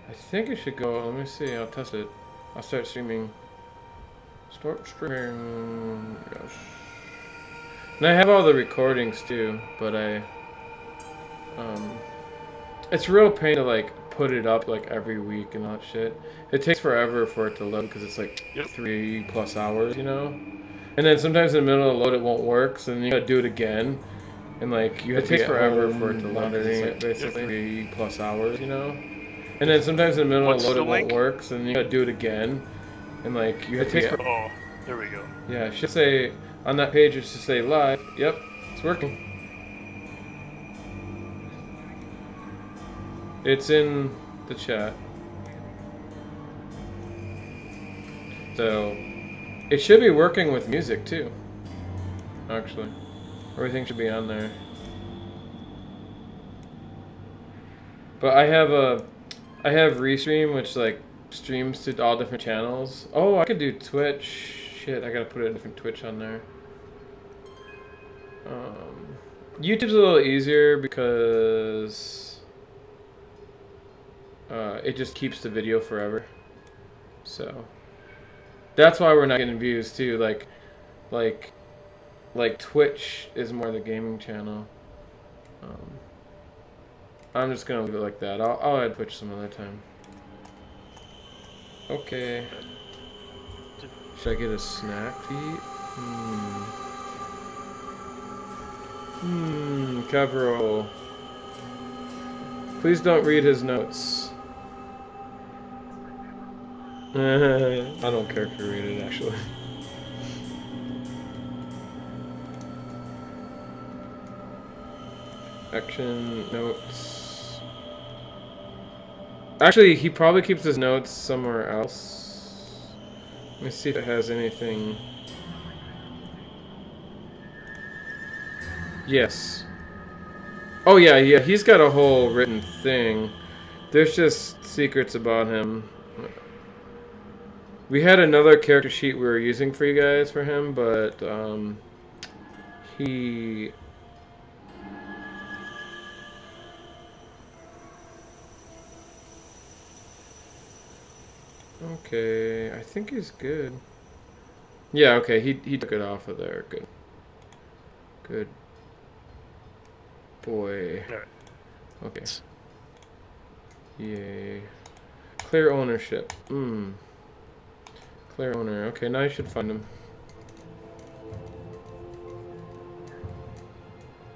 I think it should go. Let me see. I'll test it. I'll start streaming. Start streaming. Yes. And I have all the recordings too, but it's real pain to like put it up like every week and all that shit. It takes forever for it to load because it's like 3+ hours, you know. And then sometimes in the middle of the load it won't work, so then you gotta do it again. And like you have to be at forever for it to load. It's like basically 3+ hours, you know. And then sometimes in the middle of the load it won't work, so then you gotta do it again. And like you have to be at, oh, there we go. yeah, it should say on that page it should say live. Yep, it's working. It's in the chat. So it should be working with music too. Actually, everything should be on there. But I have Restream, which like streams to all different channels. Oh, I could do Twitch. Shit, I gotta put a different Twitch on there. YouTube's a little easier because it just keeps the video forever. So that's why we're not getting views too. Like Twitch is more the gaming channel. I'm just gonna leave it like that. I'll add Twitch some other time. Okay. Should I get a snack to eat? Cavero. Please don't read his notes. I don't care if you read it, actually. Action notes. Actually, he probably keeps his notes somewhere else. Let me see if it has anything. Yes. Oh yeah, he's got a whole written thing. There's just secrets about him. We had another character sheet we were using for you guys for him, but he... Okay, I think he's good. Yeah, okay, he took it off of there. Good. Good boy. Okay. Yay. Clear ownership. Clear owner. Okay, now you should find him.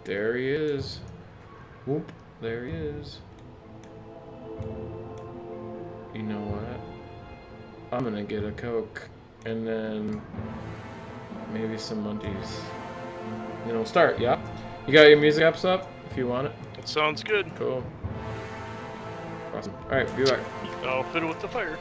There he is. Whoop. There he is. You know what? I'm gonna get a Coke. And then maybe some munchies. Then we'll start, yeah? You got your music apps up if you want it? That sounds good. Cool. Awesome. Alright, be back. I'll fiddle with the fire.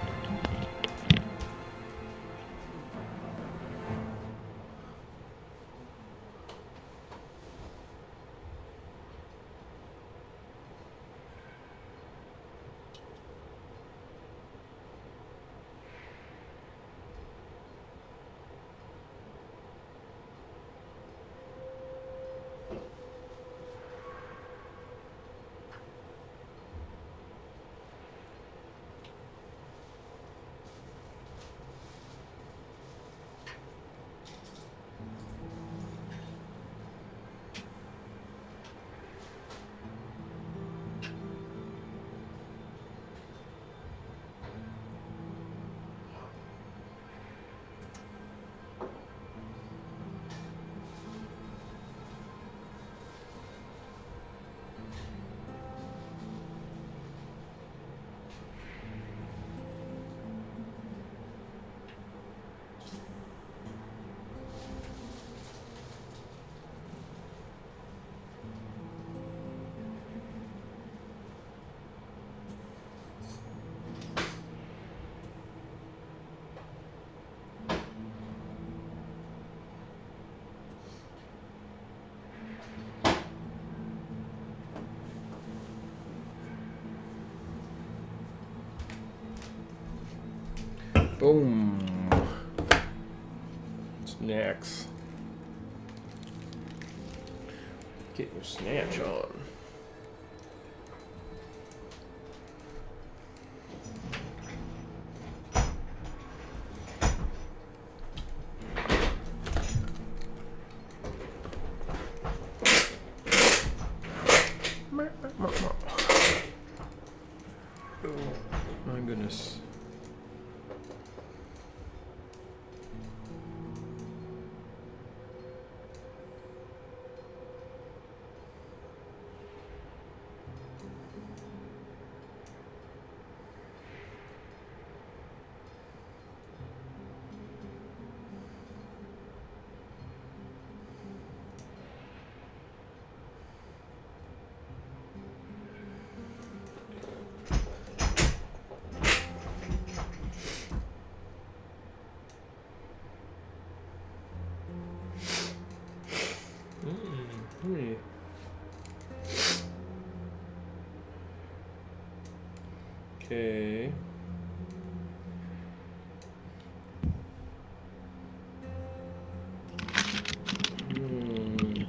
Boom. Snacks. Get your snatch on. Oh, my goodness. Hmm. Okay. Hmm.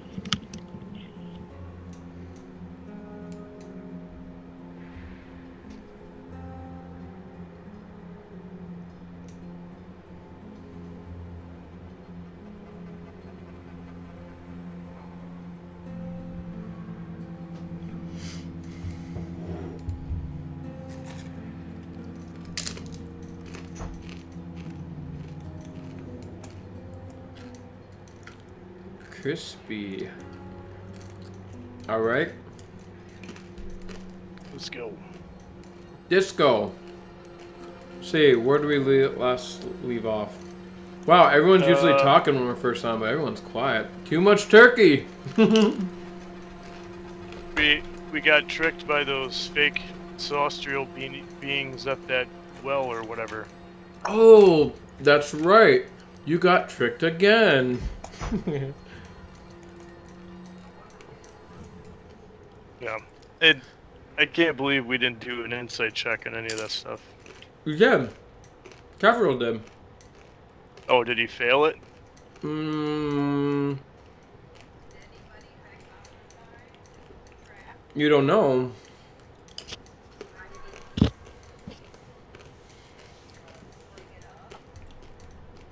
Crispy. All right. Let's go. Disco. See, where do we last leave off? Wow, everyone's usually talking when we're first on, but everyone's quiet. Too much turkey. We got tricked by those fake celestial beings at that well or whatever. Oh, that's right. You got tricked again. Yeah. And I can't believe we didn't do an insight check on any of that stuff. Yeah, Caverill did. Oh, did he fail it? Mm, you don't know.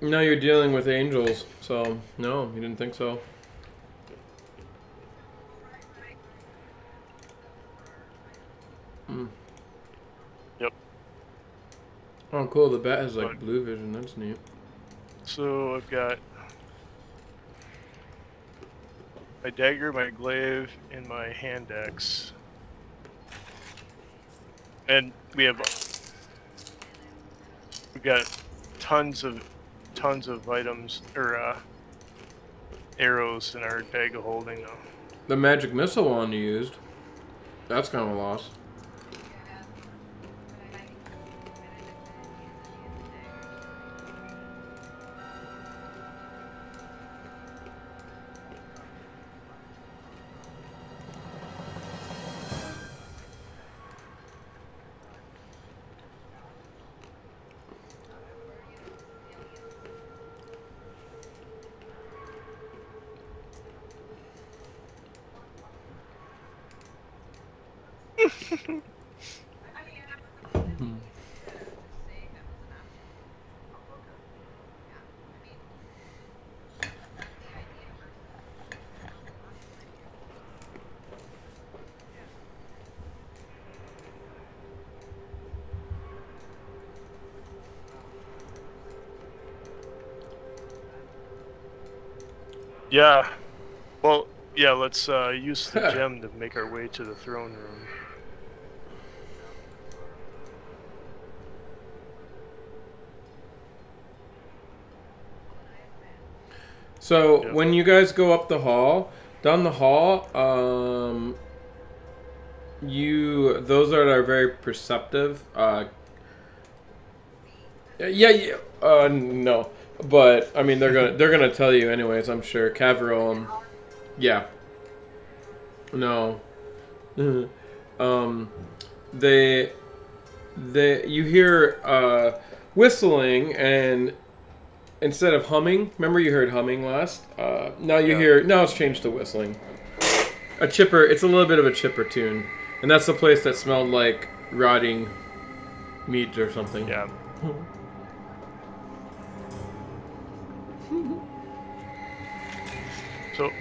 No, you're dealing with angels, so no, you didn't think so. Mm. Yep. Oh, cool. The bat has But, like blue vision. That's neat. so I've got my dagger, my glaive, and my hand axe. And we've got tons of items or arrows in our bag of holding now. The magic missile one you used. That's kind of a loss. Hmm. Yeah. Well, yeah, let's use the gem to make our way to the throne room. So Yep. when you guys go up the hall, down the hall, those that are very perceptive. Yeah. No, but I mean they're gonna tell you anyways. I'm sure Caverill. Yeah. No. um, they you hear whistling, and instead of humming, remember you heard humming last. Now you hear, now it's changed to whistling. A chipper. It's a little bit of a chipper tune, and that's the place that smelled like rotting meat or something. Yeah. So,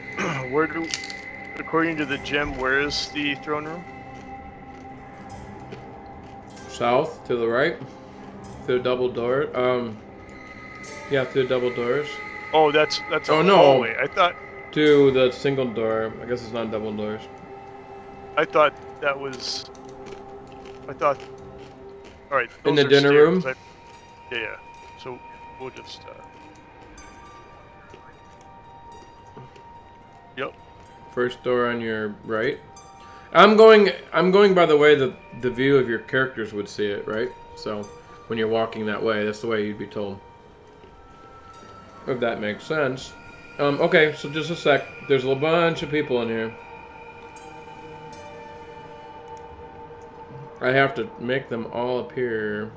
according to the gem, where is the throne room? south to the right, to the double door. Yeah, to the double doors. Oh, that's a Oh no, hallway. I thought to the single door. I guess it's not double doors. that was. I thought. All right, In those the are dinner stairs. room. Yeah. So we'll just. Yep. First door on your right. I'm going by the way that the view of your characters would see it, right? So when you're walking that way, that's the way you'd be told. If that makes sense. Okay, so just a sec. There's a bunch of people in here. I have to make them all appear.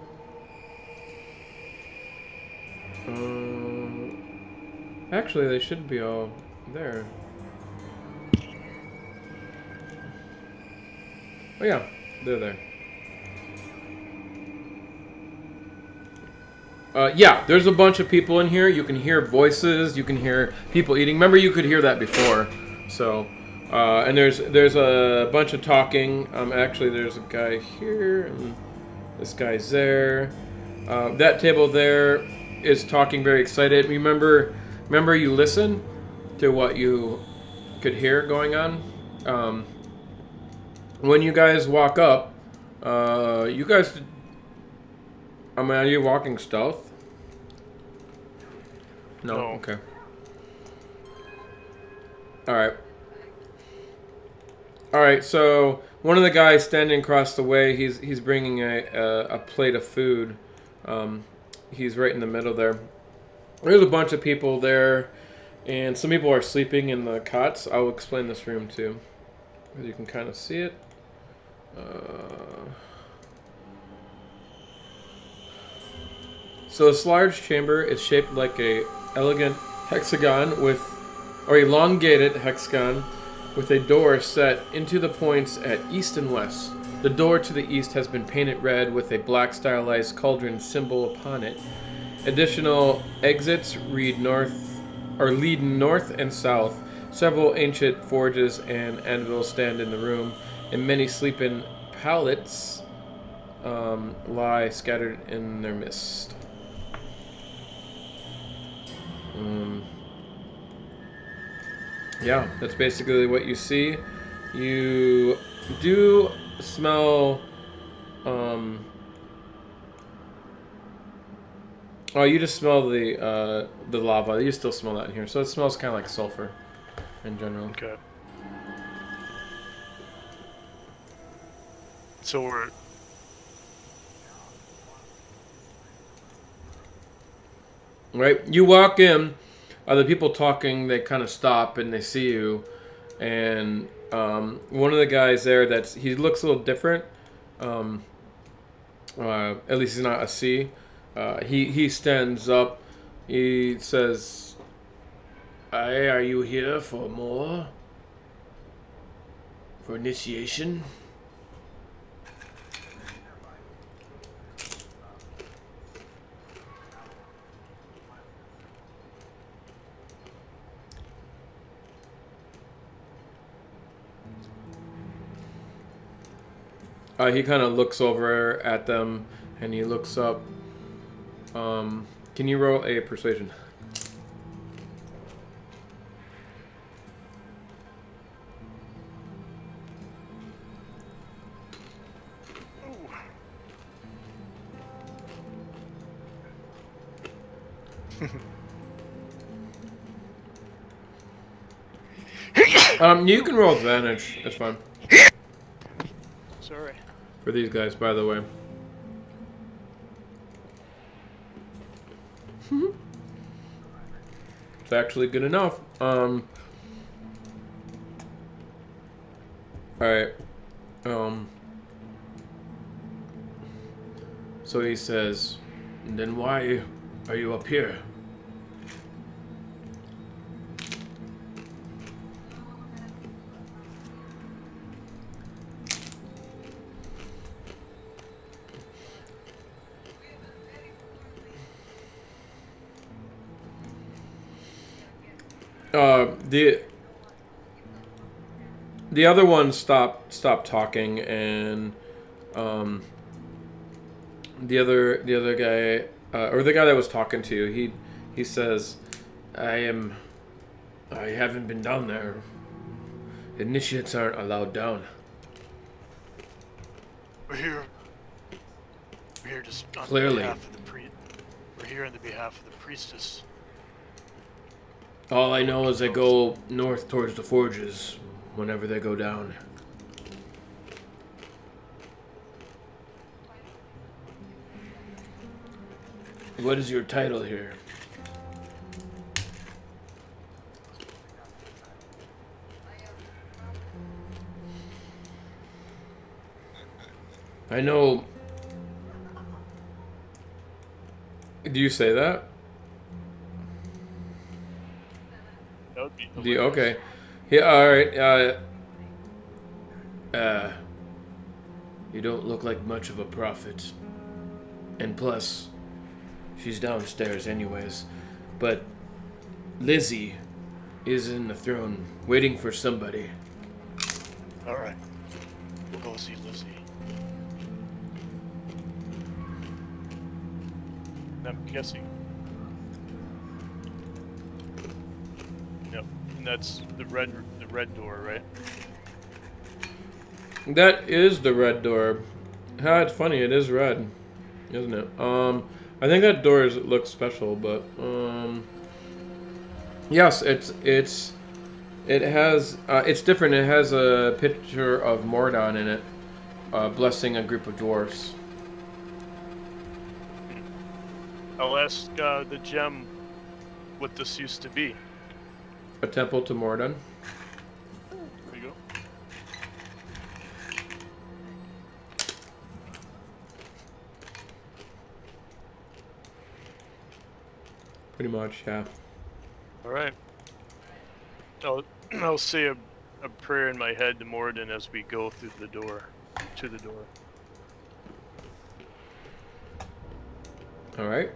Actually, they should be all there. Oh yeah, they're there. Yeah, there's a bunch of people in here. You can hear voices. You can hear people eating. Remember, you could hear that before. So, and there's a bunch of talking. Actually, there's a guy here, and this guy's there. That table there is talking very excited. Remember, you listen to what you could hear going on. When you guys walk up, you guys. I mean, are you walking stealth? No. Okay. All right. All right. So one of the guys standing across the way, he's bringing a plate of food. He's right in the middle there. There's a bunch of people there, and some people are sleeping in the cots. I'll explain this room too, as you can kind of see it. So this large chamber is shaped like a elegant hexagon or elongated hexagon with a door set into the points at east and west. The door to the east has been painted red with a black stylized cauldron symbol upon it. Additional exits lead north and south. Several ancient forges and anvils stand in the room, and many sleeping pallets lie scattered in their midst. Yeah, that's basically what you see. You do smell. Oh, you just smell the lava. You still smell that in here, so it smells kind of like sulfur, in general. Okay. So we're. Right, you walk in. The people talking, they kind of stop and they see you, and one of the guys there he looks a little different. At least he's not a C. He stands up. He says, "Hey, are you here for more? For initiation?" He kind of looks over at them, and he looks up. Can you roll a persuasion? You can roll advantage. That's fine. Sorry. For these guys, by the way. It's actually good enough. Alright. So he says, "Then why are you up here?" The other one stopped talking, and the other guy, or the guy that was talking to you, he says, I haven't been down there. Initiates aren't allowed down. We're here. We're here just on Clearly. behalf of the We're here on the behalf of the priestess. All I know is they go north towards the forges whenever they go down. What is your title here? I know. Do you say that? That would be Do you, hilarious. okay. Yeah, alright. You don't look like much of a prophet. And plus, she's downstairs anyways. But Lizzie is in the throne, waiting for somebody. Alright. We'll go see Lizzie. I'm guessing. Yep. And that's the red door, right? That is the red door. It's funny, it is red, isn't it? I think that door looks special, but yes, it has it's different. It has a picture of Mordon in it, blessing a group of dwarfs. I'll ask the gem what this used to be. A temple to Mordon. There you go. Pretty much, yeah. All right. I'll say a prayer in my head to Morden as we go through the door, to the door. All right.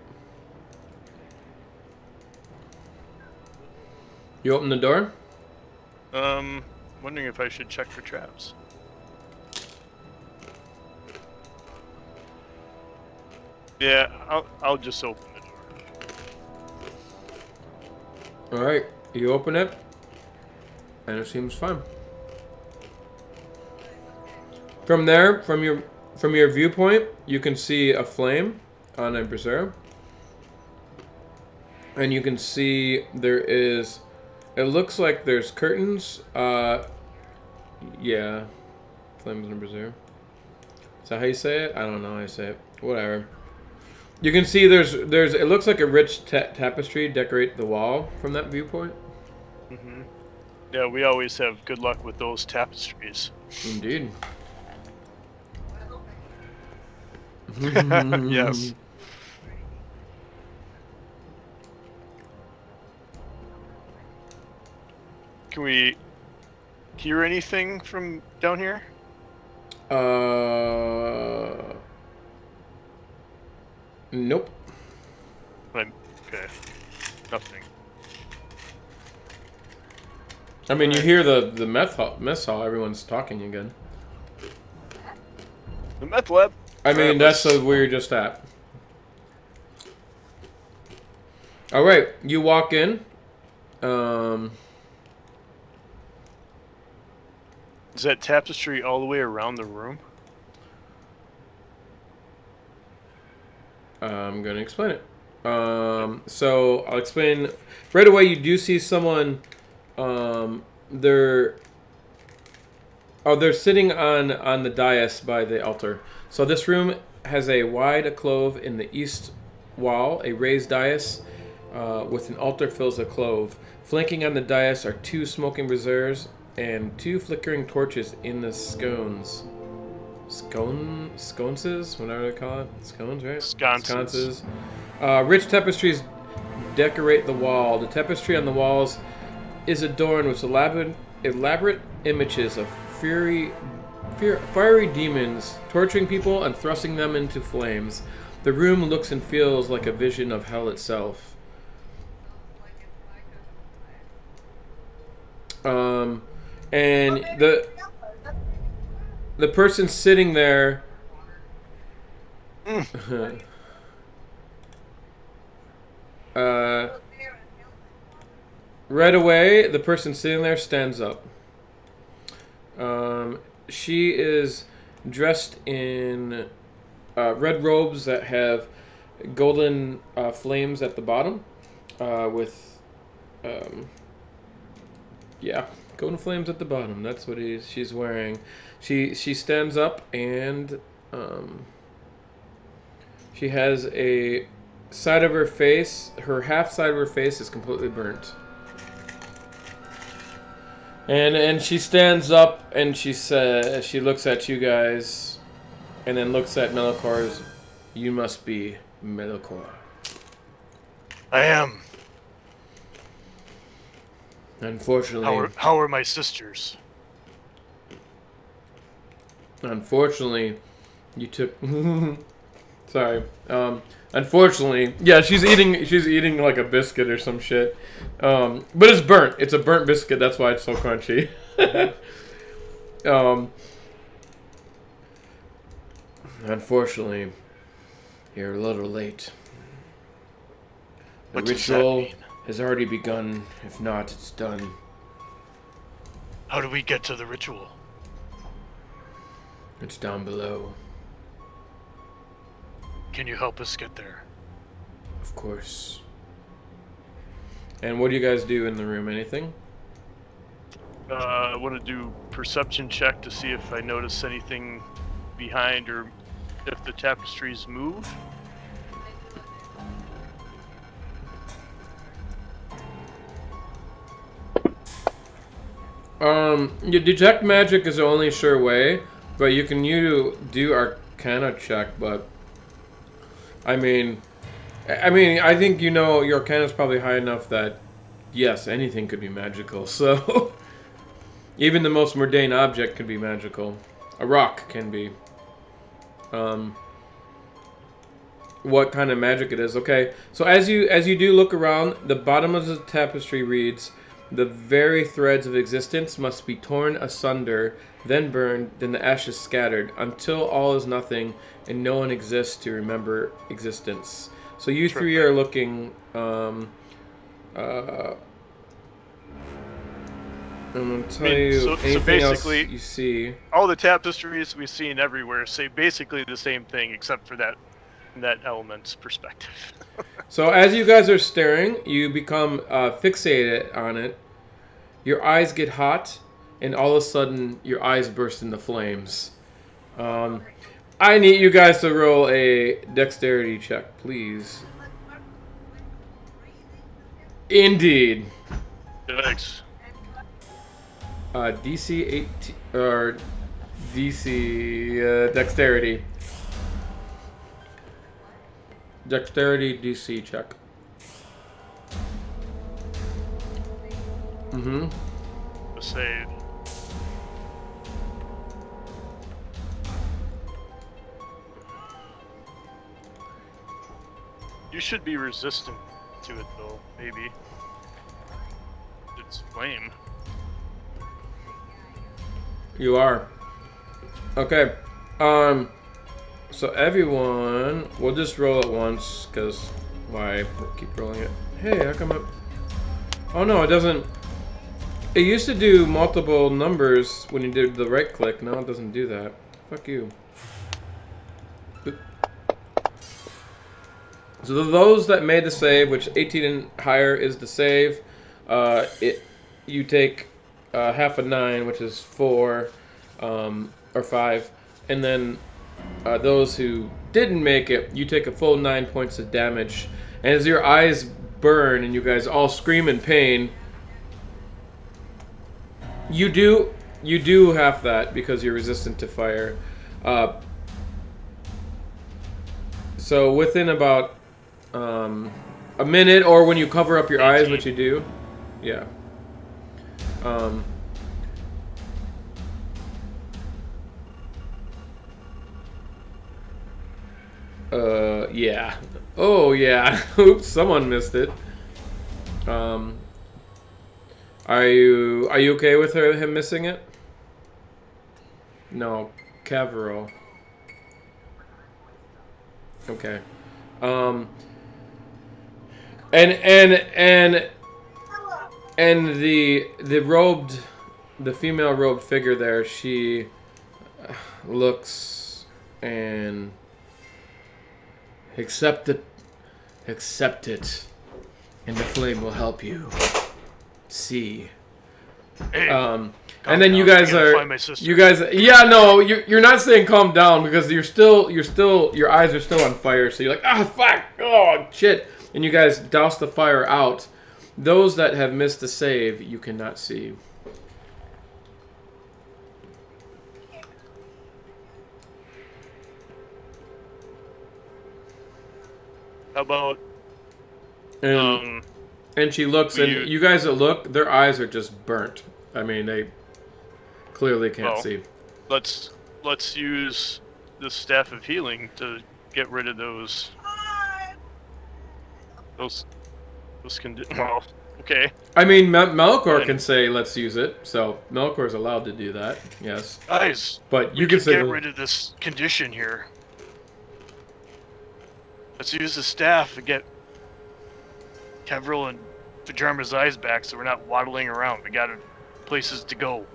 You open the door. Wondering if I should check for traps. Yeah, I'll just open the door. All right. You open it, and it seems fine. From there, from your viewpoint, you can see a flame on a brazier, and you can see there is. It looks like there's curtains. Yeah, flames in a brazier. Is that how you say it? I don't know how you say it. Whatever. You can see there's. It looks like a rich tapestry decorate the wall from that viewpoint. Mm-hmm. Yeah, we always have good luck with those tapestries. Indeed. Yes. Can we hear anything from down here? Nope. Okay. Nothing. I mean, you hear the mess hall. Everyone's talking again. The meth lab. I mean, that's where you're just at. All right, you walk in. Is that tapestry all the way around the room? I'm gonna explain it. So I'll explain right away. You do see someone. They're sitting on the dais by the altar. So this room has a wide alcove in the east wall. A raised dais with an altar fills the alcove. Flanking on the dais are two smoking braziers and two flickering torches in the scones. Sconces? Whatever they call it. Scones, right? Sconces. Rich tapestries decorate the wall. The tapestry on the walls is adorned with elaborate images of fiery demons torturing people and thrusting them into flames. The room looks and feels like a vision of hell itself. And the person sitting there Right away, the person sitting there stands up. She is dressed in red robes that have golden flames at the bottom, with yeah, golden flames at the bottom. That's what she's wearing. She stands up and she has a side of her face. Her half side of her face is completely burnt. And she stands up and she says, she looks at you guys, and then looks at Melicor. You must be Melicor. I am. Unfortunately, How are my sisters? unfortunately, you took. Sorry. Unfortunately, yeah, she's eating like a biscuit or some shit. But it's burnt. It's a burnt biscuit. That's why it's so crunchy. Unfortunately, you're a little late. The What does that ritual mean? has already begun. If not, it's done. How do we get to the ritual? It's down below. Can you help us get there? Of course. And what do you guys do in the room? Anything? I want to do perception check to see if I notice anything behind or if the tapestries move. You detect magic is the only sure way, but you can do Arcana check. But I mean, I think your Arcana is probably high enough that yes, anything could be magical. So even the most mundane object could be magical. A rock can be. What kind of magic it is? Okay, so as you do look around, the bottom of the tapestry reads, "The very threads of existence must be torn asunder, then burned, then the ashes scattered, until all is nothing and no one exists to remember existence." So you three are looking. I'm gonna tell you anything else you see. All the tapestries we've seen everywhere say basically the same thing, except for that element's perspective. So as you guys are staring, you become fixated on it. Your eyes get hot, and all of a sudden, your eyes burst into flames. I need you guys to roll a dexterity check, please. Indeed. Thanks. DC 18 or DC dexterity. Dexterity DC check. The save. You should be resistant to it though, maybe. It's flame. You are. Okay. So everyone, we'll just roll it once, because why keep rolling it? Hey, how come it... Oh no, it doesn't... It used to do multiple numbers when you did the right click. Now it doesn't do that. Fuck you. Oop. So those that made the save, which 18 and higher is the save, you take half a 9, which is 4 or 5, and then those who didn't make it, you take a full 9 points of damage. And as your eyes burn and you guys all scream in pain, you do half that because you're resistant to fire. So within about a minute, or when you cover up your eyes, which you do, yeah. Yeah. Oh, yeah. Oops, someone missed it. Are you okay with him missing it? No, Cavero. Okay. Um. And the female robed figure there, she looks and accept it, and the flame will help you see. Hey, And then you down. I guys gotta are, find my sister. you guys, yeah, no, you're not saying calm down because you're still, your eyes are still on fire. So you're like, ah, fuck, oh shit, and you guys douse the fire out. Those that have missed the save, you cannot see. How about And she looks, and you guys that look, their eyes are just burnt. I mean, they clearly can't see. Let's use the staff of healing to get rid of those well, okay. I mean, Melkor can say, let's use it. So, Melkor's allowed to do that, yes. Guys, but you can say... get rid of this condition here. Let's use the staff to get Kevril and Pajama's eyes back so we're not waddling around. We got places to go.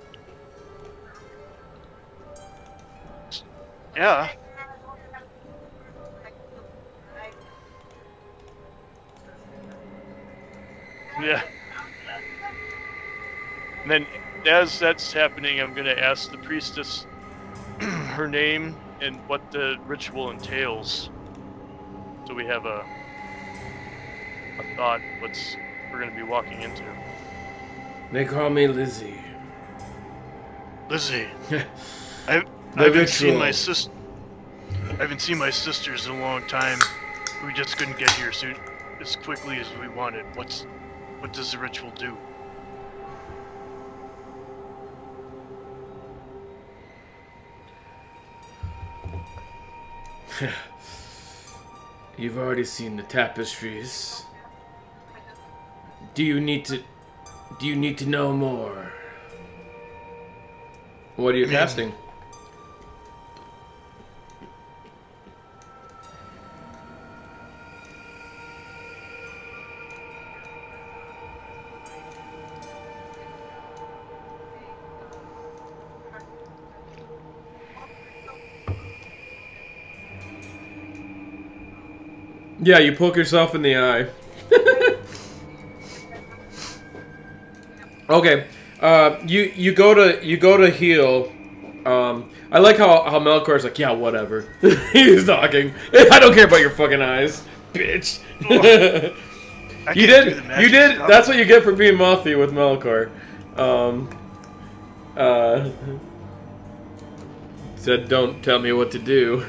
Yeah. Yeah. And then, as that's happening, I'm going to ask the priestess her name and what the ritual entails. So we have a thought what's we're going to be walking into. They call me Lizzie. Lizzie. I haven't seen my sister. I haven't seen my sisters in a long time. We just couldn't get here soon as quickly as we wanted. What does the ritual do? You've already seen the tapestries. Do you need to know more? What are you casting? Yeah, you poke yourself in the eye. Okay. You go to heal. I like how Melkor's like, yeah, whatever. He's talking. I don't care about your fucking eyes, bitch. You did. That's what you get for being mothy with Melkor. Said, don't tell me what to do.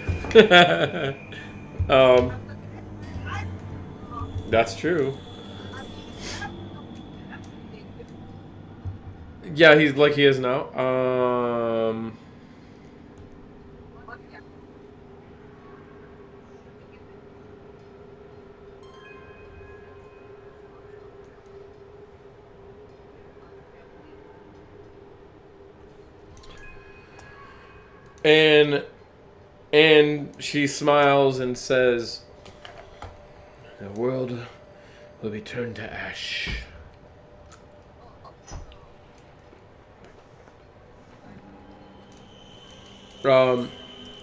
That's true. Yeah, he's like he is now. And she smiles and says, "The world will be turned to ash." And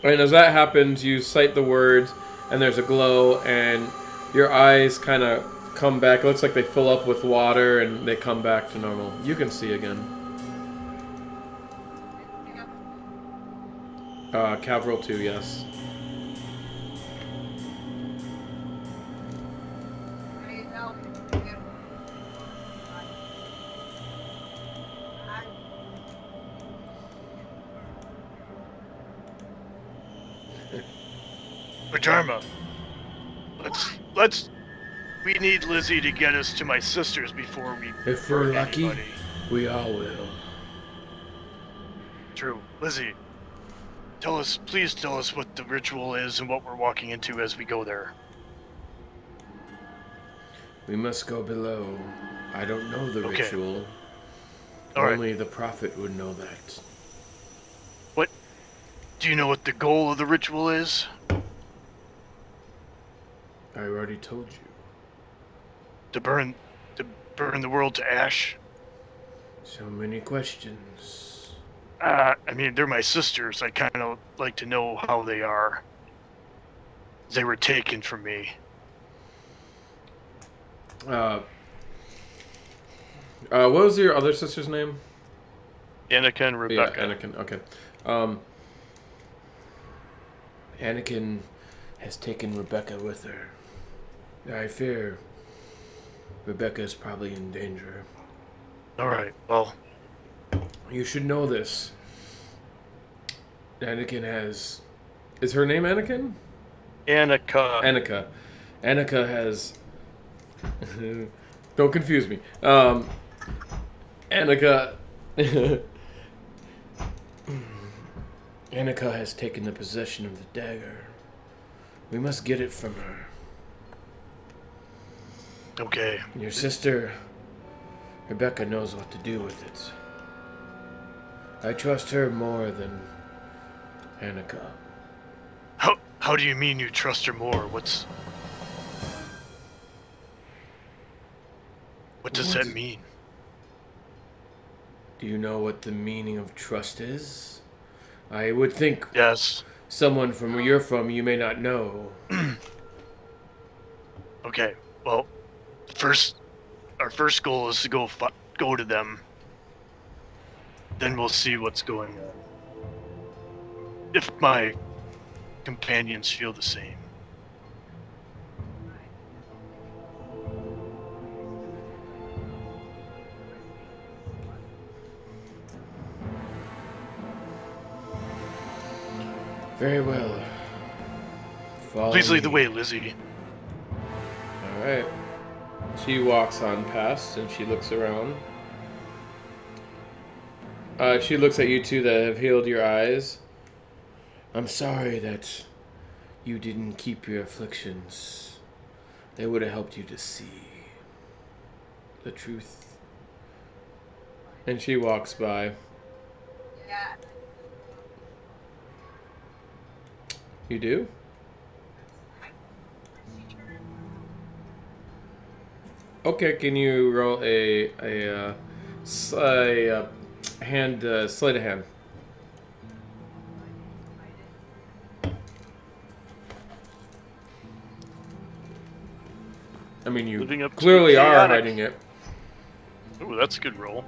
as that happens, you cite the words, and there's a glow, and your eyes kind of come back. It looks like they fill up with water, and they come back to normal. You can see again. Cavril 2, yes. Pajarma, we need Lizzie to get us to my sisters before we. If we're lucky, we all will. True, Lizzie. Please tell us what the ritual is and what we're walking into as we go there. We must go below. I don't know the ritual. Only the prophet would know that. What? Do you know what the goal of the ritual is? I already told you. To burn the world to ash? So many questions. I mean, they're my sisters. I kind of like to know how they are. They were taken from me. What was your other sister's name? Annika and Rebecca. Yeah, Anakin. Okay. Anakin has taken Rebecca with her. I fear Rebecca is probably in danger. All right. Well, You should know this. Anakin has. Is her name Anakin? Annika. Annika. Annika has. Don't confuse me. Annika. Annika has taken the possession of the dagger. We must get it from her. okay. Your sister, Rebecca, knows what to do with it. I trust her more than Annika. How do you mean you trust her more? What does that mean? Do you know what the meaning of trust is? I would think Yes. someone from where you're from you may not know. Okay. Well, our first goal is to go to them. Then we'll see what's going on. If my companions feel the same. Very well. Follow Please lead the me. way, Lizzie. Alright. She walks on past and she looks around. She looks at you two that have healed your eyes. I'm sorry that you didn't keep your afflictions. They would have helped you to see the truth. And she walks by. You do? Okay, can you roll a hand sleight of hand? I mean, you Living up to clearly are chaotic. hiding it. Ooh, that's a good roll.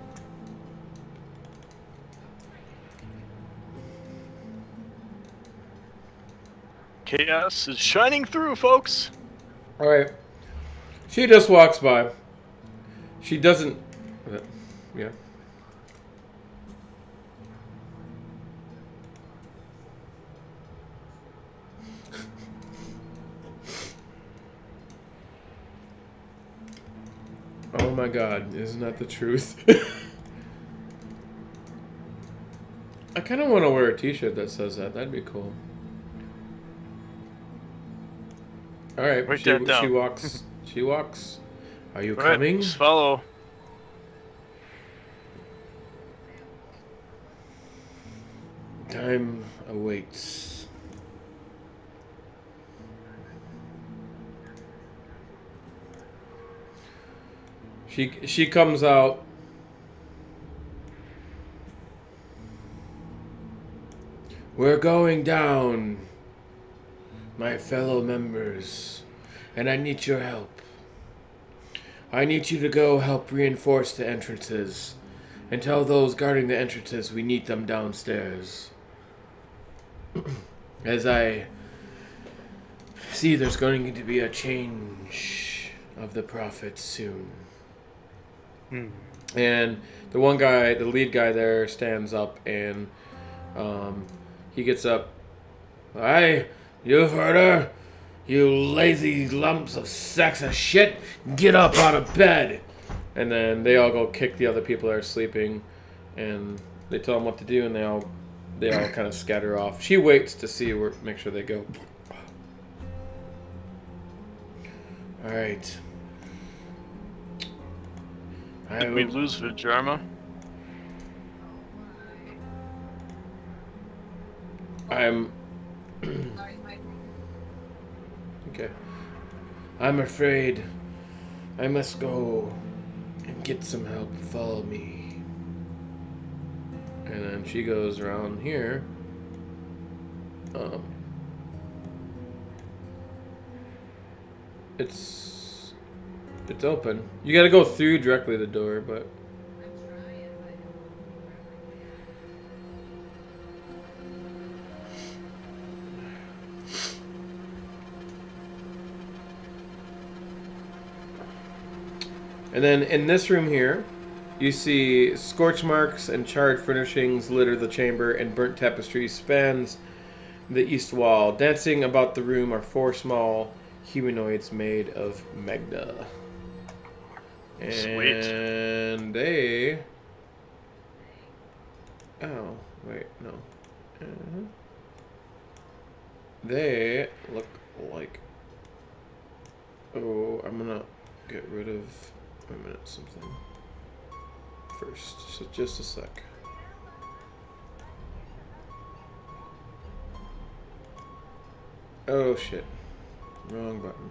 Chaos is shining through, folks. All right. She just walks by. She doesn't. Yeah. Oh my God! Isn't that the truth? I kind of want to wear a T-shirt that says that. That'd be cool. All right. Write that down. She walks. She walks. Are you All right, coming? just follow. Time awaits. She comes out. We're going down, my fellow members, and I need your help. I need you to go help reinforce the entrances and tell those guarding the entrances we need them downstairs. As I see, there's going to be a change of the prophets soon. And the one guy, the lead guy there, stands up and he gets up. Aye, you've heard her. You lazy lumps of sacks of shit. Get up out of bed. And then they all go kick the other people that are sleeping. And they tell them what to do and they all kind of scatter off. She waits to see make sure they go. Alright. Did we lose Vijarma? I'm... Okay. I'm afraid I must go and get some help. Follow me. And then she goes around here. It's open. You gotta go through directly the door, but... And then in this room here, you see scorch marks and charred furnishings litter the chamber, and burnt tapestry spans the east wall. Dancing about the room are 4 small humanoids made of magna. Sweet. And they... Oh, wait, no. They look like... Oh, I'm gonna get rid of... Wait a minute, something. First, so just a sec. Oh shit. Wrong button.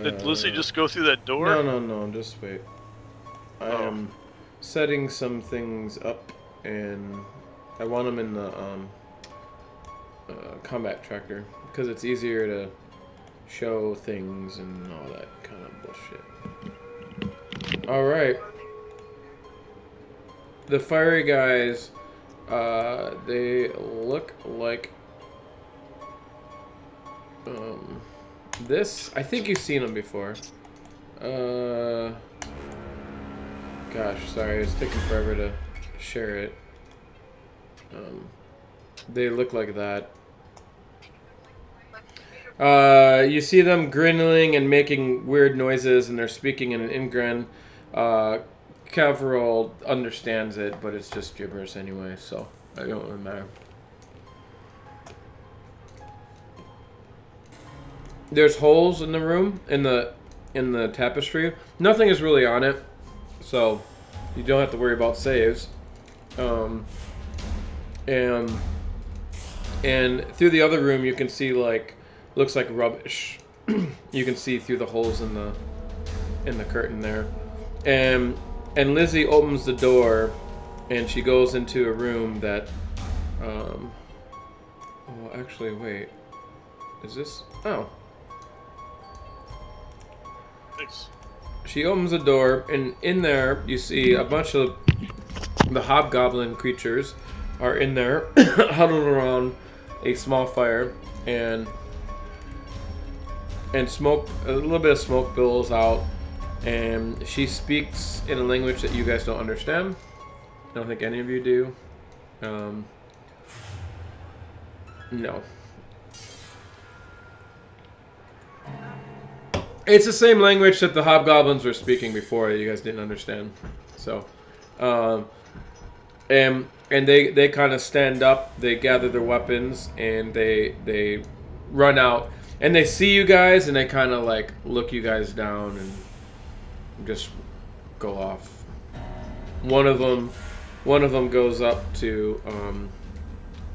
Did Lucy just go through that door? No, just wait. I am setting some things up, and I want them in the combat tracker, because it's easier to show things and all that kind of bullshit. Alright. The fiery guys, they look like... This, I think you've seen them before. Gosh, sorry, it's taking forever to share it. They look like that. You see them grinning and making weird noises, and they're speaking in an Ingren. Caverill understands it, but it's just gibberish anyway, so it don't really matter. There's holes in the room, in the tapestry. Nothing is really on it, so you don't have to worry about saves. And through the other room, you can see like looks like rubbish. You can see through the holes in the curtain there. And Lizzie opens the door, and she goes into a room that. Well, actually, wait. Is this? Oh. She opens the door, and in there you see a bunch of the hobgoblin creatures are in there, huddled around a small fire, and smoke. A little bit of smoke billows out, and she speaks in a language that you guys don't understand. I don't think any of you do. No. It's the same language that the hobgoblins were speaking before that you guys didn't understand. So, and they kind of stand up, they gather their weapons, and they run out, and they see you guys, and they kind of like look you guys down and just go off. One of them goes up to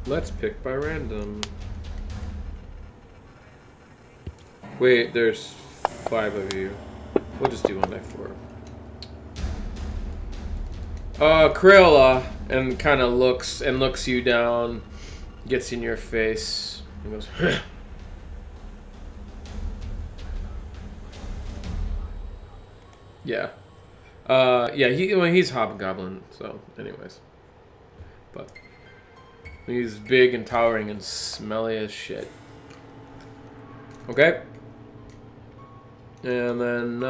let's pick by random. Wait, there's 5 of you. We'll just do 1 by 4. Crayola, and kind of looks you down, gets in your face, and goes, Heh. Yeah. Yeah, he's hobgoblin, so anyways. But he's big and towering and smelly as shit. Okay. And then,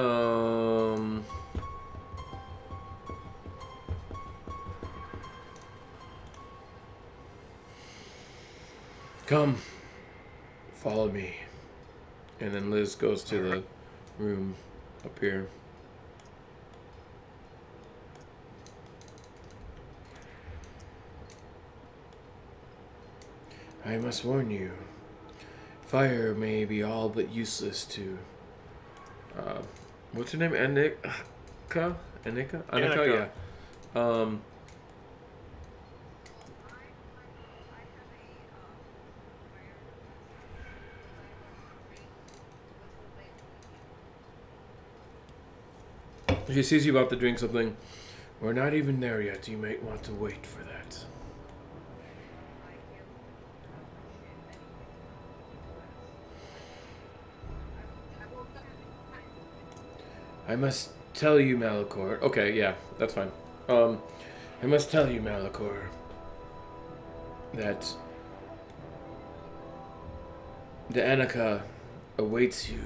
come. Follow me. And then Liz goes to the room up here. I must warn you, fire may be all but useless to, what's her name? Anika? Anika? Anika, yeah. She sees you about to drink something. We're not even there yet. You might want to wait for that. I must tell you, Malachor. Okay, yeah, that's fine. I must tell you, Malachor, that the Annika awaits you,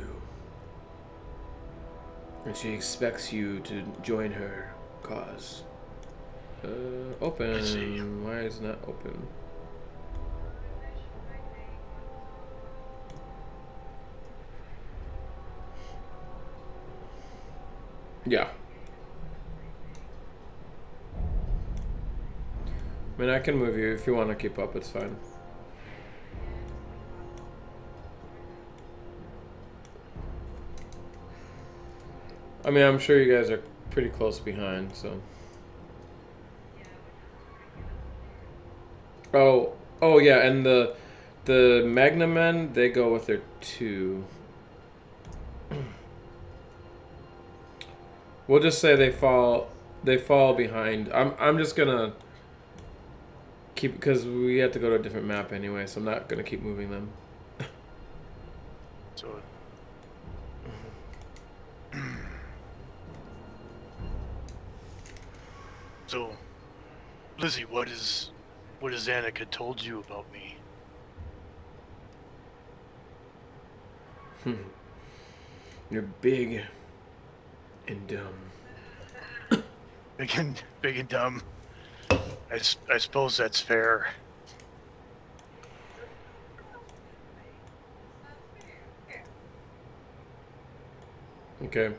and she expects you to join her cause. Open. I see. Why is it not open? Yeah. I mean, I can move you if you want to keep up. It's fine. I mean, I'm sure you guys are pretty close behind, so. Oh yeah, and the Magna men, they go with their 2. We'll just say they fall behind. I'm just gonna keep, because we have to go to a different map anyway, so I'm not gonna keep moving them. So. So, Lizzie, what has Annika told you about me? You're big and dumb. Big and dumb. I suppose that's fair. Okay.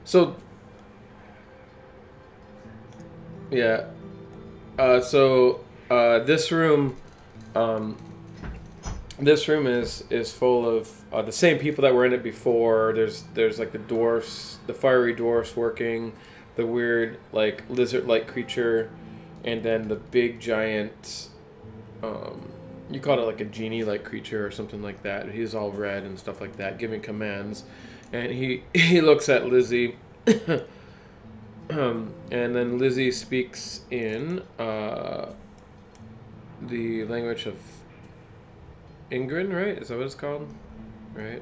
So yeah. This room, um, is full of the same people that were in it before. There's like the dwarfs, the fiery dwarfs working, the weird like lizard-like creature, and then the big giant. You called it like a genie-like creature or something like that. He's all red and stuff like that, giving commands, and he looks at Lizzie. And then Lizzie speaks in the language of Ingrid, right? Is that what it's called? Right?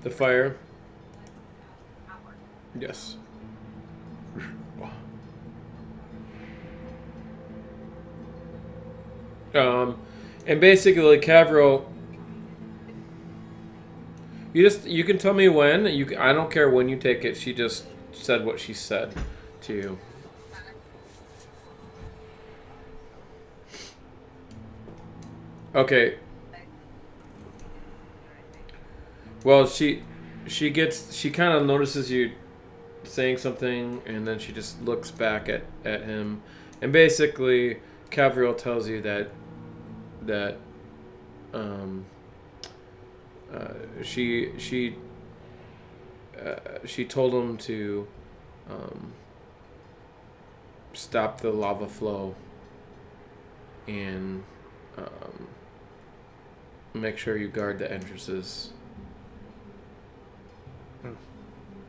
The fire. Yes. And basically, Cavro, you can tell me when. I don't care when you take it. She just said what she said to you. Okay. Well, she kind of notices you saying something, and then she just looks back at him, and basically, Cavriel tells you that um, uh, she she she told him to stop the lava flow and make sure you guard the entrances.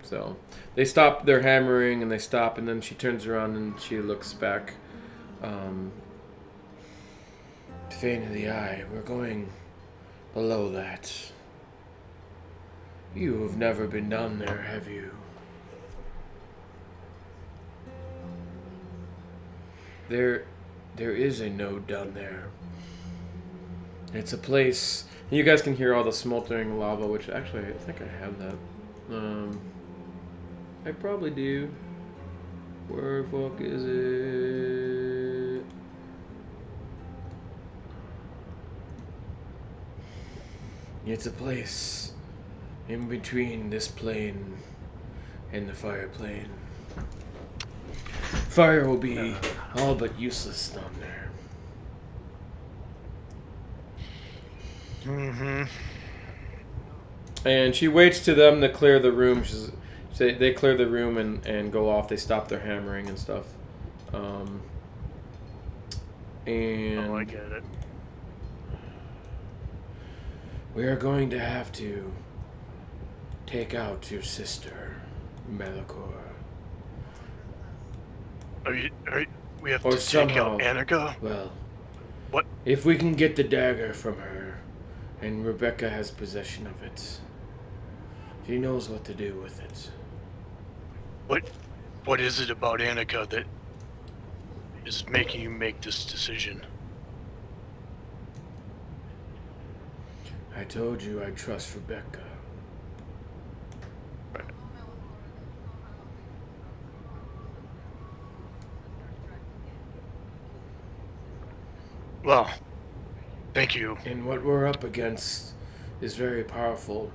So they stop their hammering and they stop, and then she turns around and she looks back. Faint of the eye, we're going below that. You have never been down there, have you? There is a node down there. It's a place. You guys can hear all the smoldering lava, which actually I think I have that. I probably do. Where the fuck is it? It's a place in between this plane and the fire plane. Fire will be all but useless down there. Mm-hmm. And she waits to them to clear the room. They clear the room and go off. They stop their hammering and stuff. And Oh, I get it. we are going to have to take out your sister, Melikor. We have Or to take out somehow, Annika? well, What? if we can get the dagger from her, and Rebecca has possession of it, she knows what to do with it. What is it about Annika that is making you make this decision? I told you I trust Rebecca. Well, thank you. And what we're up against is very powerful.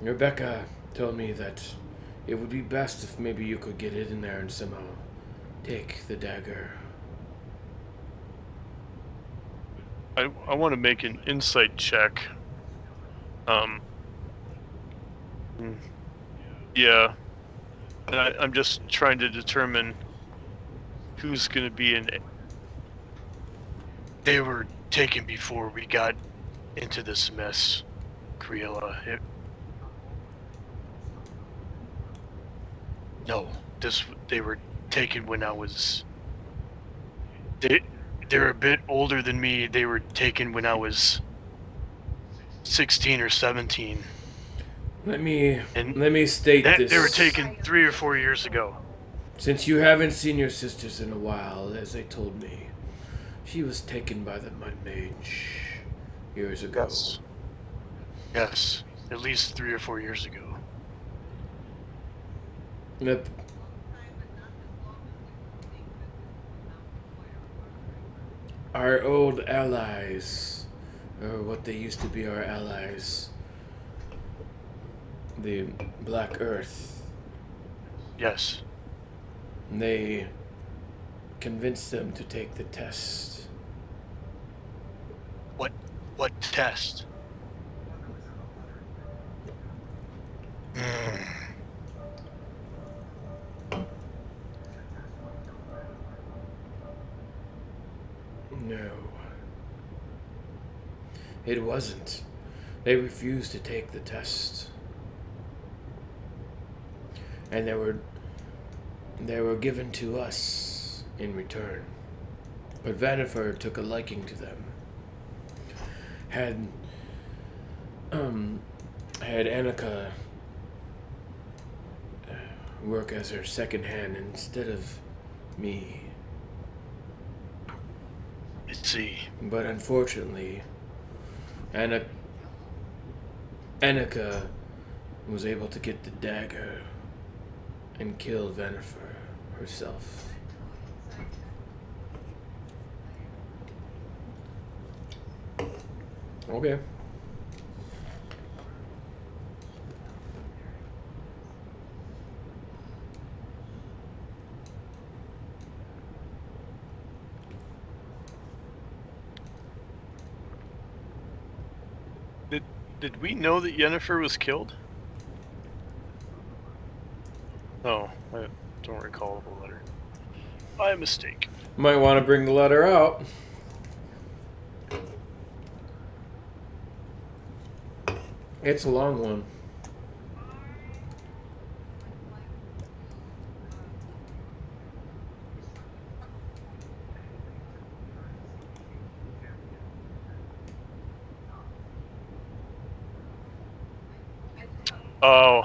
Rebecca told me that it would be best if maybe you could get it in there and somehow take the dagger. I want to make an insight check. Yeah. And I'm just trying to determine who's going to be in it. They were taken before we got into this mess, Kriela. No, they were taken when I was. They're a bit older than me. They were taken when I was 16 or 17. Let me state this. They were taken 3 or 4 years ago. Since you haven't seen your sisters in a while, as they told me, she was taken by the Mud Mage years ago. Yes, at least 3 or 4 years ago. Yep. Our old allies, or what they used to be our allies, the Black Earth. Yes. They convinced them to take the test. What test? No. It wasn't. They refused to take the test. And they were given to us in return. But Vanifer took a liking to them. Had Annika work as her second hand instead of me. Let's see. But unfortunately, Annika was able to get the dagger and kill Vanifer herself. Okay. Did we know that Yennefer was killed? Oh, I don't recall the letter. My mistake. Might want to bring the letter out. It's a long one. Oh.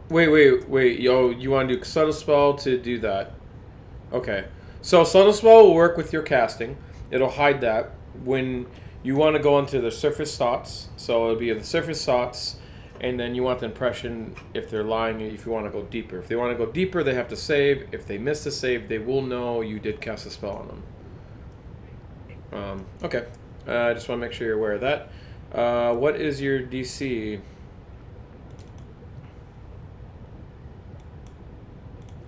Wait. Yo, you want to do subtle spell to do that? Okay. So subtle spell will work with your casting. It'll hide that when you want to go into the surface thoughts. So it'll be the surface thoughts, and then you want the impression if they're lying, if you want to go deeper. If they want to go deeper, they have to save. If they miss the save, they will know you did cast a spell on them. Okay. I just want to make sure you're aware of that. What is your DC?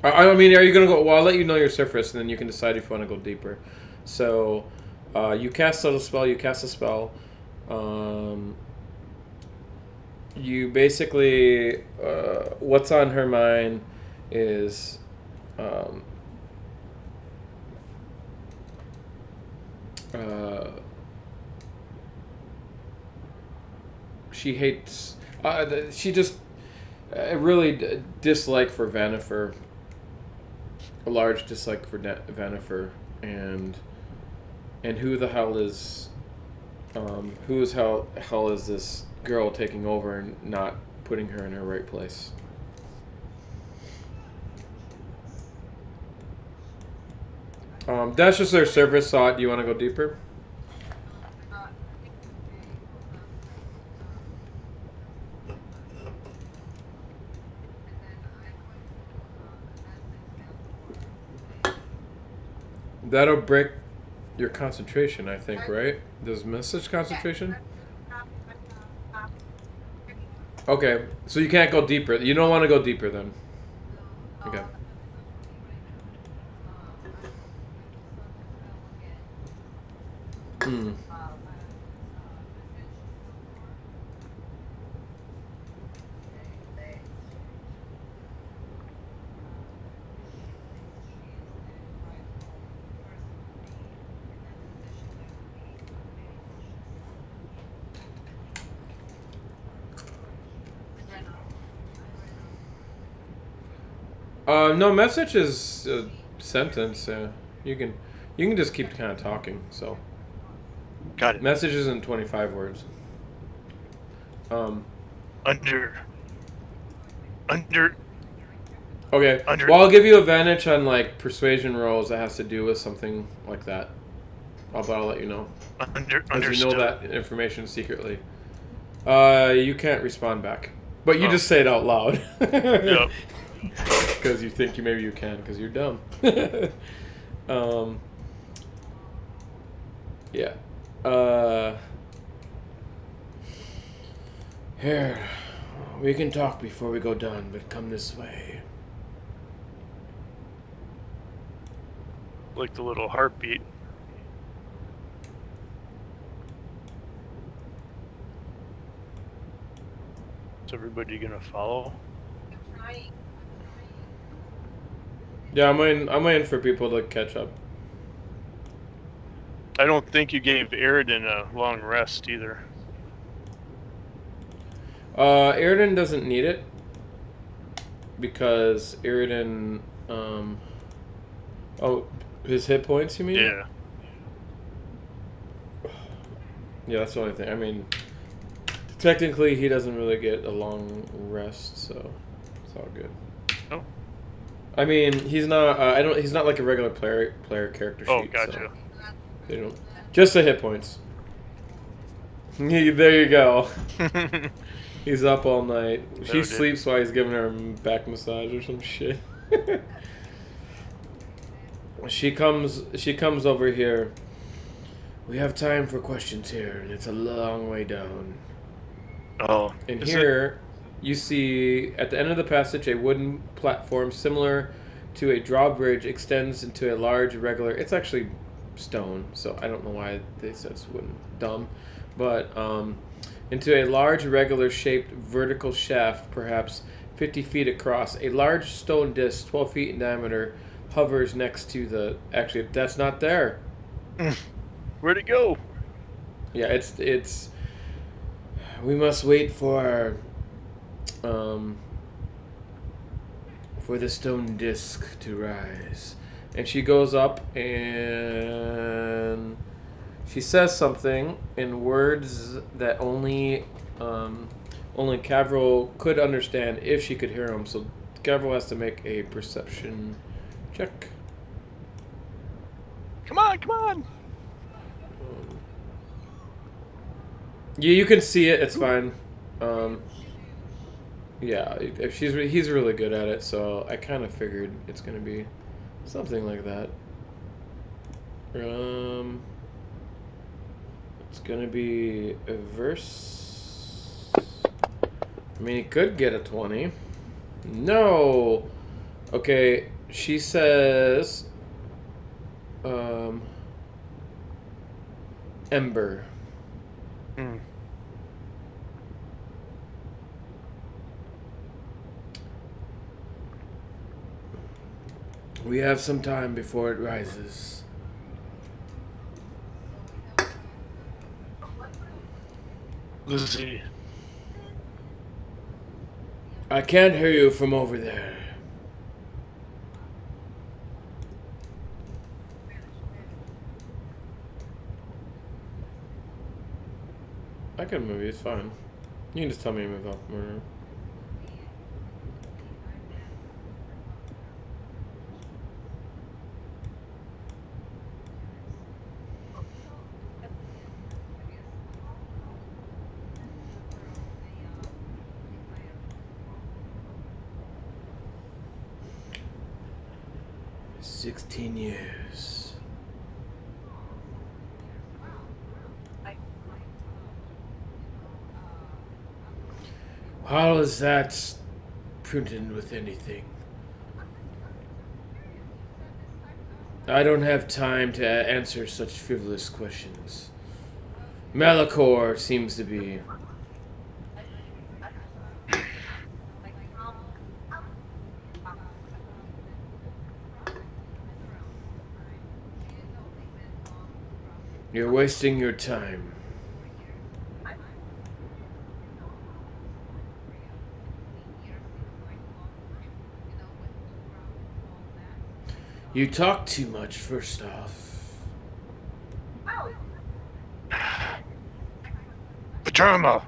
I mean, are you going to go... Well, I'll let you know your surface, and then you can decide if you want to go deeper. So, you cast a spell, you cast a spell. You basically... what's on her mind is... she hates... she just... really dislike for Vanifer. A large dislike for Vanifer. And who the hell is... hell is this girl taking over and not putting her in her right place? That's just their surface thought. Do you want to go deeper? That'll break your concentration, I think, right? Does message concentration? Okay, so you can't go deeper. You don't want to go deeper then. Okay. Hmm. No, message is a sentence. You can just keep kind of talking. So. Got it. Message isn't 25 words. Under. Okay. Well, I'll give you advantage on like persuasion rolls that has to do with something like that. But I'll let you know. Because you know that information secretly. You can't respond back, but you just say it out loud. Yep. Because you think maybe you can, because you're dumb. Yeah. Here, we can talk before we go down, but come this way. Like the little heartbeat. Is everybody gonna follow? Yeah, I'm waiting for people to catch up. I don't think you gave Aridin a long rest either. Aridin doesn't need it because Aridin, oh, his hit points, you mean? Yeah. Yeah, that's the only thing. I mean, technically, he doesn't really get a long rest, so it's all good. Oh. I mean, he's not. He's not like a regular player character sheet. Oh, gotcha. So they don't. Just the hit points. There you go. He's up all night. She sleeps while he's giving her a back massage or some shit. She comes over here. We have time for questions here, and it's a long way down. Oh. And here, you see at the end of the passage a wooden platform similar to a drawbridge extends into a large regular. It's actually stone, so I don't know why they said it's wooden. Dumb, but into a large regular shaped vertical shaft, perhaps 50 feet across. A large stone disc, 12 feet in diameter, hovers next to the. Actually, that's not there. Where'd it go? Yeah, it's. We must wait for the stone disc to rise. And she goes up and she says something in words that only Cavril could understand if she could hear them. So Cavril has to make a perception check. Come on, come on! Yeah, you can see it. It's fine. Yeah, if he's really good at it, so I kind of figured it's gonna be something like that. It's gonna be a verse. I mean, he could get a 20. No. Okay, she says, um, Ember. Hmm. We have some time before it rises. Lizzie. I can't hear you from over there. I can move you, it's fine. You can just tell me to move off. 16 years. How is that printed with anything? I don't have time to answer such frivolous questions. Malachor seems to be. You're wasting your time. You talk too much, first off. Paterma!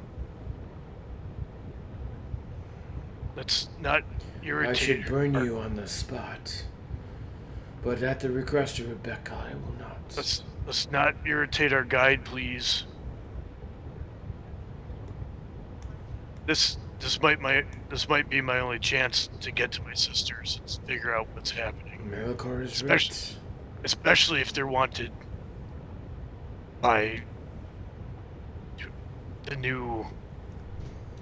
Let's not I irritate should burn her. you on the spot. But at the request of Rebecca, I will not. Let's not irritate our guide, please. This might be my only chance to get to my sisters and figure out what's happening. Malachor is Especially right. especially if they're wanted by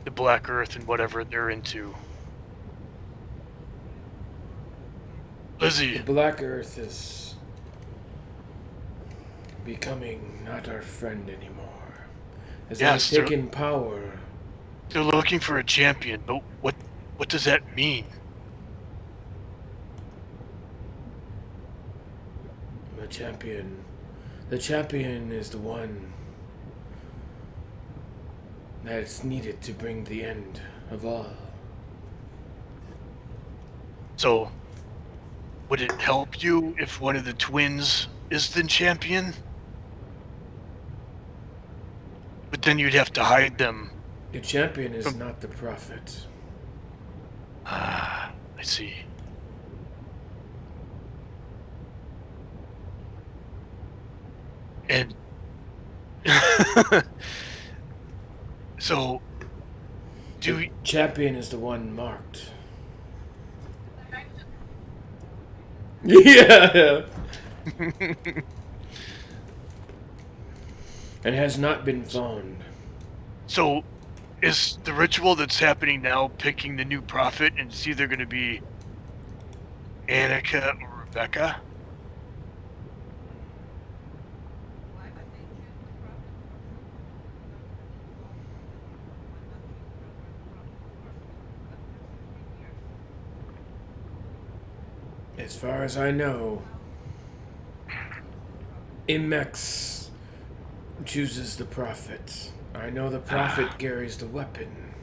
the Black Earth and whatever they're into. Lizzie. The Black Earth is becoming not our friend anymore. As they've Yes, taken power. they're looking for a champion, but what does that mean? The champion. The champion is the one that's needed to bring the end of all. So, would it help you if one of the twins is the champion? But then you'd have to hide them. The champion is not the prophet. Ah, I see. And so, The champion is the one marked. Yeah. And has not been found. So, is the ritual that's happening now picking the new prophet, and it's either going to be Annika or Rebecca? As far as I know, Imex chooses the prophet. I know the prophet carries the weapon.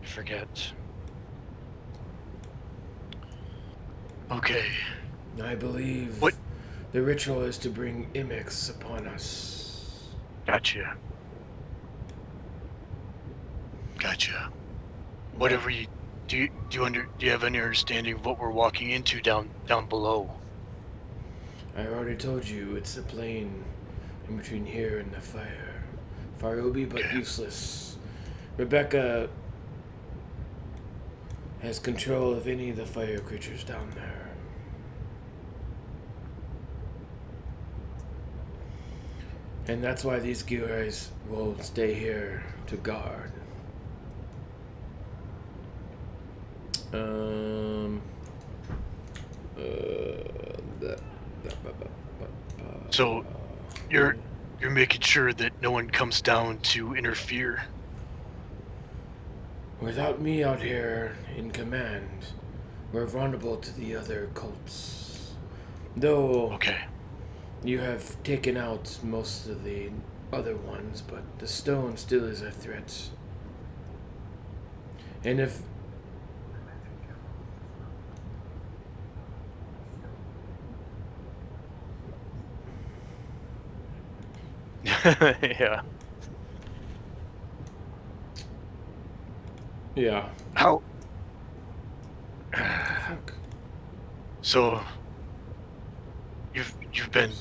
Forget. Okay. I believe What? the ritual is to bring Imex upon us. Gotcha. Whatever you do you have any understanding of what we're walking into down below? I already told you it's a plane in between here and the Farobi, but useless. Rebecca has control of any of the fire creatures down there. And that's why these guys will stay here to guard. So you're making sure that no one comes down to interfere. Without me out here in command, we're vulnerable to the other cults. Though Okay. you have taken out most of the other ones, but the stone still is a threat. And if Yeah. yeah. How? Fuck. So you've been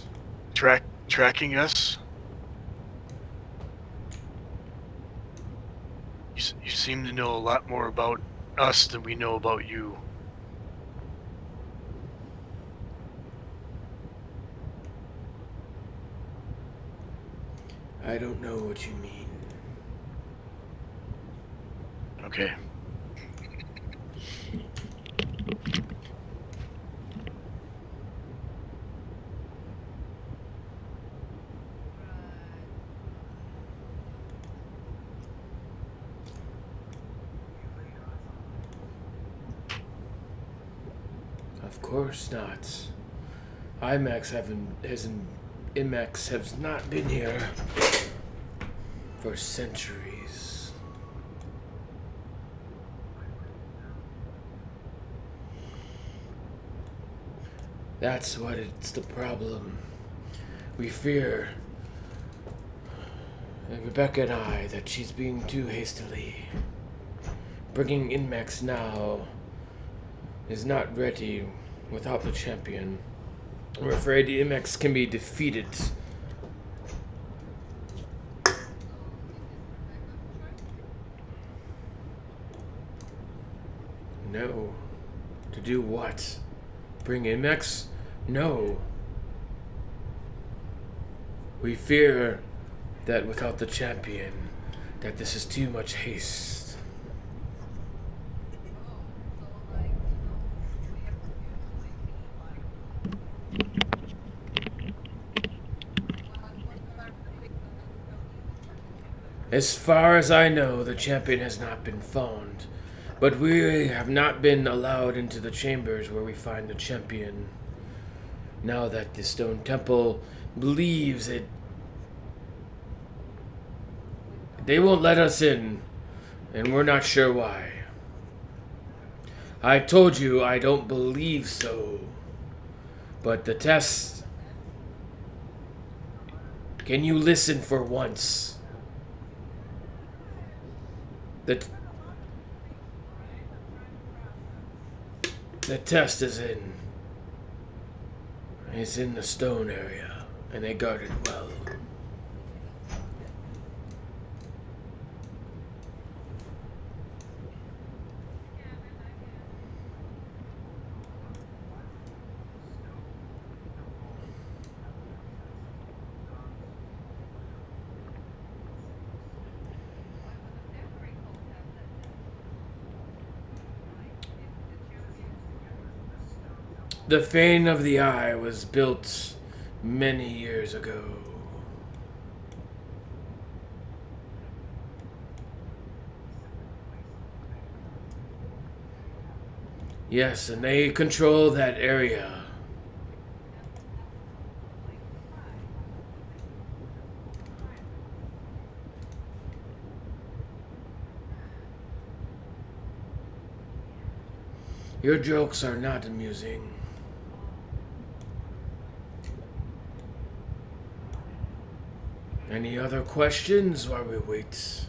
tracking us. You seem to know a lot more about us than we know about you. I don't know what you mean. Okay. Of course not. IMAX has not been here for centuries. That's what it's the problem. We fear, Rebecca and I, that she's being too hastily. Bringing Inmax now is not ready without the champion. We're afraid Inmax can be defeated. No. To do what? Bring Inmax? No. We fear that without the champion, that this is too much haste. As far as I know, the champion has not been found, but we have not been allowed into the chambers where we find the champion. Now that the stone temple believes it, they won't let us in, and we're not sure why. I told you I don't believe so. But the test. Can you listen for once? The test is in. It's in the stone area, and they guard it well. The Fane of the Eye was built many years ago. Yes, and they control that area. Your jokes are not amusing. Any other questions while we wait?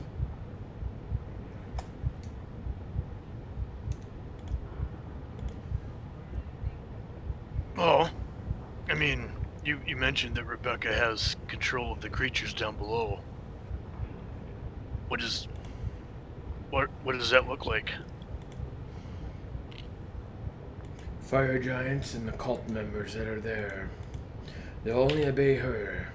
Oh, I mean, you mentioned that Rebecca has control of the creatures down below. What is what does that look like? Fire giants and the cult members that are there. They'll only obey her.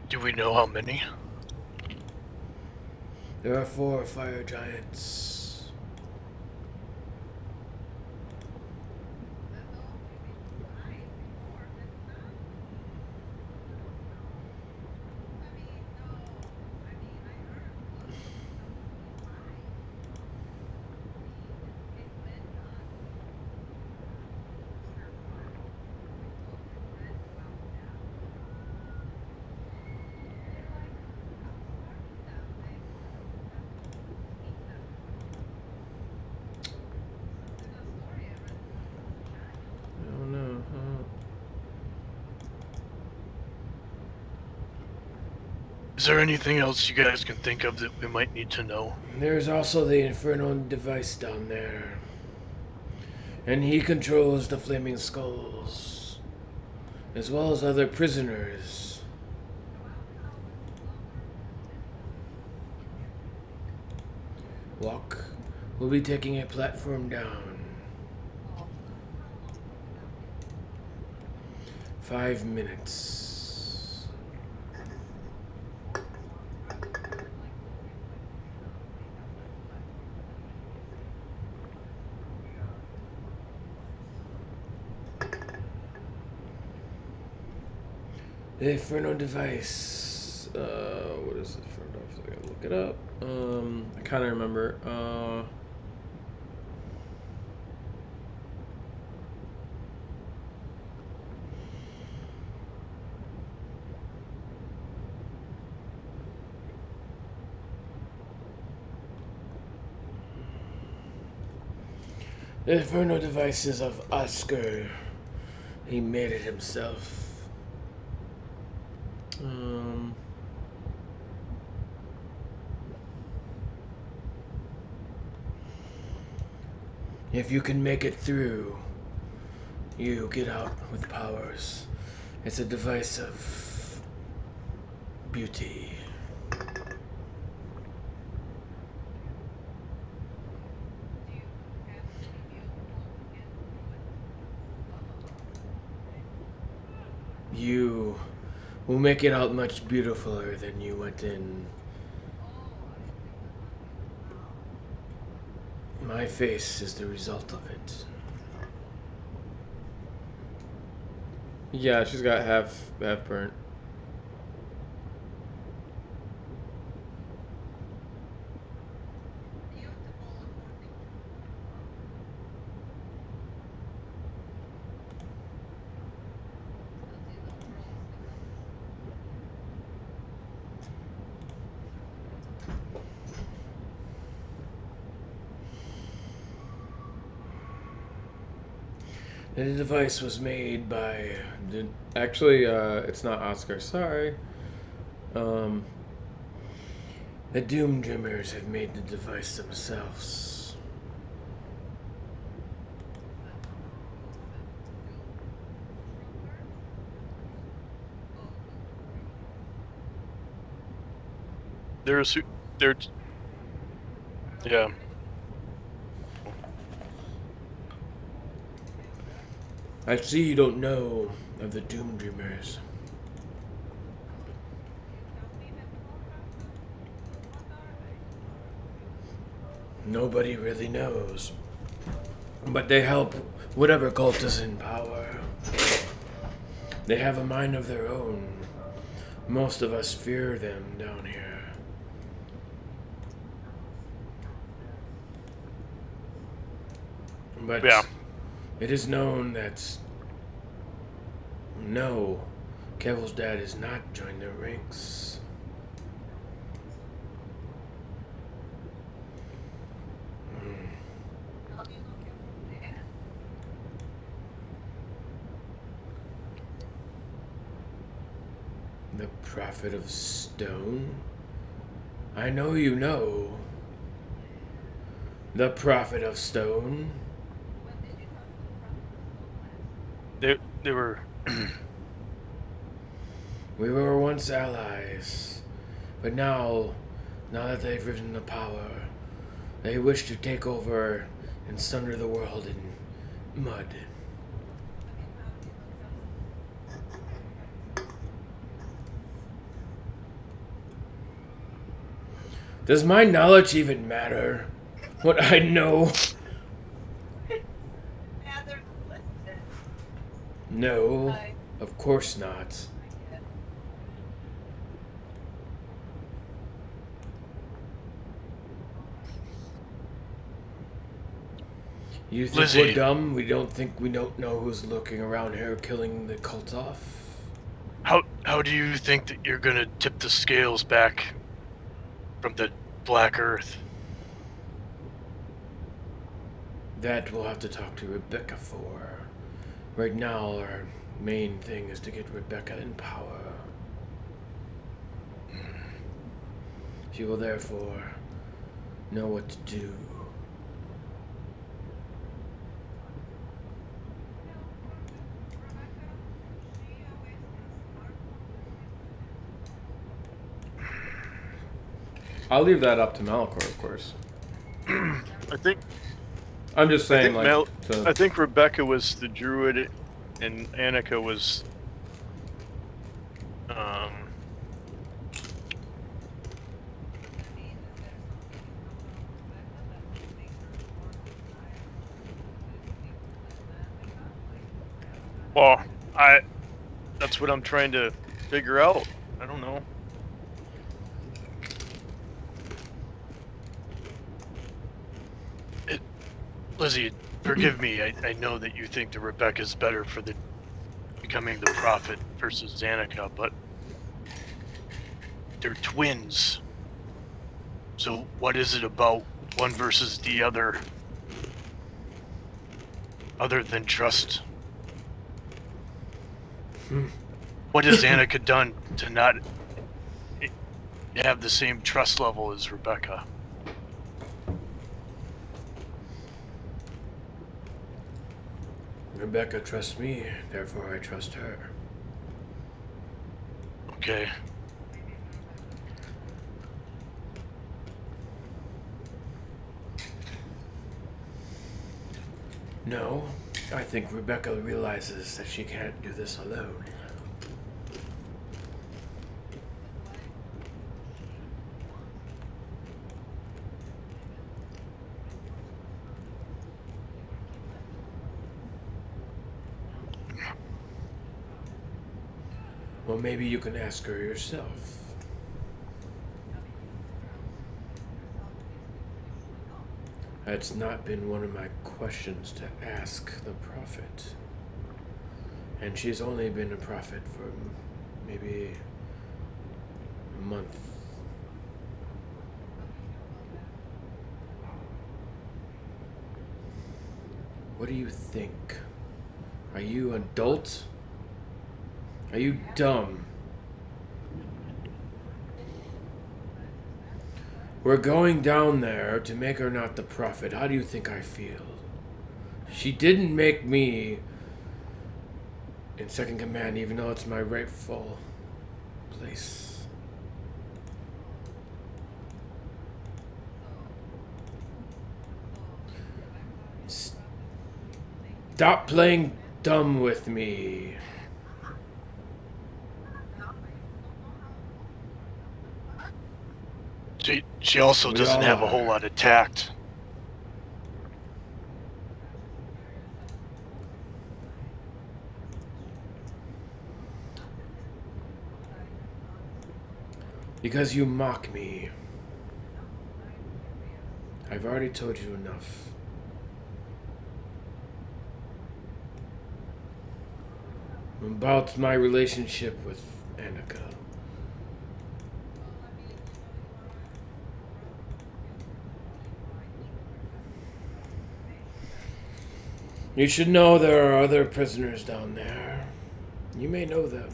Do we know how many? There are 4 fire giants. Oh no, huh? Is there anything else you guys can think of that we might need to know? There's also the Inferno device down there. And he controls the flaming skulls, as well as other prisoners. Walk. We'll be taking a platform down. 5 minutes. The Inferno device. What is it? I gotta look it up. I kind of remember. The Inferno device is of Oscar. He made it himself. If you can make it through, you get out with powers. It's a device of beauty. You will make it out much beautifuler than you went in. My face is the result of it. Yeah, she's got half burnt. The device was made by actually it's not Oscar, sorry. The Doom Dreamers have made the device themselves. They're yeah. I see you don't know of the Doom Dreamers. Nobody really knows. But they help whatever cult is in power. They have a mind of their own. Most of us fear them down here. But Yeah. it is known that no, Kevil's dad has not joined their ranks. The Prophet of Stone? I know you know. The Prophet of Stone. They were. We were once allies, but now that they've risen to power, they wish to take over and sunder the world in mud. Does my knowledge even matter? What I know? No, of course not. You think Lizzie. we're dumb? We don't know who's looking around here killing the cult off? How do you think that you're gonna tip the scales back from the Black Earth? That we'll have to talk to Rebecca for. Right now, our main thing is to get Rebecca in power. She will therefore know what to do. I'll leave that up to Malachor, of course. I think. I'm just saying, I think Rebecca was the druid, and Annika was. Well, that's what I'm trying to figure out. I don't know. Lizzie, forgive me. I know that you think that Rebecca's better for becoming the prophet versus Annika, but they're twins. So what is it about one versus the other than trust? What has Annika done to not have the same trust level as Rebecca? Rebecca trusts me, therefore I trust her. Okay. No, I think Rebecca realizes that she can't do this alone. Well, maybe you can ask her yourself. That's not been one of my questions to ask the prophet. And she's only been a prophet for maybe a month. What do you think? Are you adult? Are you dumb? We're going down there to make her not the prophet. How do you think I feel? She didn't make me in second command, even though it's my rightful place. Stop playing dumb with me. She also doesn't have a whole lot of tact. Because you mock me. I've already told you enough. About my relationship with Annika. You should know there are other prisoners down there. You may know them.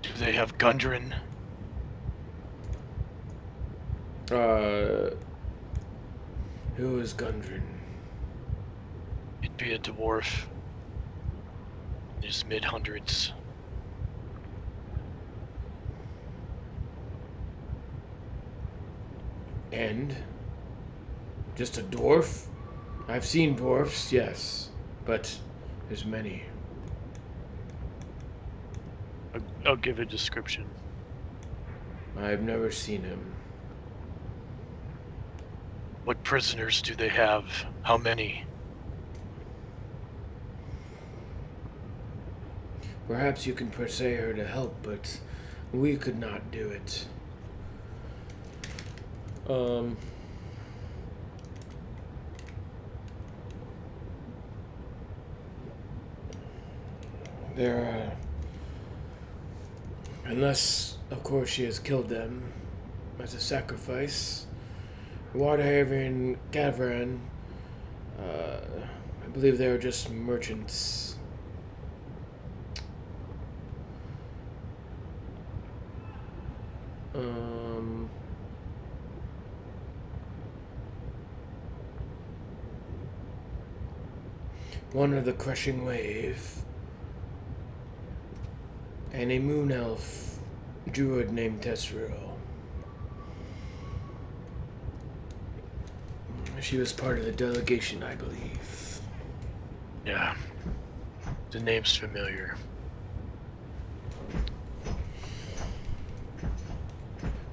Do they have Gundren? Uh, who is Gundren? He'd be a dwarf. In his mid-hundreds. And? Just a dwarf? I've seen dwarfs, yes, but there's many. I'll give a description. I've never seen him. What prisoners do they have? How many? Perhaps you can persuade her to help, but we could not do it. There are... Unless, of course, she has killed them as a sacrifice. Waterhaven, Gavran, I believe they are just merchants. One of the crushing wave, and a moon elf druid named Tesril. She was part of the delegation, I believe. Yeah. The name's familiar.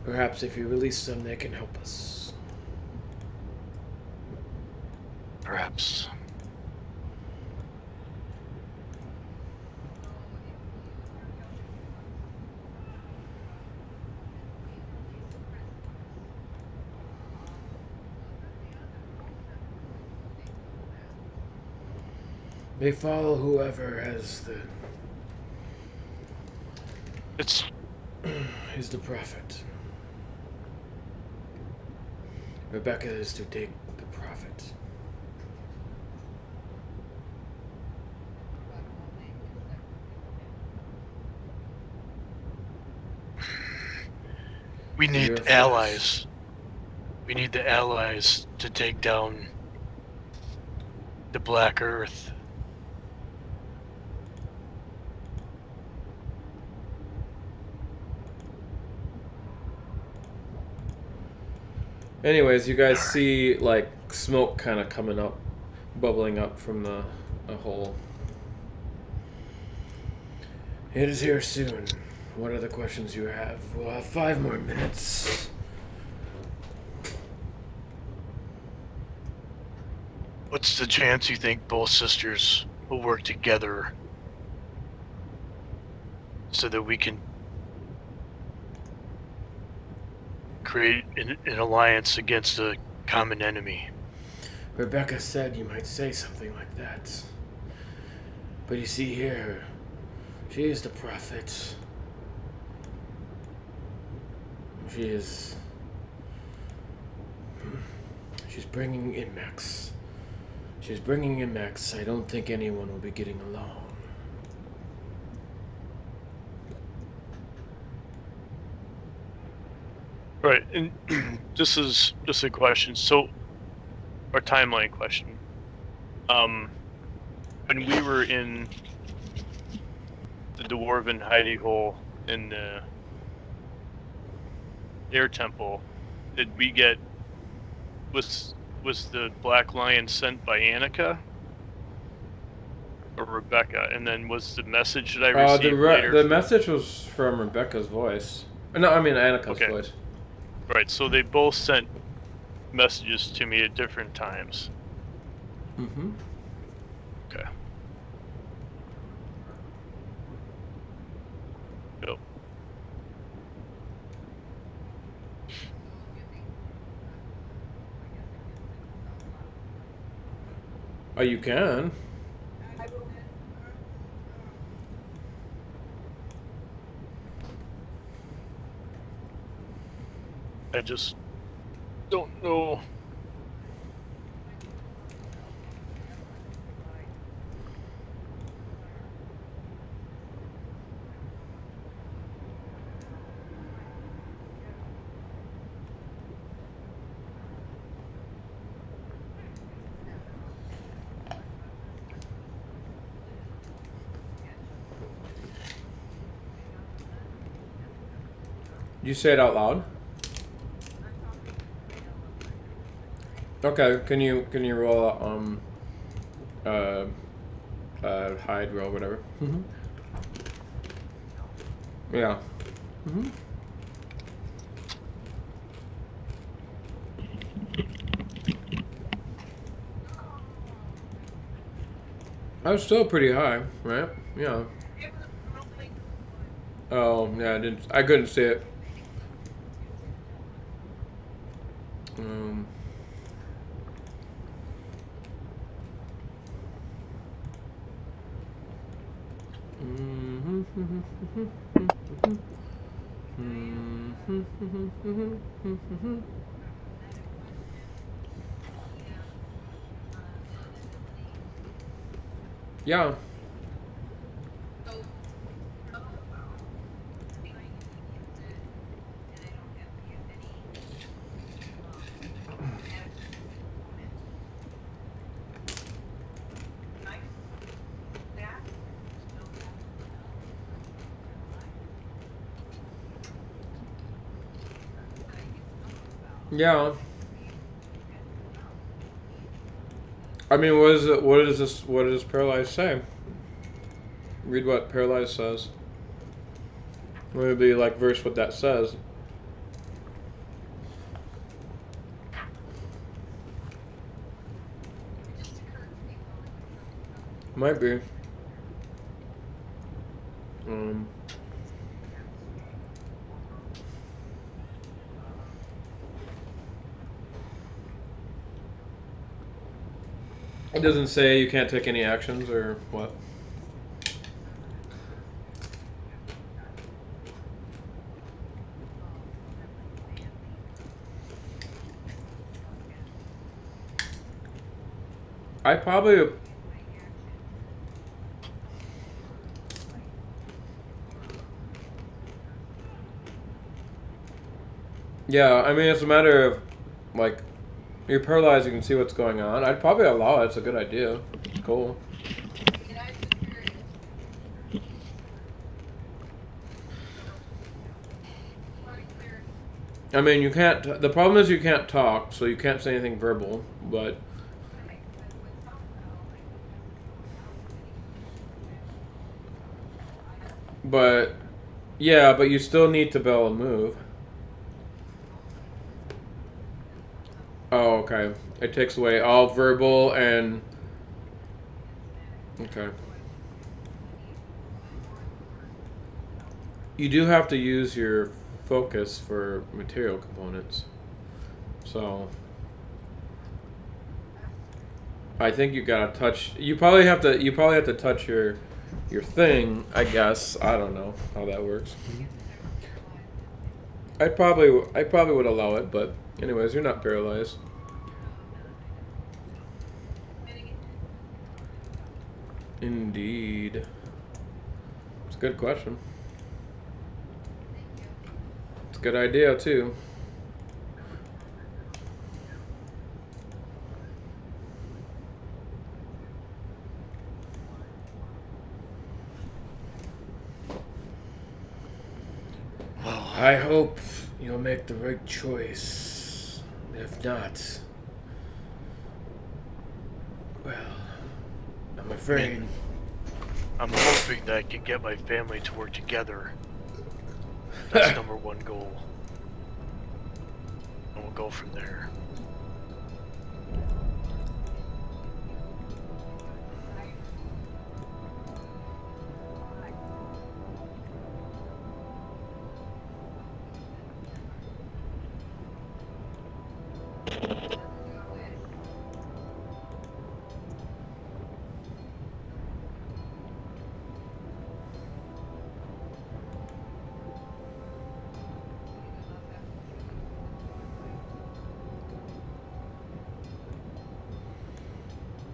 Perhaps if you release them, they can help us. Perhaps. They follow whoever has the... It's... is the prophet. Rebecca is to take the prophet. We need You're allies. first. We need the allies to take down the Black Earth. Anyways, you guys see like smoke kind of coming up, bubbling up from the hole. It is here soon. What are the questions you have? We'll have 5 more minutes. What's the chance you think both sisters will work together so that we can create an alliance against a common enemy? Rebecca said you might say something like that. But you see here, she is the prophet. She's bringing in Max. She's bringing in Max. I don't think anyone will be getting along. Right, and this is just a question. So, our timeline question. When we were in the dwarven hidey hole in the air temple, did we get was the Black Lion sent by Annika or Rebecca? And then was the message that I received later? The message was from Rebecca's voice. No, I mean Annika's voice. Right, so they both sent messages to me at different times. Mm-hmm. Okay. Go. Oh, you can. I just don't know. You say it out loud? Okay, can you roll uh hide roll whatever? Yeah. I was still pretty high, right? Yeah. Oh, yeah, I couldn't see it. Um Yeah. Yeah. I mean, what does paralyzed say? Read what paralyzed says. Maybe like verse what that says. Might be. Um It doesn't say you can't take any actions or what. I probably Yeah, I mean it's a matter of like you're paralyzed, you can see what's going on. I'd probably allow it. It's a good idea. It's cool. I mean, you can't. The problem is you can't talk, so you can't say anything verbal. But yeah, but you still need to be able to move. Oh, okay. It takes away all verbal and okay. You do have to use your focus for material components. So I think you gotta touch. You probably have to. You probably have to touch your thing. I guess. I don't know how that works. I probably would allow it, but anyways, you're not paralyzed. Indeed. It's a good question. It's a good idea too. Well, I hope you'll make the right choice. If not, well, I'm I afraid. mean, I'm hoping that I can get my family to work together. That's #1 goal. And we'll go from there.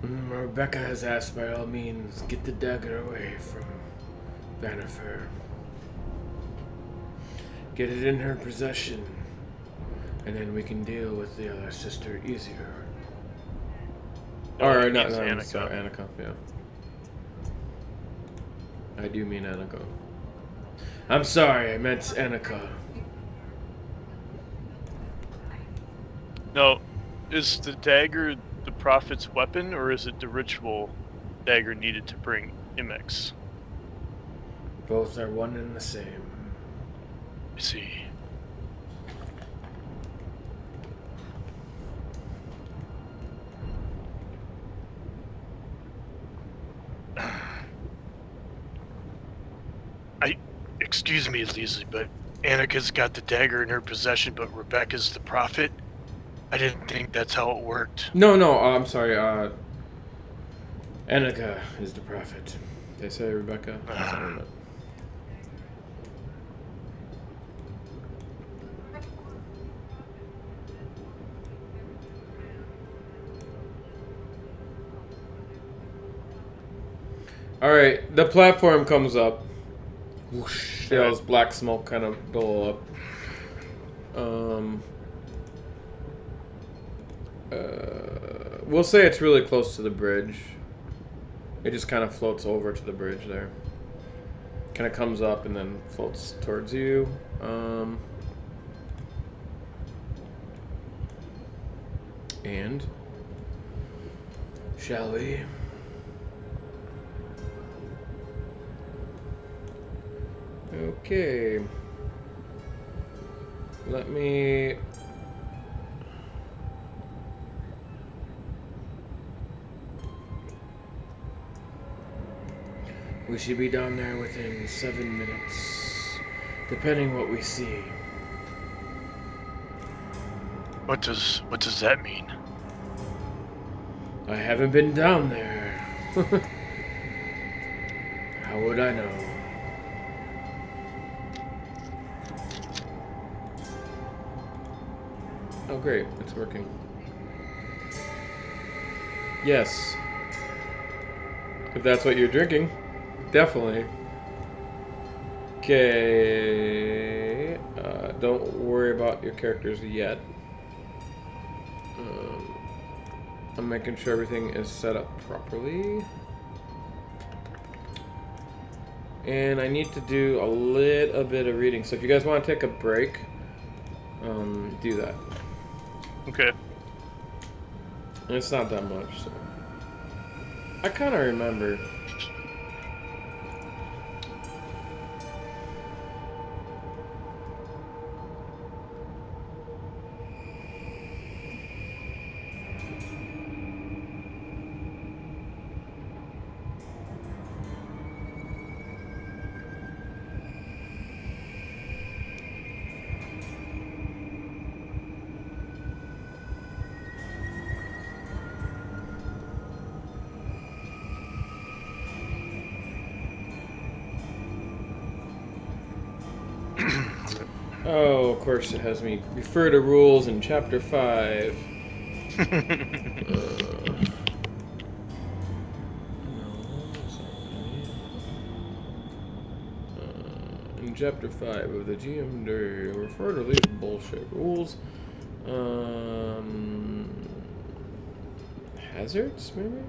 Rebecca has asked by all means, get the dagger away from Vanifer. Get it in her possession, and then we can deal with the other sister easier. No, Or he not, means Annika. sorry, Annika, yeah. I do mean Annika. I'm sorry, I meant Annika. No, is the dagger the prophet's weapon, or is it the ritual dagger needed to bring Imex? Both are one and the same. I see. Excuse me, Leslie, but Annika's got the dagger in her possession, but Rebecca's the prophet? I didn't think that's how it worked. No, I'm sorry. Annika is the prophet. Did I say Rebecca? That's what I meant. Alright, the platform comes up. Whoosh, see all this black smoke kind of blow up. We'll say it's really close to the bridge. It just kind of floats over to the bridge there. Kind of comes up and then floats towards you. And shall we? Okay. Let me... We should be down there within 7 minutes, depending what we see. What does that mean? I haven't been down there. How would I know? Oh great, it's working. Yes. If that's what you're drinking. Definitely. Okay. Don't worry about your characters yet. I'm making sure everything is set up properly. And I need to do a little bit of reading. So if you guys want to take a break, do that. Okay. And it's not that much, so. I kind of remember. Oh, of course it has me refer to rules in Chapter 5. In Chapter 5 of the GM, they refer to these bullshit rules. Hazards, maybe?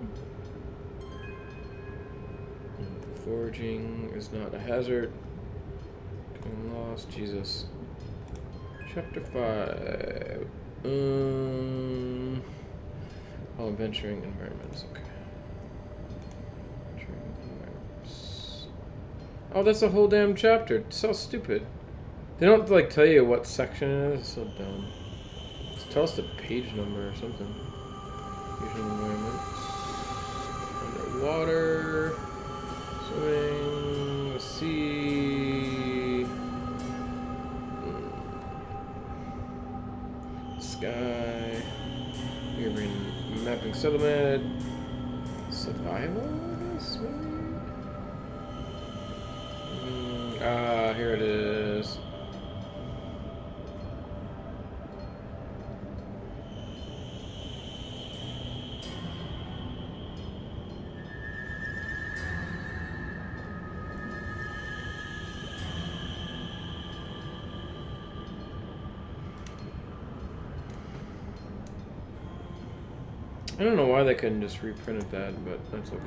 Foraging is not a hazard. Getting lost, Jesus. Chapter 5. Oh, venturing environments. Okay. Venturing environments. Oh, that's a whole damn chapter. It's so stupid. They don't like tell you what section it is. It's so dumb. Just tell us the page number or something. Usual environments. Underwater. Swimming. The sea. Sky. You're in mapping settlement. Survival, I guess, maybe? Here it is. I don't know why they couldn't just reprinted that, but that's okay.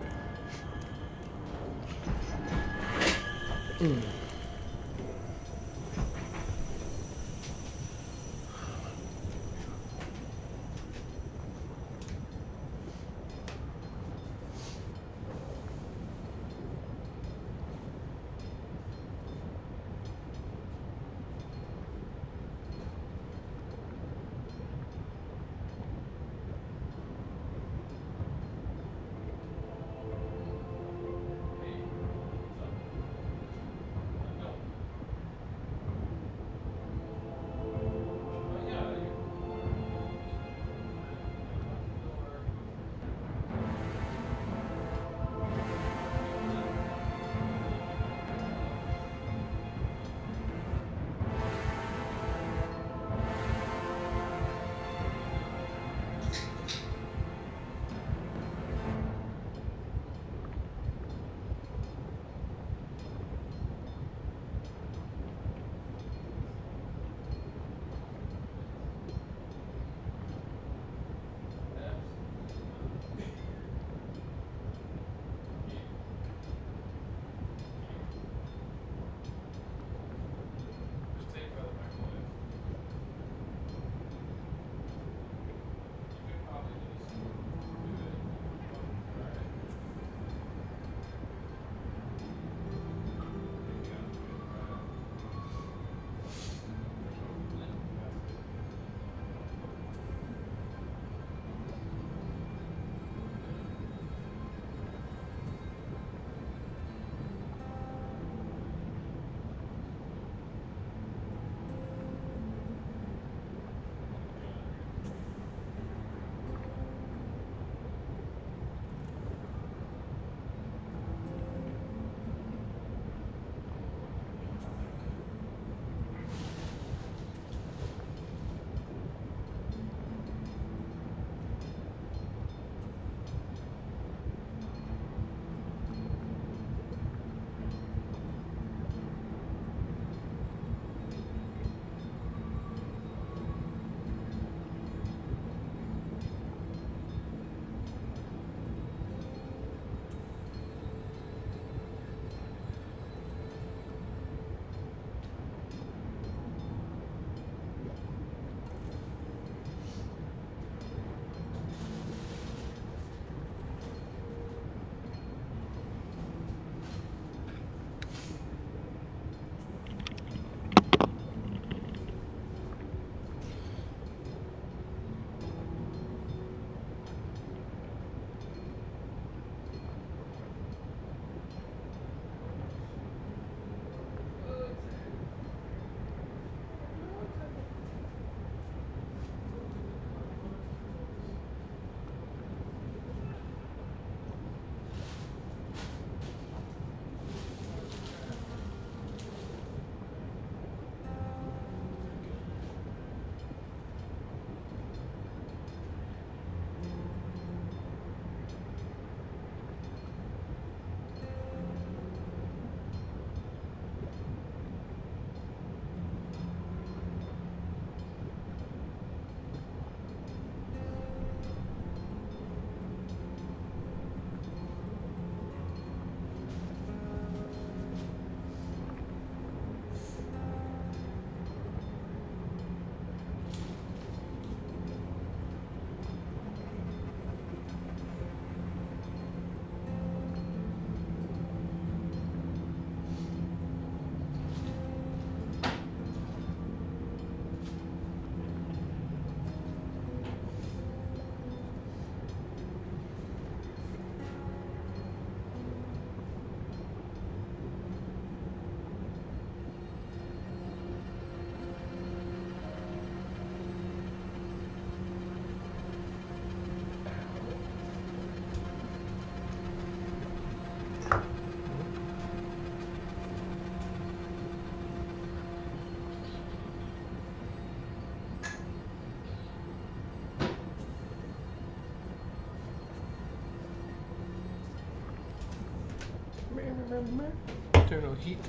internal heat.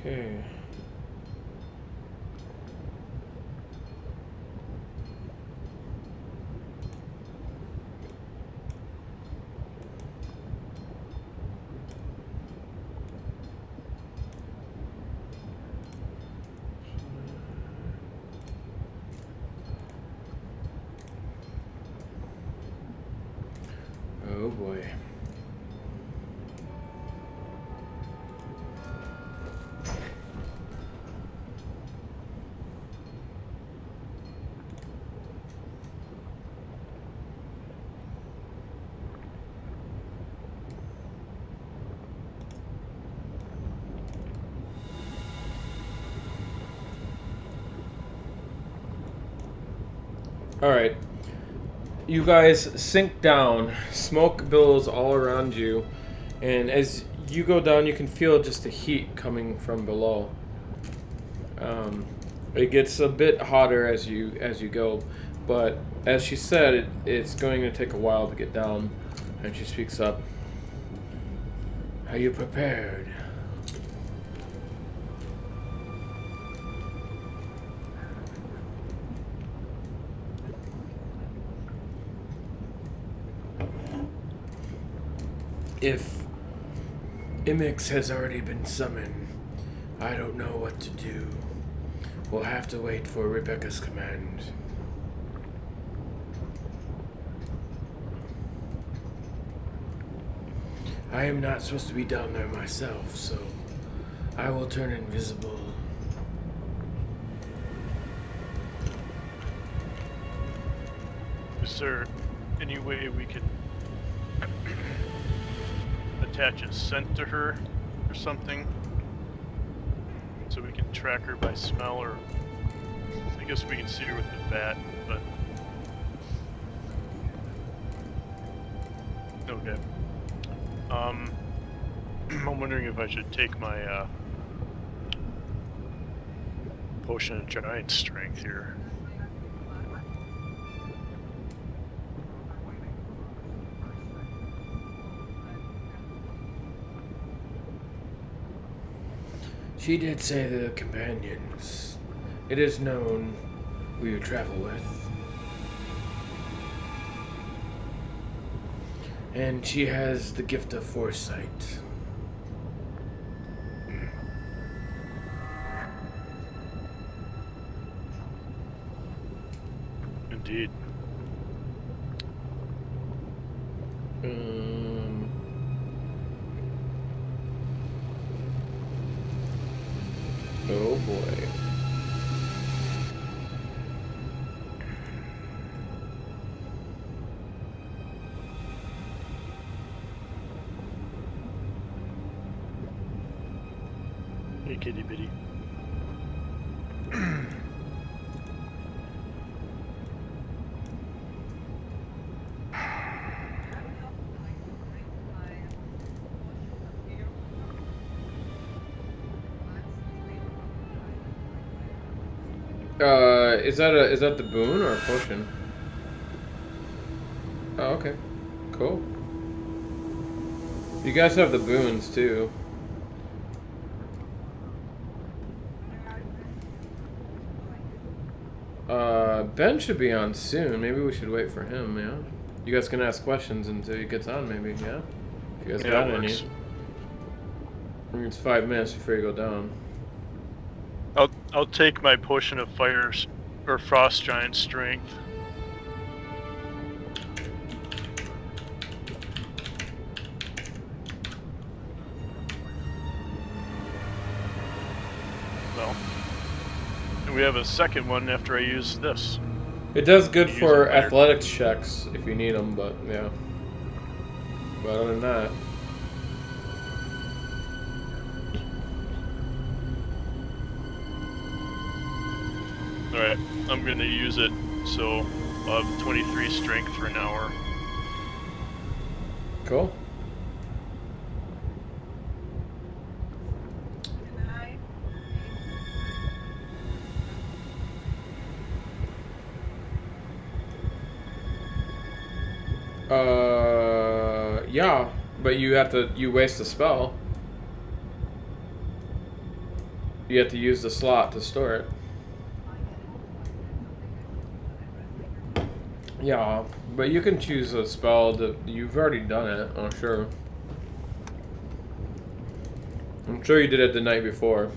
Okay. Oh boy. Alright. You guys sink down. Smoke billows all around you. And as you go down, you can feel just the heat coming from below. It gets a bit hotter as you go, but as she said, it's going to take a while to get down. And she speaks up. Are you prepared? If Imix has already been summoned, I don't know what to do. We'll have to wait for Rebecca's command. I am not supposed to be down there myself, so I will turn invisible. Is there any way we could attach a scent to her or something? So we can track her by smell, or I guess we can see her with the bat, but okay. I'm wondering if I should take my potion of giant strength here. She did say the companions. It is known who you travel with. And she has the gift of foresight. Indeed. Oh boy. Hey, kitty bitty. Is that the boon or a potion? Oh, okay. Cool. You guys have the boons too. Ben should be on soon. Maybe we should wait for him, yeah? You guys can ask questions until he gets on, maybe, yeah? If you guys got any. I mean, it's 5 minutes before you go down. I'll take my potion of fire or frost giant strength. Well, and we have a second one after I use this. It does good for athletics checks if you need them, but yeah. But other than that. Alright, I'm gonna use it, so I'll have 23 strength for an hour. Cool. Yeah, but you waste a spell. You have to use the slot to store it. Yeah, but you can choose a spell that you've already done it. Oh, sure. I'm sure you did it the night before.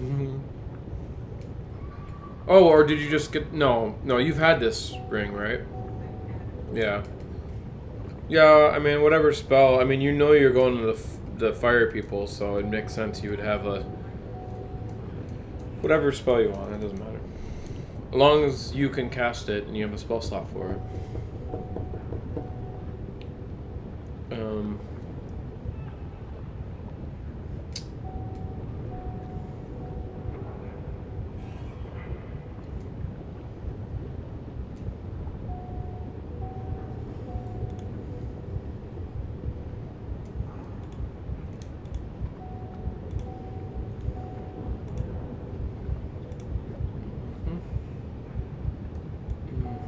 Oh, or did you just get... No, you've had this ring, right? Yeah. Yeah, I mean, whatever spell... I mean, you know you're going to the fire people, so it makes sense you would have a... Whatever spell you want, it doesn't matter. As long as you can cast it and you have a spell slot for it. Um...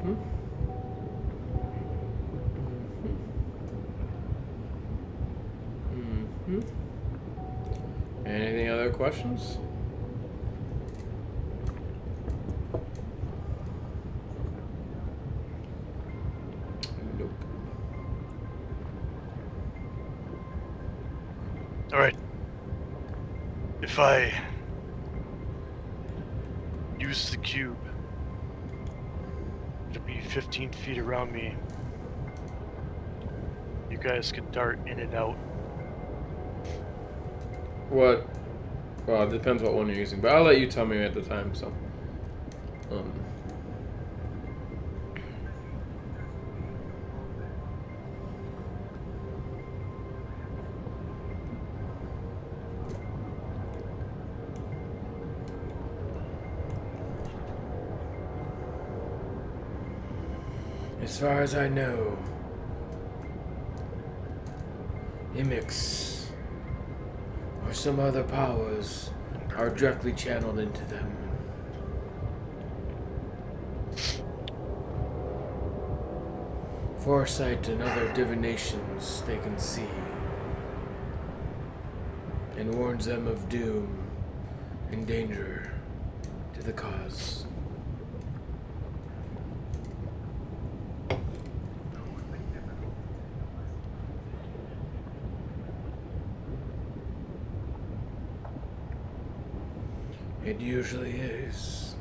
Mm-hmm. Mm-hmm. Anything other questions? Nope. Alright. If I use the cube, it'll be 15 feet around me. You guys can dart in and out. What? Well, it depends what one you're using, but I'll let you tell me at the time, so. As far as I know, mimics or some other powers are directly channeled into them. Foresight and other divinations they can see, and warns them of doom and danger to the cause. It usually is.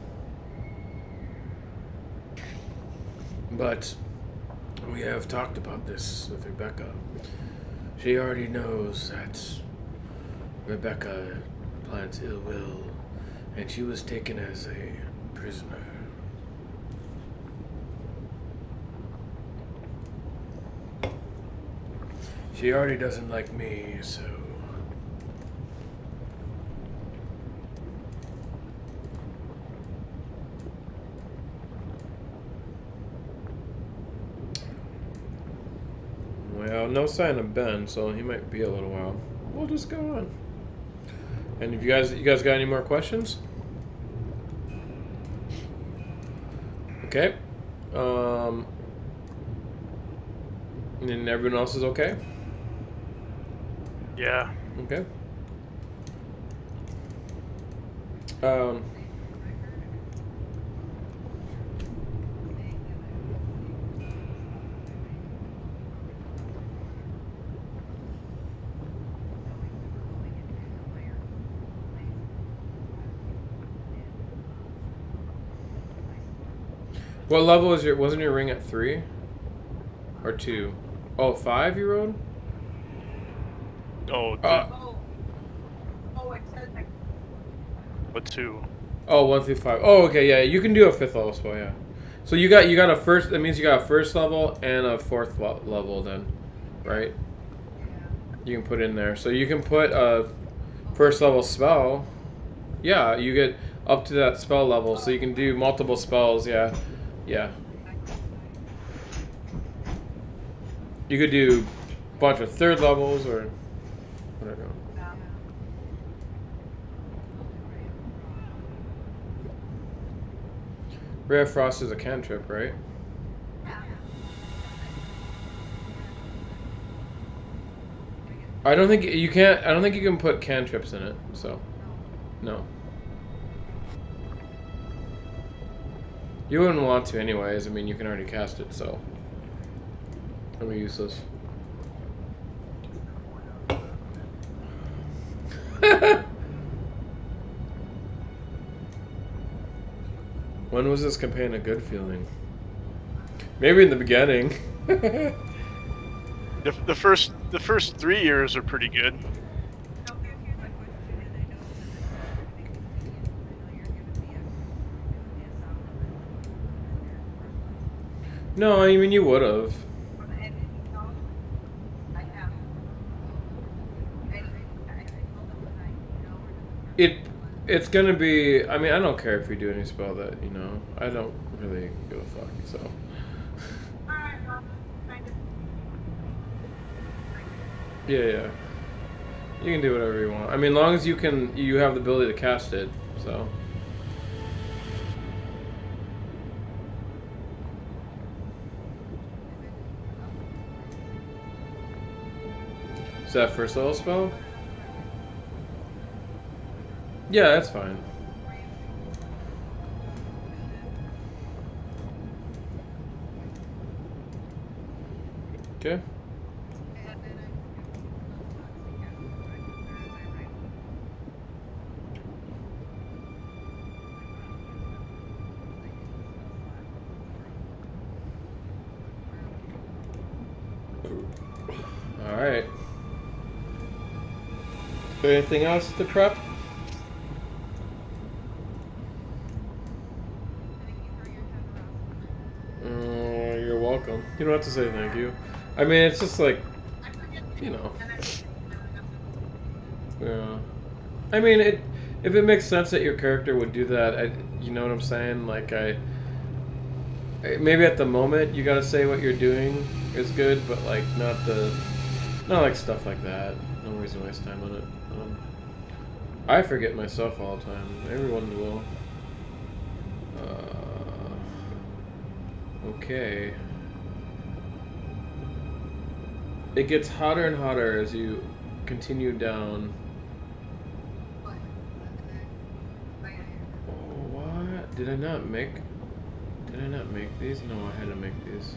But we have talked about this with Rebecca. She already knows that Rebecca plans ill will, and she was taken as a prisoner. She already doesn't like me, so... Well, no sign of Ben, so he might be a little while. We'll just go on. And if you guys got any more questions? Okay. And everyone else is okay? Yeah. Okay. What level was wasn't your ring at 3? Or 2? Oh, 5 you rode? Oh, what 2? Oh, 1 through 5. Oh, okay, yeah, you can do a 5th level spell, yeah. So you got a first, that means you got a 1st level and a 4th level then, right? You can put in there. So you can put a 1st level spell. Yeah, you get up to that spell level, so you can do multiple spells, yeah. Yeah. You could do a bunch of 3rd levels or whatever. Ray of Frost is a cantrip, right? I don't think you can't. I don't think you can put cantrips in it. So, no. You wouldn't want to, anyways. I mean, you can already cast it, so it'll be useless. When was this campaign a good feeling? Maybe in the beginning. The first 3 years are pretty good. No, I mean you would have. It's gonna be. I mean, I don't care if you do any spell that I don't really give a fuck. So. Yeah. You can do whatever you want. I mean, long as you have the ability to cast it. So. Is that first level spell? Yeah, that's fine. Okay. Alright. Anything else to prep? You're welcome. You don't have to say thank you. I mean, it's just like, Yeah. I mean, if it makes sense that your character would do that, you know what I'm saying? Like, maybe at the moment you gotta say what you're doing is good, but like not like stuff like that. No reason to waste time on it. I forget myself all the time. Everyone will. Okay. It gets hotter and hotter as you continue down. Oh, what? Did I not make these? No, I had to make these.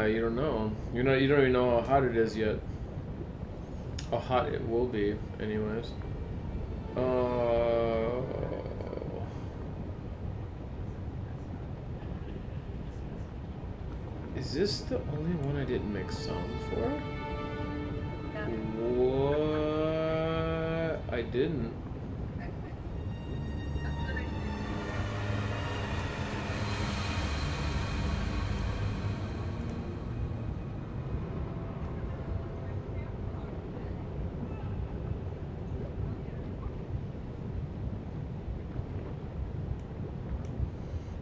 You don't know. You don't even know how hot it is yet. How hot it will be, anyways. Is this the only one I didn't make sound for? What? I didn't.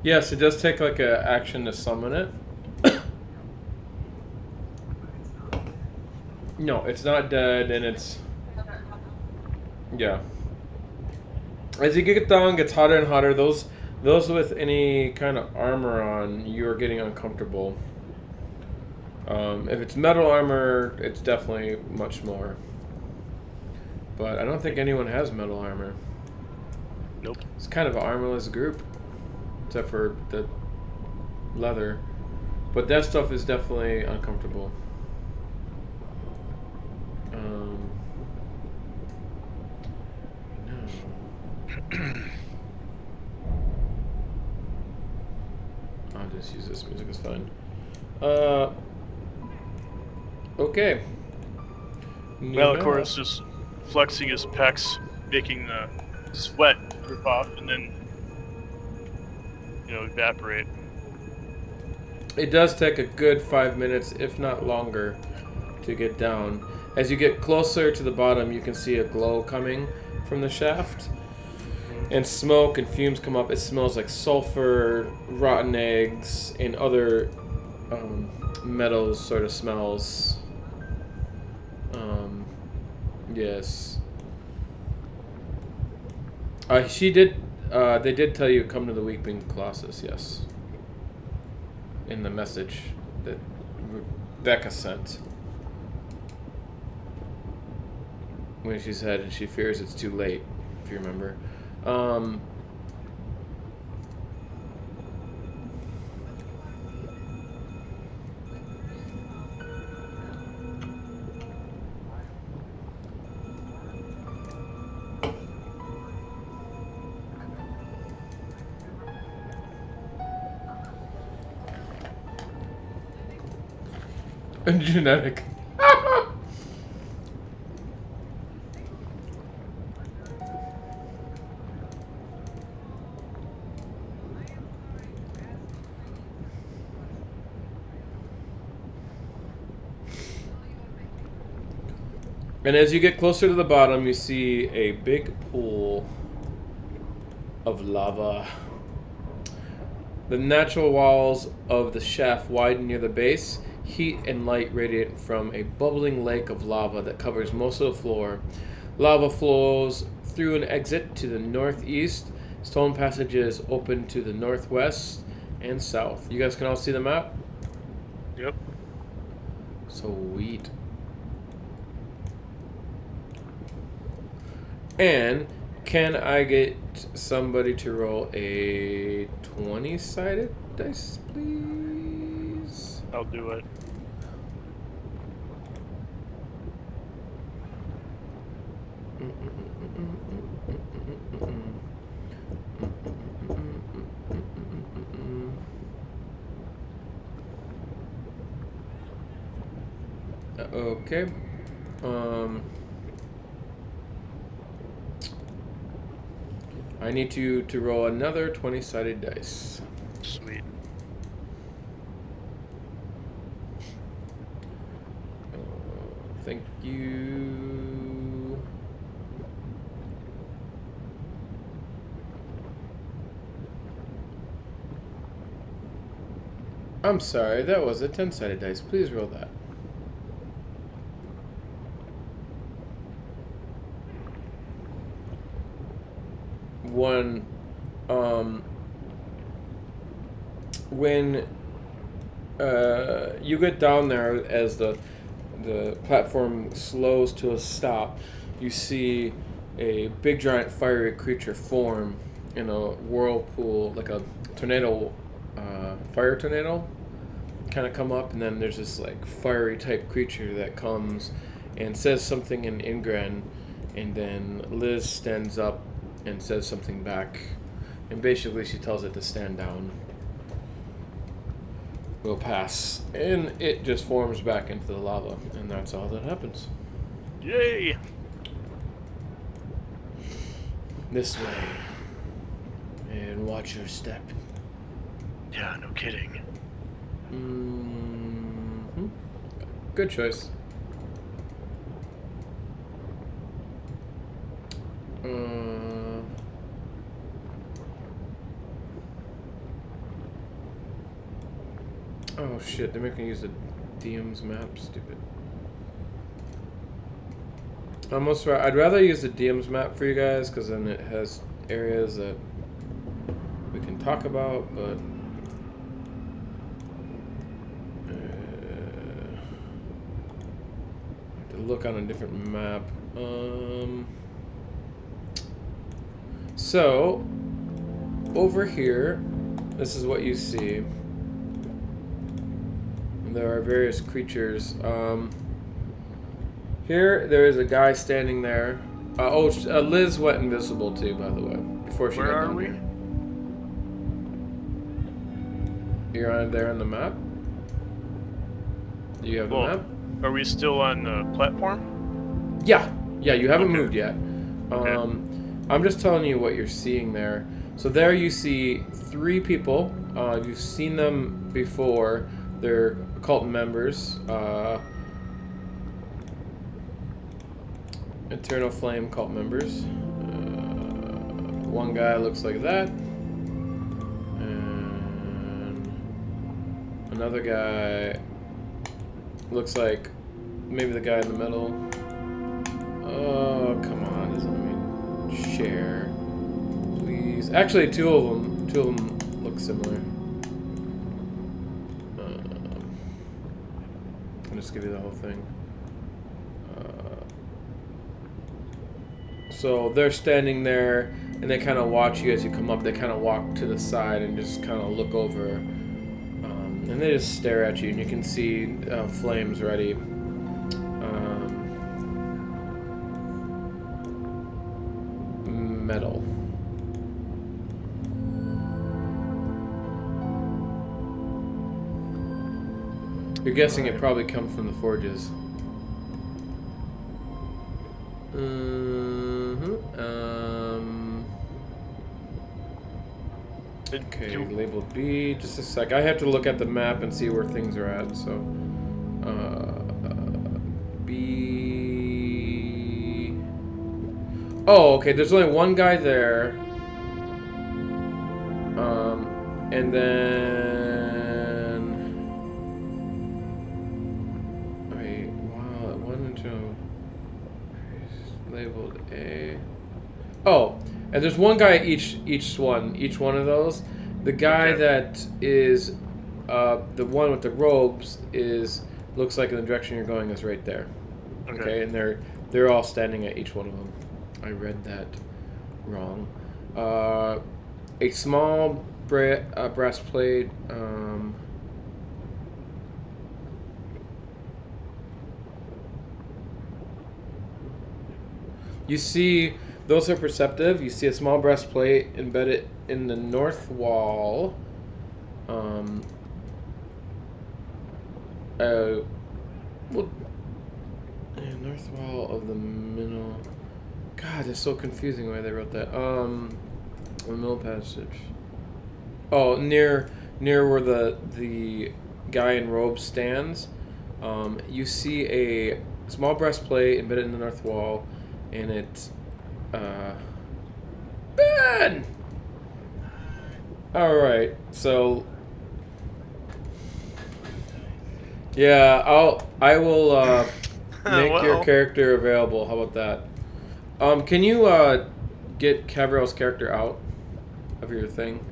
Yes, it does take like an action to summon it. No, it's not dead, and it's... Yeah. As you get down, it gets hotter and hotter. Those with any kind of armor on, you are getting uncomfortable. If it's metal armor, it's definitely much more. But I don't think anyone has metal armor. Nope. It's kind of an armorless group. Except for the leather. But that stuff is definitely uncomfortable. No. I'll just use this music, it's fine. Okay. Well, of course, just flexing his pecs, making the sweat drip off, and then evaporate. It does take a good 5 minutes, if not longer, to get down. As you get closer to the bottom, you can see a glow coming from the shaft. And smoke and fumes come up. It smells like sulfur, rotten eggs, and other metals sort of smells. Yes. She did. They did tell you come to the Weeping Colossus. Yes. In the message that Rebecca sent. When she said she fears it's too late, if you remember. Genetic. And as you get closer to the bottom, you see a big pool of lava. The natural walls of the shaft widen near the base. Heat and light radiate from a bubbling lake of lava that covers most of the floor. Lava flows through an exit to the northeast. Stone passages open to the northwest and south. You guys can all see the map? Yep. Sweet. And can I get somebody to roll a 20-sided dice, please? I'll do it. Okay. I need you to roll another 20-sided dice. Sweet. Thank you. I'm sorry, that was a 10-sided dice. Please roll that. One, when you get down there, as the platform slows to a stop, you see a big giant fiery creature form in a whirlpool, like a tornado, fire tornado, kind of come up, and then there's this like fiery type creature that comes and says something in Ingren, and then Liz stands up and says something back, and basically she tells it to stand down. We'll pass, and it just forms back into the lava, and that's all that happens. Yay! This way, and watch your step. Yeah, no kidding. Good choice. Oh shit, they're making me use the DM's map. Stupid. Almost right. I'd rather use the DM's map for you guys, because then it has areas that we can talk about, but to look on a different map. So over here, this is what you see. There are various creatures. Here, there is a guy standing there. Liz went invisible too, by the way, before she got down here. You're on there on the map? Do you have the map? Are we still on the platform? Yeah, you haven't moved yet. Okay. I'm just telling you what you're seeing there. So there you see 3 people. You've seen them before. They're cult members. Eternal Flame cult members. One guy looks like that. And another guy. Looks like maybe the guy in the middle. Oh, come on. Doesn't let me share. Please. Actually, two of them look similar. I'll just give you the whole thing. So they're standing there, and they kind of watch you as you come up. They kind of walk to the side and just kind of look over, and they just stare at you. And you can see flames ready. Metal. You're guessing it probably comes from the forges. Okay, labeled B. Just a sec. I have to look at the map and see where things are at. So, B. Oh, okay. There's only one guy there. And then. Wait. Wow. One and two. Labeled A. Oh. And there's one guy each one of those. The guy that is the one with the robes looks like in the direction you're going is right there. Okay, and they're all standing at each one of them. I read that wrong. A small brass plate. You see. Those are perceptive. You see a small breastplate embedded in the north wall. North wall of the middle. God, it's so confusing the way they wrote that. The middle passage. Oh, near where the guy in robes stands. You see a small breastplate embedded in the north wall, and it's. Ben! Alright, so yeah, I will make your character available. How about that? Can you get Cavrel's character out of your thing?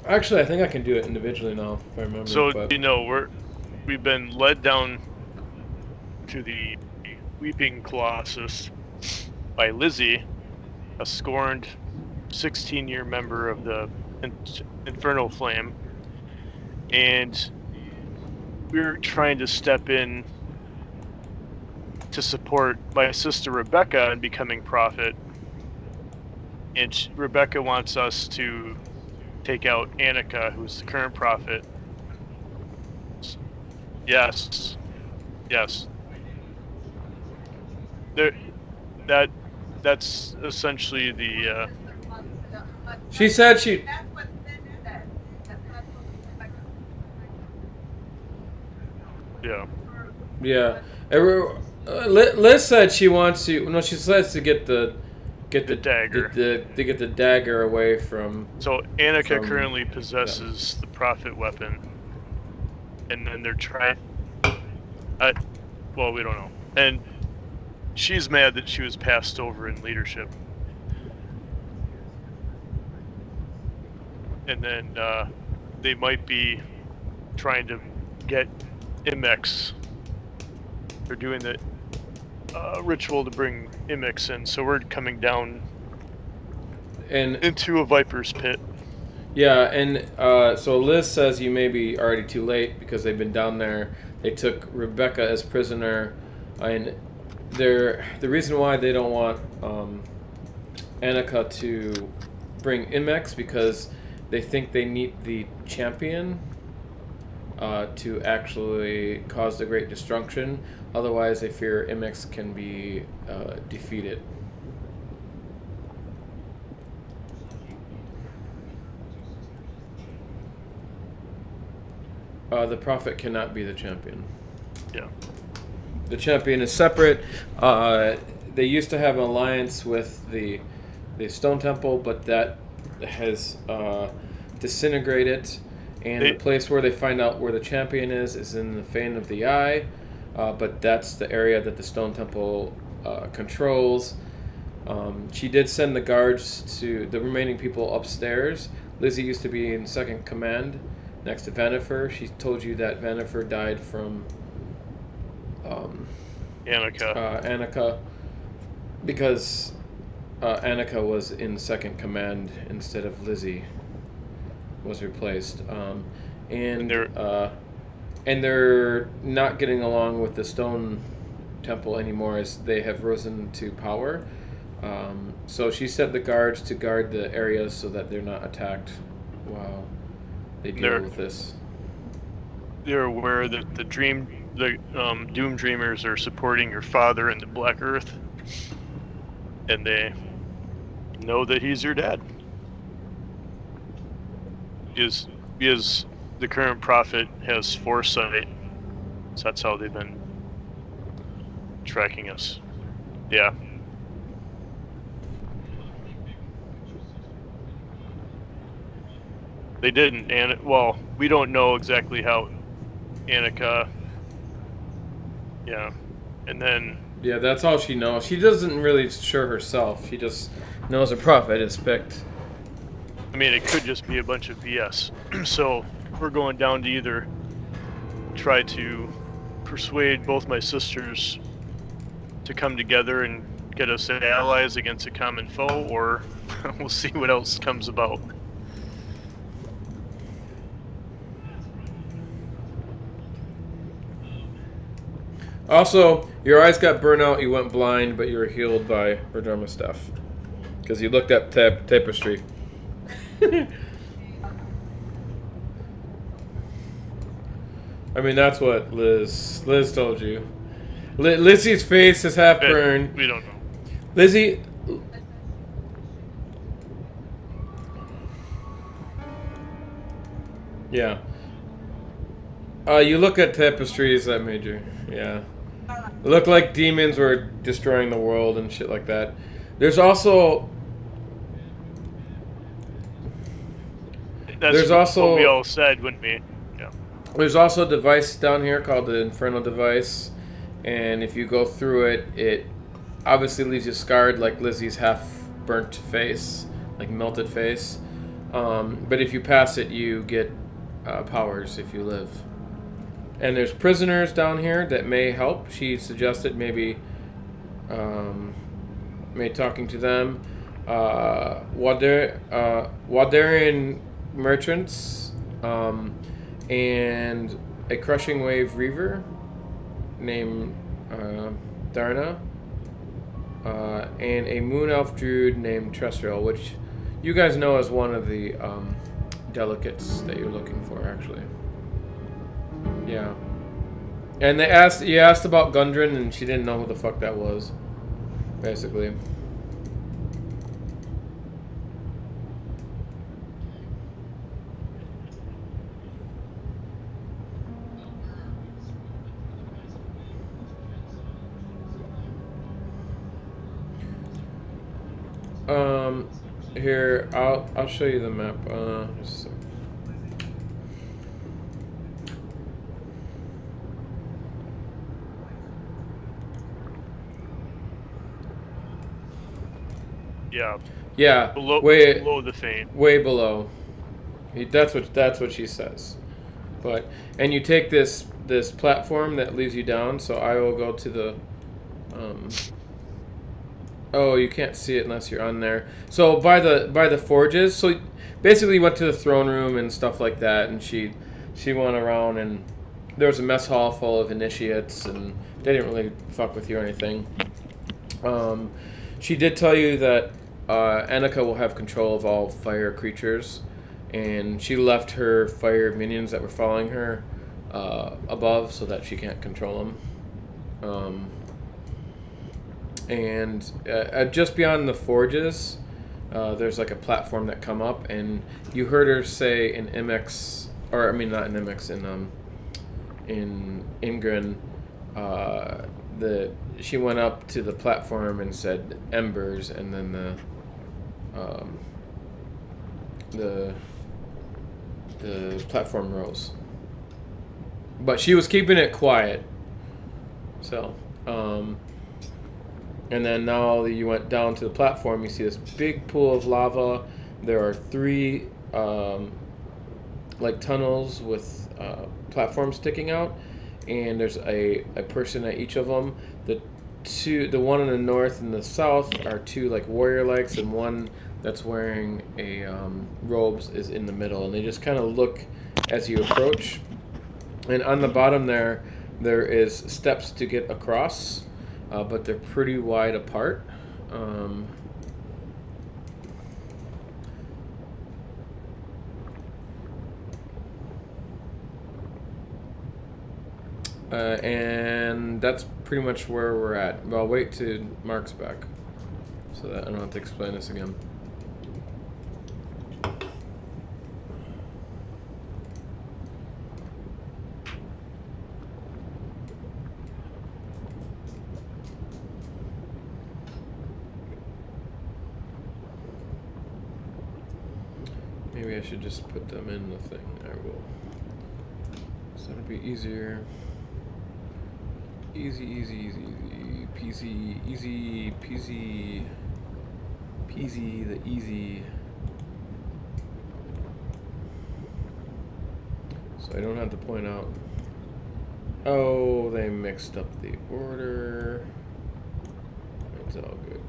Actually, I think I can do it individually now, if I remember. So, we've been led down to the Weeping Colossus by Lizzie, a scorned 16-year member of the Infernal Flame, and we're trying to step in to support my sister Rebecca in becoming prophet, and Rebecca wants us to take out Annika, who's the current prophet. Yes. That's essentially the. She said she. Yeah. Yeah. Liz said she wants to. No, she says to get the dagger. To get the dagger away from. So Annika currently possesses the prophet weapon, and then they're trying. Well, we don't know, and she's mad that she was passed over in leadership. And then they might be trying to get Imex. They're doing the ritual to bring Imex in, so we're coming down into a Viper's pit. Yeah, and so Liz says you may be already too late because they've been down there. They took Rebecca as prisoner, and the reason why they don't want Annika to bring Imex because they think they need the champion to actually cause the great destruction. Otherwise, they fear Imex can be defeated. The prophet cannot be the champion. Yeah. The champion is separate. They used to have an alliance with the Stone Temple, but that has disintegrate it. And the place where they find out where the champion is in the Fane of the Eye, but that's the area that the Stone Temple controls. She did send the guards to the remaining people upstairs. Lizzie used to be in second command next to Venifer. She told you that Venifer died from Annika, because Annika was in second command instead of Lizzie was replaced. And they're not getting along with the Stone Temple anymore as they have risen to power. So she sent the guards to guard the areas so that they're not attacked while they deal with this. They're aware that the Doom Dreamers are supporting your father in the Black Earth, and they know that he's your dad. Is the current prophet has foresight, so that's how they've been tracking us. Yeah. They didn't, and well, we don't know exactly how Annika. Yeah, and then. Yeah, that's all she knows. She doesn't really sure herself. She just knows a prophet is picked. I mean, it could just be a bunch of BS. So we're going down to either try to persuade both my sisters to come together and get us allies against a common foe, or we'll see what else comes about. Also, your eyes got burnt out, you went blind, but you were healed by Verdurma stuff. Because you looked at tapestry. I mean, that's what Liz told you. Lizzie's face is half burned. We don't know. Lizzie... Yeah. You look at tapestries that made you... Yeah. It looked like demons were destroying the world and shit like that. There's also... That's what we all said when we... Yeah. There's also a device down here called the Infernal Device. And if you go through it, it obviously leaves you scarred like Lizzie's half-burnt face. Like melted face. But if you pass it, you get powers if you live. And there's prisoners down here that may help. She suggested maybe talking to them. Wadarian merchants and a crushing wave reaver named Darna and a moon elf druid named Trestriel, which you guys know as one of the delegates that you're looking for, actually. Yeah. And you asked about Gundren, and she didn't know who the fuck that was, basically. Here, I'll show you the map. Just a sec. Yeah. Yeah. Below the Fane. Way below. That's what she says. And you take this platform that leaves you down. So I will go to the. Oh, you can't see it unless you're on there. So by the forges. So basically, you went to the throne room and stuff like that, and she went around, and there was a mess hall full of initiates, and they didn't really fuck with you or anything. She did tell you that Annika will have control of all fire creatures, and she left her fire minions that were following her above so that she can't control them. And just beyond the forges, there's like a platform that come up, and you heard her say in Imex, or I mean not in Imex, in Ingrid, she went up to the platform and said embers, and then the platform rose. But she was keeping it quiet. So, and then now that you went down to the platform, you see this big pool of lava. There are 3 like tunnels with platforms sticking out, and there's a person at each of them. The one in the north and the south are 2 like warrior legs, and one that's wearing a robes is in the middle, and they just kind of look as you approach. And on the bottom there is steps to get across, but they're pretty wide apart. And that's pretty much where we're at. But I'll wait till Mark's back, so that I don't have to explain this again. Maybe I should just put them in the thing. I will. So that'll be easier. Easy, easy, easy, easy, peasy, easy, peasy, peasy, the easy. So I don't have to point out, oh, they mixed up the order. It's all good.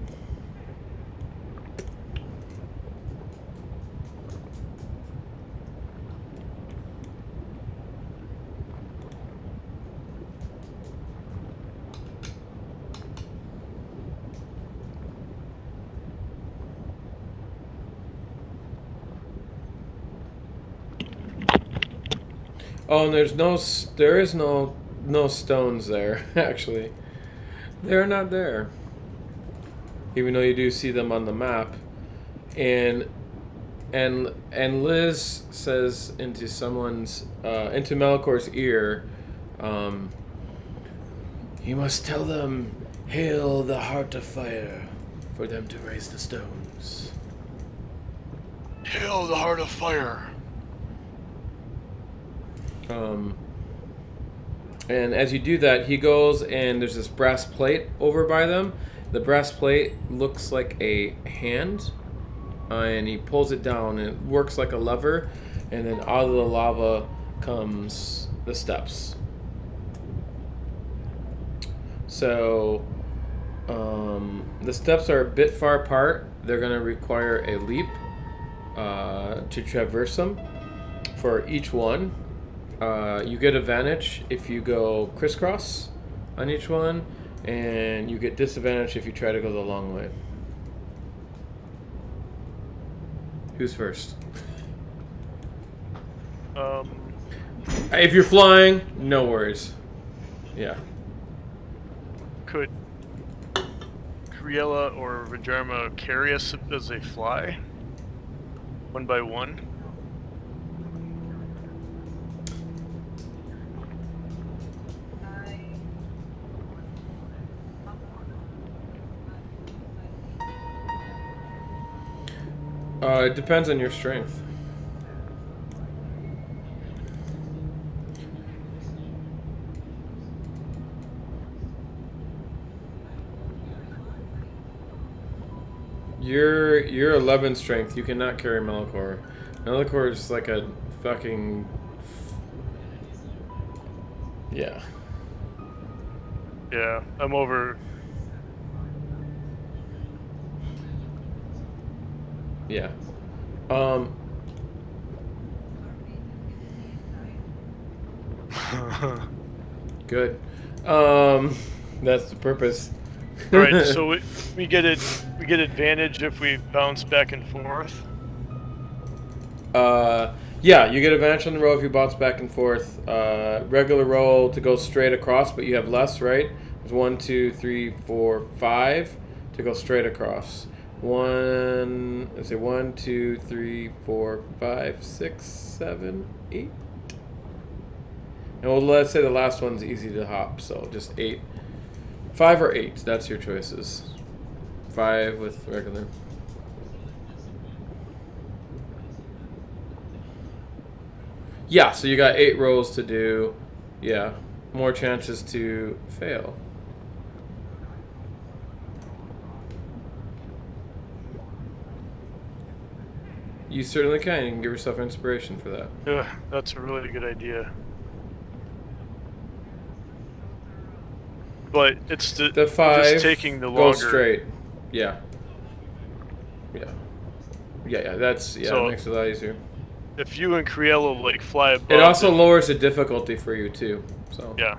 Oh, and there is no stones there, actually. They're not there. Even though you do see them on the map. And Liz says into into Melicor's ear, you must tell them, hail the heart of fire, for them to raise the stones. Hail the heart of fire. And as you do that, he goes and there's this brass plate over by them. The brass plate looks like a hand, and he pulls it down, and it works like a lever, and then out of the lava comes the steps. So the steps are a bit far apart. They're going to require a leap to traverse them. For each one, you get advantage if you go crisscross on each one, and you get disadvantage if you try to go the long way. Who's first? If you're flying, no worries. Yeah. Could Kriela or Vajarma carry us as they fly? One by one? It depends on your strength. You're 11 strength. You cannot carry Melicor. Melicor is like a fucking... Yeah. Yeah, I'm over. Yeah. Good. That's the purpose. Right, so we get advantage if we bounce back and forth. Yeah, you get advantage on the roll if you bounce back and forth. Regular roll to go straight across, but you have less, right? There's 1, 2, 3, 4, 5 to go straight across. 1, 2, 3, 4, 5, 6, 7, 8. And well, let's say the last one's easy to hop, so just 8. 5 or 8, that's your choices. 5 with regular. Yeah, so you got 8 rolls to do. Yeah, more chances to fail. You certainly can. You can give yourself inspiration for that. Yeah, that's a really good idea. But it's The I'm just 5 taking the goes longer. straight. Yeah. Yeah. Yeah, that So makes it a lot easier. if you and Criello like fly It above, also then lowers the difficulty for you too. So. yeah.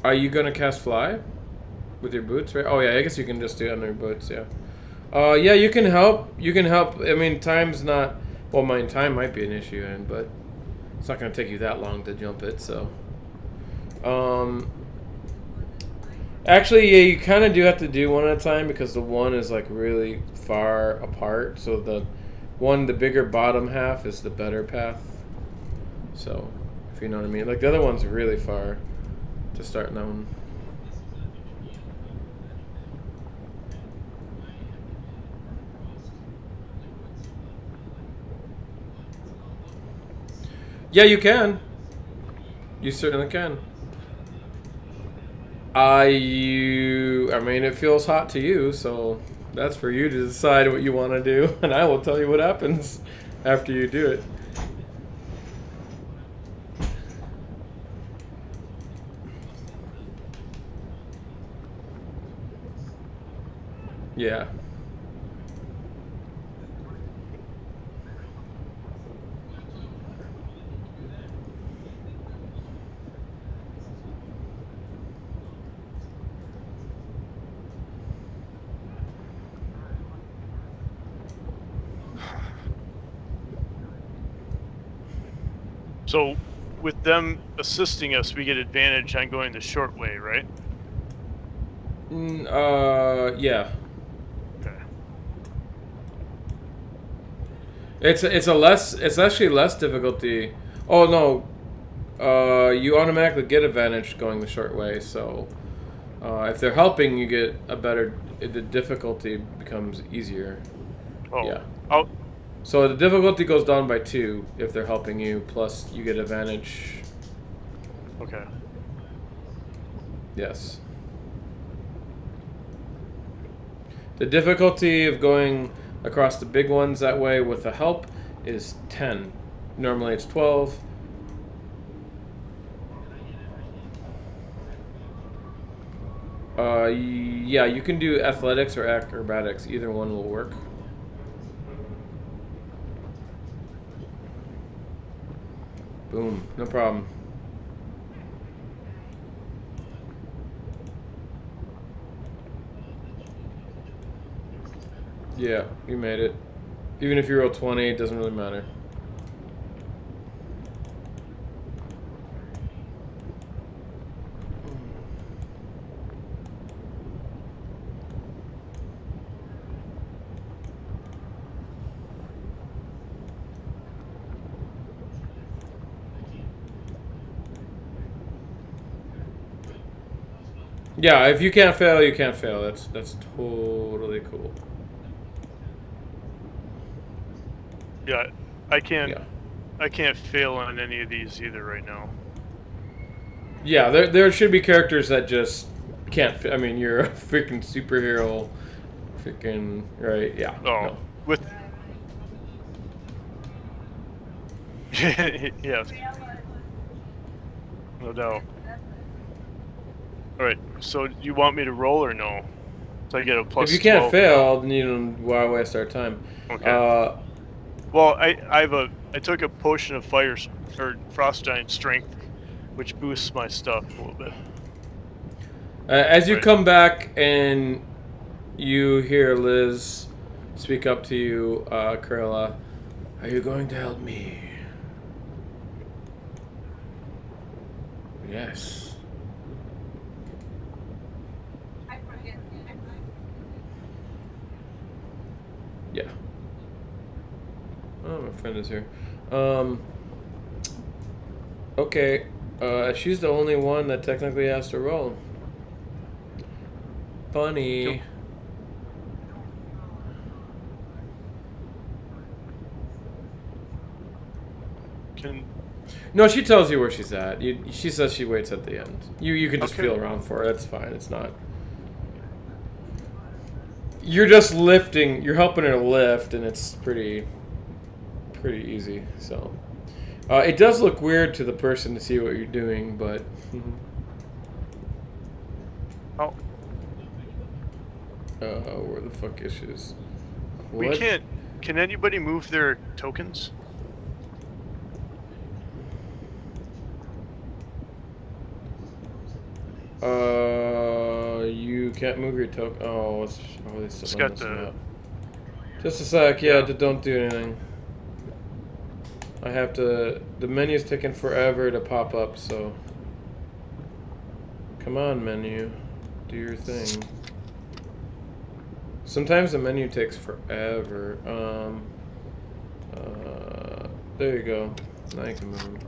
Are you gonna cast fly with your boots? Right? Oh yeah, I guess you can just do it on your boots. Yeah. Yeah, you can help. You can help. I mean, time's not. Well, time might be an issue, but it's not gonna take you that long to jump it. So. Um. Actually, yeah, you kind of do have to do one at a time because the one is like really far apart. So the bigger bottom half is the better path. So, if you know what I mean. Like the other one's really far to start that one. Yeah, you can. You certainly can. I mean, it feels hot to you, so that's for you to decide what you want to do, and I will tell you what happens after you do it. Yeah. So with them assisting us, we get advantage on going the short way, right? Yeah. Okay. It's actually less difficulty. Oh no. You automatically get advantage going the short way, so if they're helping, you get a better. The difficulty becomes easier. Oh, Yeah. I'll, So the difficulty goes down by 2 if they're helping you, plus you get advantage. okay. Yes. The difficulty of going across the big ones that way with the help is 10. Normally it's 12. Yeah, you can do athletics or acrobatics. Either one will work. Boom. No problem. Yeah, you made it. Even if you roll 20, it doesn't really matter. Yeah, if you can't fail, you can't fail. That's totally cool. Yeah, I can't Yeah. I can't fail on any of these either right now. Yeah, there should be characters that just can't. I mean, you're a freaking superhero. Freaking right. Yeah. Oh, No. with yes, no doubt. All right, so you want me to roll or no? So I get a If you plus can't 12 now. fail, then you know why waste our time. Okay. Uh, Well, I took a potion of fire or frost giant strength, which boosts my stuff a little bit. as you Right. come back and you hear Liz speak up to you, Kurla, are you going to help me? Yes. Yeah. Oh, my friend is here. Um. Okay. She's the only one that technically has to roll. Yep. Funny. And No, she tells you where she's at. She says she waits at the end. You can just Okay. feel around for her. That's fine. It's not. You're just lifting. You're helping her lift, and it's pretty easy. So, it does look weird to the person to see what you're doing, but. oh, Where the fuck is she? we What? can't. Can anybody move their tokens? You can't move your token. Oh, it's probably It's still on got this the. map. Just a sec. Yeah, Yeah. don't do anything. I have to. The menu's taking forever to pop up, so. Come on, menu. Do your thing. Sometimes the menu takes forever. There you go. Now you can move them.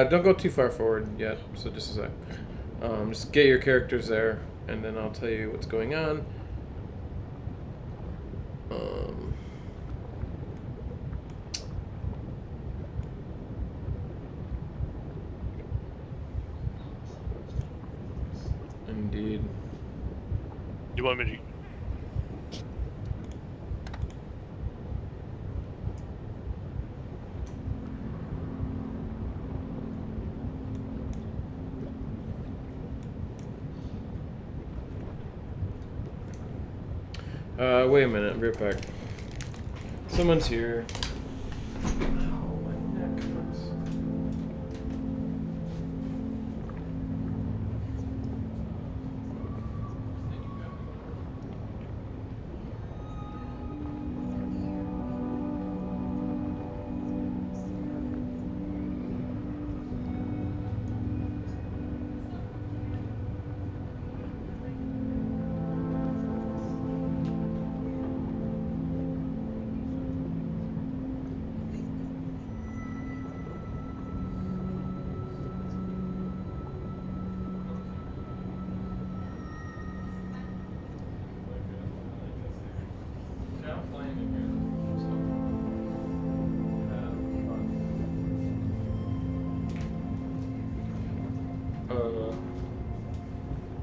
Don't go too far forward yet, so just a sec. Just get your characters there, and then I'll tell you what's going on. Indeed. You want me to? Wait a minute, right back. Someone's here. Oh, my neck hurts.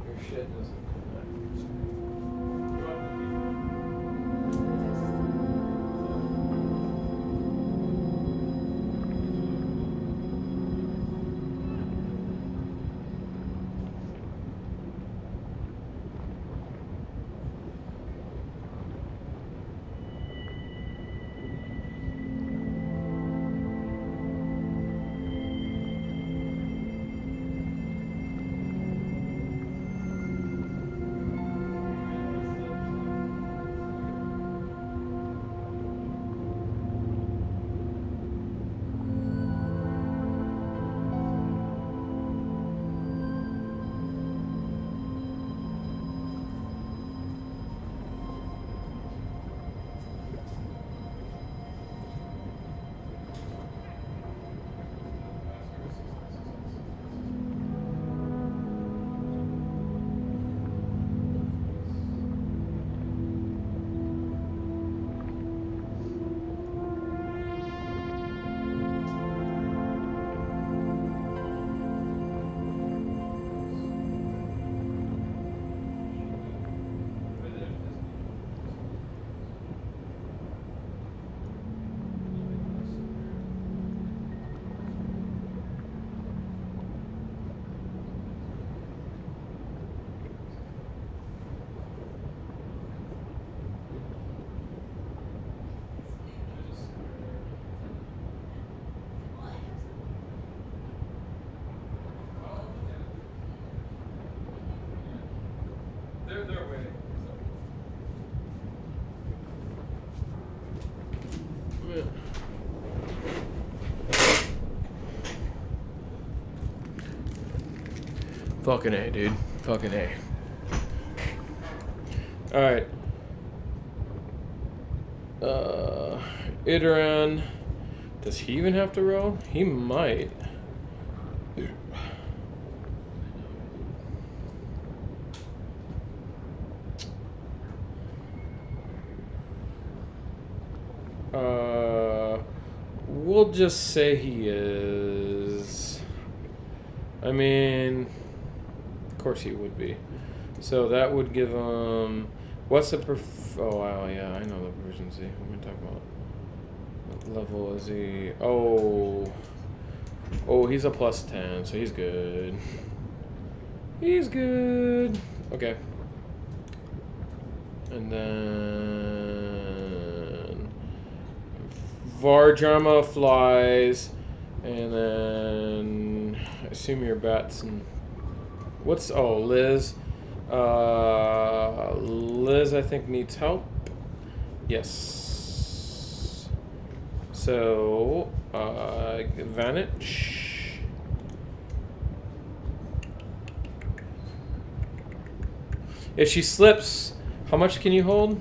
Your shit doesn't They're waiting. Fucking A, dude. Fucking A. Alright. Idoran. Does he even have to row? He might. We'll just say he is. I mean, of course he would be. So that would give him. What's the oh wow, yeah, I know the proficiency. What am I talking about? What level is he? Oh, he's a +10, so he's good. He's good. Okay. And then Vardrama flies, and then I assume your bats and what's Liz? Liz I think needs help. Yes. So advantage. If she slips, how much can you hold?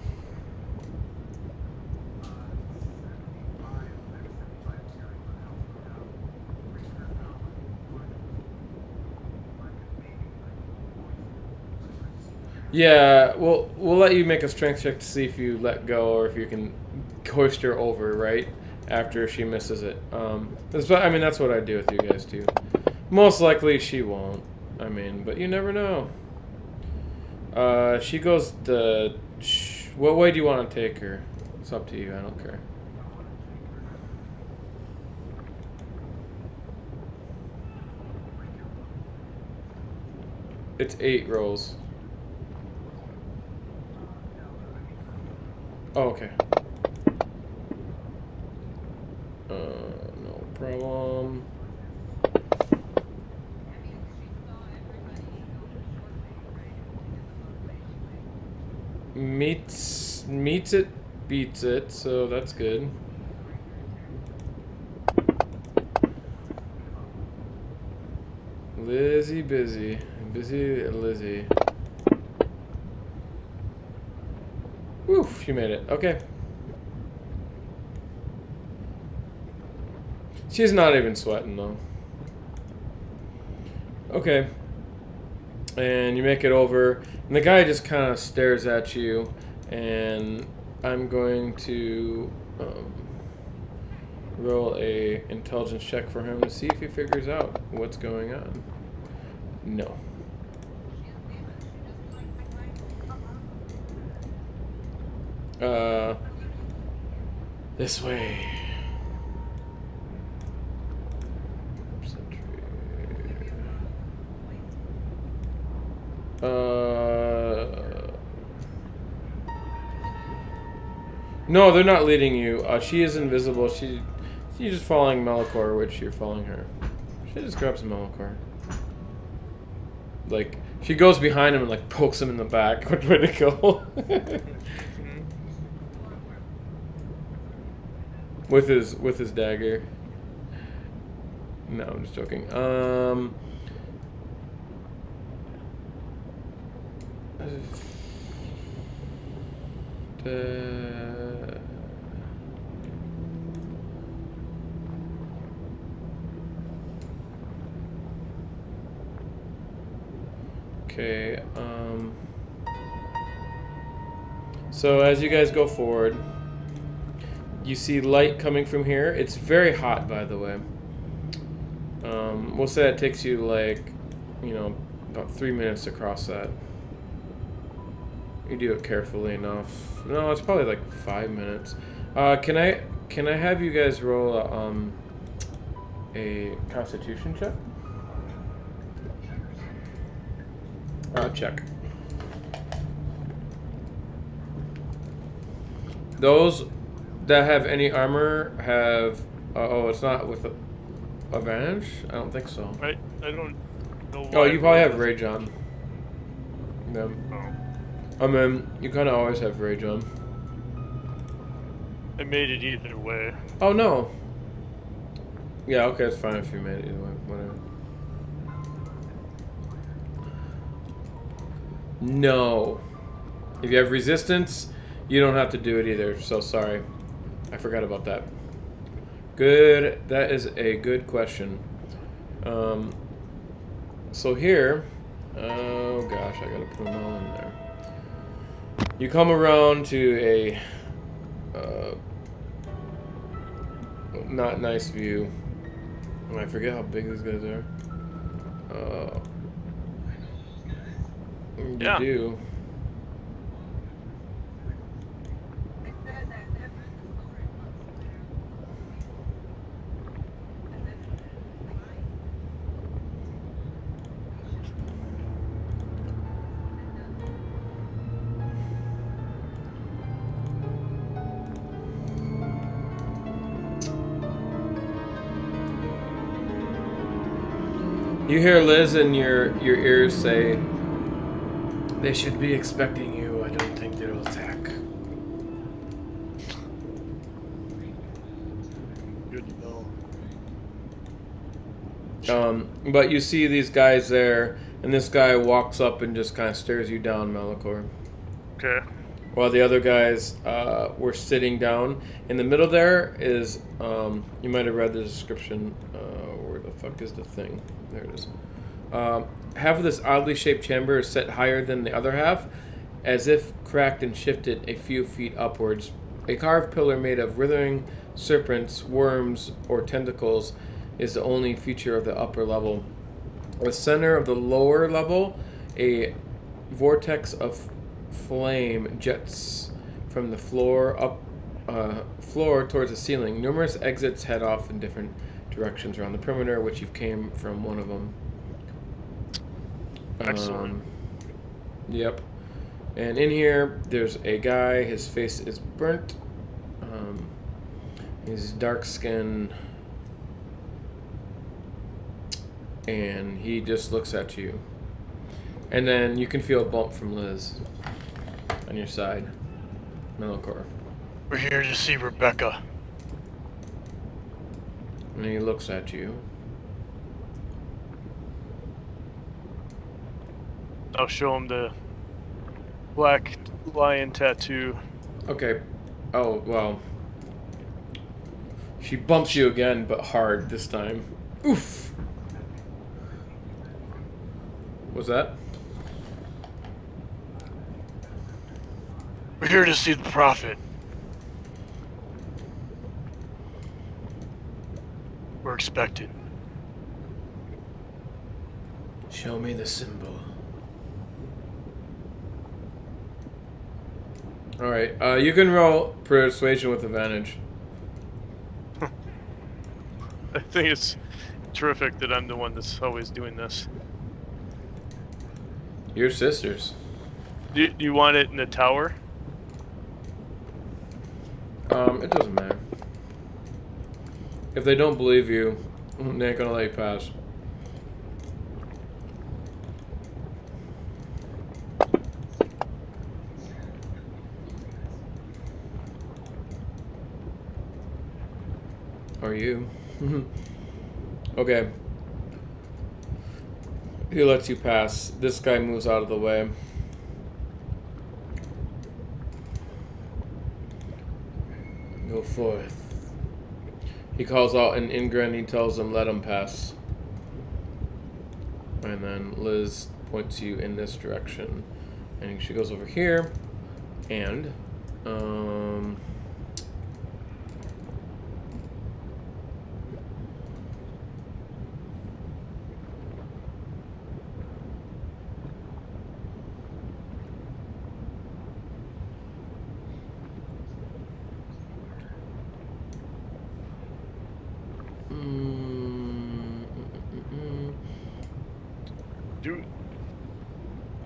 Yeah, we'll let you make a strength check to see if you let go or if you can hoist her over, right? After she misses it. That's what I do with you guys too. Most likely she won't. I mean, but you never know. She goes the. What way do you want to take her? It's up to you. I don't care. It's 8 rolls. Oh, okay. No problem. Meets it, beats it, so that's good. Lizzie busy Lizzie. Woof, she made it. Okay. She's not even sweating though. Okay. And you make it over, and the guy just kind of stares at you, and I'm going to roll a intelligence check for him to see if he figures out what's going on. No. This way. No, they're not leading you. She is invisible. She's just following Melikor, which you're following her. She just grabs Melikor. Like, she goes behind him and like pokes him in the back. Which way to go? with his dagger. No, I'm just joking. Okay, so as you guys go forward, you see light coming from here. It's very hot, by the way. We'll say it takes you like, about 3 minutes to cross that. You do it carefully enough. No, it's probably like 5 minutes. Can I have you guys roll a Constitution check? Check. Those that have any armor have. Oh, it's not with advantage? I don't think so. I don't know. Oh, you probably have rage on. Yeah. Oh. I mean, you kind of always have rage on. I made it either way. Oh no. Yeah, okay, it's fine if you made it either way. Whatever. No. If you have resistance, you don't have to do it either. So sorry. I forgot about that. Good. That is a good question. So here, oh gosh, I gotta put them all in there. You come around to a, oh not nice view. And I forget how big these guys are. You Yeah. do. You hear Liz in your ears say, "They should be expecting you. I don't think they'll attack." Good to know. But you see these guys there, and this guy walks up and just kind of stares you down, Malachor. Okay. While the other guys were sitting down. In the middle there is, you might have read the description. Where the fuck is the thing? There it is. Half of this oddly shaped chamber is set higher than the other half, as if cracked and shifted a few feet upwards. A carved pillar made of writhing serpents, worms, or tentacles is the only feature of the upper level. The center of the lower level, a vortex of flame jets from the floor towards the ceiling. Numerous exits head off in different directions around the perimeter, which you came from one of them. Excellent. Yep. And in here, there's a guy. His face is burnt. He's dark skinned. And he just looks at you. And then you can feel a bump from Liz on your side. Malachor. We're here to see Rebecca. And he looks at you. I'll show him the black lion tattoo. Okay. Oh, well. She bumps you again, but hard this time. Oof! What's that? We're here to see the prophet. We're expected. Show me the symbol. Alright, you can roll persuasion with advantage. I think it's terrific that I'm the one that's always doing this. Your sisters. Do you want it in the tower? It doesn't matter. If they don't believe you, they ain't gonna let you pass. Are you? Okay. He lets you pass. This guy moves out of the way. Go forth. He calls out an Ingrid. He tells them, let him pass. And then Liz points you in this direction. And she goes over here. And,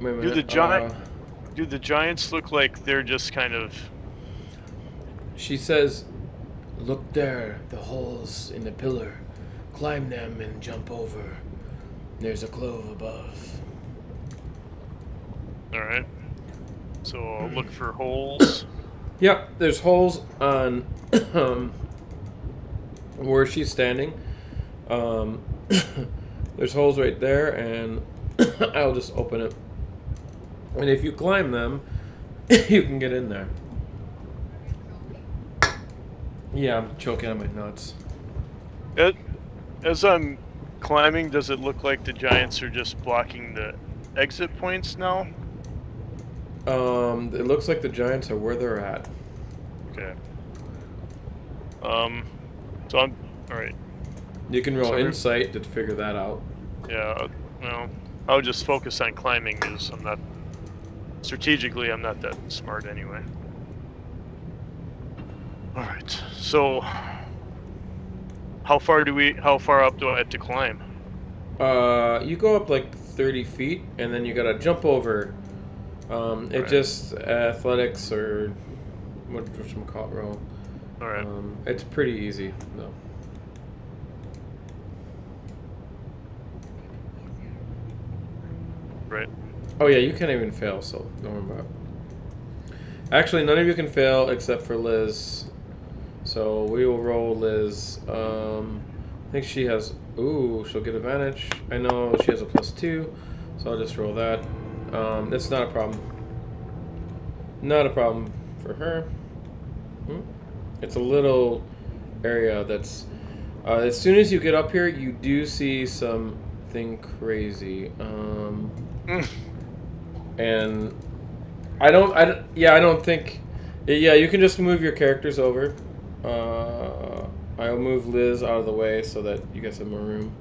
wait a minute. Do the giants look like they're just kind of... She says, look there, the holes in the pillar. Climb them and jump over. There's a clove above. Alright. So I'll look for holes. Yep, there's holes on where she's standing. There's holes right there, and I'll just open it. And if you climb them, you can get in there. Yeah, I'm choking on my nuts. As I'm climbing, does it look like the giants are just blocking the exit points now? It looks like the giants are where they're at. Okay. So I'm all right. You can roll So insight to figure that out. Yeah. Well, I'll just focus on climbing because I'm not strategically. I'm not that smart anyway. All right. So how far up do I have to climb? You go up like 30 feet, and then you gotta jump over. It Right. just athletics or whatchamacallit roll. All right. It's pretty easy though. Right. Oh yeah, you can't even fail, so don't worry about it. Actually, none of you can fail except for Liz. So we will roll Liz. I think she has. Ooh, she'll get advantage. I know she has a +2, so I'll just roll that. It's not a problem. Not a problem for her. It's a little area that's. As soon as you get up here, you do see something crazy. And I don't think. Yeah, you can just move your characters over. I'll move Liz out of the way so that you guys have more room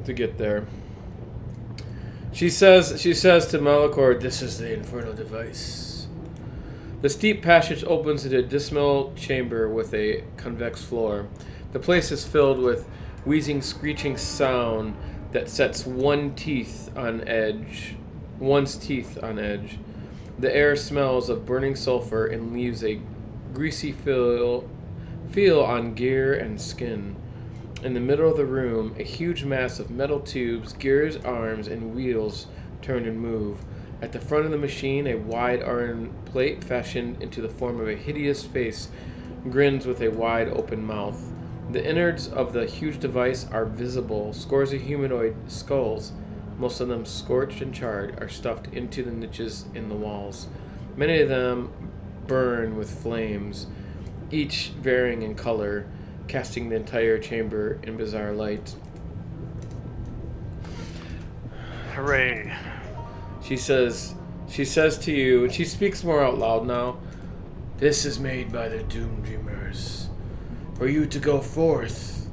to get there. She says to Malachor, "This is the infernal device." The steep passage opens into a dismal chamber with a convex floor. The place is filled with wheezing, screeching sound that sets one's teeth on edge. The air smells of burning sulfur and leaves a greasy feel on gear and skin. In the middle of the room, a huge mass of metal tubes, gears, arms, and wheels turn and move. At the front of the machine, a wide iron plate fashioned into the form of a hideous face grins with a wide open mouth. The innards of the huge device are visible. Scores of humanoid skulls, most of them scorched and charred, are stuffed into the niches in the walls. Many of them burn with flames, each varying in color, casting the entire chamber in bizarre light. Hooray! She says to you, and she speaks more out loud now. This is made by the Doom Dreamers. For you to go forth,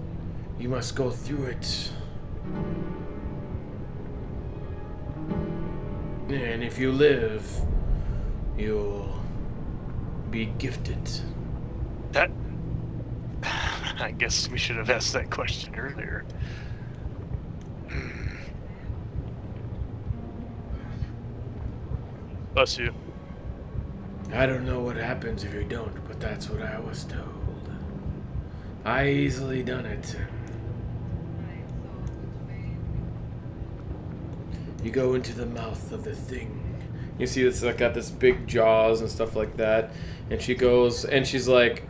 you must go through it. And if you live, you'll be gifted. That. I guess we should have asked that question earlier. Bless you. I don't know what happens if you don't, but that's what I was told. I easily done it. You go into the mouth of the thing. You see it's like got this big jaws and stuff like that. And she goes and she's like,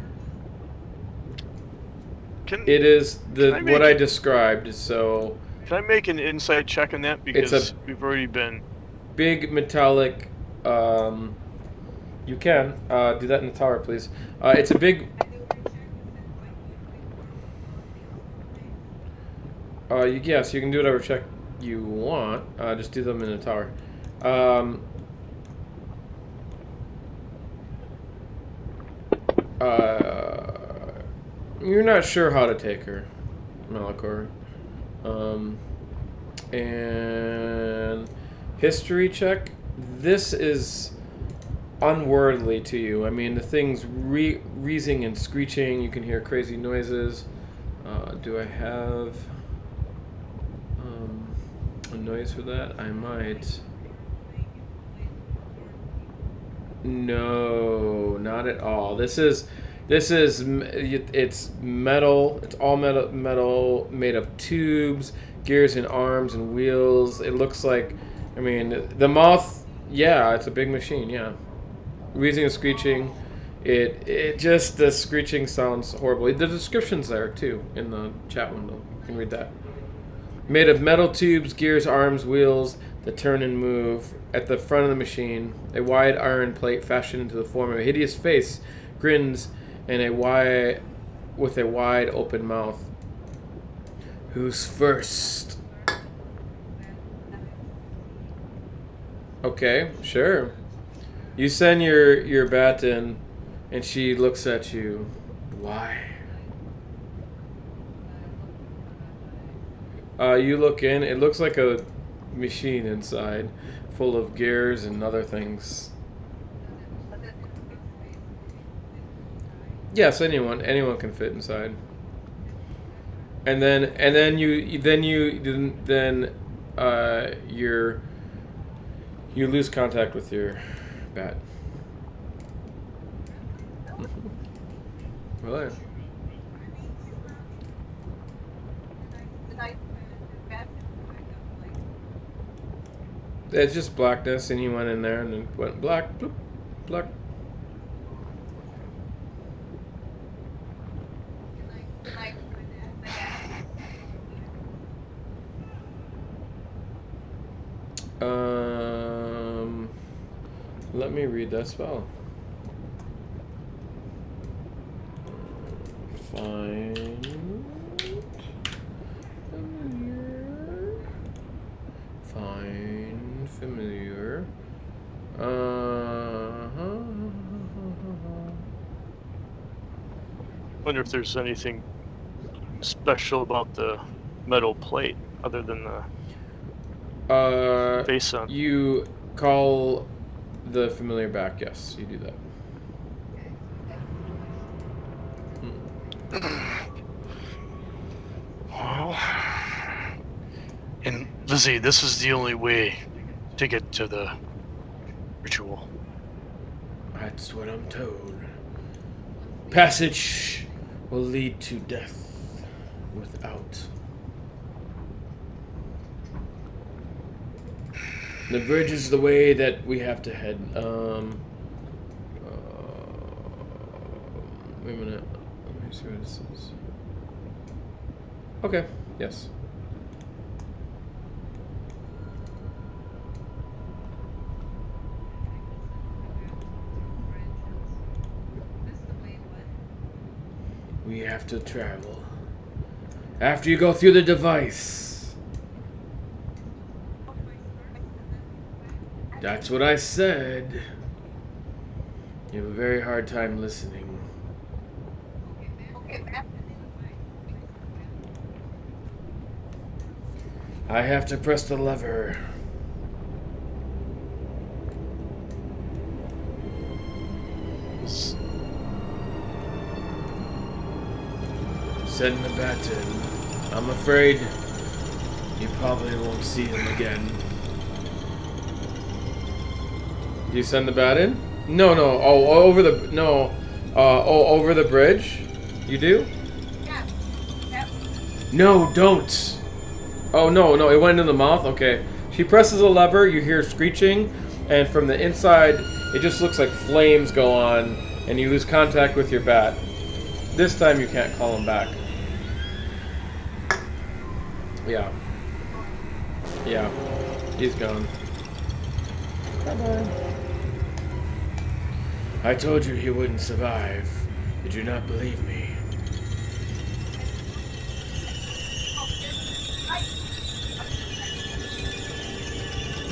it is what I described, so can I make an insight check on that? Because we've already been big metallic you can do that in the tower, please. It's a big yes, you can do whatever check you want. Just do them in the tower. You're not sure how to take her, Malachor. And history check. This is unworldly to you. I mean, the thing's wheezing and screeching. You can hear crazy noises. Do I have a noise for that? I might. No, not at all. It's metal. It's all metal made of tubes, gears and arms and wheels. It looks like, I mean, the mouth. Yeah, it's a big machine. Yeah, wheezing and screeching. It just, the screeching sounds horrible. The description's there too in the chat window. You can read that. Made of metal tubes, gears, arms, wheels that turn and move. At the front of the machine, a wide iron plate fashioned into the form of a hideous face grins with a wide open mouth. Who's first? Okay, sure. You send your bat in, and she looks at you. Why? You look in. It looks like a machine inside, full of gears and other things. Yes, anyone can fit inside. And then you lose contact with your bat. Really? It's just blackness, and he went in there and then went black, bloop, black. Let me read that spell. Find familiar. Find familiar. Wonder if there's anything special about the metal plate other than the face on. You call the familiar back. Yes, you do that. Well, and Lizzie, this is the only way to get to the ritual. That's what I'm told. Passage will lead to death without. The bridge is the way that we have to head. Wait a minute. Let me see what this is. Okay. Yes. We have to travel. After you go through the device. That's what I said. You have a very hard time listening. I have to press the lever. Send the bat in. I'm afraid you probably won't see him again. Do you send the bat in? No. Oh, over the over the bridge. You do? Yeah. Yep. No, don't. Oh no, it went in the mouth. Okay. She presses a lever. You hear screeching, and from the inside, it just looks like flames go on, and you lose contact with your bat. This time, you can't call him back. Yeah, he's gone. Bye-bye. I told you he wouldn't survive. Did you not believe me?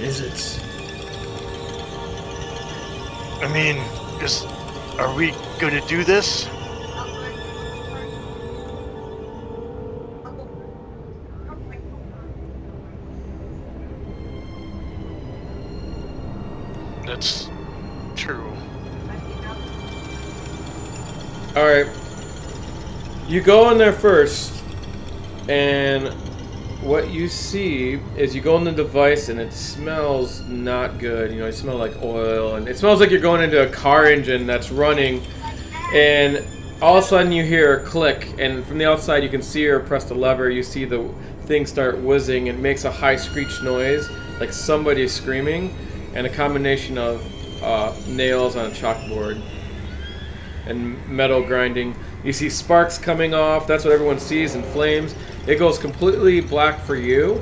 Is it? I mean, are we gonna do this? That's true. Alright. You go in there first, and what you see is you go in the device and it smells not good. You know, it smells like oil, and it smells like you're going into a car engine that's running, and all of a sudden you hear a click, and from the outside you can see her press the lever. You see the thing start whizzing, and it makes a high screech noise, like somebody is screaming, and a combination of nails on a chalkboard and metal grinding. You see sparks coming off. That's what everyone sees in flames. It goes completely black for you.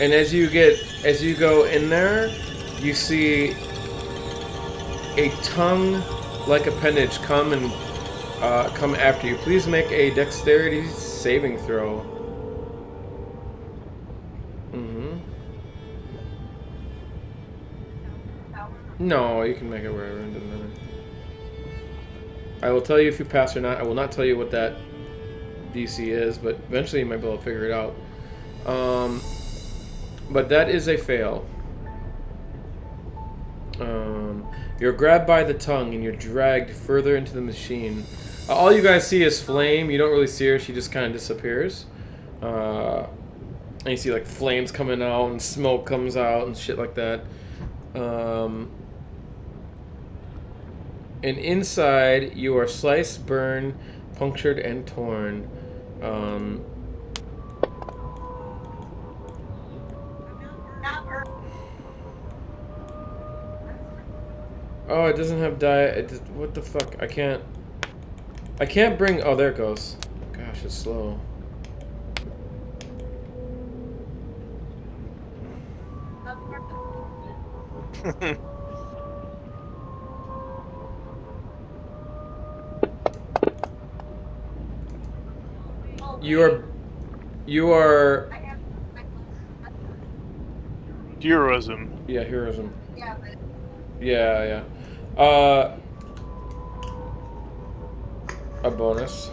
And as you go in there, you see a tongue-like appendage come after you. Please make a dexterity saving throw. No, you can make it wherever. It doesn't matter. I will tell you if you pass or not. I will not tell you what that DC is, but eventually you might be able to figure it out. But that is a fail. You're grabbed by the tongue and you're dragged further into the machine. All you guys see is flame. You don't really see her. She just kind of disappears. And you see like flames coming out and smoke comes out and shit like that. And inside you are sliced, burned, punctured, and torn. Oh, it doesn't have diet. What the fuck? I can't bring. Oh, there it goes. Gosh, it's slow. You are. Heroism. Yeah, heroism. Yeah, but Yeah. A bonus.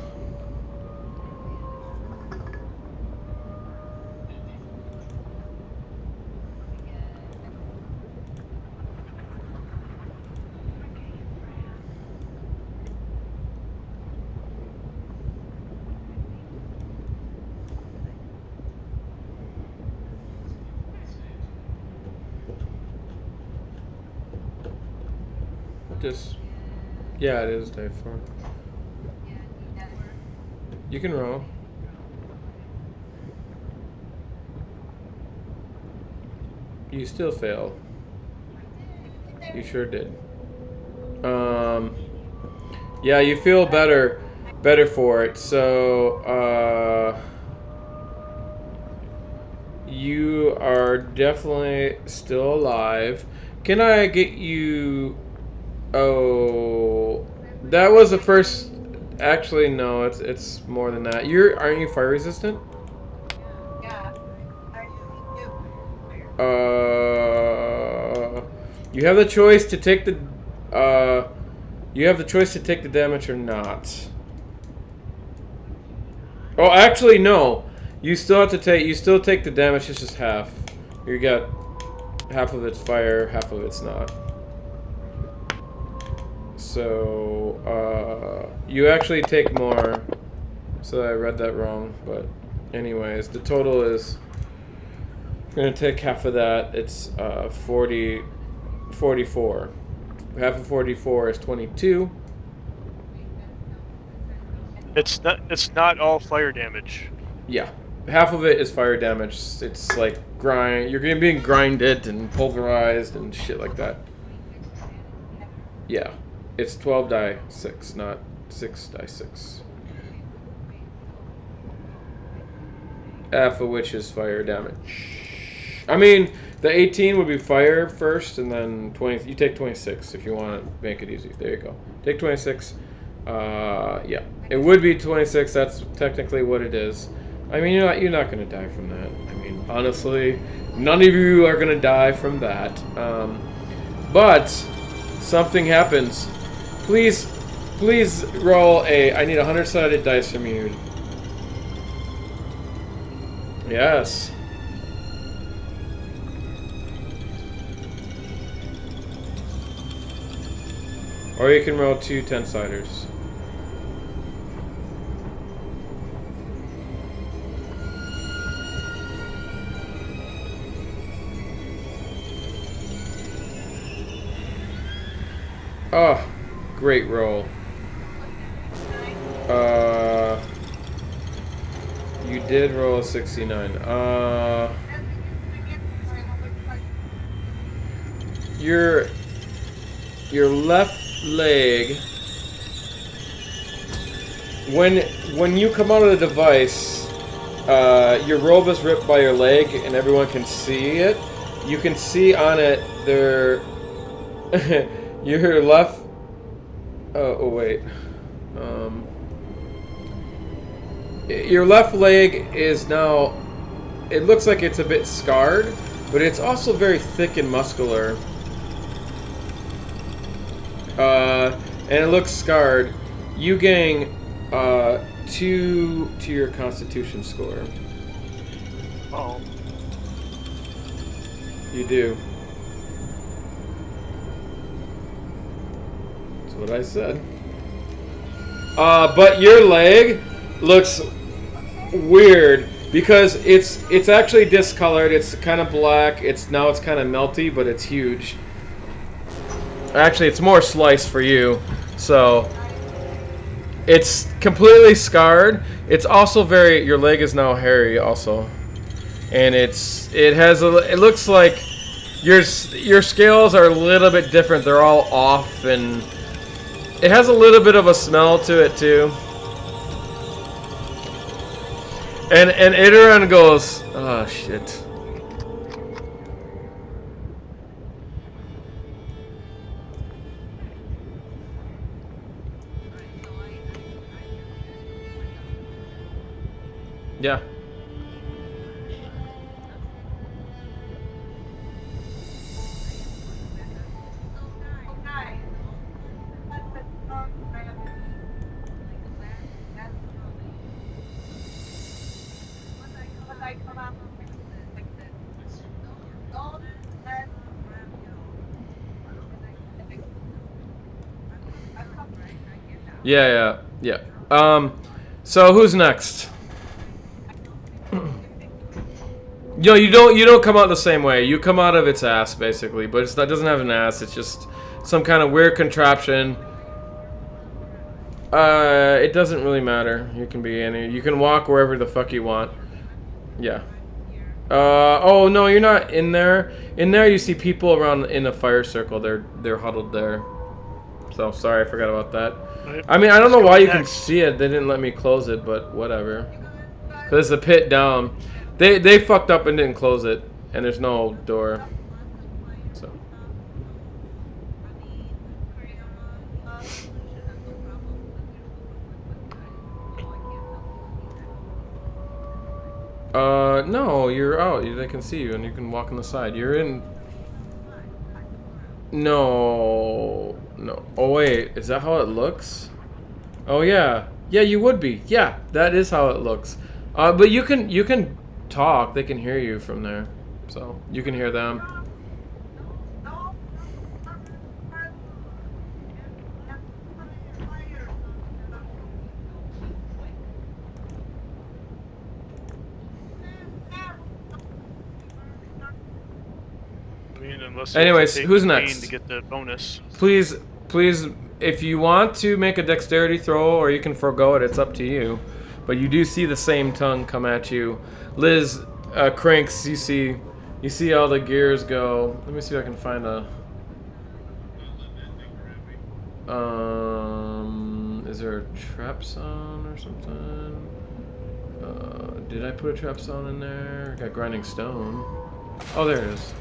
Just, yeah, it is day 4. You can roll. You still fail. You sure did. Yeah, you feel better for it. So, you are definitely still alive. Can I get you? Oh, that was the first. Actually, no. It's more than that. Aren't you fire resistant? yeah, I do. You have the choice to take the. You have the choice to take the damage or not. Oh, actually, no. You still have to take. You still take the damage. It's just half. You got half of it's fire, half of it's not. So, you actually take more. So I read that wrong, but anyways, the total is going to take half of that. It's 44. Half of 44 is 22. It's not all fire damage. Yeah. Half of it is fire damage. It's like you're going to be grinded and pulverized and shit like that. Yeah. It's 12 die 6, not 6 die 6. Half of which is fire damage. I mean, the 18 would be fire first, and then 20. You take 26 if you want to make it easy. There you go. Take 26. Yeah, it would be 26. That's technically what it is. I mean, you're not gonna die from that. I mean, honestly, none of you are gonna die from that. But something happens. Please roll a. I need a 100-sided dice from you. Yes. Or you can roll 2 10-siders. Oh, great roll. You did roll a 69. Your left leg, when you come out of the device, your robe is ripped by your leg and everyone can see it. You can see on it your left. Oh wait. Your left leg is now. It looks like it's a bit scarred, but it's also very thick and muscular. and it looks scarred, you gain 2 to your Constitution score. Oh. You do. That's what I said. But your leg looks weird because it's actually discolored. It's kind of black. It's kind of melty, but it's huge. Actually, it's more sliced for you. So it's completely scarred. It's also your leg is now hairy also. And it looks like your scales are a little bit different. They're all off, and it has a little bit of a smell to it too. And Idaran goes, oh shit. Yeah. Yeah. So who's next? No, you don't come out the same way. You come out of its ass basically, but it doesn't have an ass. It's just some kind of weird contraption. It doesn't really matter. You can be any. You can walk wherever the fuck you want. Yeah. Oh no, you're not in there. In there, you see people around in a fire circle. They're huddled there. So sorry, I forgot about that. I mean, I don't know why you can see it. They didn't let me close it, but whatever. Cause it's a pit down. They fucked up and didn't close it, and there's no door. So. No, you're out. They can see you, and you can walk on the side. You're in. No. Oh wait, is that how it looks? Oh yeah. Yeah, you would be. Yeah, that is how it looks. But you can talk. They can hear you from there, so you can hear them. Anyways, who's next? To get the bonus. Please, if you want to make a dexterity throw, or you can forego it, it's up to you. But you do see the same tongue come at you. Liz, Cranks, you see all the gears go. Let me see if I can find a. Is there a trap sound or something? Did I put a trap sound in there? I got grinding stone. Oh, there it is.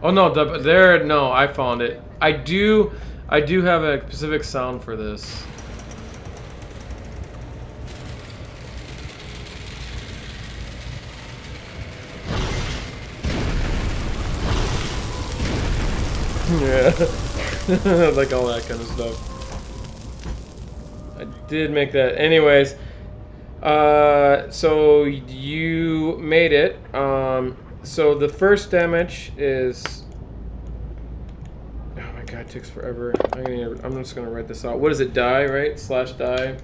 Oh no, no, I found it. I do have a specific sound for this. Yeah. Like all that kind of stuff. I did make that. Anyways, so you made it. So the first damage is. Oh my god, it takes forever. I'm just gonna write this out. What is it? Die, right? / die.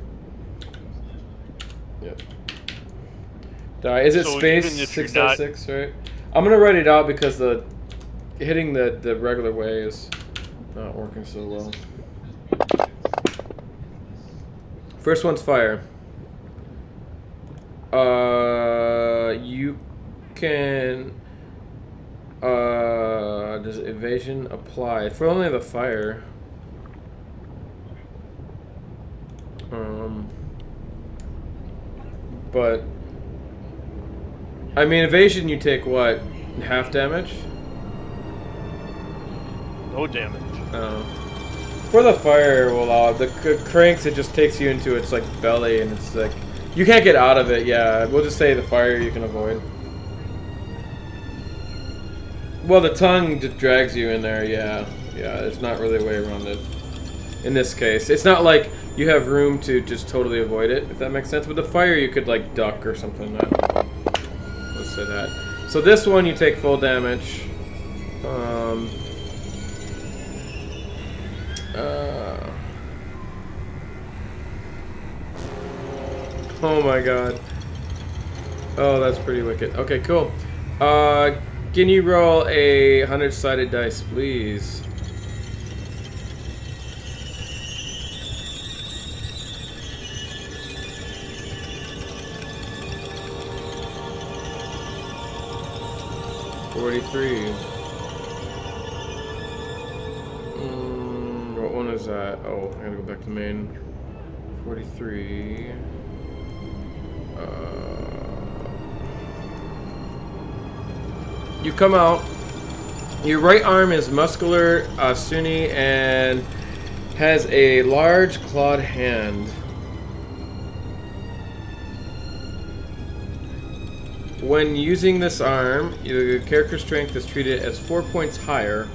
Yep. Die. Is it so space 606, right? I'm gonna write it out because hitting the regular way is not working so well. First one's fire. You can. Does evasion apply for only the fire? But I mean, evasion. You take what? Half damage? No damage. For the fire, well, the cranks, it just takes you into its like belly, and it's like you can't get out of it. Yeah, we'll just say the fire you can avoid. Well, the tongue just drags you in there. Yeah. Yeah, there's not really a way around it. In this case, it's not like you have room to just totally avoid it, if that makes sense. With the fire, you could like duck or something. Let's say that. So this one, you take full damage. Oh my god. Oh, that's pretty wicked. Okay, cool. Can you roll a 100-sided dice, please? What one is that? Oh, I gotta go back to main. 43. You come out. Your right arm is muscular, Sunni, and has a large clawed hand. When using this arm, your character's strength is treated as 4 points higher.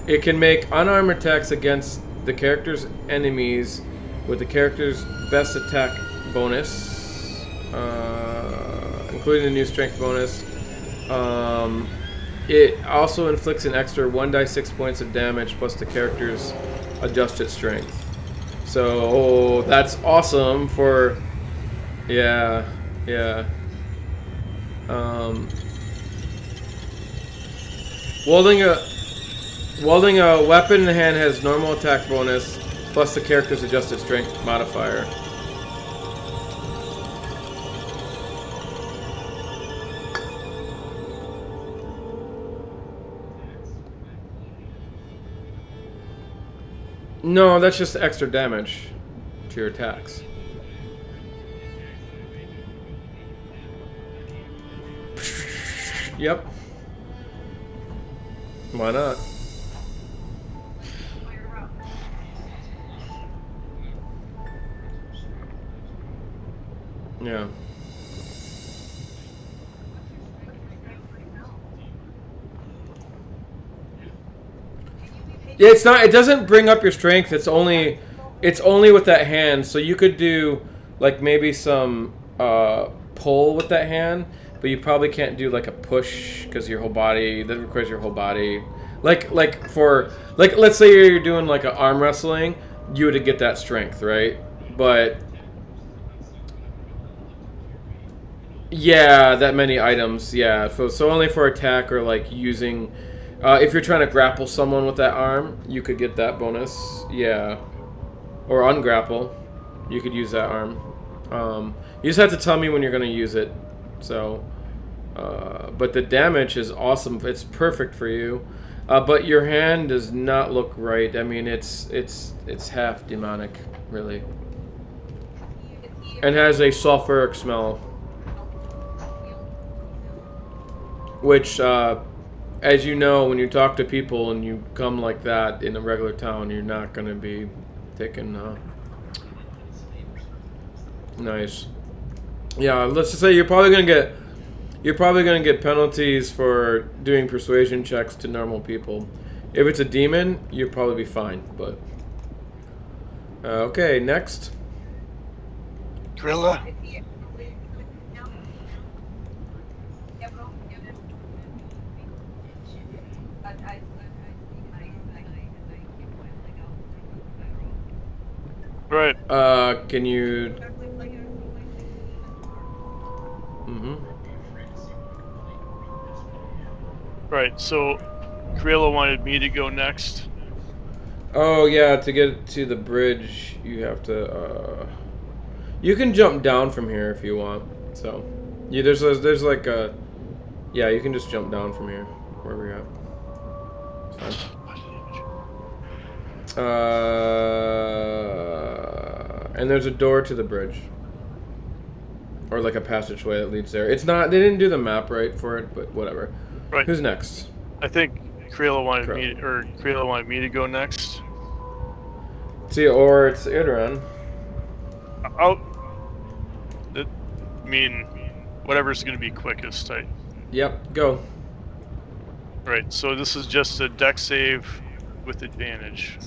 It can make unarmed attacks against the character's enemies with the character's best attack bonus, including the new strength bonus. It also inflicts an extra 1d6 points of damage plus the character's adjusted strength. So that's awesome for, yeah. Wielding a weapon in the hand has normal attack bonus plus the character's adjusted strength modifier. No, that's just extra damage to your attacks. Yep. Why not? Yeah. Yeah, it's not. It doesn't bring up your strength. It's only with that hand. So you could do like maybe some pull with that hand, but you probably can't do like a push because your whole body. That requires your whole body. Like let's say you're doing like an arm wrestling, you would get that strength, right? But yeah, that many items. Yeah, so only for attack or like using. If you're trying to grapple someone with that arm, you could get that bonus. Yeah. Or ungrapple. You could use that arm. You just have to tell me when you're going to use it. So, but the damage is awesome. It's perfect for you. But your hand does not look right. I mean, it's half demonic, really. And has a sulfuric smell. Which, as you know, when you talk to people and you come like that in a regular town, you're not going to be taken. Nice. Yeah, let's just say you're probably going to get penalties for doing persuasion checks to normal people. If it's a demon, you'll probably be fine. But okay, next. Gorilla. Right. Can you? Right. So, Krilla wanted me to go next. Oh yeah, to get to the bridge, you have to. You can jump down from here if you want. So, yeah, there's like a. Yeah, you can just jump down from here, where we're at. It's fine. And there's a door to the bridge. Or like a passageway that leads there. It's not, they didn't do the map right for it, but whatever. Right. Who's next? I think Krilla wanted me to go next. See, or it's Idran. I mean, whatever's going to be quickest. Yep, go. Right, so this is just a deck save with advantage.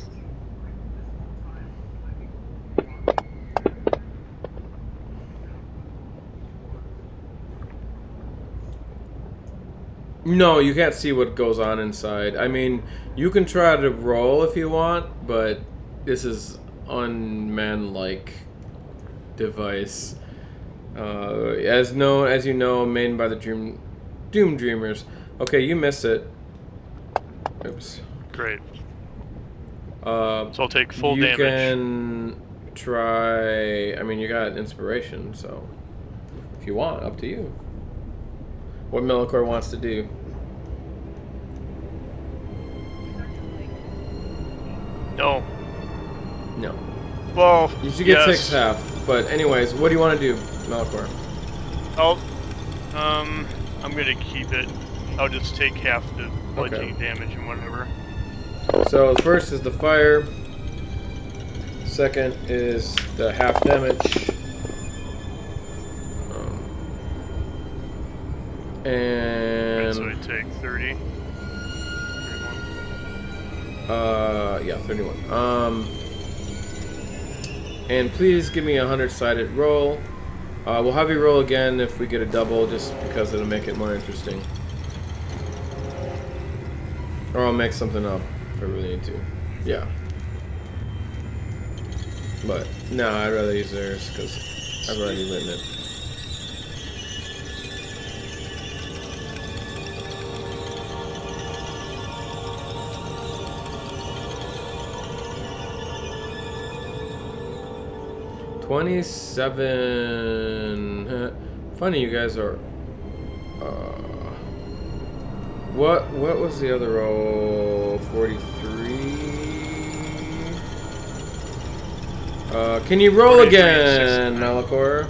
No, you can't see what goes on inside. I mean, you can try to roll if you want, but this is unman-like device. As you know, made by the Doom Dreamers. Okay, you miss it. Oops. Great. So I'll take full you damage. You can try. I mean, you got inspiration, so if you want, up to you. What Melicor wants to do. No. No. Well, You should get yes. 6 half. But anyways, what do you want to do, Melicor? I'm gonna keep it. I'll just take half the bludgeoning damage and whatever. So the first is the fire. Second is the half damage. And so I take 30. 31. Yeah, 31. And please give me a 100-sided roll. We'll have you roll again if we get a double, just because it'll make it more interesting. Or I'll make something up if I really need to. Yeah. But, no, I'd rather use theirs, because I've already written it. $27. Funny, you guys are. What was the other roll? 43. Can you roll again, Melicor?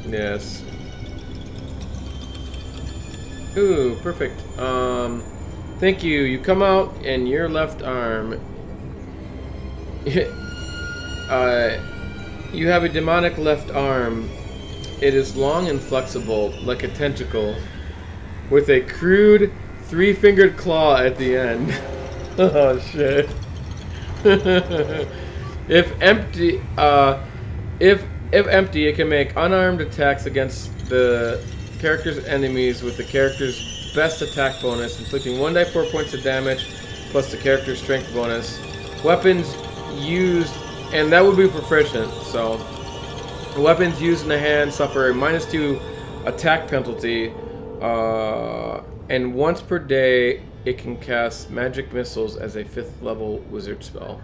Yes. Ooh, perfect. Thank you. You come out and your left arm. You have a demonic left arm. It is long and flexible, like a tentacle, with a crude 3-fingered claw at the end. Oh shit. If empty, it can make unarmed attacks against the character's enemies with the character's best attack bonus, inflicting 1d4 points of damage plus the character's strength bonus. Weapons used, and that would be proficient, so weapons used in the hand suffer a -2 attack penalty, and once per day it can cast magic missiles as a 5th level wizard spell.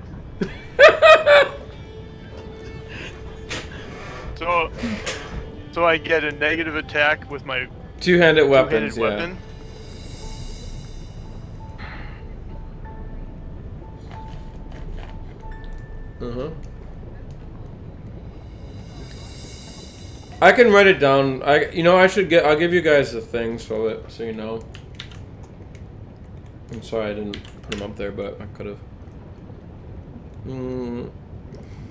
So I get a negative attack with my two-handed weapons, yeah. weapon. I can write it down. I'll give you guys the things so you know. I'm sorry I didn't put them up there, but I could have.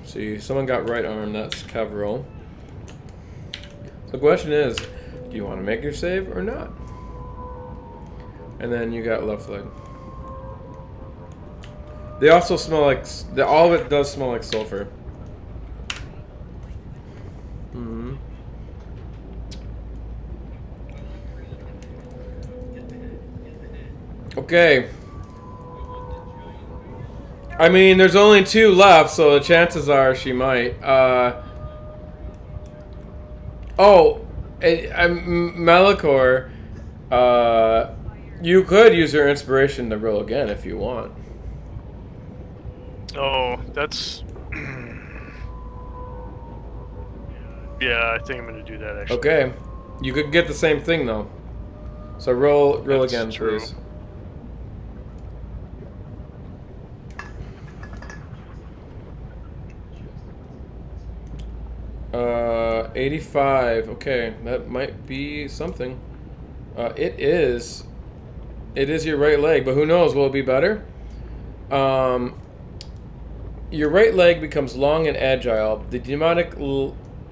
See, someone got right arm. That's Cavro. The question is, do you want to make your save or not? And then you got left leg. They also smell like. All of it does smell like sulfur. Okay. I mean, there's only 2 left, so the chances are she might. Melicor, you could use your inspiration to roll again if you want. Oh, that's... Yeah, I think I'm going to do that, actually. Okay. You could get the same thing, though. So roll That's again, true. please. Uh, 85. Okay, that might be something. It is your right leg, but who knows? Will it be better? Your right leg becomes long and agile. The demonic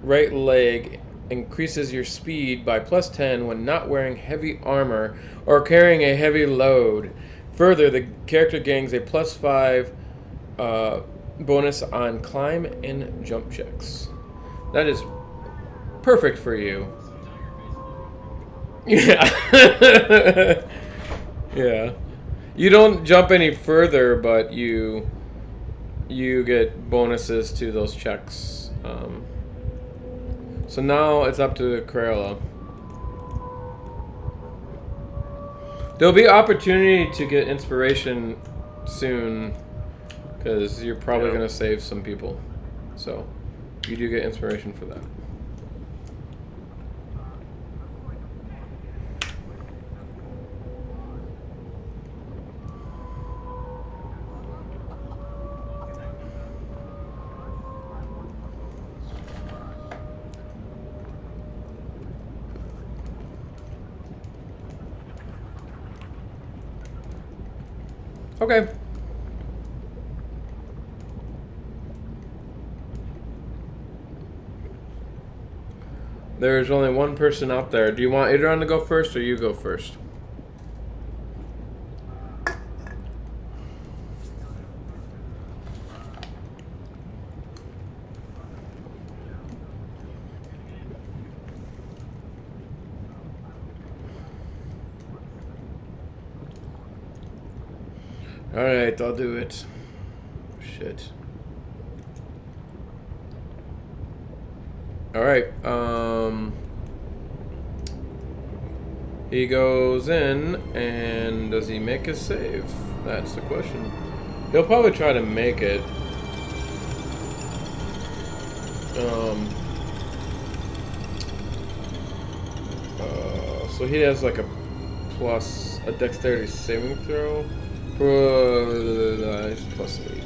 right leg increases your speed by +10 when not wearing heavy armor or carrying a heavy load. Further, the character gains a +5 bonus on climb and jump checks. That is perfect for you. Yeah. Yeah. You don't jump any further, but you get bonuses to those checks. So now it's up to Crayola. There'll be opportunity to get inspiration soon, because you're probably going to save some people. So you do get inspiration for that. Okay. There's only one person out there. Do you want Adrian to go first, or you go first? Alright, I'll do it. Shit. Alright, he goes in, and does he make a save? That's the question. He'll probably try to make it. So he has like a dexterity saving throw. He's +8.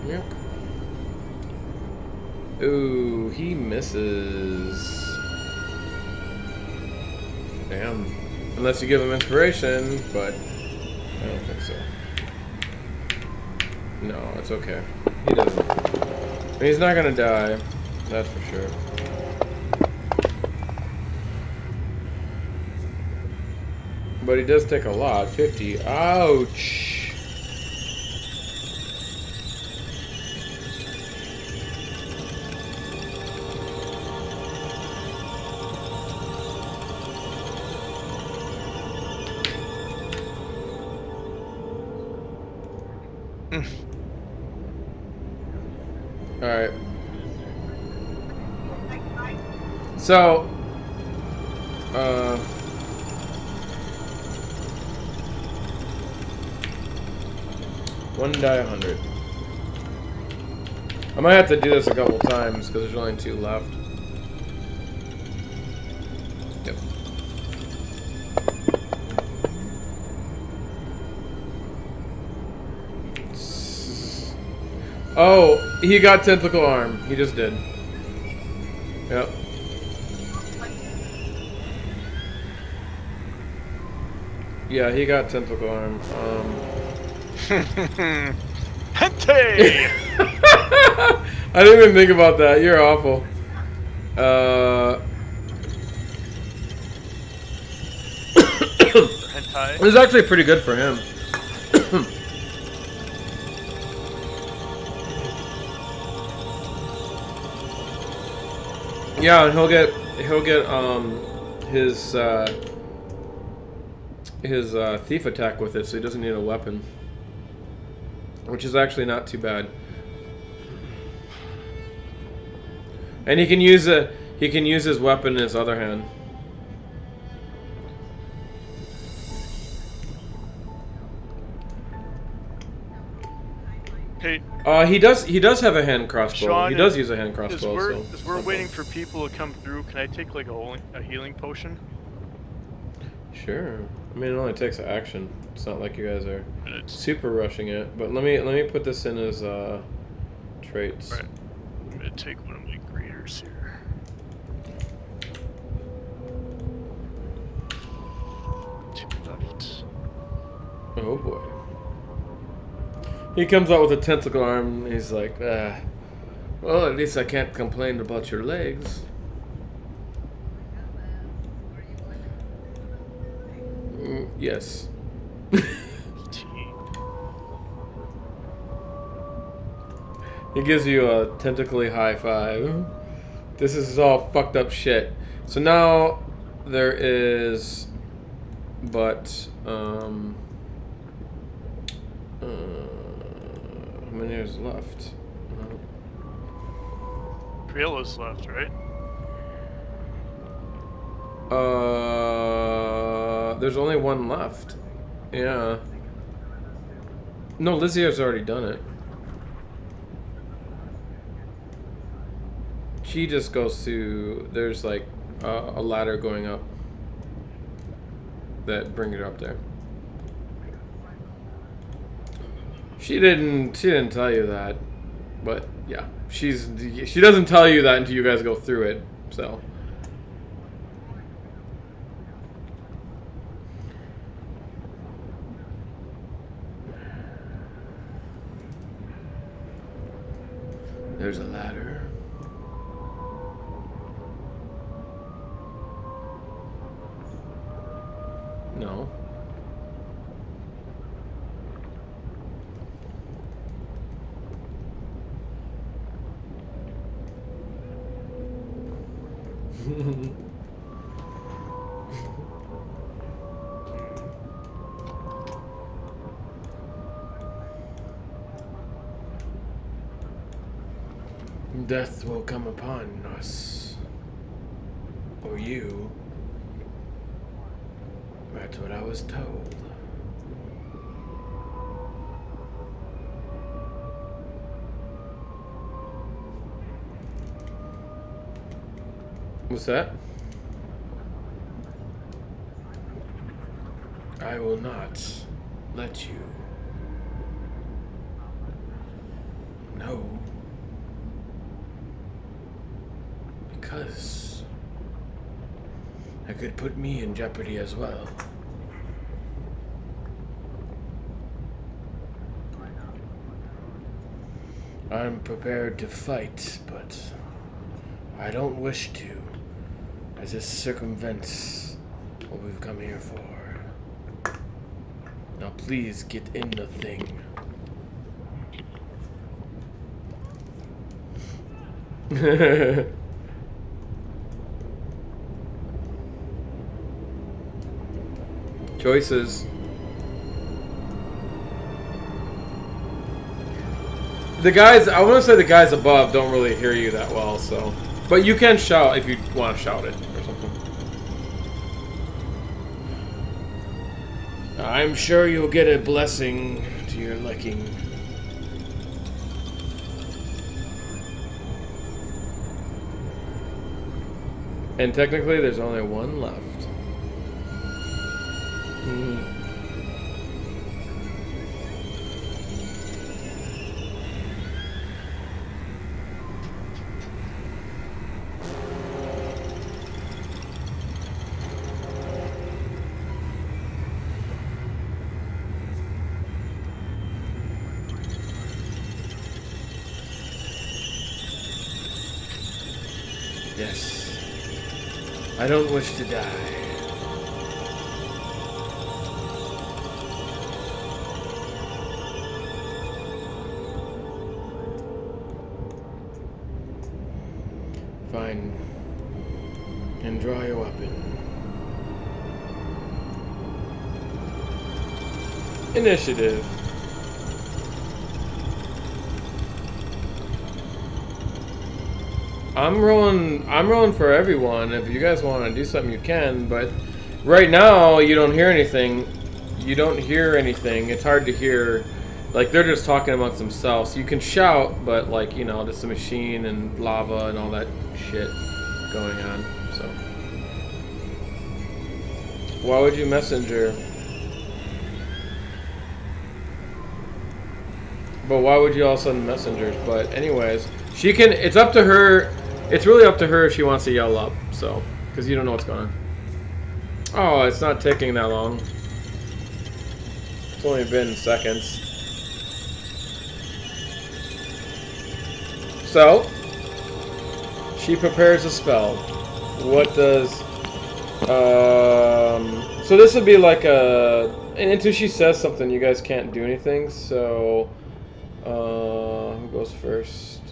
Yep. Ooh, he misses. Damn. Unless you give him inspiration, but I don't think so. No, it's okay. He doesn't. And he's not gonna die. That's for sure. But he does take a lot. 50. Ouch! Alright. So, one die 100. I might have to do this a couple times because there's only 2 left. Yep. Oh, he got tentacle arm. He just did. Yep. Yeah, he got tentacle arm. Hente! I didn't even think about that. You're awful. Hentai? It was actually pretty good for him. Yeah, and he'll get his thief attack with it, so he doesn't need a weapon, which is actually not too bad. And he can use his weapon in his other hand. Hey, he does have a hand crossbow. Sean, he does use a hand crossbow. As we're waiting for people to come through, can I take like a healing potion? Sure. I mean, it only takes an action. It's not like you guys are super rushing it. But let me put this in as traits. Right. I'm gonna take one of my graders here. Two left. Oh boy. He comes out with a tentacle arm. And he's like, ah. Well, at least I can't complain about your legs. Yes. He gives you a tentacly high five. This is all fucked up shit. So now there is, but how many years left? Triola's left, right? There's only one left. Yeah. No, Lizzie has already done it. She just goes to, there's like a ladder going up that brings her up there. She didn't tell you that, but yeah, she doesn't tell you that until you guys go through it. So there's a ladder. No. Death will come upon us. Or you. That's what I was told. What's that? I will not let you. No. Because it could put me in jeopardy as well. I'm prepared to fight, but I don't wish to, as this circumvents what we've come here for. Now please get in the thing. Choices. The guys, I want to say the guys above don't really hear you that well, so. But you can shout if you want to shout it or something. I'm sure you'll get a blessing to your liking. And technically, there's only one left. Yes. I don't wish to die. Fine. And draw your weapon. Initiative. I'm rolling for everyone. If you guys want to do something, you can, but right now you don't hear anything. You don't hear anything. It's hard to hear. Like, they're just talking amongst themselves. You can shout, but, like, you know, just a machine and lava and all that shit going on, so. Why would you messenger? But why would you all send messengers? But anyways, she can, it's up to her. It's really up to her if she wants to yell up, so, because you don't know what's going on. Oh, it's not taking that long. It's only been seconds. So, she prepares a spell. What does... so this would be like a... And until she says something, you guys can't do anything, so... who goes first?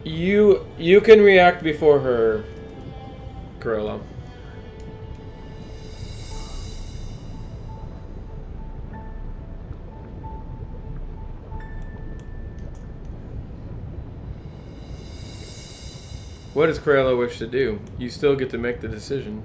You can react before her, Gorilla. What does Corella wish to do? You still get to make the decision.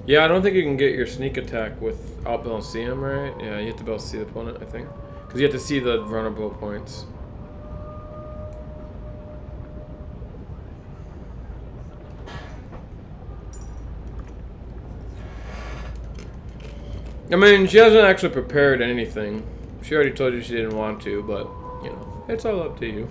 Yeah, I don't think you can get your sneak attack without being able to see him, right? Yeah, you have to be able to see the opponent, I think. Because you have to see the vulnerable points. I mean, she hasn't actually prepared anything. She already told you she didn't want to, but, you know, it's all up to you.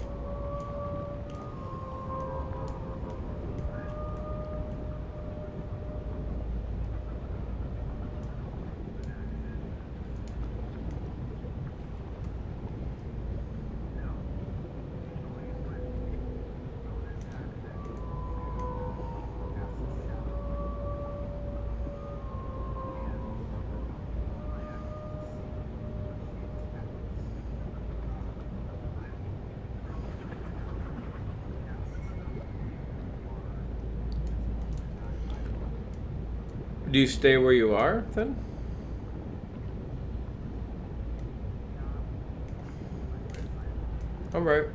Do you stay where you are, then? Alright.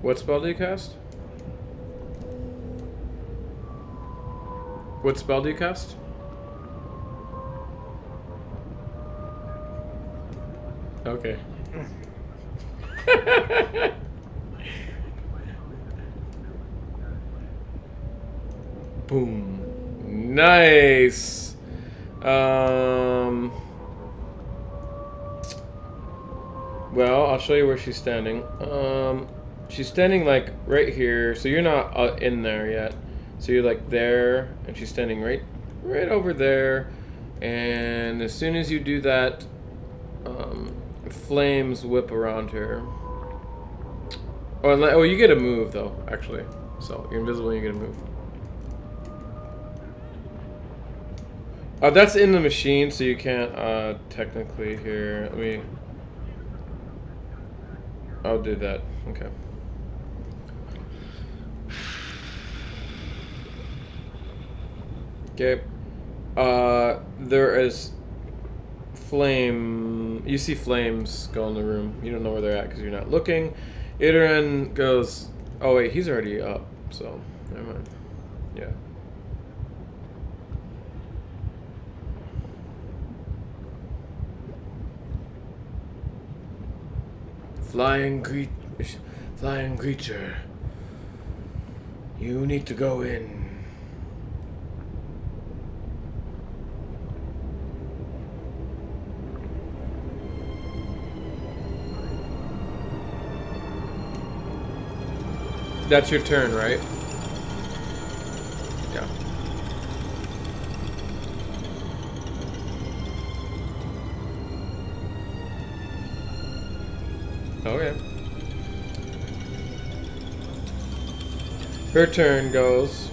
What spell do you cast? What spell do you cast? Okay. Boom. Nice. Well, I'll show you where she's standing. She's standing like right here, so you're not in there yet. So you're like there, and she's standing right over there. And as soon as you do that, flames whip around her. Oh, you get a move though, actually. So you're invisible and you get a move. That's in the machine, so you can't technically here. Let me. I'll do that. Okay. Okay. There is flame. You see flames go in the room. You don't know where they're at because you're not looking. Idren goes. Oh wait, he's already up. So never mind. Yeah. Flying creature. You need to go in. That's your turn, right? Yeah. Okay. Her turn goes.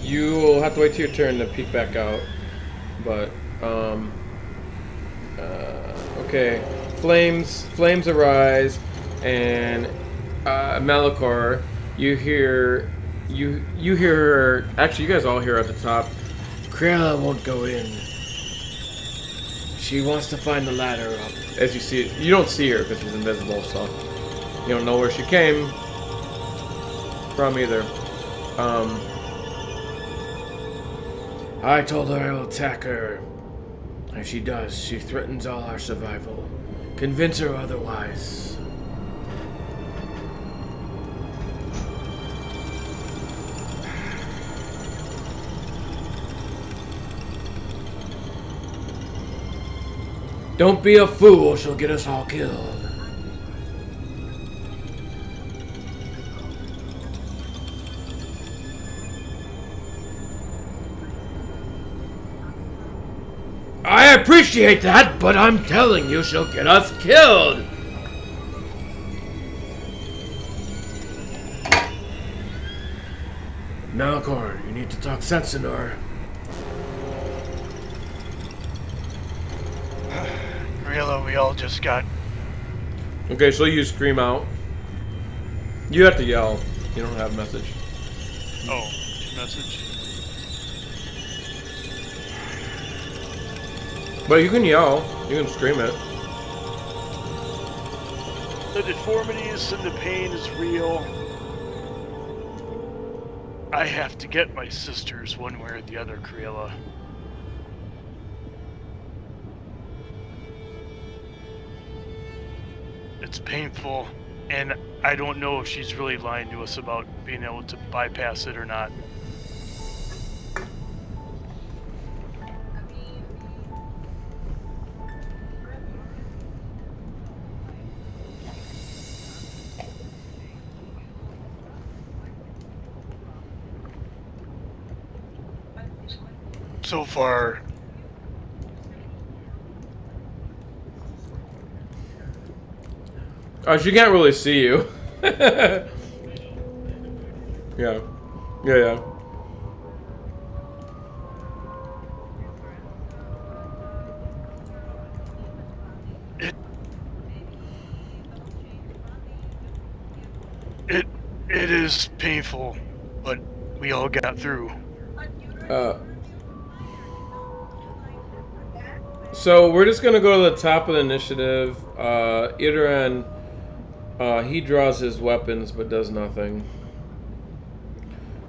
You will have to wait till your turn to peek back out. But, okay. Flames arise, and, Malachor, you hear her, actually you guys all hear at the top, Krella won't go in. She wants to find the ladder up. As you see it, you don't see her because she's invisible, so you don't know where she came from either. I told her I will attack her. If she does, she threatens all our survival. Convince her otherwise. Don't be a fool, she'll get us all killed. I appreciate that, but I'm telling you she'll get us killed! Malachor, you need to talk sense into her. Grilla, we all just got... Okay, so you scream out. You have to yell. You don't have message. Oh, message. But you can yell. You can scream it. The deformities and the pain is real. I have to get my sisters one way or the other, Creola. It's painful, and I don't know if she's really lying to us about being able to bypass it or not. So far, Oh, she can't really see you. Yeah. Yeah. it is painful, but we all got through. So we're just gonna go to the top of the initiative. Idran, he draws his weapons but does nothing.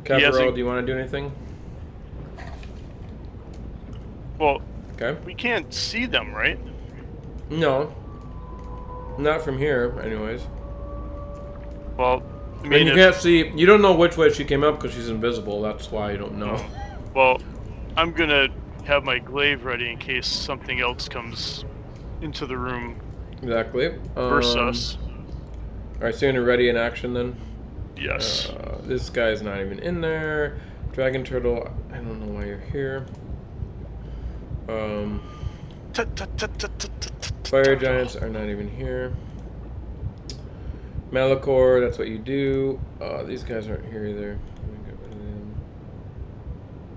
Caparel, do you want to do anything? Well, Okay. we can't see them, right? No. Not from here, anyways. Well, I And mean, you can't see. You don't know which way she came up because she's invisible. That's why you don't know. Oh. Well, I'm gonna have my glaive ready in case something else comes into the room. Exactly. Versus us. Alright, so you're gonna ready in action then? Yes. This guy's not even in there. Dragon Turtle, I don't know why you're here. Fire Giants are not even here. Malachor, that's what you do. These guys aren't here either. Let me get rid of them.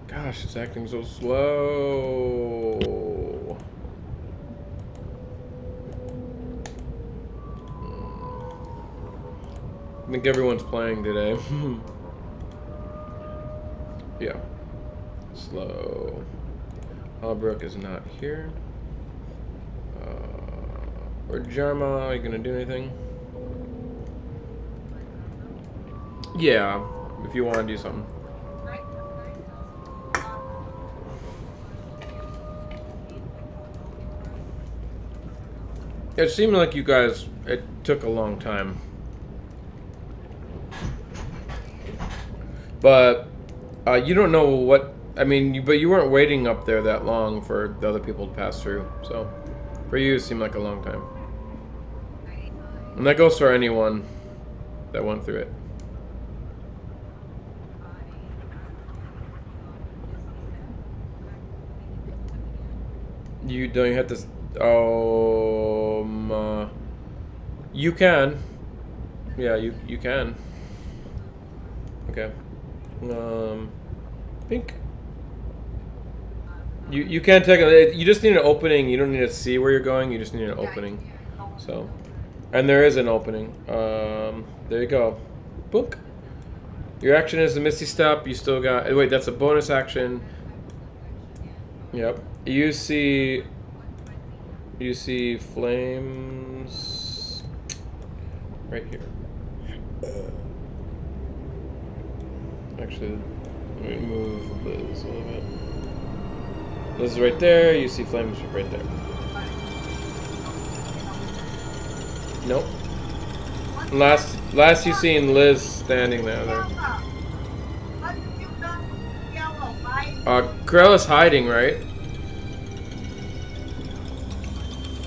Gosh, it's acting so slow. I think everyone's playing today. Yeah. Slow. Albrook is not here. Or Jarma, are you gonna do anything? Yeah, if you want to do something. It seemed like you guys, it took a long time. But you don't know what, I mean, but you weren't waiting up there that long for the other people to pass through. So for you, it seemed like a long time. And that goes for anyone that went through it. You don't have to. You can. Yeah, you can. Okay. Pink. You can take it. You just need an opening. You don't need to see where you're going. You just need an opening. So, and there is an opening. There you go. Book. Your action is a Misty Step. You still got. Wait, that's a bonus action. Yep. You see flames right here. Actually, let me move Liz a little bit. Liz is right there. You see flames right there. Nope. Last you seen Liz standing there. Corella's hiding, right?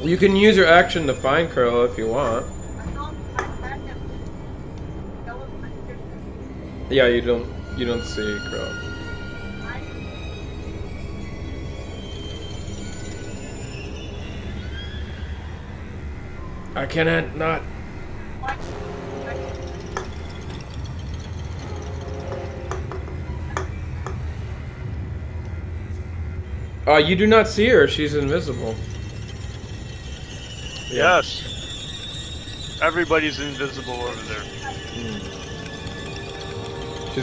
You can use your action to find Corella if you want. Yeah, you don't see Corella. I cannot not. You do not see her. She's invisible. Yeah. Yes. Everybody's invisible over there.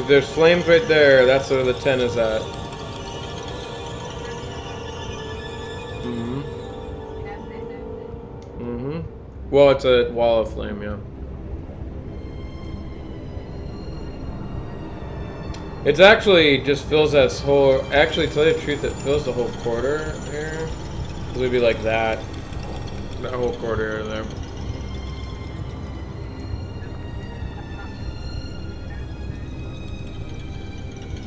There's flames right there. That's where the 10 is at. Well, it's a wall of flame, yeah. It's actually just fills that whole. Actually, to tell you the truth, it fills the whole quarter here. It would be like that. That whole quarter there.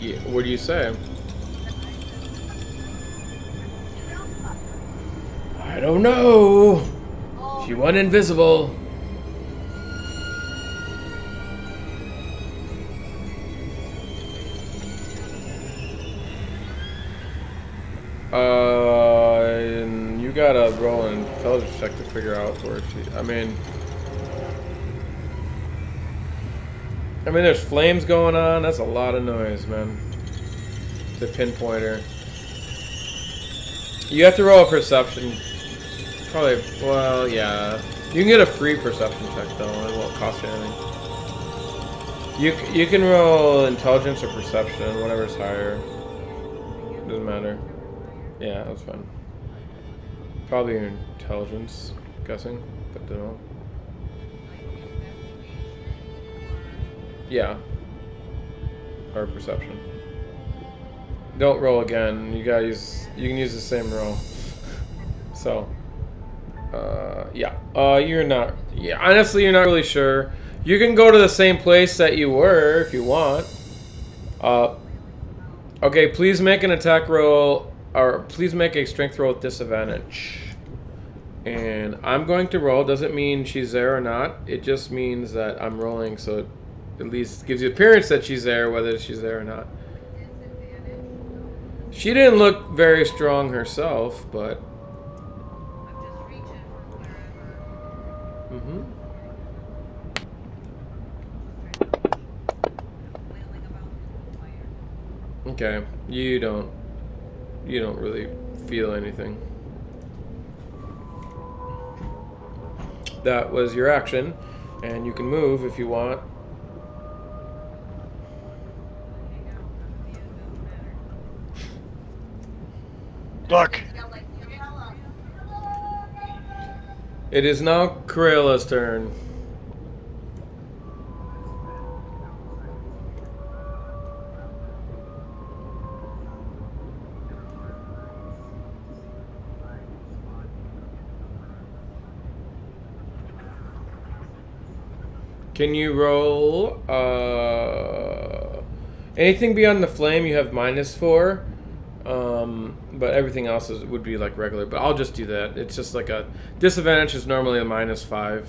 Yeah, what do you say? I don't know. She went invisible. You gotta roll an intelligence check to figure out where she. I mean, there's flames going on. That's a lot of noise, man. To pinpoint her. You have to roll a perception. Probably. Well, yeah. You can get a free perception check though. It won't cost you anything. You can roll intelligence or perception, whatever's higher. Doesn't matter. Yeah, that's fine. Probably your intelligence, guessing, but don't know. Yeah. Or perception. Don't roll again. You can use the same roll. So, yeah. You're not. Yeah, honestly, you're not really sure. You can go to the same place that you were if you want. Okay, please make an attack roll, or please make a strength roll with disadvantage. And I'm going to roll. Doesn't mean she's there or not. It just means that I'm rolling, so it at least gives you appearance that she's there, whether she's there or not. She didn't look very strong herself, but. Okay, you don't really feel anything. That was your action, and you can move if you want. Look. It is now Corella's turn. Can you roll anything beyond the flame? You have -4, but everything else would be like regular. But I'll just do that. It's just like a disadvantage is normally a -5,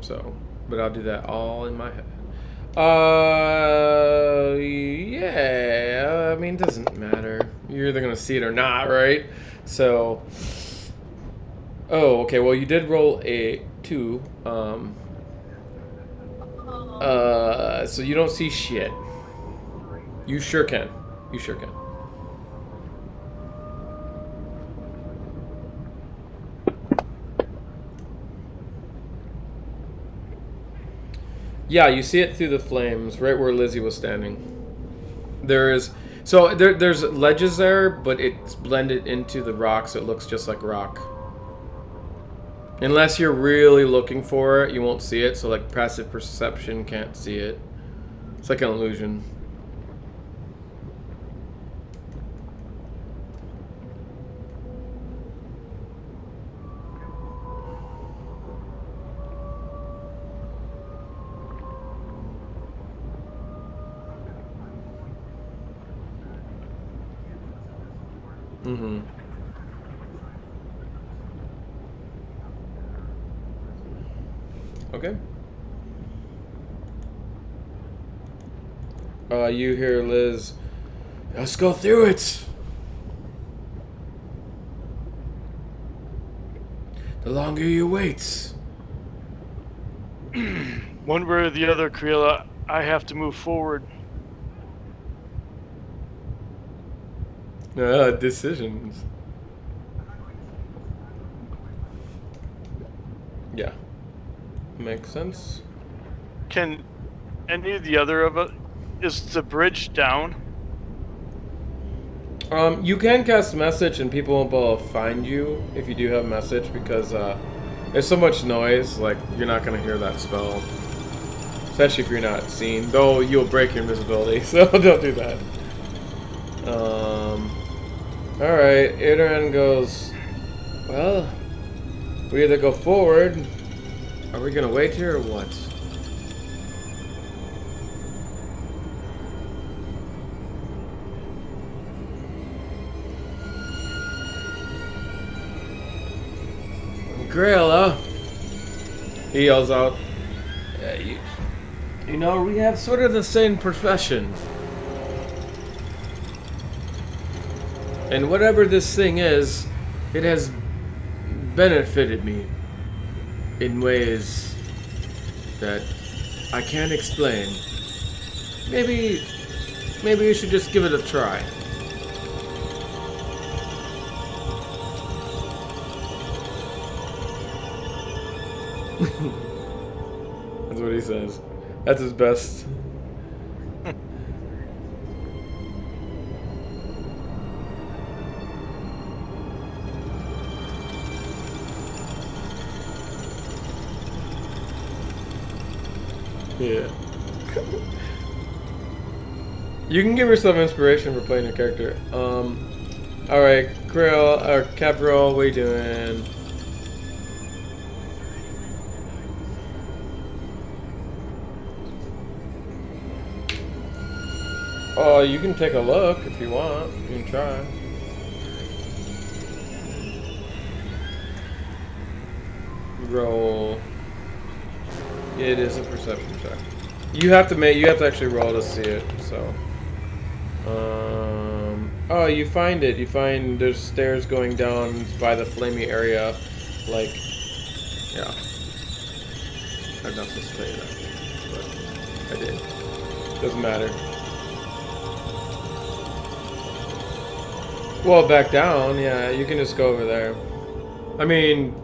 so. But I'll do that all in my head. Yeah. I mean, it doesn't matter. You're either gonna see it or not, right? So. Oh, okay. Well, you did roll a 2. So you don't see shit. You sure can. You sure can. Yeah, you see it through the flames, right where Lizzie was standing. There's ledges there, but it's blended into the rocks. It looks just like rock. Unless you're really looking for it, you won't see it. So like passive perception can't see it. It's like an illusion. Mm-hmm. Okay. You hear Liz. Let's go through it. The longer you wait. One way or the other, Kriela, I have to move forward. Decisions. Yeah. Makes sense. Can any of the other of us... Is the bridge down? You can cast message and people won't be able to find you if you do have message because there's so much noise, like you're not gonna hear that spell. Especially if you're not seen. Though you'll break your invisibility, so don't do that. Alright, Adrian goes, well, we either go forward. Are we gonna wait here or what? Grayla, he yells out. You know, we have sort of the same profession. And whatever this thing is, it has benefited me in ways that I can't explain. Maybe you should just give it a try. That's what he says. That's his best. Yeah. You can give yourself inspiration for playing your character. Alright, Krill, or Capriol, what are you doing? Oh, you can take a look if you want. You can try. Roll. It is a perception check. You have to actually roll to see it. So. Oh, you find it. You find there's stairs going down by the flamey area. Like, yeah. I'm not supposed to tell you that, but I did. Doesn't matter. Well, back down, yeah, you can just go over there. I mean,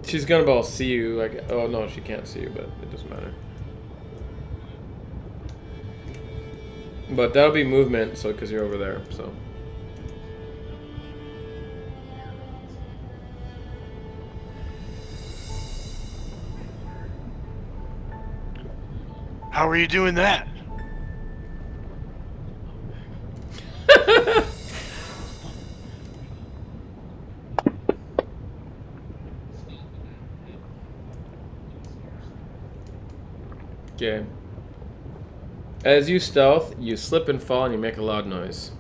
she's gonna be able to see you, like, oh no, she can't see you, but it doesn't matter. But that'll be movement, so, because you're over there, so. How are you doing that? Okay. As you stealth, you slip and fall and you make a loud noise.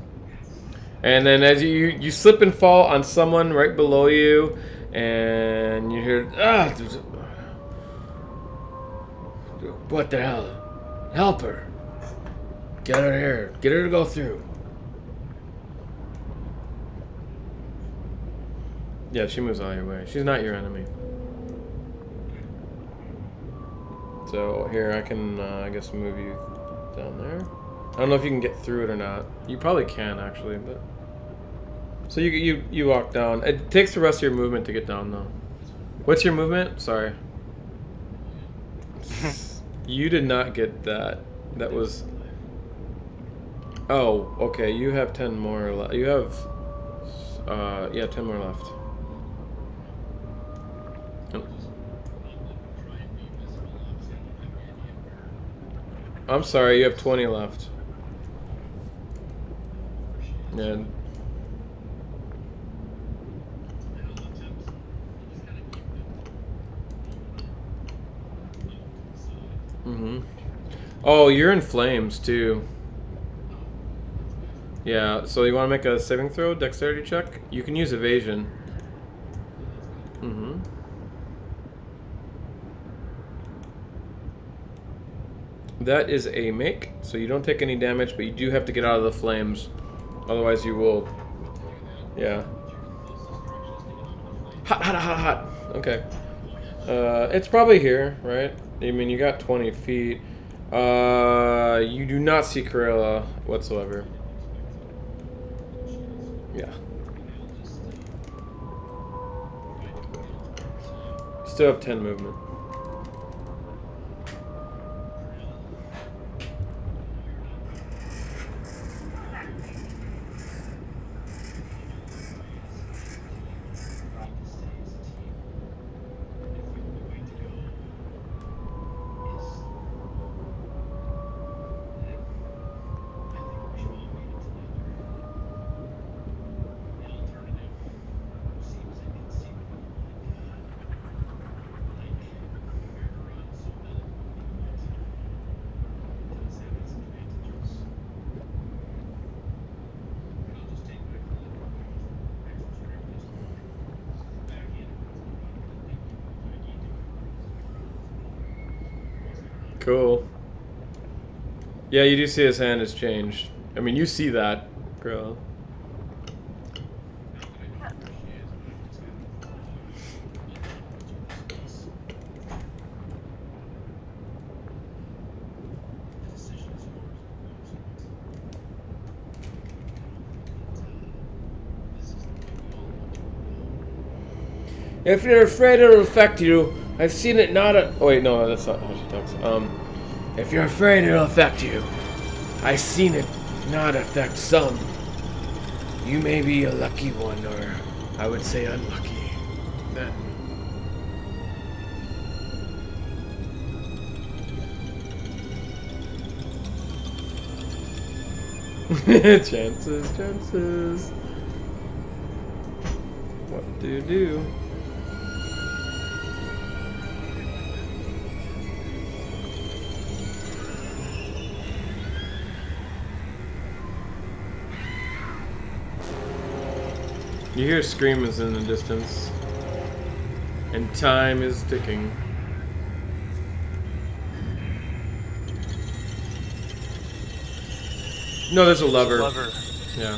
And then as you slip and fall on someone right below you, and you hear, ah, what the hell? Help her. Get her here. Get her to go through. Yeah, she moves out of your way. She's not your enemy. So here, I can, I guess, move you down there. I don't know if you can get through it or not. You probably can, actually, but... So you walk down. It takes the rest of your movement to get down, though. What's your movement? Sorry. You did not get that. That was... Oh, okay, you have 10 more left. You have... yeah, 10 more left. I'm sorry, you have 20 left. And... Oh, you're in flames, too. Yeah, so you want to make a saving throw, dexterity check? You can use evasion. Mm-hmm. That is a make, so you don't take any damage, but you do have to get out of the flames. Otherwise you will... Yeah. Hot, hot, hot, hot. Okay. It's probably here, right? I mean, you got 20 feet. You do not see Corella whatsoever. Yeah. Still have 10 movement. Cool. Yeah, you do see his hand has changed. I mean, you see that, Corella. If you're afraid it'll affect you, I've seen it not a... Oh wait, no, that's not how she talks. If you're afraid it'll affect you, I've seen it not affect some. You may be a lucky one, or I would say unlucky. Then. Chances. What do you do? You hear screams in the distance, and time is ticking. No, there's a lever. Yeah.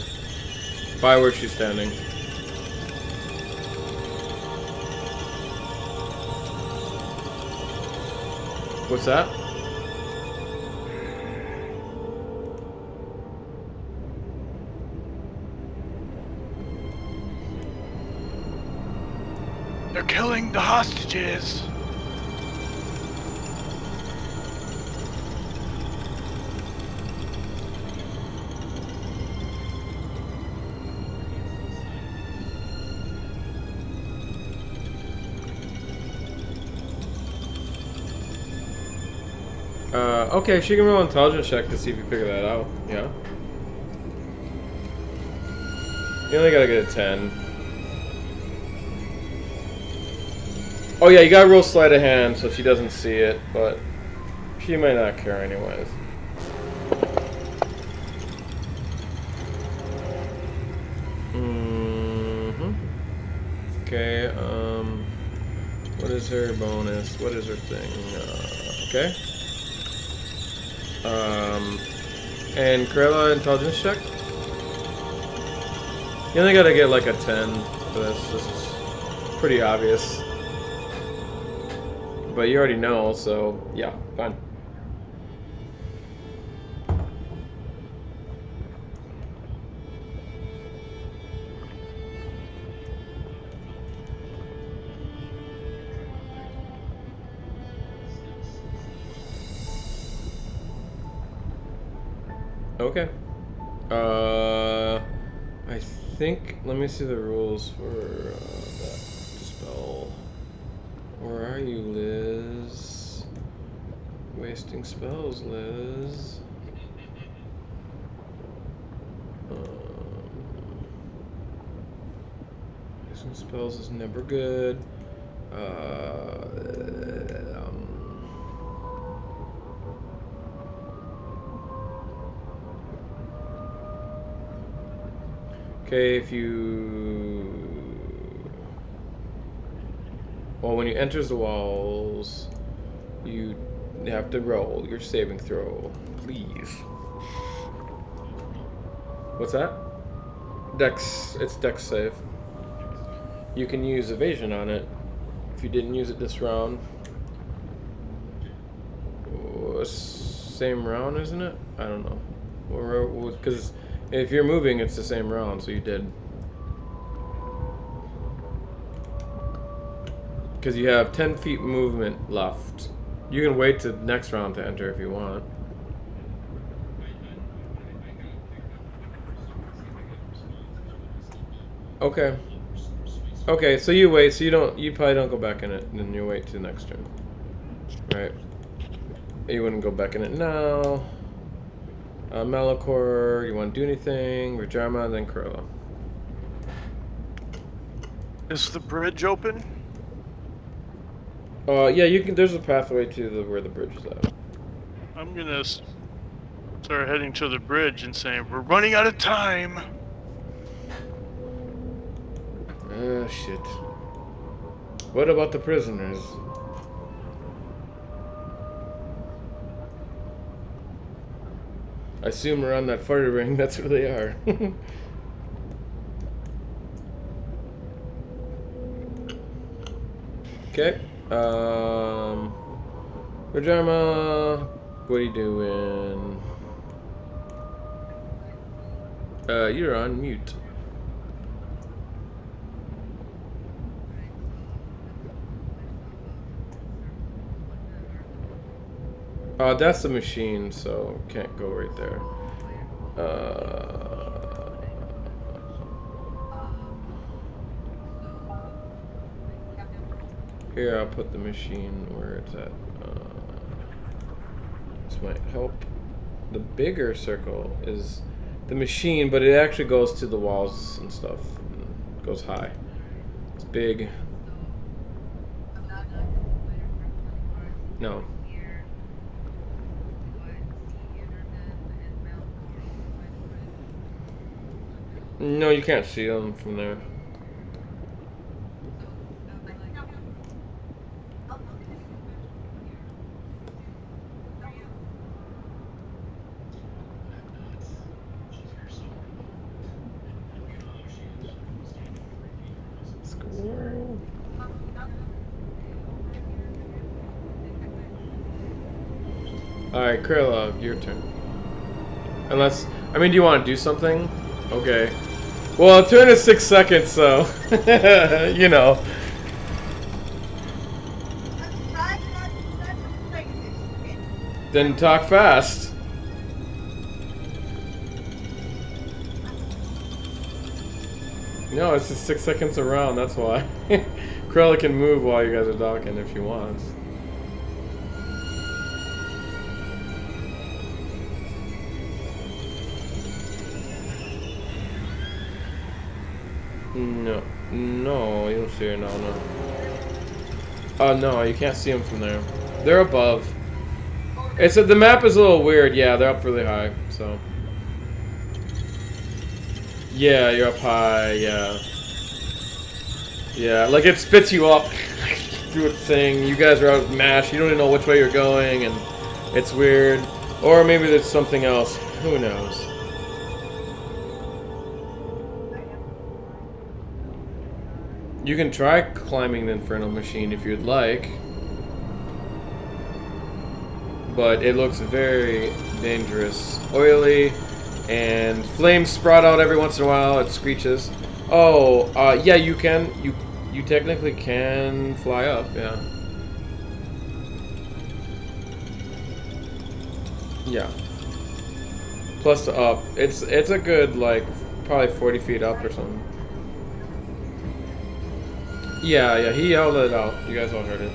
By where she's standing. What's that? They're killing the hostages. Okay, she can roll an intelligence check to see if you figure that out. Yeah. You only gotta get a 10. Oh yeah, you gotta roll sleight of hand so she doesn't see it, but she might not care anyways. Okay, what is her bonus? What is her thing? Okay. And Corella, intelligence check? You only gotta get like a 10 for this. This is pretty obvious. But you already know, so yeah, fine. Okay. I think, let me see the rules for that spell. Where are you, Liz? Wasting spells, Liz. Wasting spells is never good. Okay, if you... Well, when you enter the walls, you have to roll your saving throw, please. What's that? Dex. It's Dex save. You can use evasion on it if you didn't use it this round. Oh, same round, isn't it? I don't know. Because if you're moving, it's the same round, so you did. Because you have 10 feet movement left. You can wait to next round to enter if you want. Okay. Okay, so you wait, so you probably don't go back in it, and then you wait to the next turn. Right. You wouldn't go back in it now. Malachor, you want to do anything? Rajama, and then Kurla. Is the bridge open? Yeah, you can. There's a pathway to where the bridge is at. I'm gonna start heading to the bridge and saying, we're running out of time. Oh, shit. What about the prisoners? I assume around that fire ring, that's where they are. Okay. Rajama, what are you doing? You're on mute. That's the machine, so can't go right there. Here, I'll put the machine where it's at. This might help. The bigger circle is the machine, but it actually goes to the walls and stuff. It goes high. It's big. No. No, you can't see them from there. Squirrel. Alright, Kurla, your turn. Unless, I mean, do you want to do something? Okay. Well, a turn is 6 seconds, so, you know. Then talk fast. No, it's just 6 seconds around, that's why. Kurla can move while you guys are talking if she wants. No, you don't see her, no. Oh, no, you can't see them from there. They're above. It's the map is a little weird, yeah, they're up really high, so. Yeah, you're up high, yeah. Yeah, like it spits you up through its thing. You guys are outmatched, you don't even know which way you're going, and it's weird. Or maybe there's something else, who knows. You can try climbing the Infernal Machine if you'd like. But it looks very dangerous. Oily, and flames sprout out every once in a while, it screeches. Oh, yeah, you can, you technically can fly up, yeah. Yeah. Plus the up. It's a good, like, probably 40 feet up or something. Yeah, he yelled it out. You guys all heard it.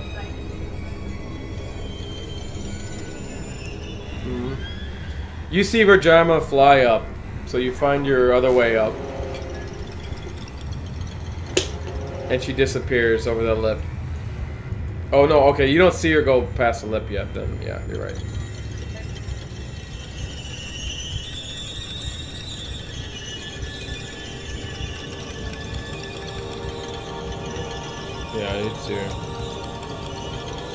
You see Rajama fly up, so you find your other way up. And she disappears over the lip. Oh no, okay, you don't see her go past the lip yet then. Yeah, you're right. Yeah, I need to see her.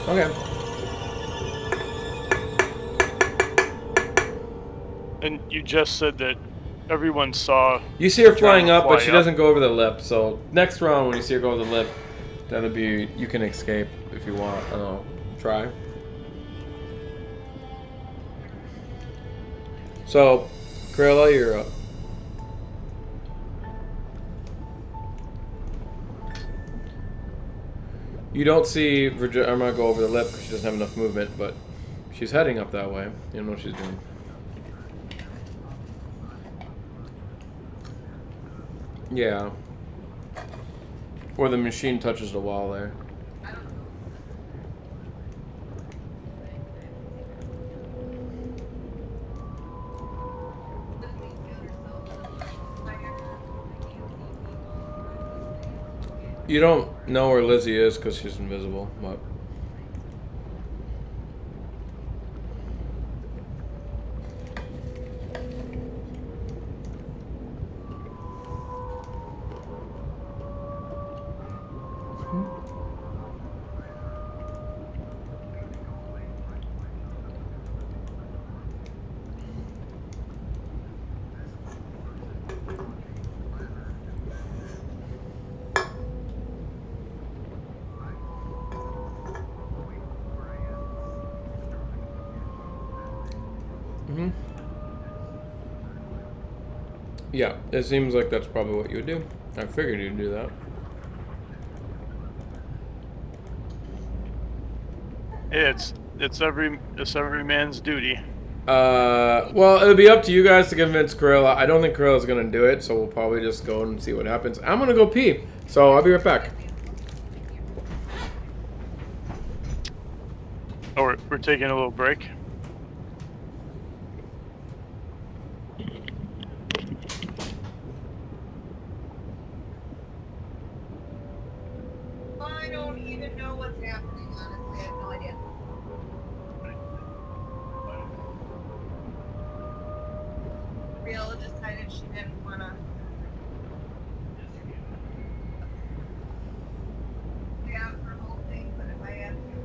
Okay. And you just said that everyone saw. You see her the flying driver up, but fly she up. doesn't go over the lip. So next round, when you see her go over the lip, that'll be, you can escape if you want. I don't know. Try. So, Krilla, you're up. You don't see Virginia go over the lip because she doesn't have enough movement, but she's heading up that way. You don't know what she's doing. Yeah. Or the machine touches the wall there. You don't know where Lizzie is because she's invisible, but... Mm-hmm. Yeah, it seems like that's probably what you would do. I figured you'd do that. It's every man's duty. Well, it'll be up to you guys to convince Corella. I don't think Corella's gonna do it, so we'll probably just go and see what happens. I'm gonna go pee, so I'll be right back. Oh, we're taking a little break. I don't even know what's happening, honestly. I have no idea. Riola decided she didn't want to stay out her whole thing, but if I ask you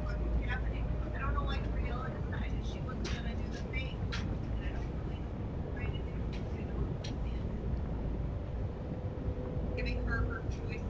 what's happening, I don't know why Riola decided she wasn't going to do the thing. And I don't really know what I'm trying to do. I don't understand it. Giving her choices.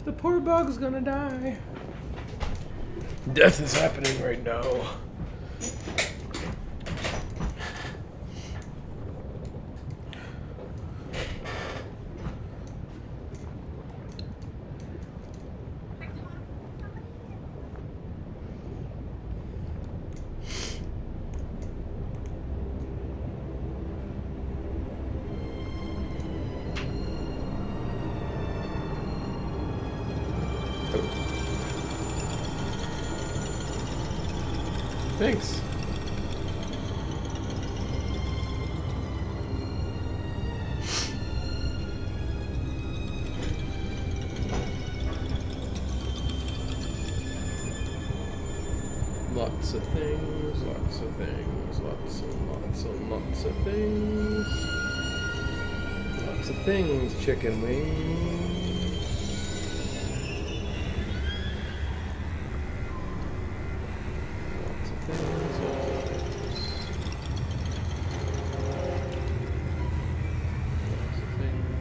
The poor bug's gonna die. Death is happening right now. Thanks. Lots of things, lots of things, lots and lots and lots of things. Lots of things, chicken wings. Lots of things, lots of things. Lots of things.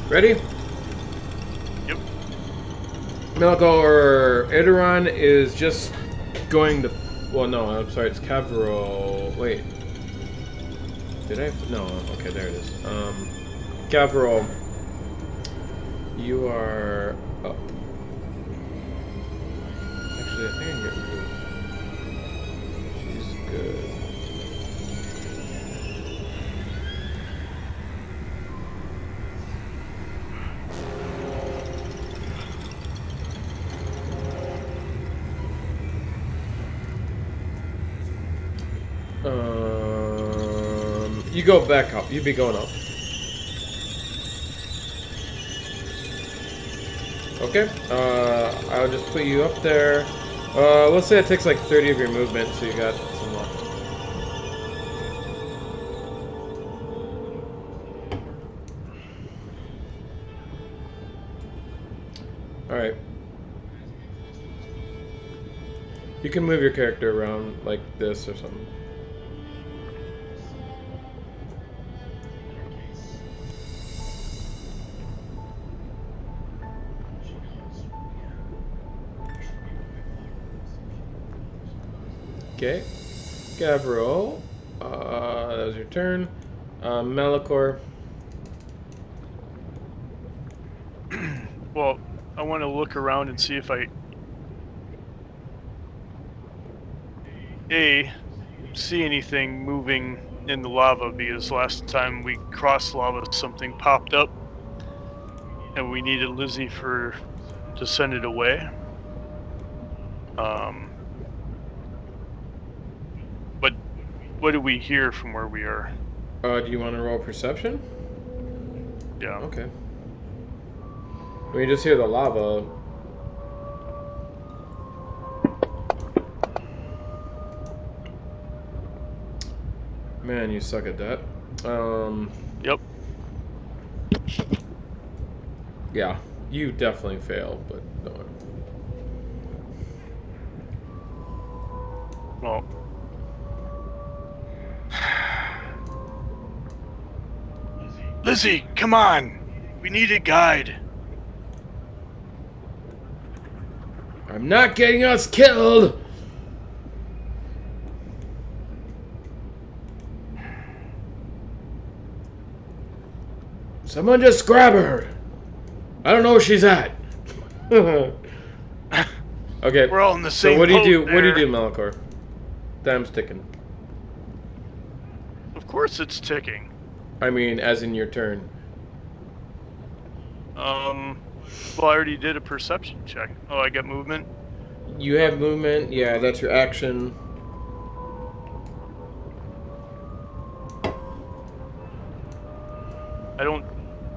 Ready? Yep. Melko or Idaron is just going to. Well, no, I'm sorry, it's Cavro. Wait. Did I? No, okay, there it is. Cavro, you are up. Actually, I think I can get rid of. She's good. You go back up. You be going up. Okay. I'll just put you up there. Let's say it takes like 30 of your movement, so you got some luck. All right. You can move your character around like this or something. Okay, Gabriel, that was your turn. Malachor. Well, I want to look around and see if I see anything moving in the lava, because last time we crossed lava, something popped up, and we needed Lizzie to send it away. But what do we hear from where we are? Do you want to roll perception? Yeah. Okay. We just hear the lava. Man, you suck at that. Yep. Yeah, you definitely fail, but no. Well. Lizzie, come on! We need a guide. I'm not getting us killed! Someone just grab her! I don't know where she's at. Okay. We're all in the same So what do you do? boat What do you there. do, Malachor? Time's ticking. Of course it's ticking. I mean, as in your turn. Well, I already did a perception check. Oh, I got movement? You have movement. Yeah, that's your action. I don't...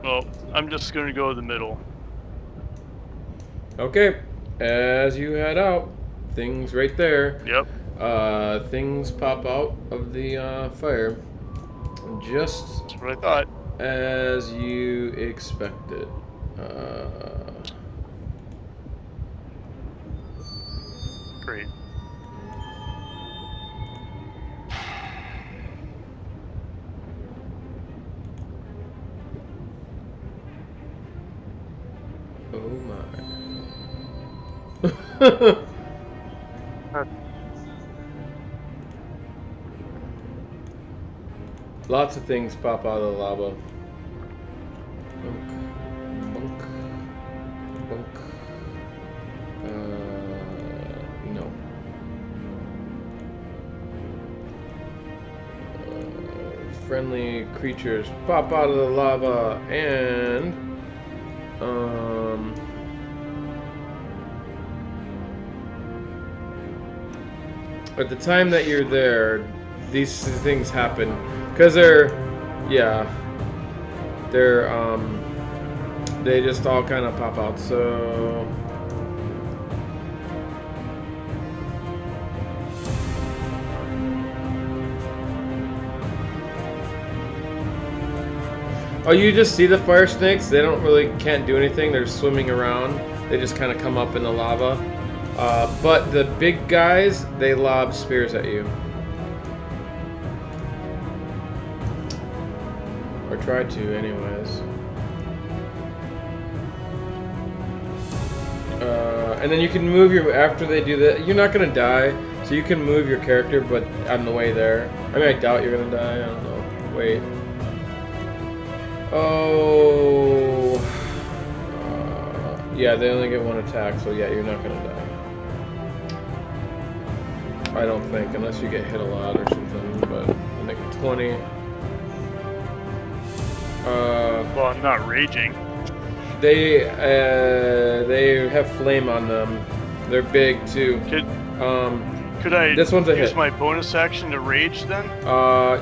Well, I'm just going to go to the middle. Okay. As you head out, things right there. Yep. Things pop out of the fire. Just That's what I thought. as you expected. Great. Oh my. Lots of things pop out of the lava. Bunk. Bunk. Bunk. No. Friendly creatures pop out of the lava and at the time that you're there, these things happen because they just all kind of pop out. So oh, you just see the fire snakes. They can't do anything. They're swimming around. They just kind of come up in the lava. But the big guys, they lob spears at you. Or try to, anyways. And then you can move your, after they do that, you're not gonna die, so you can move your character, but on the way there. I mean, I doubt you're gonna die, I don't know. Wait. Oh. Yeah, they only get one attack, so yeah, you're not gonna die. I don't think, unless you get hit a lot or something, but I think 20. Well, I'm not raging. They have flame on them. They're big too. Could I this one's a use hit. my bonus action to rage then?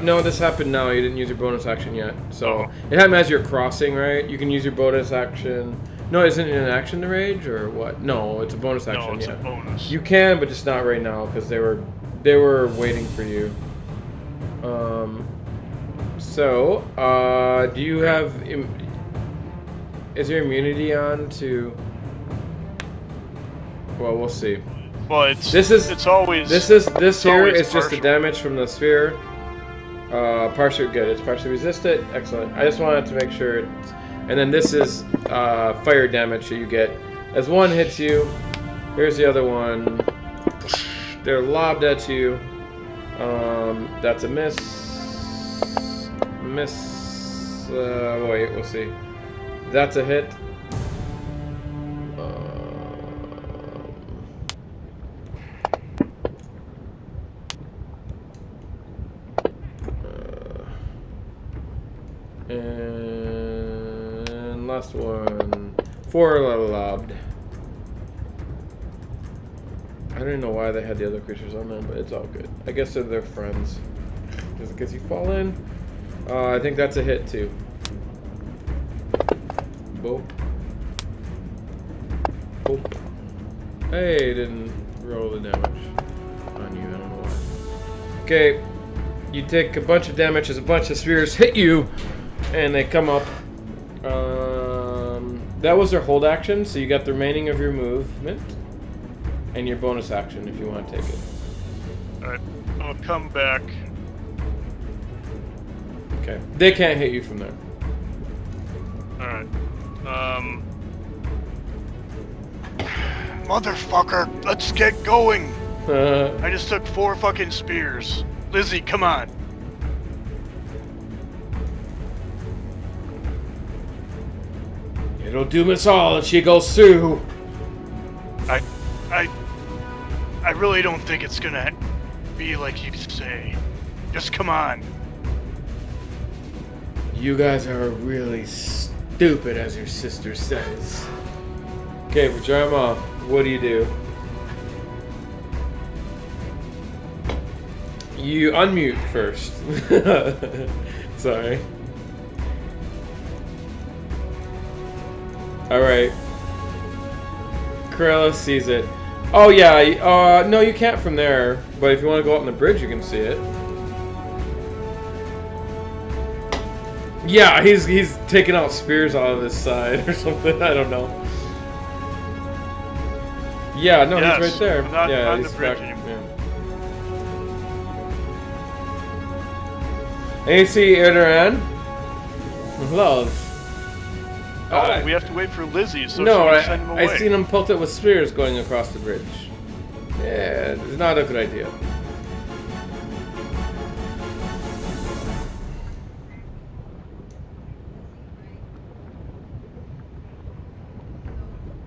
No, this happened now. You didn't use your bonus action yet. So Oh. it happened as you're crossing, right? You can use your bonus action. No, isn't it an action to rage or what? No, it's a bonus action. No, it's yeah. a bonus. You can, but just not right now because they were waiting for you. So, do you have? Is your immunity on to? Well, we'll see. Well, it's always this here always is just the partial. damage from the sphere. Partially good. It's partially resisted. Excellent. I just wanted to make sure. And then this is fire damage that you get as one hits you. Here's the other one. They're lobbed at you. That's a miss. Miss. Wait, we'll see. That's a hit. And last one. 4 lobbed. I don't even know why they had the other creatures on them, but it's all good. I guess they're their friends. Just because you fall in. I think that's a hit too. Boop. Boop. Hey, didn't roll the damage on you. I don't know why. Okay, you take a bunch of damage as a bunch of spheres hit you, and they come up. That was their hold action, so you got the remaining of your movement and your bonus action if you want to take it. Alright, I'll come back. Okay, they can't hit you from there. Alright. Motherfucker, let's get going. Uh, I just took 4 fucking spears. Lizzie, come on. It'll doom us all if she goes through. I really don't think it's gonna be like you say. Just come on. You guys are really stupid, as your sister says. Okay, we dry them off. What do? You unmute first. Sorry. Alright. Corella sees it. Oh yeah, no you can't from there. But if you want to go up on the bridge you can see it. Yeah, he's taking out spears out of his side or something, I don't know. Yeah, no, Yes, he's right there. I'm not yeah, on he's the bridge back, anymore. yeah. And you see Erdogan. Love. Oh, we have to wait for Lizzie, so no, she can send him away. I seen him pelt it with spears going across the bridge. Yeah, it's not a good idea.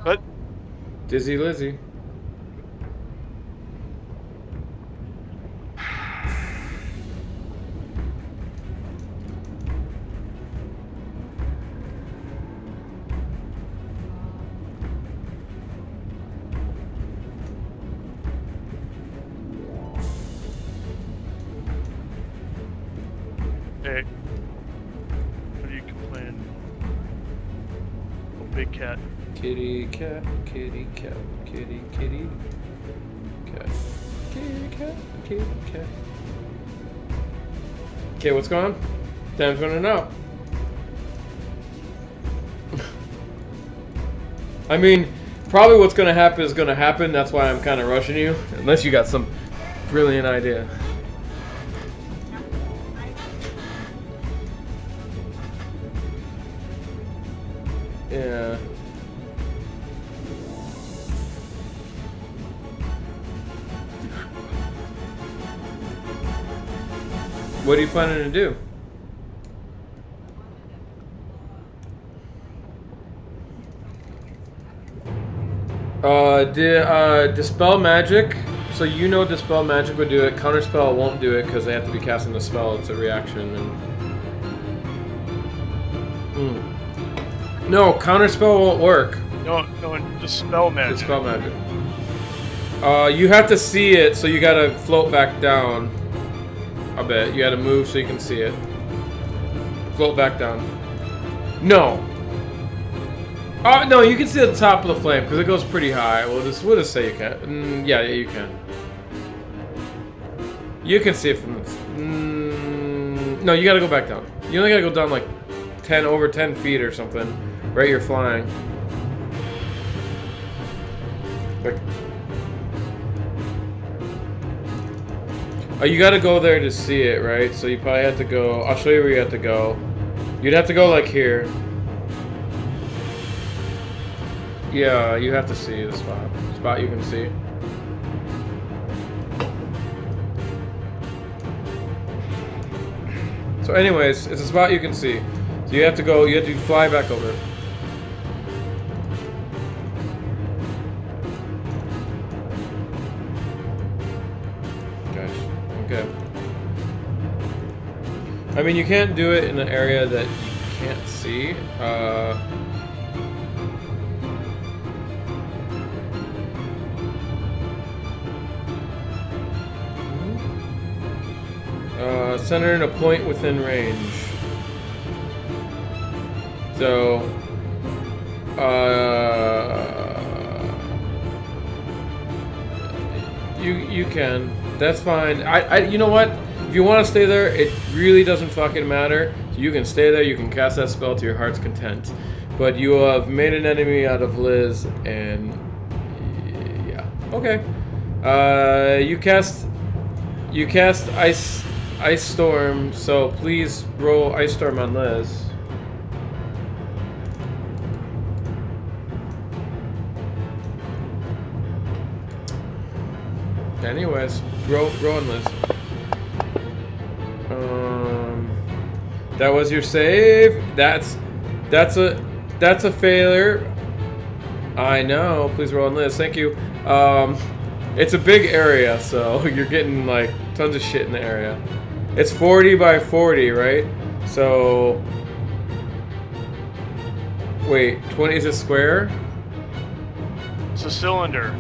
What? Dizzy Lizzie. Hey. What are you complaining? Oh, big cat. Kitty cat, kitty cat, kitty kitty cat, kitty cat, kitty cat. Okay, what's going on? Time's running out. I mean, probably what's gonna happen is gonna happen. That's why I'm kind of rushing you, unless you got some brilliant idea. Yeah. What are you planning to do? Dispel magic. So you know Dispel magic would do it. Counterspell won't do it because they have to be casting the spell. It's a reaction. And... No, Counterspell won't work. No, Dispel magic. Dispel magic. You have to see it, so you gotta float back down a bit. You gotta move so you can see it. Float back down. No. Oh no, you can see the top of the flame because it goes pretty high. We'll just say you can. Yeah, you can. You can see it from the. No, you gotta go back down. You only gotta go down like over 10 feet or something. Right, you're flying. Like. Oh, you gotta go there to see it, right? So you probably have to go. I'll show you where you have to go. You'd have to go like here. Yeah, you have to see the spot you can see. So anyways, it's a spot you can see. So you have to fly back over. Gosh, okay. I mean, you can't do it in an area that you can't see. Center in a point within range. So, you can. That's fine. You know what? If you want to stay there, it really doesn't fucking matter. So you can stay there. You can cast that spell to your heart's content. But you have made an enemy out of Liz, and yeah, okay. You cast Ice Storm, so please roll Ice Storm on Liz. Anyways, roll on Liz. That was your save. That's a failure. I know. Please roll on Liz. Thank you. It's a big area, so you're getting like tons of shit in the area. It's 40 by 40, right? So, wait, 20 is a square? It's a cylinder.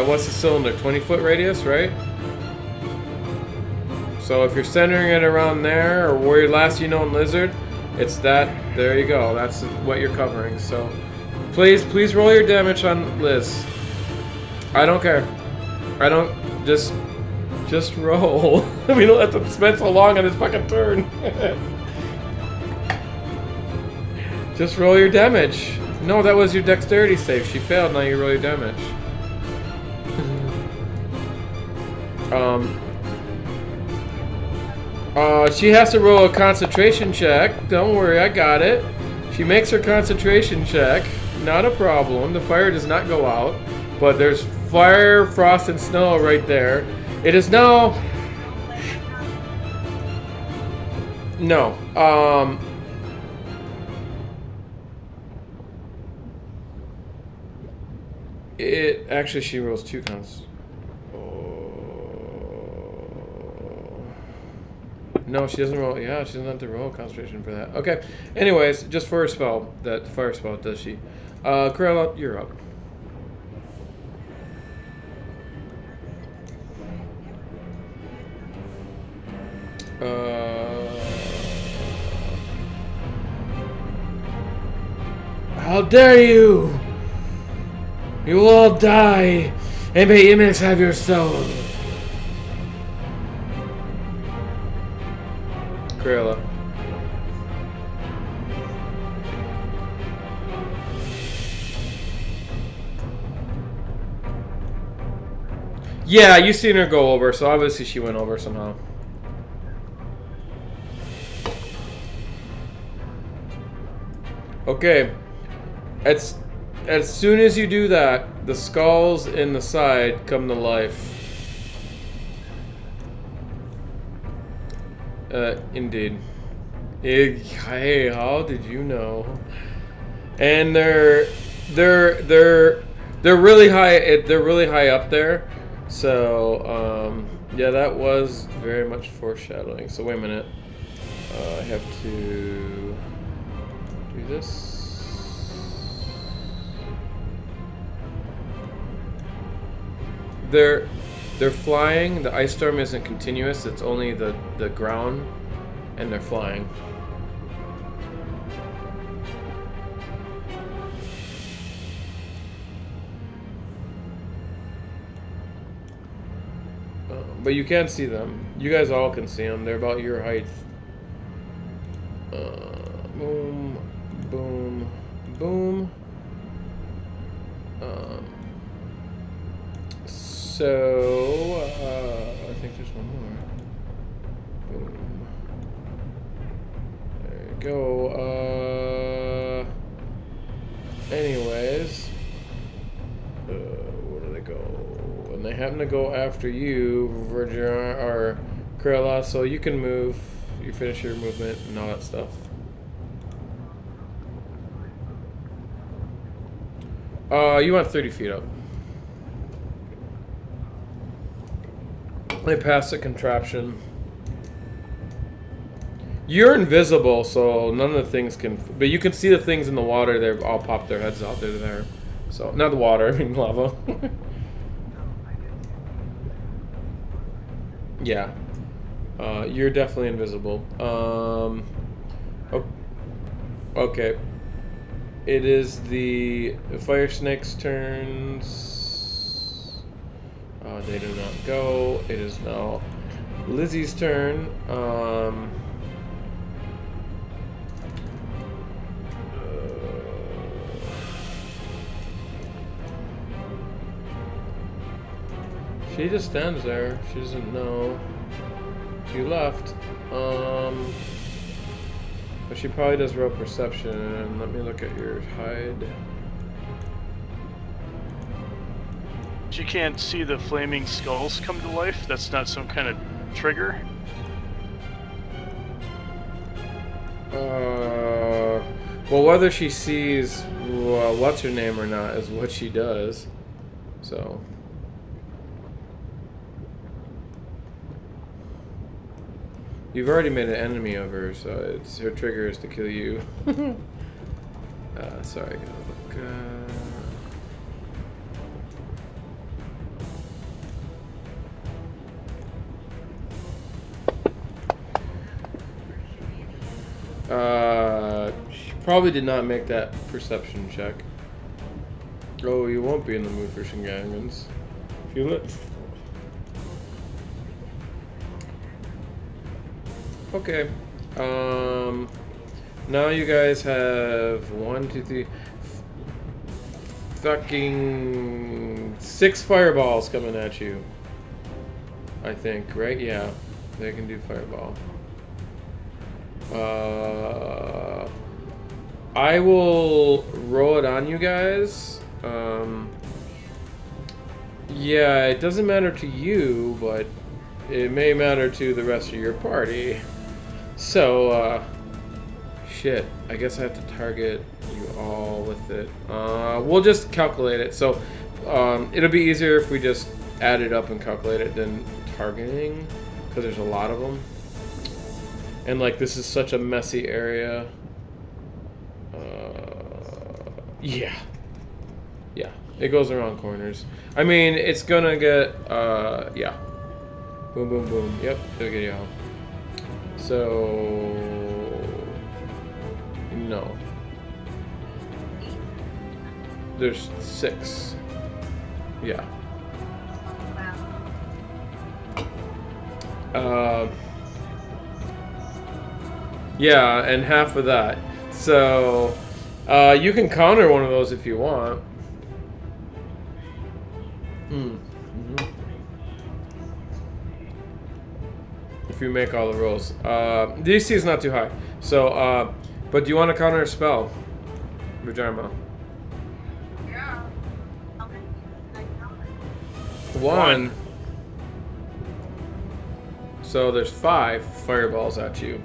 What's the cylinder? 20-foot radius, right? So if you're centering it around there, or where your last known lizard, it's that. There you go. That's what you're covering. So, please roll your damage on Liz. I don't care. I don't just roll. We don't have to spend so long on this fucking turn. Just roll your damage. No, that was your dexterity save. She failed. Now you roll your damage. She has to roll a concentration check. Don't worry, I got it. She makes her concentration check. Not a problem. The fire does not go out, but there's fire, frost, and snow right there. It is now... No. It... Actually, she rolls 2 cons. No, she doesn't roll... Yeah, she doesn't have to roll concentration for that. Okay. Anyways, just for her spell. That fire spell, does she? Corella, you're up. How dare you! You will all die, and may imps have your soul. Cruella. Yeah, you seen her go over, so obviously she went over somehow. Okay. As soon as you do that, the skulls in the side come to life. Indeed. Hey, how did you know? And they're really high. They're really high up there. So yeah, that was very much foreshadowing. So wait a minute. I have to do this. They're flying. The ice storm isn't continuous. It's only the ground, and they're flying. But you can see them. You guys all can see them. They're about your height. Boom, boom, boom. So I think there's one more. Boom. There you go. Anyways, where do they go? And they happen to go after you, Virgin or Krilla, so you can move. You finish your movement and all that stuff. You want 30 feet up. They pass the contraption. You're invisible, so none of the things can. But you can see the things in the water. They've all popped their heads out. They're there. So not the water. I mean lava. Yeah. You're definitely invisible. Okay. It is the fire snake's turns. They do not go. It is now Lizzie's turn. She just stands there. She doesn't know. She left. But she probably does roll perception. Let me look at your hide. She can't see the flaming skulls come to life? That's not some kind of trigger? Well, whether she sees what's her name or not is what she does. So. You've already made an enemy of her, so it's her trigger is to kill you. Sorry, I gotta look. She probably did not make that perception check. Oh, you won't be in the mood for shenanigans. Feel it? Okay. Now you guys have 1, 2, 3, fucking 6 fireballs coming at you. I think, right? Yeah, they can do fireball. I will roll it on you guys. Yeah, it doesn't matter to you, but it may matter to the rest of your party. So, shit, I guess I have to target you all with it. We'll just calculate it. So, it'll be easier if we just add it up and calculate it than targeting, because there's a lot of them. And, like, this is such a messy area. Yeah. Yeah, it goes around corners. I mean, it's gonna get, yeah. Boom, boom, boom. Yep, it'll get you out. So, no. There's 6. Yeah. Yeah, and half of that. So, you can counter one of those if you want. If you make all the rolls. The DC is not too high. So, but do you want to counter a spell? Vajama. Yeah. How many can I counter? 1. So there's 5 fireballs at you.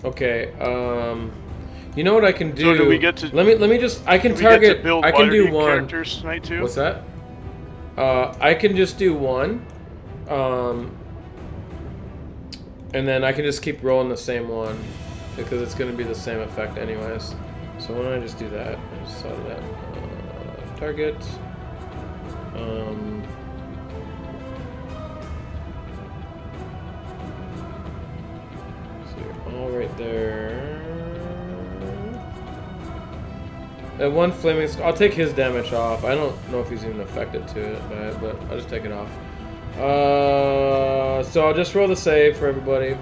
Okay. You know what I can do? So do we get to? Let me just. I can Do we get target. to build I can do water 1. characters tonight too? What's that? I can just do 1. And then I can just keep rolling the same one because it's going to be the same effect anyways. So why don't I just do that? I just saw that. Target. So you're all right there. That one flaming. I'll take his damage off. I don't know if he's even affected to it, but I'll just take it off. So I'll just roll the save for everybody.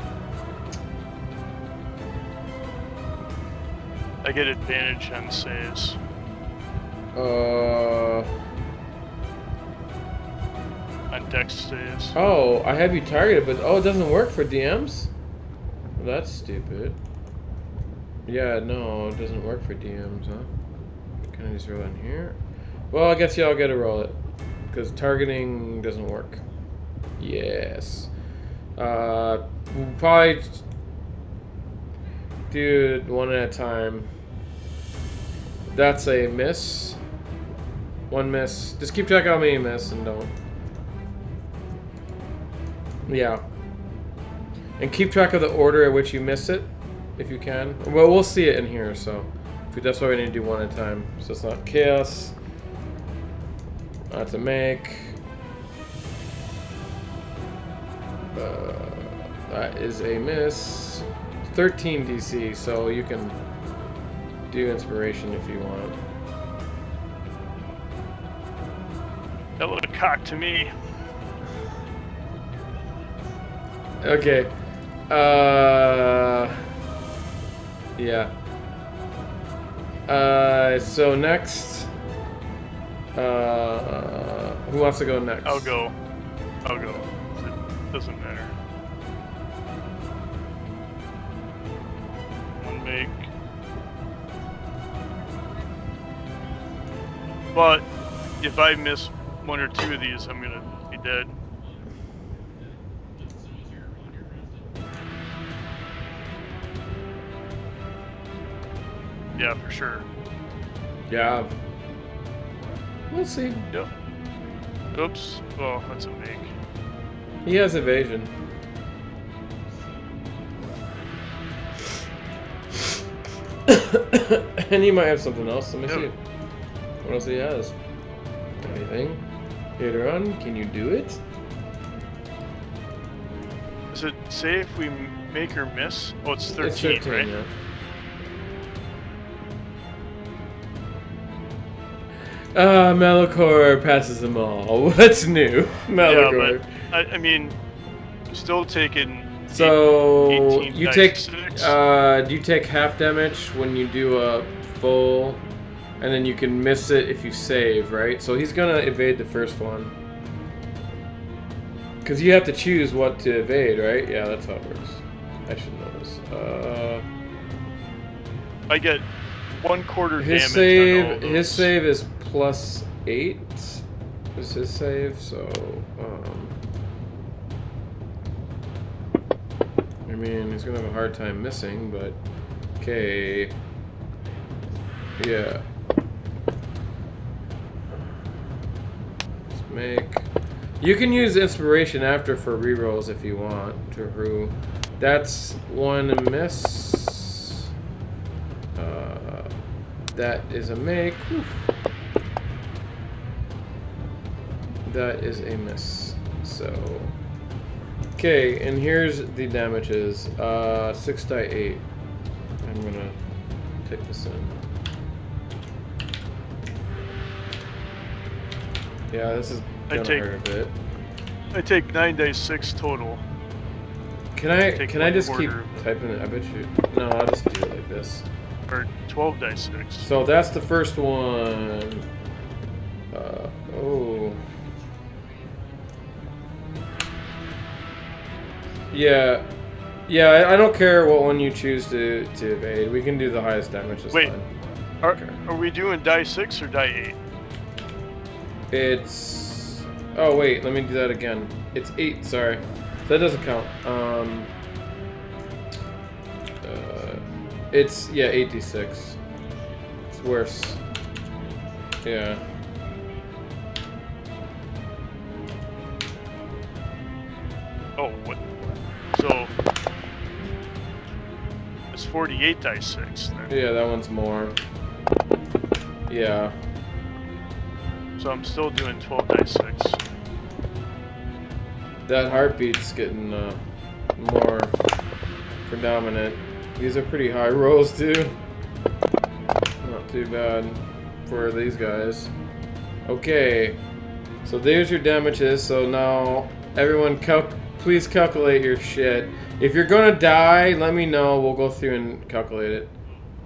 I get advantage on saves. On dex saves. Oh, I have you targeted, but it doesn't work for DMs? Well, that's stupid. Yeah, no, it doesn't work for DMs, huh? Can I just roll in here? Well, I guess y'all gotta roll it. Because targeting doesn't work. Yes. We'll probably do it one at a time. That's a miss. 1 miss. Just keep track of how many you miss and don't. Yeah. And keep track of the order at which you miss it, if you can. Well, we'll see it in here, so that's why we need to do 1 at a time. So it's not chaos. That's a make. That is a miss. 13 DC, so you can do inspiration if you want. That looked cock to me. Okay. Yeah. So next. Who wants to go next? I'll go. It doesn't matter. 1 make. But if I miss 1 or 2 of these, I'm gonna be dead. Yeah, for sure. Yeah. We'll see. Yep. Oops. Well, that's a make. He has evasion. And he might have something else. Let me see. What else he has? Anything? Later on, can you do it? Does it say if we make or miss? Oh, it's 13, It's 13, right? yeah. Malachor passes them all. What's new? Malachor. Yeah, but I mean, still taking. So 18 you dice take. 6. Do you take half damage when you do a full, and then you can miss it if you save, right? So he's gonna evade the first one. Because you have to choose what to evade, right? Yeah, that's how it works. I should know this. I get 1/4 His damage. save. On all His those. save is +8. Is his save? So. I mean, he's gonna have a hard time missing, but okay. Yeah. Let's make. You can use inspiration after for rerolls if you want. To that's 1 miss. That is a make. Whew. That is a miss. So. Okay, and here's the damages. 6 die 8. I'm gonna take this in. Yeah, this is gonna hurt a bit. I take 9 dice 6 total. Can I just keep 1/4 typing it? I bet you. No, I'll just do it like this. Or 12 dice 6. So that's the first one. Oh. Yeah. Yeah, I don't care what one you choose to evade. We can do the highest damage this Wait. time. Are we doing die 6 or die 8? It's... Oh, wait, let me do that again. It's 8, sorry. That doesn't count. It's, yeah, 8d6. It's worse. Yeah. Oh, what? So it's 48 dice 6 then. Yeah, that one's more. Yeah. So I'm still doing 12 dice 6. That heartbeat's getting more predominant. These are pretty high rolls too. Not too bad for these guys. Okay, so there's your damages. So now everyone please calculate your shit. If you're gonna die, let me know. We'll go through and calculate it.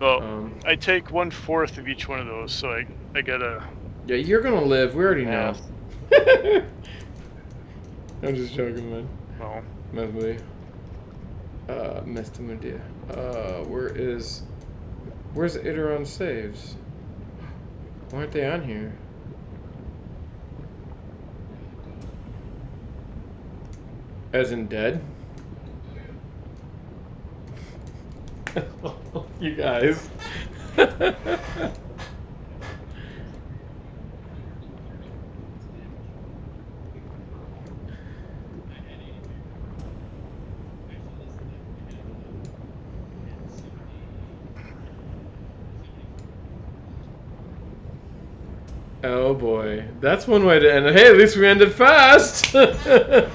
Well, I take 1/4 of each one of those, so I gotta... Yeah, you're gonna live. We already know. Math. I'm just joking, man. Well, Mentally. Messed him idea. Where's Iteron saves? Why aren't they on here? As in dead? You guys. Oh boy, that's one way to end it. Hey, at least we ended fast. yeah.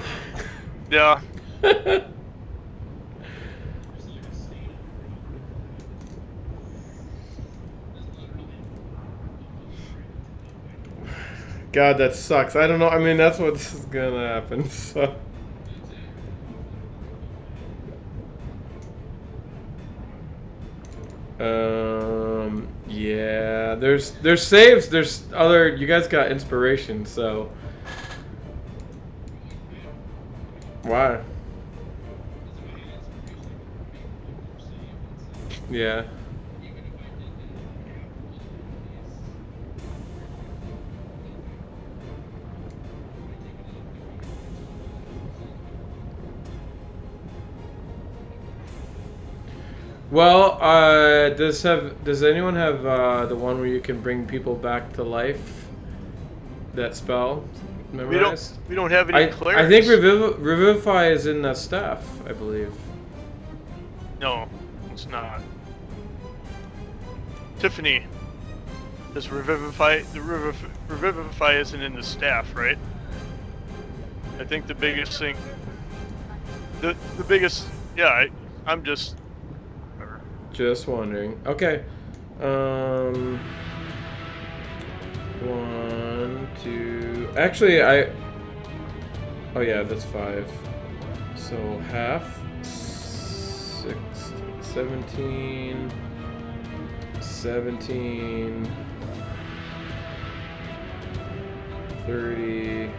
God, that sucks. I don't know. I mean, that's what's gonna happen. So. Yeah. There's saves. There's other. You guys got inspiration, so. Why? Yeah. Well, does anyone have the one where you can bring people back to life? That spell memorized? We don't have any clerics. I think Revivify is in the staff, I believe. No, it's not. Tiffany, does Revivify... Revivify isn't in the staff, right? I think the biggest thing... The biggest... Yeah, I'm just... Just wondering. Okay. 1, 2... Actually, oh yeah, that's 5. So half... 6... 17... 17... 30...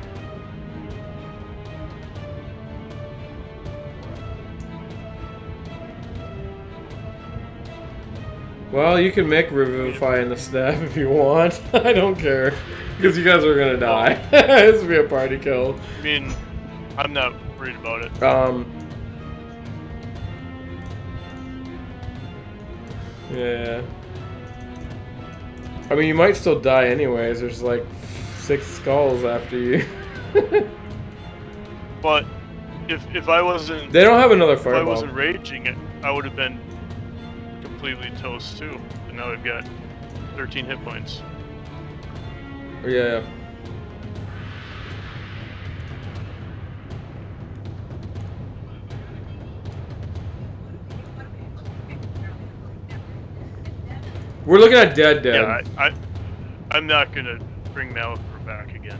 Well, you can make Revivify in the staff if you want. I don't care. Because you guys are gonna die. This will be a party kill. I mean, I'm not worried about it. Yeah. I mean, you might still die anyways. There's like 6 skulls after you. But if I wasn't... They don't have another fireball. If I wasn't raging it, I would have been completely toast too. And now I've got 13 hit points. Yeah. We're looking at dead. Yeah, I'm not gonna bring Malachor back again.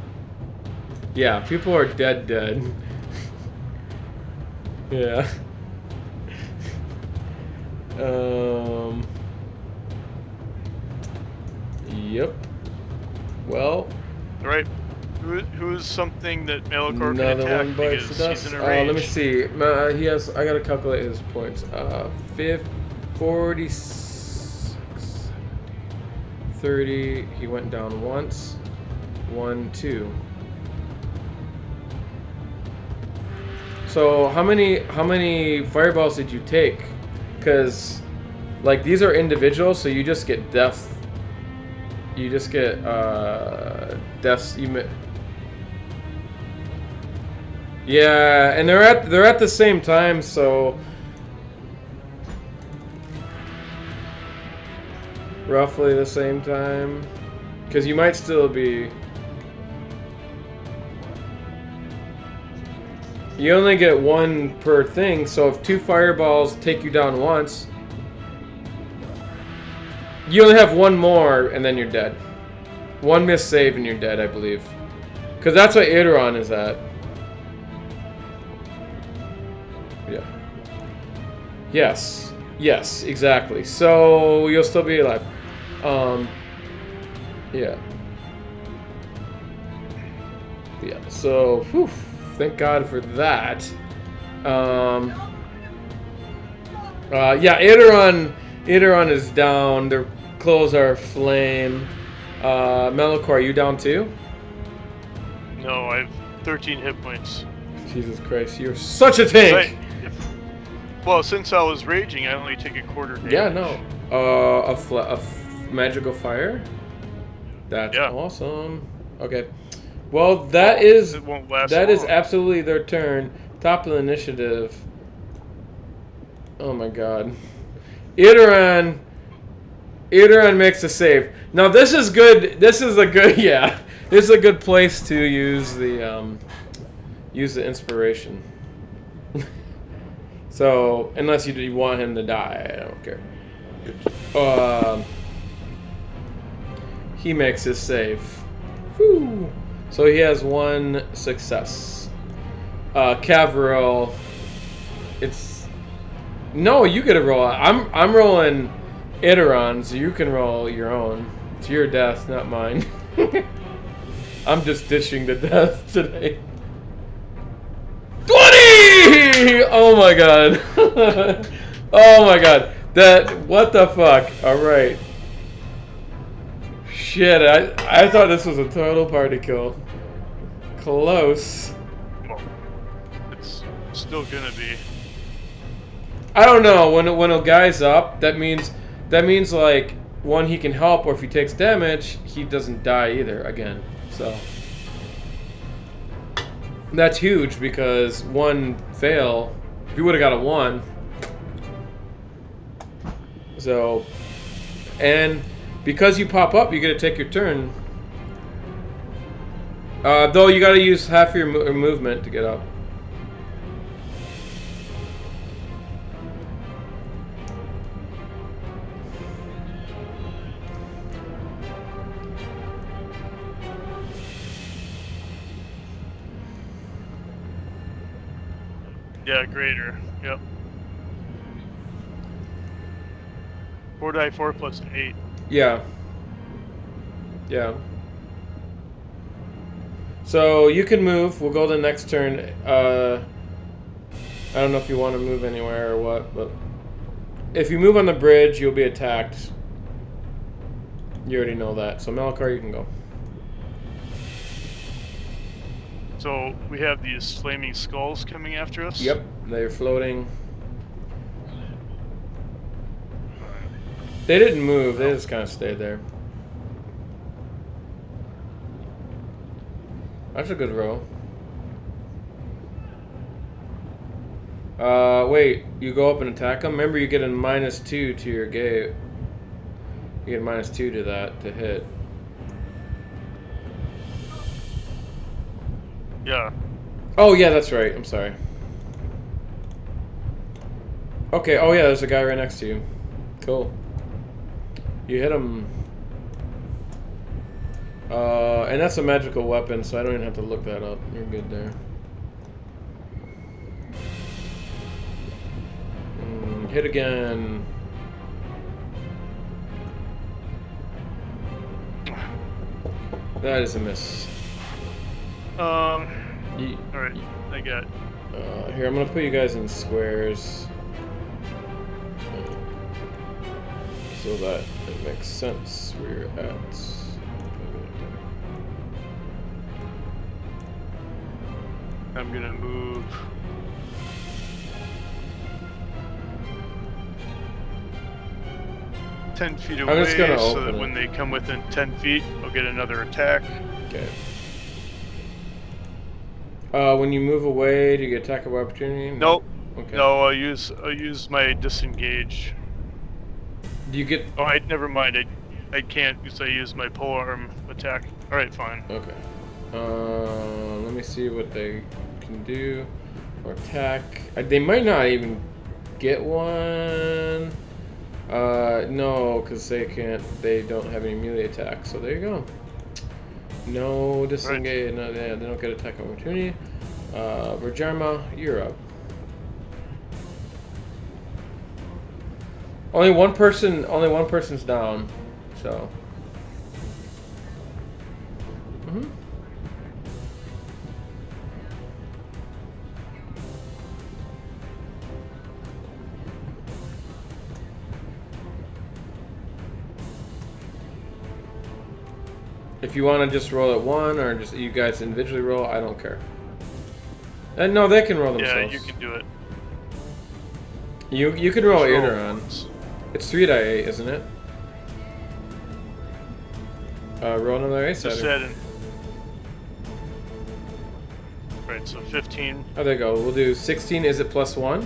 Yeah, people are dead. Yeah. Yep. Well. Right. Who's something that Malachor can Another attack one bites because the dust. he's in a rage? Let me see. He has. I gotta calculate his points. 46, 30. He went down once. 1, 2. So how many fireballs did you take? Because like these are individual, so you just get death. You just get deaths. Yeah, and they're at the same time, so roughly the same time. Because you might still be. You only get one per thing, so if 2 fireballs take you down once, you only have 1 more, and then you're dead. 1 missed save and you're dead, I believe. Because that's what Aderon is at. Yeah. Yes. Yes, exactly. So you'll still be alive. Yeah. Yeah, so, whew, thank God for that. Yeah, Aderon is down. Their clothes are aflame. Melanchor, are you down too? No, I have 13 hit points. Jesus Christ, you're such a tank! Well, since I was raging, I only take a quarter damage. Yeah, no. Magical fire? That's awesome. Okay. Well, that is absolutely their turn. Top of the initiative. Oh my God. Aderon makes a save. Now this is good. This is a good This is a good place to use the inspiration. So unless you want him to die, I don't care. He makes his save. Whew. So he has 1 success. Caverill, it's no, you get a roll. I'm rolling Aderon, so you can roll your own. It's your death, not mine. I'm just dishing the death today. 20! Oh my God. Oh my God. What the fuck? Alright. Shit, I thought this was a total party kill. Close. Well, it's still gonna be. I don't know. When a guy's up, that means like, one, he can help, or if he takes damage, he doesn't die either again. So that's huge because 1 fail, if you would have got a 1. So, and because you pop up, you get to take your turn. Though you got to use half your movement to get up. Yeah, greater. Yep. 4 plus 8. Yeah. Yeah. So you can move. We'll go to the next turn. I don't know if you want to move anywhere or what, but if you move on the bridge, you'll be attacked. You already know that. So Melanchor, you can go. So we have these flaming skulls coming after us? Yep, they're floating. They didn't move, they just kind of stayed there. That's a good roll. Wait, you go up and attack them? Remember, you get a -2 to your gate. You get -2 to that, to hit. Yeah. Oh, yeah, that's right. I'm sorry. Okay, oh yeah, there's a guy right next to you. Cool. You hit him. And that's a magical weapon, so I don't even have to look that up. You're good there. Hit again. That is a miss. Alright, I got it. Here, I'm gonna put you guys in squares. So that it makes sense where you're at. I'm gonna move 10 feet I'm away just gonna so open that it. when they come within 10 feet, I'll get another attack. Okay. When you move away, do you get attack of opportunity? Nope. Okay. No, I'll use my disengage. Do you get? Oh, never mind. I can't because I use my polearm attack. All right, fine. Okay. Let me see what they can do or attack. They might not even get one. No, because they can't. They don't have any melee attack. So there you go. No disengage. Right. No, they don't get attack opportunity. Virjarma, you're up. Only one person's down. So. Mhm. If you want to just roll at one, or just you guys individually roll, I don't care. And no, they can roll themselves. Yeah, you can do it. You can roll Aetheron. It's 3-8, isn't it? Roll another ace. Just said. Right, so 15. Oh, there you go. We'll do 16. Is it +1?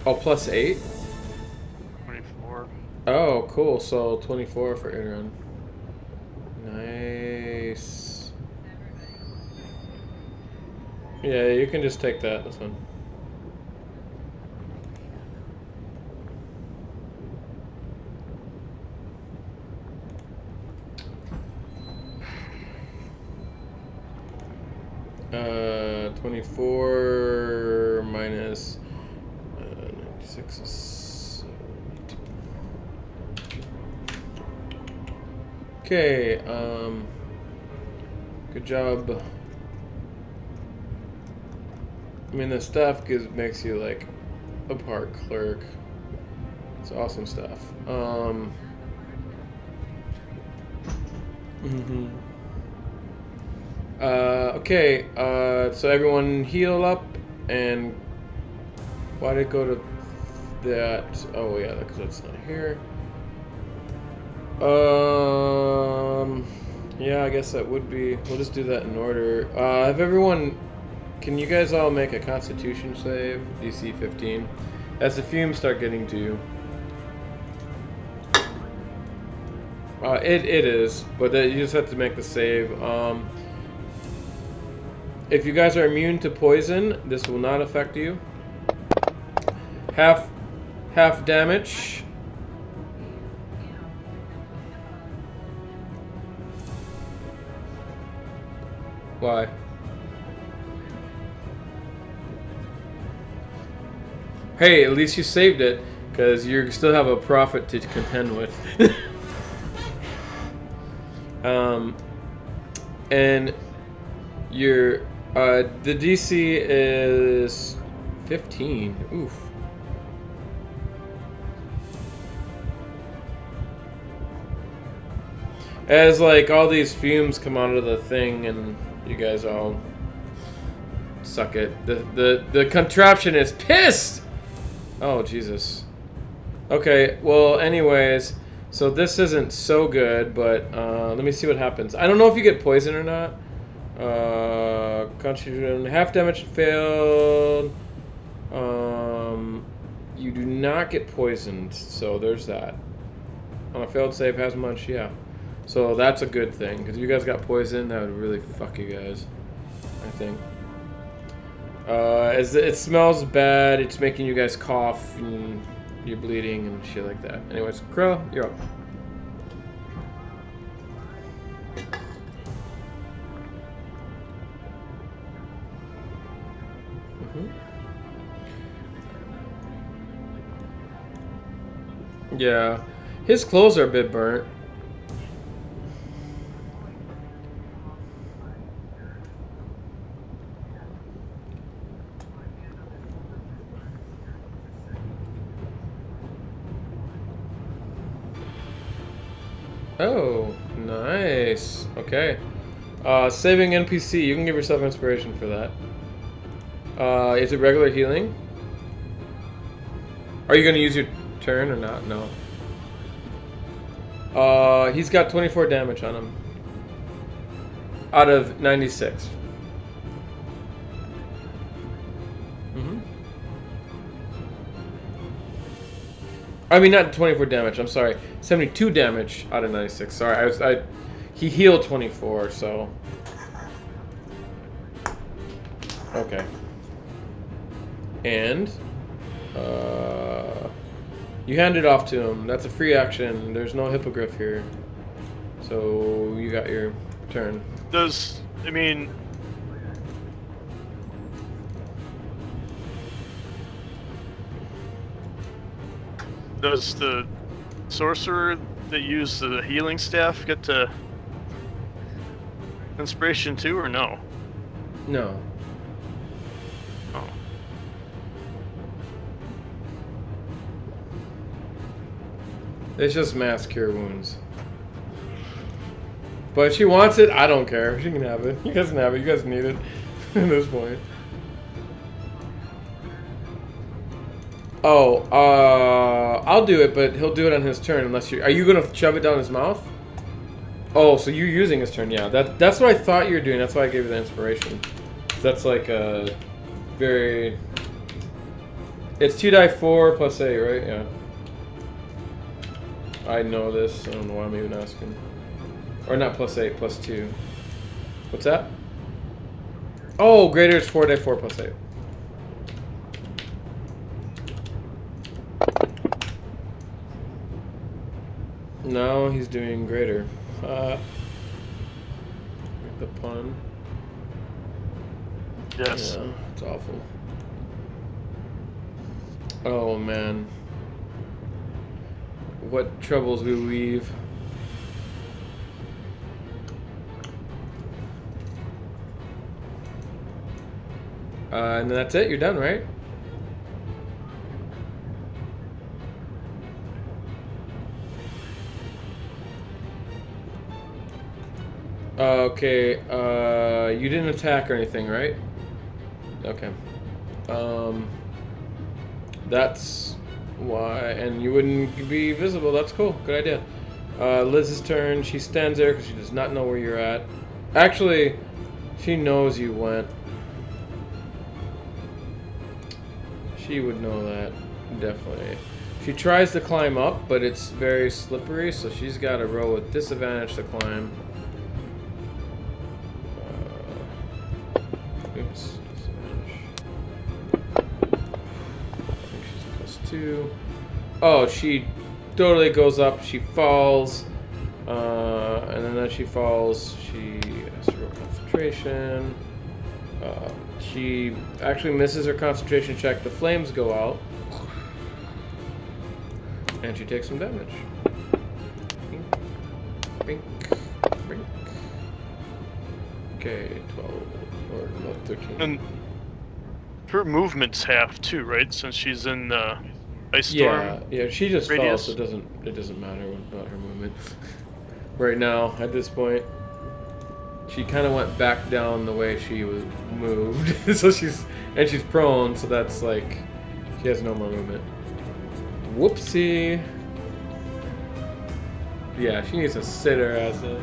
Oh, +8. 24. Oh, cool. So 24 for Aetheron. Nice. Yeah, you can just take that. That's fine. Uh, 24 minus 96 is 72. Okay, good job. I mean, the stuff makes you like a part clerk. It's awesome stuff. Okay, so everyone heal up, and why did it go to that? Oh yeah, because that's not here. Yeah, I guess that would be, we'll just do that in order. Have everyone, can you guys all make a Constitution save, DC 15, as the fumes start getting to you? It is, but you just have to make the save. If you guys are immune to poison, this will not affect you. Half damage. Why? Hey, at least you saved it, because you still have a profit to contend with. And your the DC is 15. Oof. As like all these fumes come out of the thing, and you guys all suck it. The contraption is pissed. Oh Jesus. Okay. Well, anyways. So this isn't so good, but let me see what happens. I don't know if you get poison or not. Constitution, half damage failed. You do not get poisoned, so there's that. On a failed save, has much, yeah. So that's a good thing, because if you guys got poisoned, that would really fuck you guys, I think. As it smells bad, it's making you guys cough, and you're bleeding and shit like that. Anyways, Krill, you're up. Yeah, his clothes are a bit burnt. Oh, nice. Okay. Saving NPC. You can give yourself inspiration for that. Is it regular healing? Are you going to use your turn or not? No. He's got 24 damage on him. Out of 96. I mean, not 24 damage. I'm sorry, 72 damage out of 96. Sorry, he healed 24, so okay. And you hand it off to him. That's a free action. There's no hippogriff here, so you got your turn. Does the sorcerer that used the healing staff get to inspiration too, or no? No. Oh. It's just mass cure wounds. But if she wants it, I don't care. She can have it. You guys can have it. You guys need it at this point. Oh, I'll do it, but he'll do it on his turn unless you... Are you going to shove it down his mouth? Oh, so you're using his turn, yeah. That's what I thought you were doing. That's why I gave you the inspiration. That's like a very... It's 2d4 plus 8, right? Yeah. I know this. I don't know why I'm even asking. Or not plus 8, plus 2. What's that? Oh, greater is 4d4 plus 8. No, he's doing greater. The pun. Yes. Yeah, it's awful. Oh man. What troubles we weave. And that's it, you're done, right? Okay, you didn't attack or anything, right? Okay. That's why, and you wouldn't be visible, that's cool, good idea. Liz's turn, she stands there because she does not know where you're at. Actually, she knows you went. She would know that, definitely. She tries to climb up, but it's very slippery, so she's got to roll with disadvantage to climb. Oops. I think she's +2. Oh, she totally goes up. She falls. And then as she falls, she has to roll concentration. She actually misses her concentration check. The flames go out. And she takes some damage. Bink, bink, bink. Okay, 12 or no, 13. And her movement's half too, right? Since she's in the ice storm. Yeah, she just radius. fell, so it doesn't matter about her movement. Right now, at this point, she kind of went back down the way she was moved. So she's prone, so that's like she has no more movement. Whoopsie. Yeah, she needs to sit her ass in.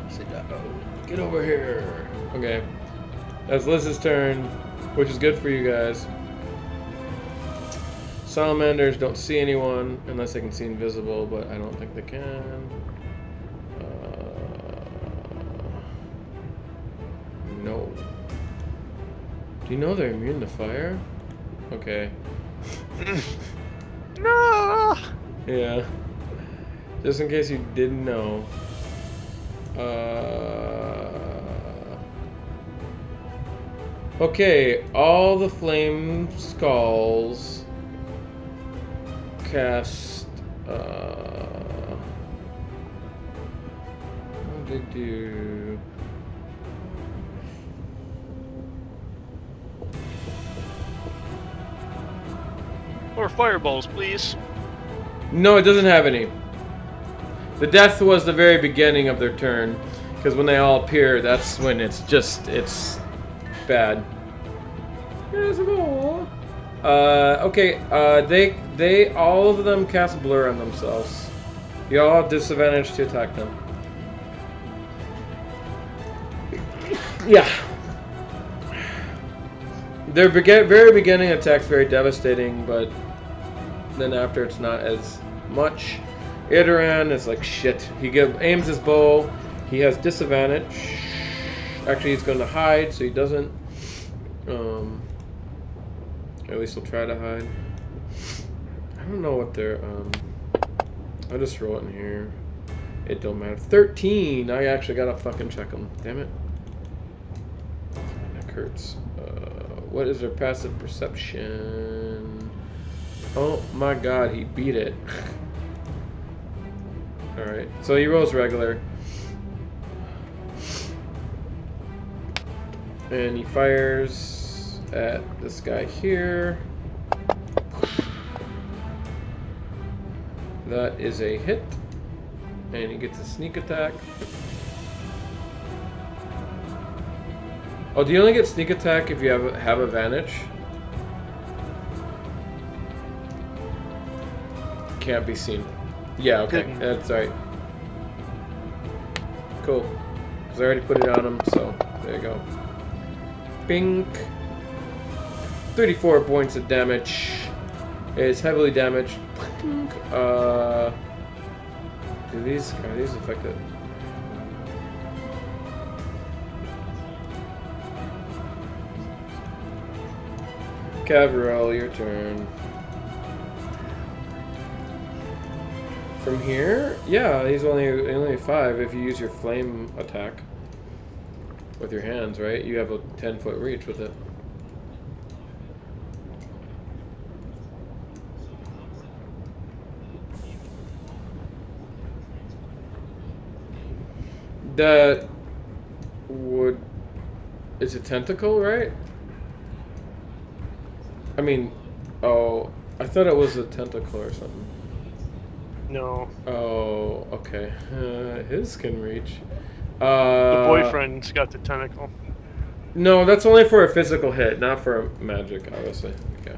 Sit down. Get over here. Okay. That's Liz's turn, which is good for you guys. Salamanders don't see anyone unless they can see invisible, but I don't think they can. No. Do you know they're immune to fire? Okay. No. Yeah. Just in case you didn't know. Okay, all the flame skulls cast. What did they do? More fireballs, please. No, it doesn't have any. The death was the very beginning of their turn, because when they all appear, that's when it's bad. Yes, Okay. They all of them cast blur on themselves. You all have disadvantage to attack them. Yeah. Their very beginning attack's very devastating, but then after it's not as much. Idoran is like shit. He aims his bow. He has disadvantage. Actually, he's going to hide, so he doesn't. At least he'll try to hide. I don't know what they're. I'll just roll it in here. It don't matter. 13. I actually gotta fucking check them. Damn it. That hurts. What is their passive perception? Oh my god, he beat it. Alright, so he rolls regular. And he fires at this guy here. That is a hit. And he gets a sneak attack. Oh, do you only get sneak attack if you have advantage? Can't be seen. Yeah, okay. That's right. Cool. Because I already put it on him, so there you go. Bink. 34 points of damage. It's heavily damaged. Are these affected? Cavrel, your turn. From here? Yeah, he's only 5 if you use your flame attack. With your hands, right? You have a 10-foot reach with it. That would... It's a tentacle, right? I mean... Oh... I thought it was a tentacle or something. No. Oh, okay. His can reach. The boyfriend's got the tentacle. No, that's only for a physical hit, not for a magic, obviously. Okay.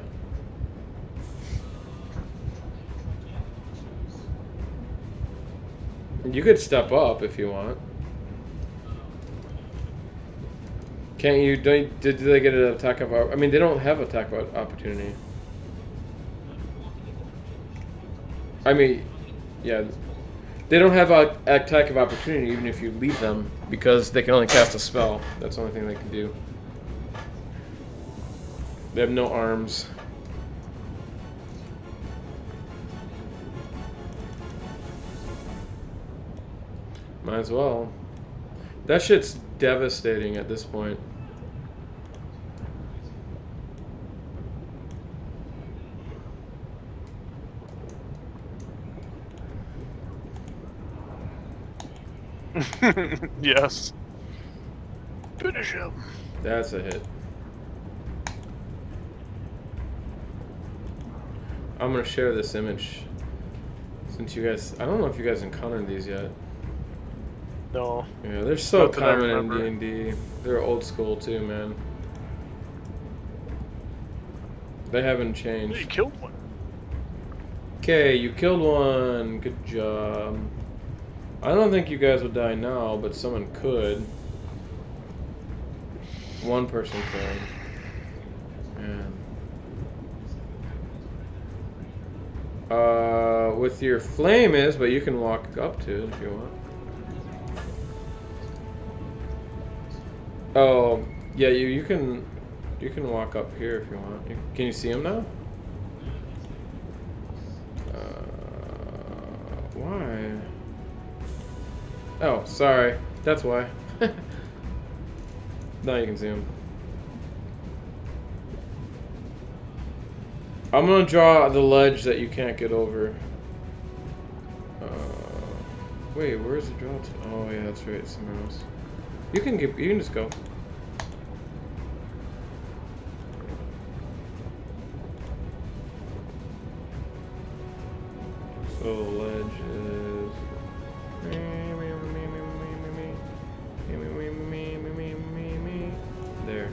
You could step up if you want. Can't you? Did they get an attack of? I mean, they don't have attack of opportunity. I mean, yeah, they don't have an attack of opportunity even if you leave them because they can only cast a spell. That's the only thing they can do. They have no arms. Might as well. That shit's devastating at this point. Yes. Finish him. That's a hit. I'm gonna share this image since you guys. I don't know if you guys encountered these yet. No. Yeah, they're so Not that I common in remember. D&D. They're old school too, man. They haven't You changed. killed one. Okay, you killed one. Good job. I don't think you guys would die now, but someone could. One person could. Man. With your flame is, but you can walk up to it if you want. Oh, yeah, you can walk up here if you want. Can you see him now? Why? Oh, sorry. That's why. Now you can see him. I'm gonna draw the ledge that you can't get over. Wait, where's the draw to? Oh yeah, that's right. Somewhere else. You can just go. So ledge is there.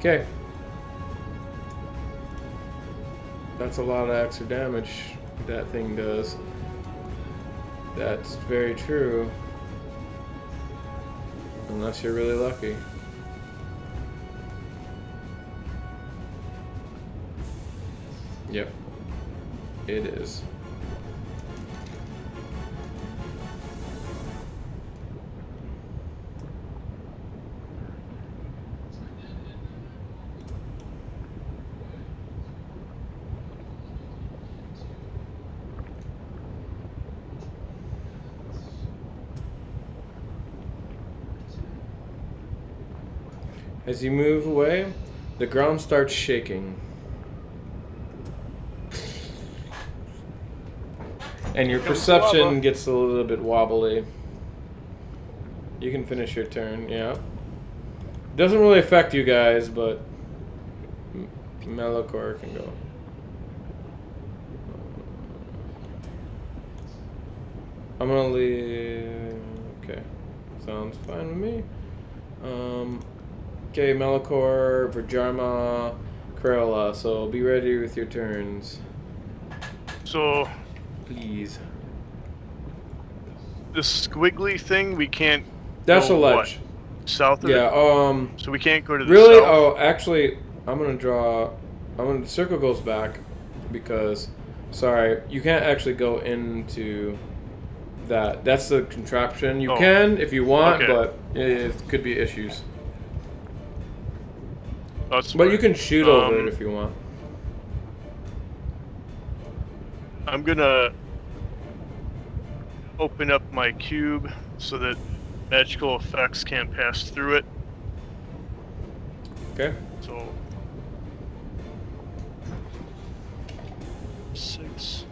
Okay. That's a lot of extra damage that thing does. That's very true. Unless you're really lucky. Yep. It is. As you move away, the ground starts shaking. And your perception gets a little bit wobbly. You can finish your turn, yeah. Doesn't really affect you guys, but Melocore can go. I'm gonna leave. Okay, sounds fine with me. Okay, Melocore, Virjarma, Corolla. So be ready with your turns. So, please. The squiggly thing we can't. That's go a ledge. What? South of yeah. it? So we can't go to the really? south. Oh, actually, I'm gonna draw. The circle goes back because, sorry, you can't actually go into that. That's the contraption. You can if you want, but it could be issues. But you can shoot over it if you want. I'm gonna open up my cube so that magical effects can't pass through it. Okay. So 6.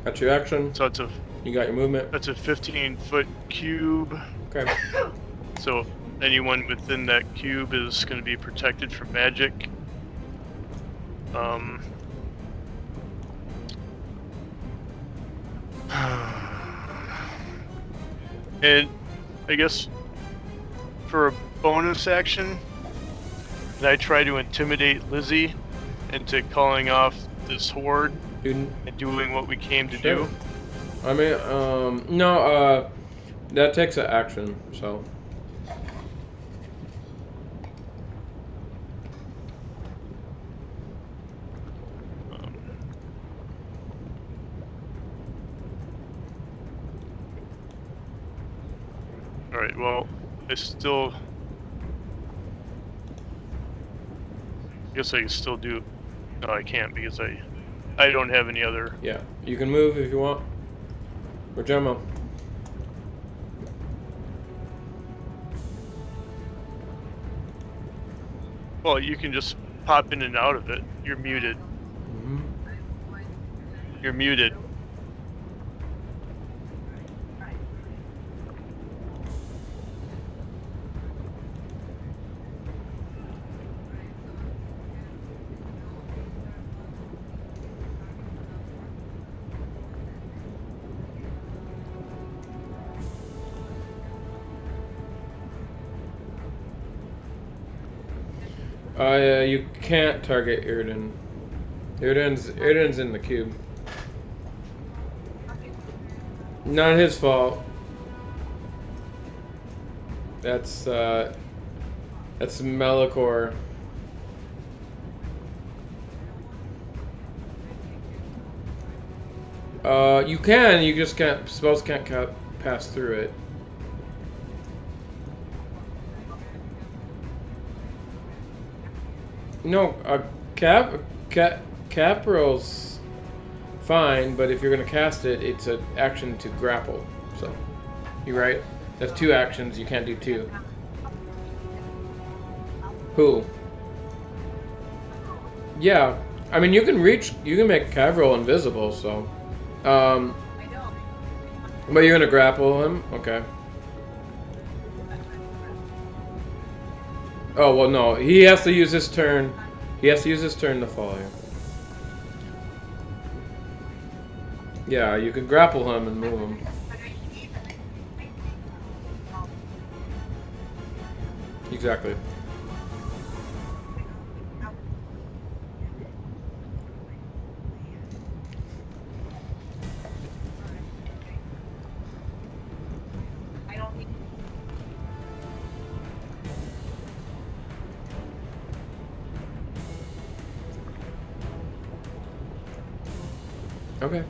That's your action. So that's you got your movement. That's a 15-foot cube. Okay. So anyone within that cube is going to be protected from magic. And I guess for a bonus action, I try to intimidate Lizzie into calling off this horde and doing what we came to do. I mean, no, that takes an action, so. Alright, well, I still... guess I can still do... No, I can't because I don't have any other... Yeah, you can move if you want. Or Gemma. Well, you can just pop in and out of it. You're muted. Mm-hmm. You're muted. You can't target Irden. Irden's in the cube. Not his fault. That's Melocore. You can. You just can't. Spells can't pass through it. No, Capral's fine, but if you're gonna cast it, it's an action to grapple. So, you're right. That's 2 actions. You can't do 2. Who? Yeah, I mean you can reach. You can make Cavral invisible. So, but you're gonna grapple him. Okay. Oh, well, no. He has to use his turn. He has to use his turn to follow you. Yeah, you can grapple him and move him. Exactly. Okay.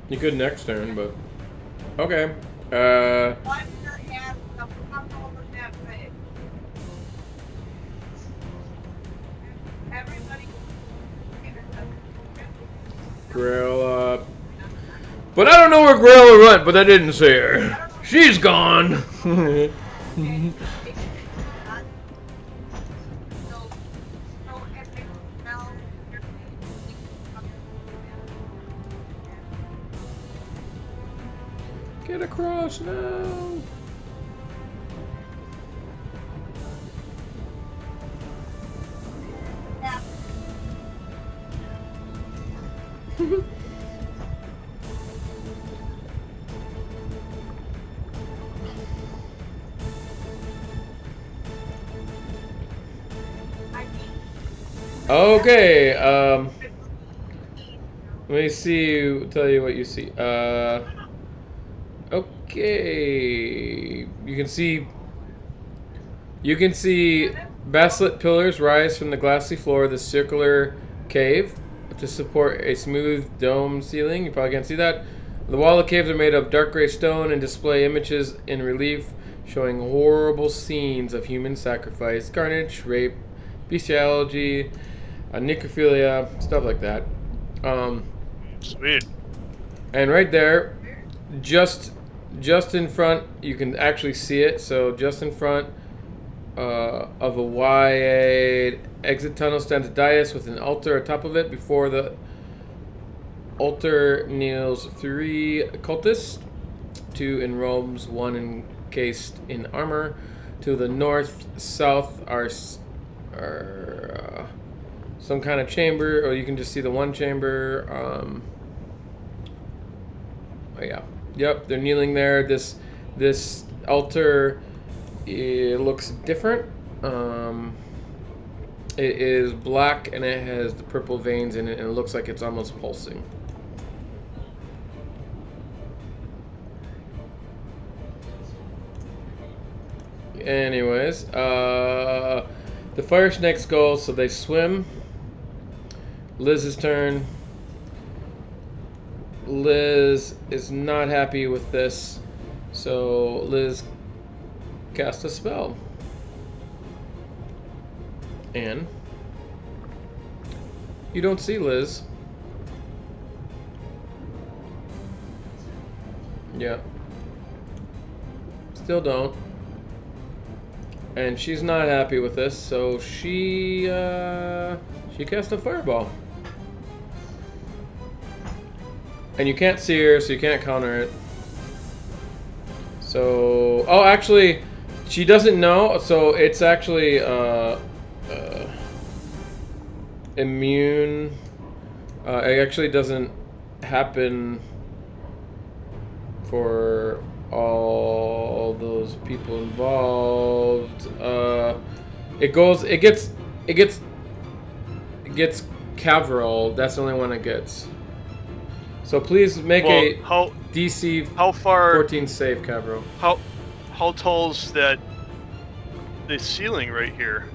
You could next turn, but okay. What your ass the fuck over that way? Everybody. Grail up. But I don't know where Grail went, but I didn't see her. She's gone. Get across now. Okay, let me see, tell you what you see. Okay, you can see basalt pillars rise from the glassy floor of the circular cave to support a smooth dome ceiling. You probably can't see that. The wall of caves are made of dark gray stone and display images in relief showing horrible scenes of human sacrifice, carnage, rape, bestiality, necrophilia, stuff like that. Sweet. And right there, just in front, you can actually see it. So just in front of a wide exit tunnel stands a dais with an altar atop of it. Before the altar kneels 3 cultists, 2 in robes, 1 encased in armor. To the north, south are some kind of chamber, or you can just see the one chamber. Oh yeah, yep, they're kneeling there. This altar, it looks different. It is black and it has the purple veins in it, and it looks like it's almost pulsing. Anyways, the fire snakes go, so they swim. Liz's turn. Liz is not happy with this, so Liz casts a spell. And you don't see Liz. Yeah. Still don't. And she's not happy with this, so she casts a fireball. And you can't see her, so you can't counter it. So, oh, actually, she doesn't know, so it's actually immune. It actually doesn't happen for all those people involved. It gets Cavroll. That's the only one it gets. So please make a DC 14 save, Cavroll. How tall's that? The ceiling right here.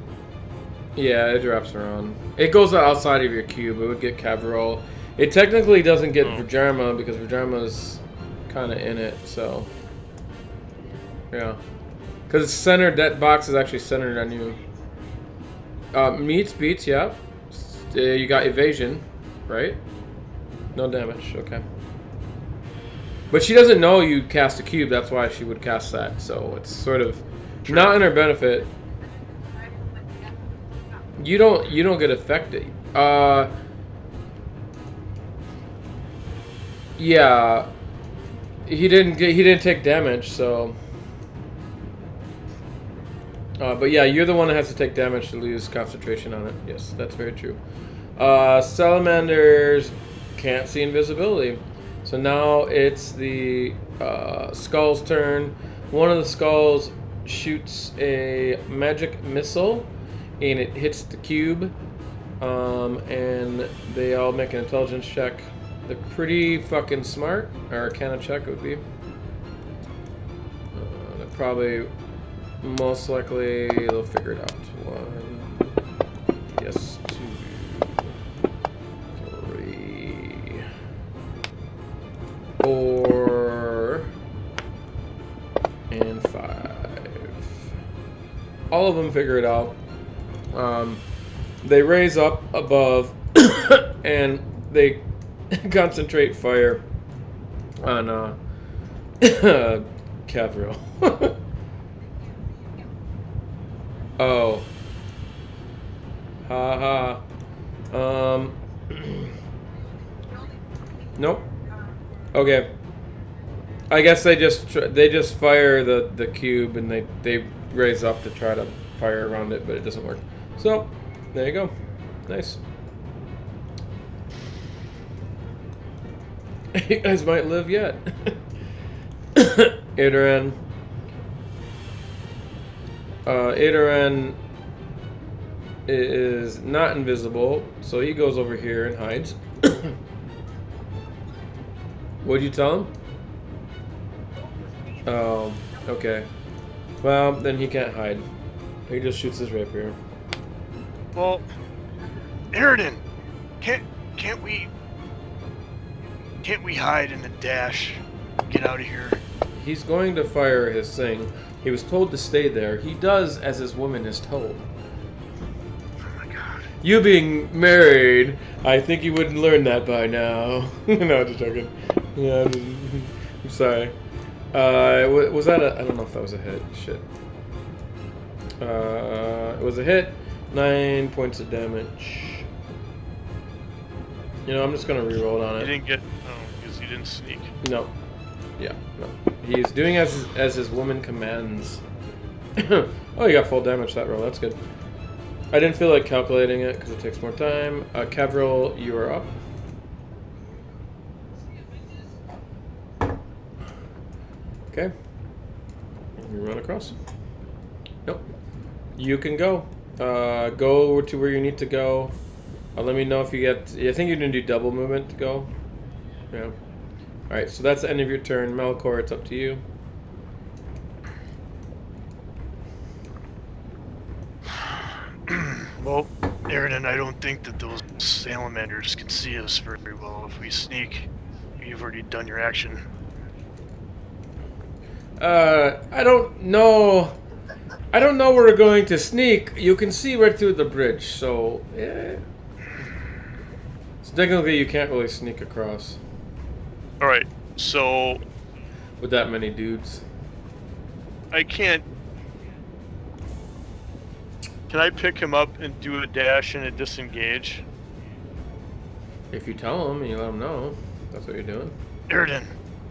Yeah, it drops around. It goes outside of your cube. It would get Cavroll. It technically doesn't get Vajrama because Vajrama's kind of in it. So yeah, because it's centered. That box is actually centered on you. Meets beats. Yeah, you got evasion, right? No damage, okay. But she doesn't know you cast a cube, that's why she would cast that. So it's sort of not in her benefit. You don't get affected. Yeah. He didn't take damage, so but yeah, you're the one that has to take damage to lose concentration on it. Yes, that's very true. Salamanders can't see invisibility. So now it's the skull's turn. One of the skulls shoots a magic missile and it hits the cube. And they all make an intelligence check. They're pretty fucking smart. Or Arcana check would be. They're probably most likely they'll figure it out. 1, Yes, 2, 3, 4, and 5. All of them figure it out. They raise up above and they concentrate fire on Cavril. Oh. Ha ha. Nope. Okay. I guess they just fire the cube and they raise up to try to fire around it, but it doesn't work. So there you go. Nice. You guys might live yet. Adrian. Adrian is not invisible, so he goes over here and hides. What'd you tell him? Oh, okay. Well, then he can't hide. He just shoots his rapier. Well, Aridin, can't we hide in the dash? Get out of here. He's going to fire his thing. He was told to stay there. He does as his woman is told. Oh my god. You being married, I think you wouldn't learn that by now. No, just joking. Yeah, I'm sorry. Was that a... I don't know if that was a hit. Shit. It was a hit. 9 points of damage. You know, I'm just going to reroll on it. You didn't get... Oh, because you didn't sneak. No. Yeah, no. He's doing as his woman commands. Oh, you got full damage that roll. That's good. I didn't feel like calculating it because it takes more time. Cavril, you are up. Okay. You run across. Nope. You can go. Go to where you need to go. Let me know if you get... I think you're going to do double movement to go. Yeah. Alright, so that's the end of your turn. Melkor, it's up to you. Well, Aridin, I don't think that those salamanders can see us very well if we sneak. You've already done your action. I don't know. I don't know where we're going to sneak. You can see right through the bridge, so yeah. So technically, you can't really sneak across Alright, so... with that many dudes. I can't... Can I pick him up and do a dash and a disengage? If you tell him and you let him know, that's what you're doing. Aridin,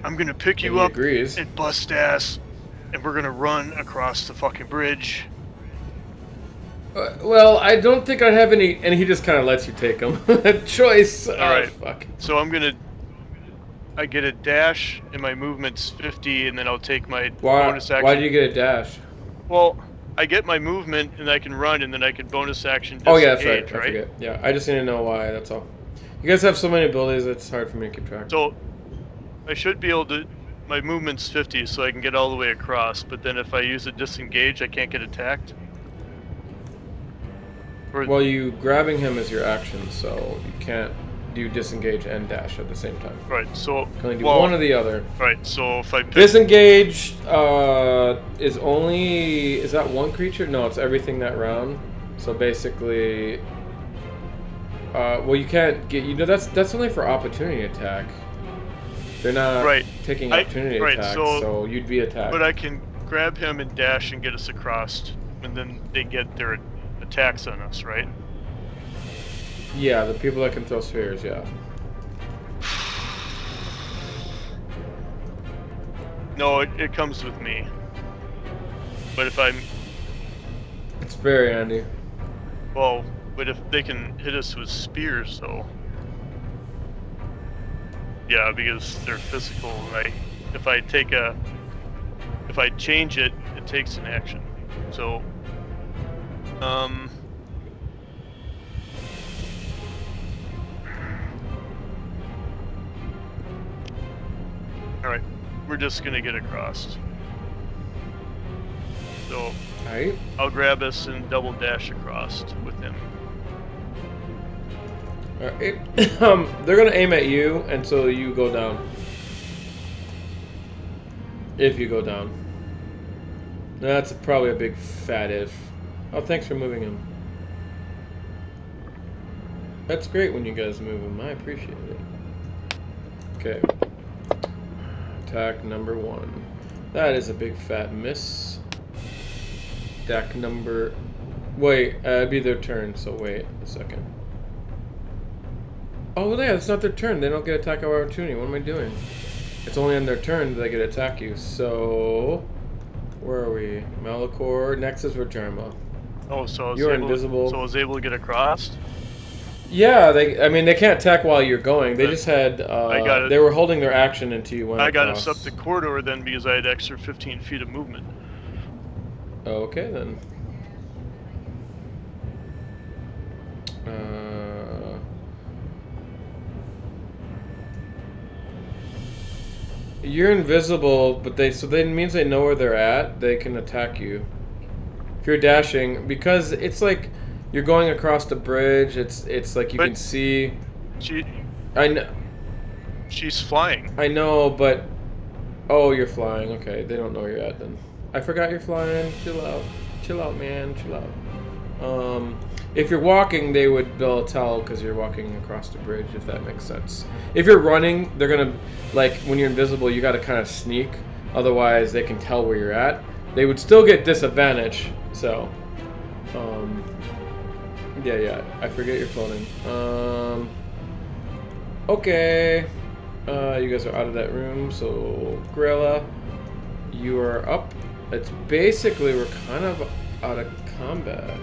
I'm gonna pick And you he up agrees. and bust ass, and we're gonna run across the fucking bridge. Well, I don't think I have any, and he just kind of lets you take him. Choice. Alright. Fuck. So I'm gonna... I get a dash, and my movement's 50, and then I'll take my bonus action. Why do you get a dash? Well, I get my movement, and I can run, and then I can bonus action Oh disengage, yeah, that's right. I forget. Yeah, I just need to know why. That's all. You guys have so many abilities; it's hard for me to keep track. So, I should be able to... My movement's 50, so I can get all the way across, but then if I use a disengage, I can't get attacked? Or... Well, you grabbing him is your action, so you can't do disengage and dash at the same time. Right, so... You can only do well, one or the other. Right, so if I pick... Disengage is only... Is that one creature? No, it's everything that round. So basically... well, you can't get... You know, that's only for opportunity attack. They're not taking opportunity attacks, so you'd be attacked. But I can grab him and dash and get us across, and then they get their attacks on us, right? Yeah, the people that can throw spheres, yeah. No, it comes with me. But if I'm... It's very handy. Well, but if they can hit us with spears, though... Yeah, because they're physical, right? If I change it, it takes an action. So, alright, we're just gonna get across. So, Alright. I'll grab us and double dash across with him. They're gonna aim at you, and so you go down. If you go down. That's probably a big fat if. Oh, thanks for moving him. That's great when you guys move him. I appreciate it. Okay. Attack number 1. That is a big fat miss. Attack number... Wait, it'd be their turn, so wait a second. Oh, yeah, it's not their turn. They don't get attack of opportunity. What am I doing? It's only on their turn that they get to attack you. So... Where are we? Malachor. Next is Rajarma. Oh, so You're invisible. So I was able to get across? Yeah, I mean, they can't attack while you're going. They just had, they were holding their action until you went across. I got us up the corridor then because I had extra 15 feet of movement. Okay, then. You're invisible, but so that means they know where they're at. They can attack you. If you're dashing, because it's like you're going across the bridge. It's like you can see. I know. She's flying. I know, but oh, you're flying. Okay, they don't know where you're at then. I forgot you're flying. Chill out, man. Chill out. If you're walking, they would be able to tell because you're walking across the bridge, if that makes sense. If you're running, they're gonna, like, when you're invisible, you gotta kind of sneak. Otherwise, they can tell where you're at. They would still get disadvantage, so. Yeah, I forget you're floating. Okay. You guys are out of that room, so Grella, you are up. It's basically, we're kind of out of combat.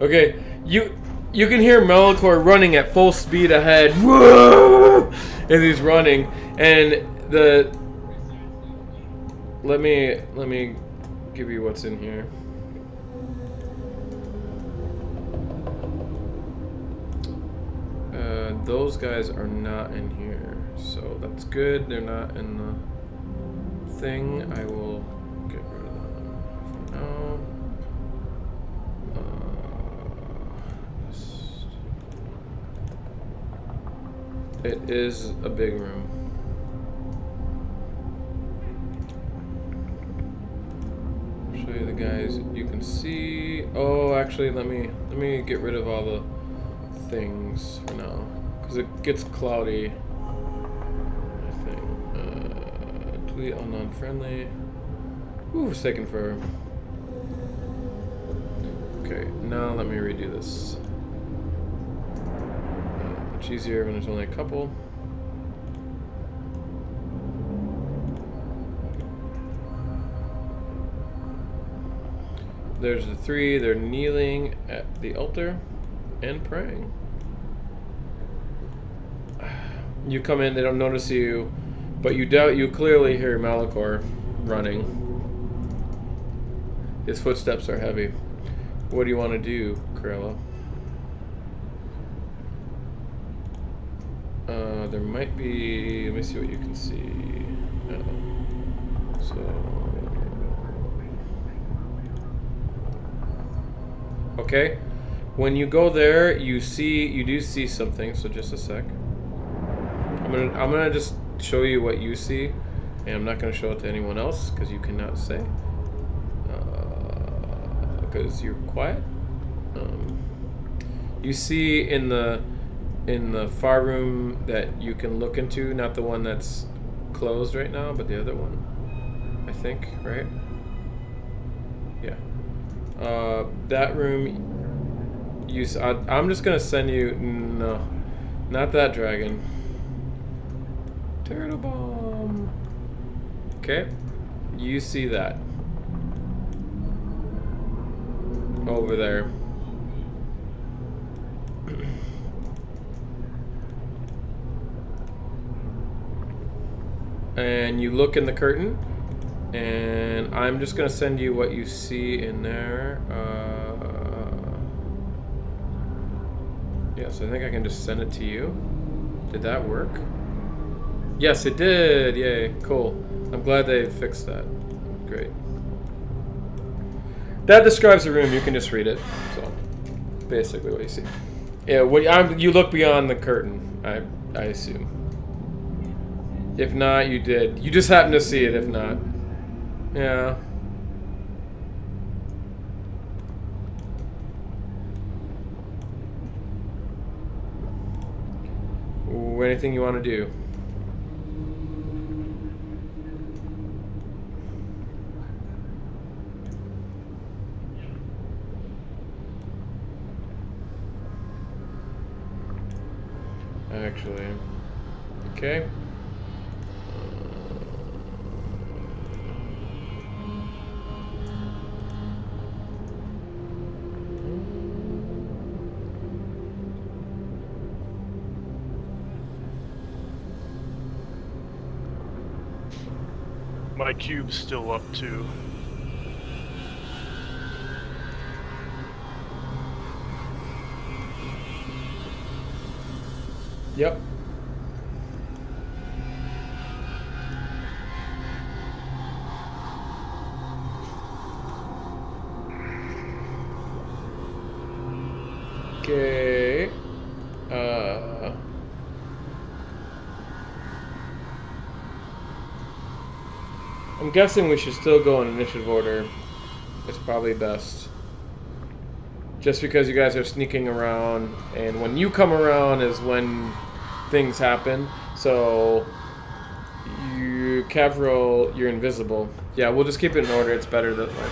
Okay, you can hear Malachor running at full speed ahead. Whoa! As he's running, and let me give you what's in here. Those guys are not in here, so that's good. They're not in the thing. I will get rid of them for now. It is a big room. Show you the guys you can see. Oh, actually, let me get rid of all the things for now, because it gets cloudy. I think. Delete all non-friendly. Ooh, it's taking forever. Okay, now let me redo this. Much easier when there's only a couple. There's the 3. They're kneeling at the altar and praying. You come in, they don't notice you, but you clearly hear Malachor running. His footsteps are heavy. What do you want to do, Corella? There might be. Let me see what you can see. So. Okay. When you go there, you do see something. So just a sec. I'm gonna just show you what you see, and I'm not gonna show it to anyone else because you cannot say. Because you're quiet. You see in the far room that you can look into, not the one that's closed right now, but the other one, I think, right? Yeah. That room, I'm just gonna send you, no, not that dragon. Turtle bomb. Okay, you see that over there. And you look in the curtain, And I'm just gonna send you what you see in there. Yes, I think I can just send it to you. Did that work? Yes, it did. Yay, cool. I'm glad they fixed that. Great. That describes the room. You can just read it. So, basically, what you see. Yeah, you look beyond the curtain. I assume. If not, you did. You just happened to see it. If not, yeah. Ooh, anything you want to do? Actually, okay. My cube's still up too. Yep. Okay. I'm guessing we should still go in initiative order. It's probably best. Just because you guys are sneaking around, and when you come around is when things happen. So, Cavril, you're invisible. Yeah, we'll just keep it in order. It's better that way.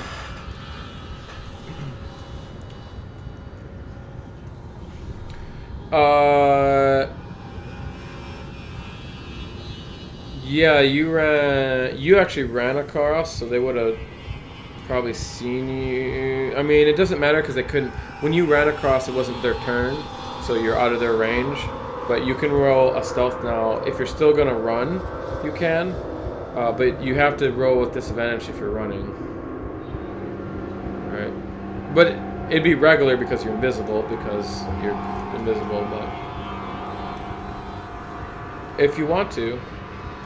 Yeah, you actually ran across, so they would have probably seen you. I mean, it doesn't matter because they couldn't. When you ran across, it wasn't their turn, so you're out of their range. But you can roll a stealth now. If you're still gonna run, you can. But you have to roll with disadvantage if you're running. Right. But it'd be regular because you're invisible, because you're invisible, but if you want to,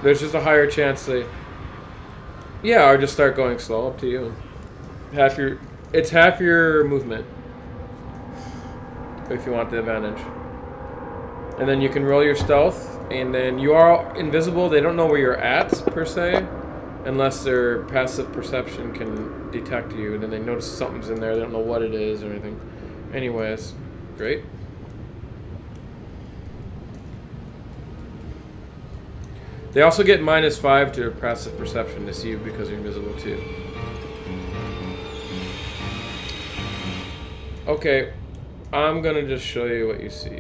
there's just a higher chance they... Yeah, or just start going slow, up to you. It's half your movement, if you want the advantage. And then you can roll your stealth, and then you are invisible. They don't know where you're at, per se, unless their passive perception can detect you. And then they notice something's in there. They don't know what it is or anything. Anyways, great. They also get -5 to their passive perception to see you because you're invisible too. Okay, I'm gonna just show you what you see.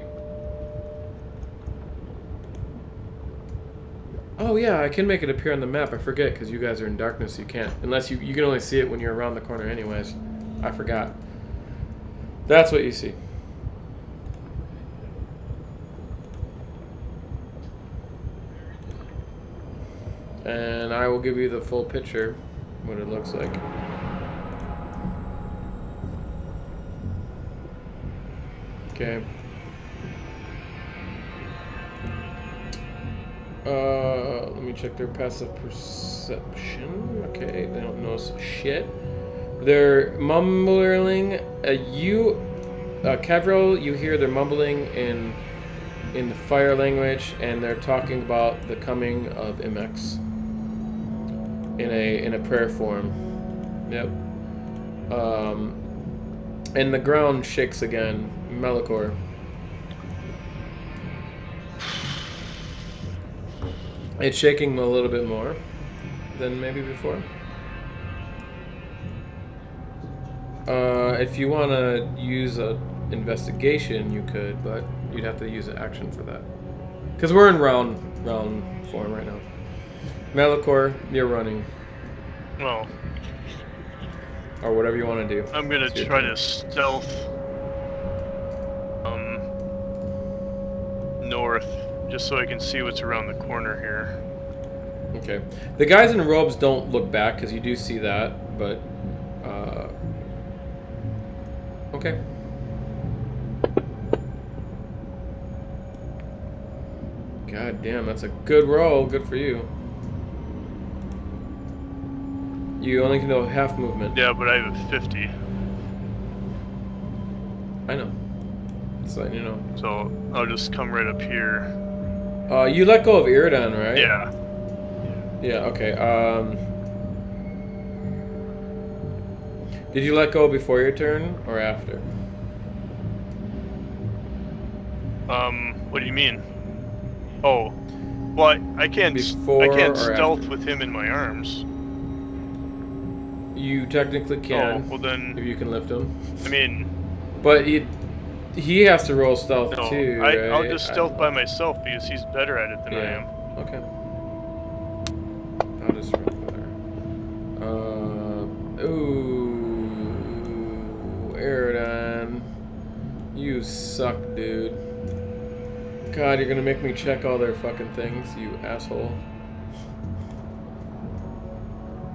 Oh yeah, I can make it appear on the map. I forget because you guys are in darkness, so you can't. Unless you can only see it when you're around the corner anyways. I forgot. That's what you see. And I will give you the full picture, what it looks like. Okay. Let me check their passive perception. Okay, they don't notice shit. They're mumbling. Cavril, you hear they're mumbling in the fire language, and they're talking about the coming of Imex in a prayer form. Yep. And the ground shakes again. Melikor. It's shaking a little bit more than maybe before. If you want to use a investigation, you could, but you'd have to use an action for that. Because we're in round form right now. Melikor, you're running. Well, or whatever you want to do. I'm gonna try to stealth north, just so I can see what's around the corner here. Okay. The guys in robes don't look back because you do see that, but okay. God damn, that's a good roll. Good for you. You only can do half movement. Yeah, but I have a 50. I know. Just letting you know. So I'll just come right up here. You let go of Iridan, right? Yeah. Yeah, okay. Did you let go before your turn or after? What do you mean? Oh, well, I can't Before or stealth after? with him in my arms. You technically can. Oh, well then, if you can lift him. I mean, But he has to roll stealth no, too, I'll right? just stealth by myself because he's better at it than I am. Okay. I'll just roll better. Ooh, Aerodon. You suck, dude. God, you're gonna make me check all their fucking things, you asshole.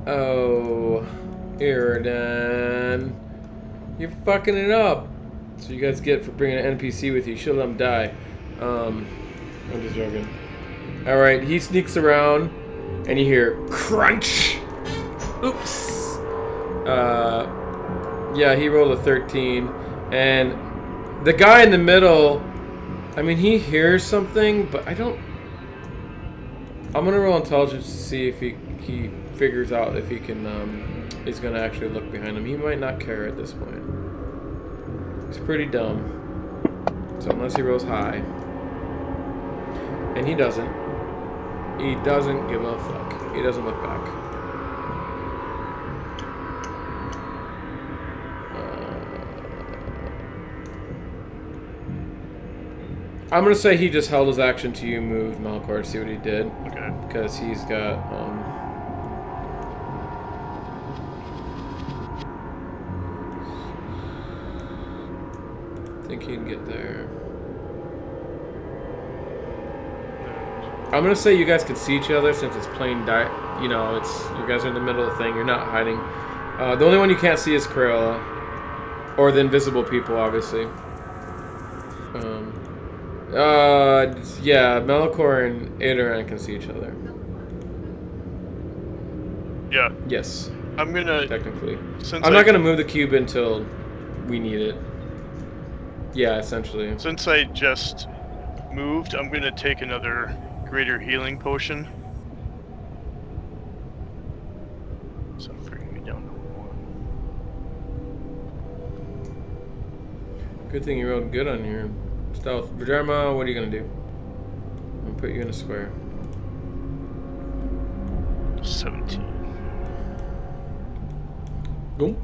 Oh, Aerodon. You're fucking it up. So you guys get for bringing an NPC with you. She'll let him die. I'm just joking. Alright, he sneaks around, and you hear crunch. Oops. Yeah, he rolled a 13. And the guy in the middle, I mean, he hears something, but I don't... I'm gonna roll intelligence to see if he figures out if he can, he's gonna actually look behind him. He might not care at this point. He's pretty dumb. So unless he rolls high. And he doesn't. He doesn't give a fuck. He doesn't look back. I'm gonna say he just held his action to you moved Malcor to see what he did. Okay. Because he's got I think he can get there. I'm gonna say you guys can see each other since it's plain you know, it's you guys are in the middle of the thing, you're not hiding. The only one you can't see is Cruella. Or the invisible people, obviously. Yeah, Malachor and Adoran can see each other. Yeah. Yes. I'm gonna... Technically. I'm not gonna move the cube until we need it. Yeah, essentially. Since I just moved, I'm gonna take another greater healing potion. So bring me down to 1. Good thing you rolled good on your stealth. Vajarma, what are you gonna do? I'm gonna put you in a square. 17. Boom.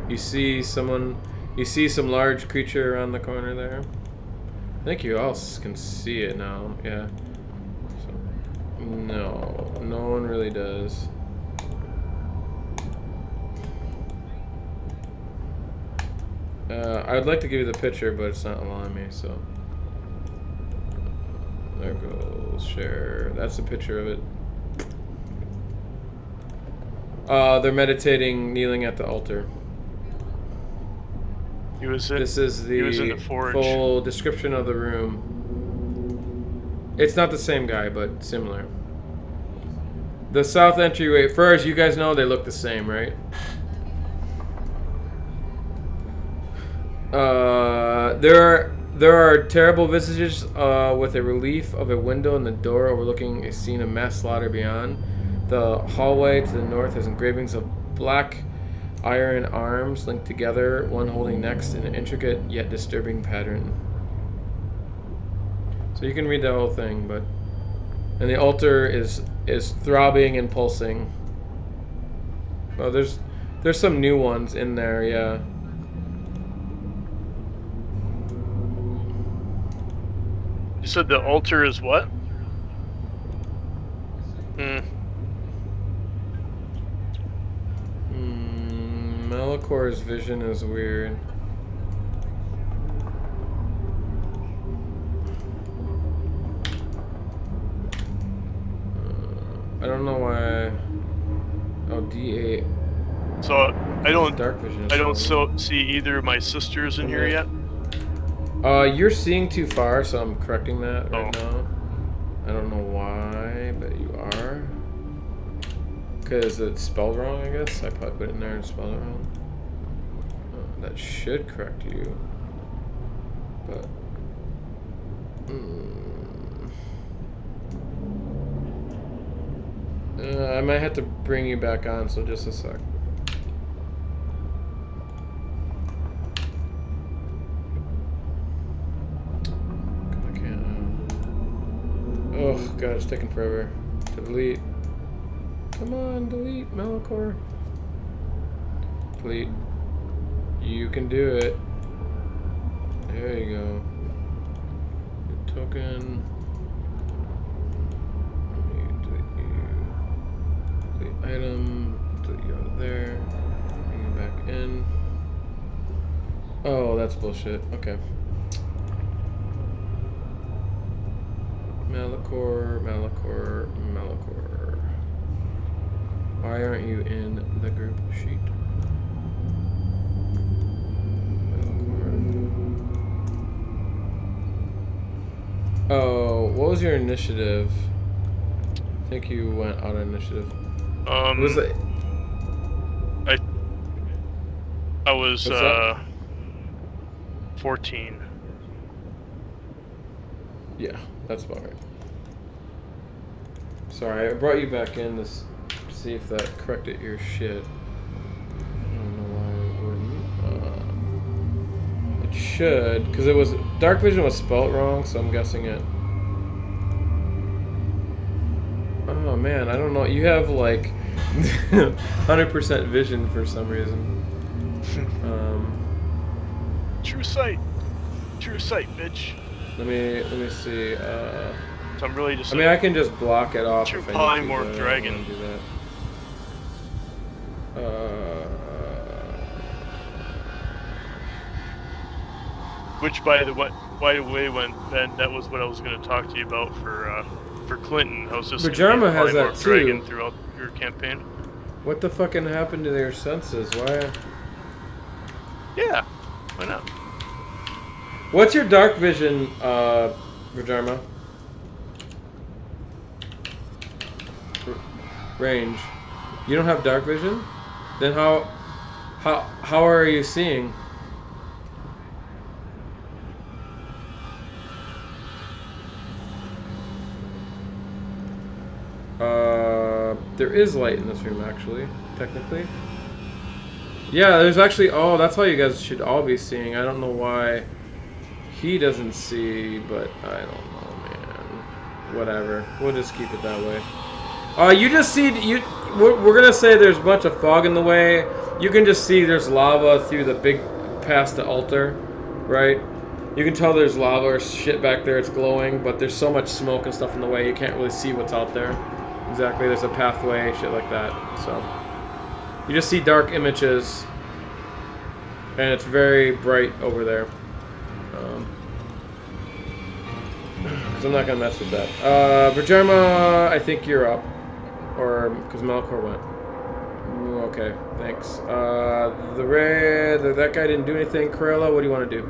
You see someone. You see some large creature around the corner there. I think you all can see it now. Yeah. So, no, no one really does. I'd like to give you the picture, but it's not allowing me, so. There goes share. That's a picture of it. They're meditating, kneeling at the altar. This is the full description of the room. It's not the same guy, but similar. The south entryway, first, you guys know they look the same, right? There are terrible visages with a relief of a window in the door overlooking a scene of mass slaughter beyond. The hallway to the north has engravings of black iron arms linked together, one holding next in an intricate yet disturbing pattern. So you can read the whole thing, but and the altar is throbbing and pulsing. Oh, there's some new ones in there, yeah. You said the altar is what? Malakor's vision is weird. I don't know why. Oh, D8. So I don't Dark vision. I don't see either of my sisters in here yet. You're seeing too far, so I'm correcting that right Oh. now. I don't know why, but you are. Because it's spelled wrong, I guess. I probably put it in there and spelled it wrong. That should correct you. But... I might have to bring you back on, so just a sec. I can't... Oh, God, it's taking forever to delete. Come on, delete, Malachor. Delete. You can do it. There you go. Good token. Delete item. Delete you out of there. Bring you back in. Oh, that's bullshit. Okay. Malachor, Malachor, Malachor. Why aren't you in the group sheet? Oh, what was your initiative? I think you went out of initiative. Was it? I was 14. Yeah, that's about right. Sorry, I brought you back in to see if that corrected your shit. I don't know why it wouldn't. It should, because it was dark vision was spelt wrong, so I'm guessing it. Oh man, I don't know. You have like 100% vision for some reason. True sight, bitch. Let me see. So I'm really just. I mean, I can just block it off. True if I need to, polymorph dragon. Do that. Which, by the way, when that was what I was going to talk to you about for Clinton. I was just. Bajarma has that too. Dragon throughout your campaign. What the fucking happened to their senses? Why? Yeah, why not? What's your dark vision, Bajarma? Range. You don't have dark vision? Then how are you seeing? There is light in this room, actually, technically. Yeah, there's actually. Oh, that's why you guys should all be seeing. I don't know why he doesn't see, but I don't know, man. Whatever. We'll just keep it that way. You just see you. We're gonna say there's a bunch of fog in the way. You can just see there's lava through the big, past the altar, right? You can tell there's lava or shit back there. It's glowing, but there's so much smoke and stuff in the way you can't really see what's out there. Exactly. There's a pathway, shit like that. So you just see dark images, and it's very bright over there. Because I'm not gonna mess with that. Bajarma, I think you're up. Or, because Malachor went. Okay, thanks. That guy didn't do anything. Corella, what do you want to do?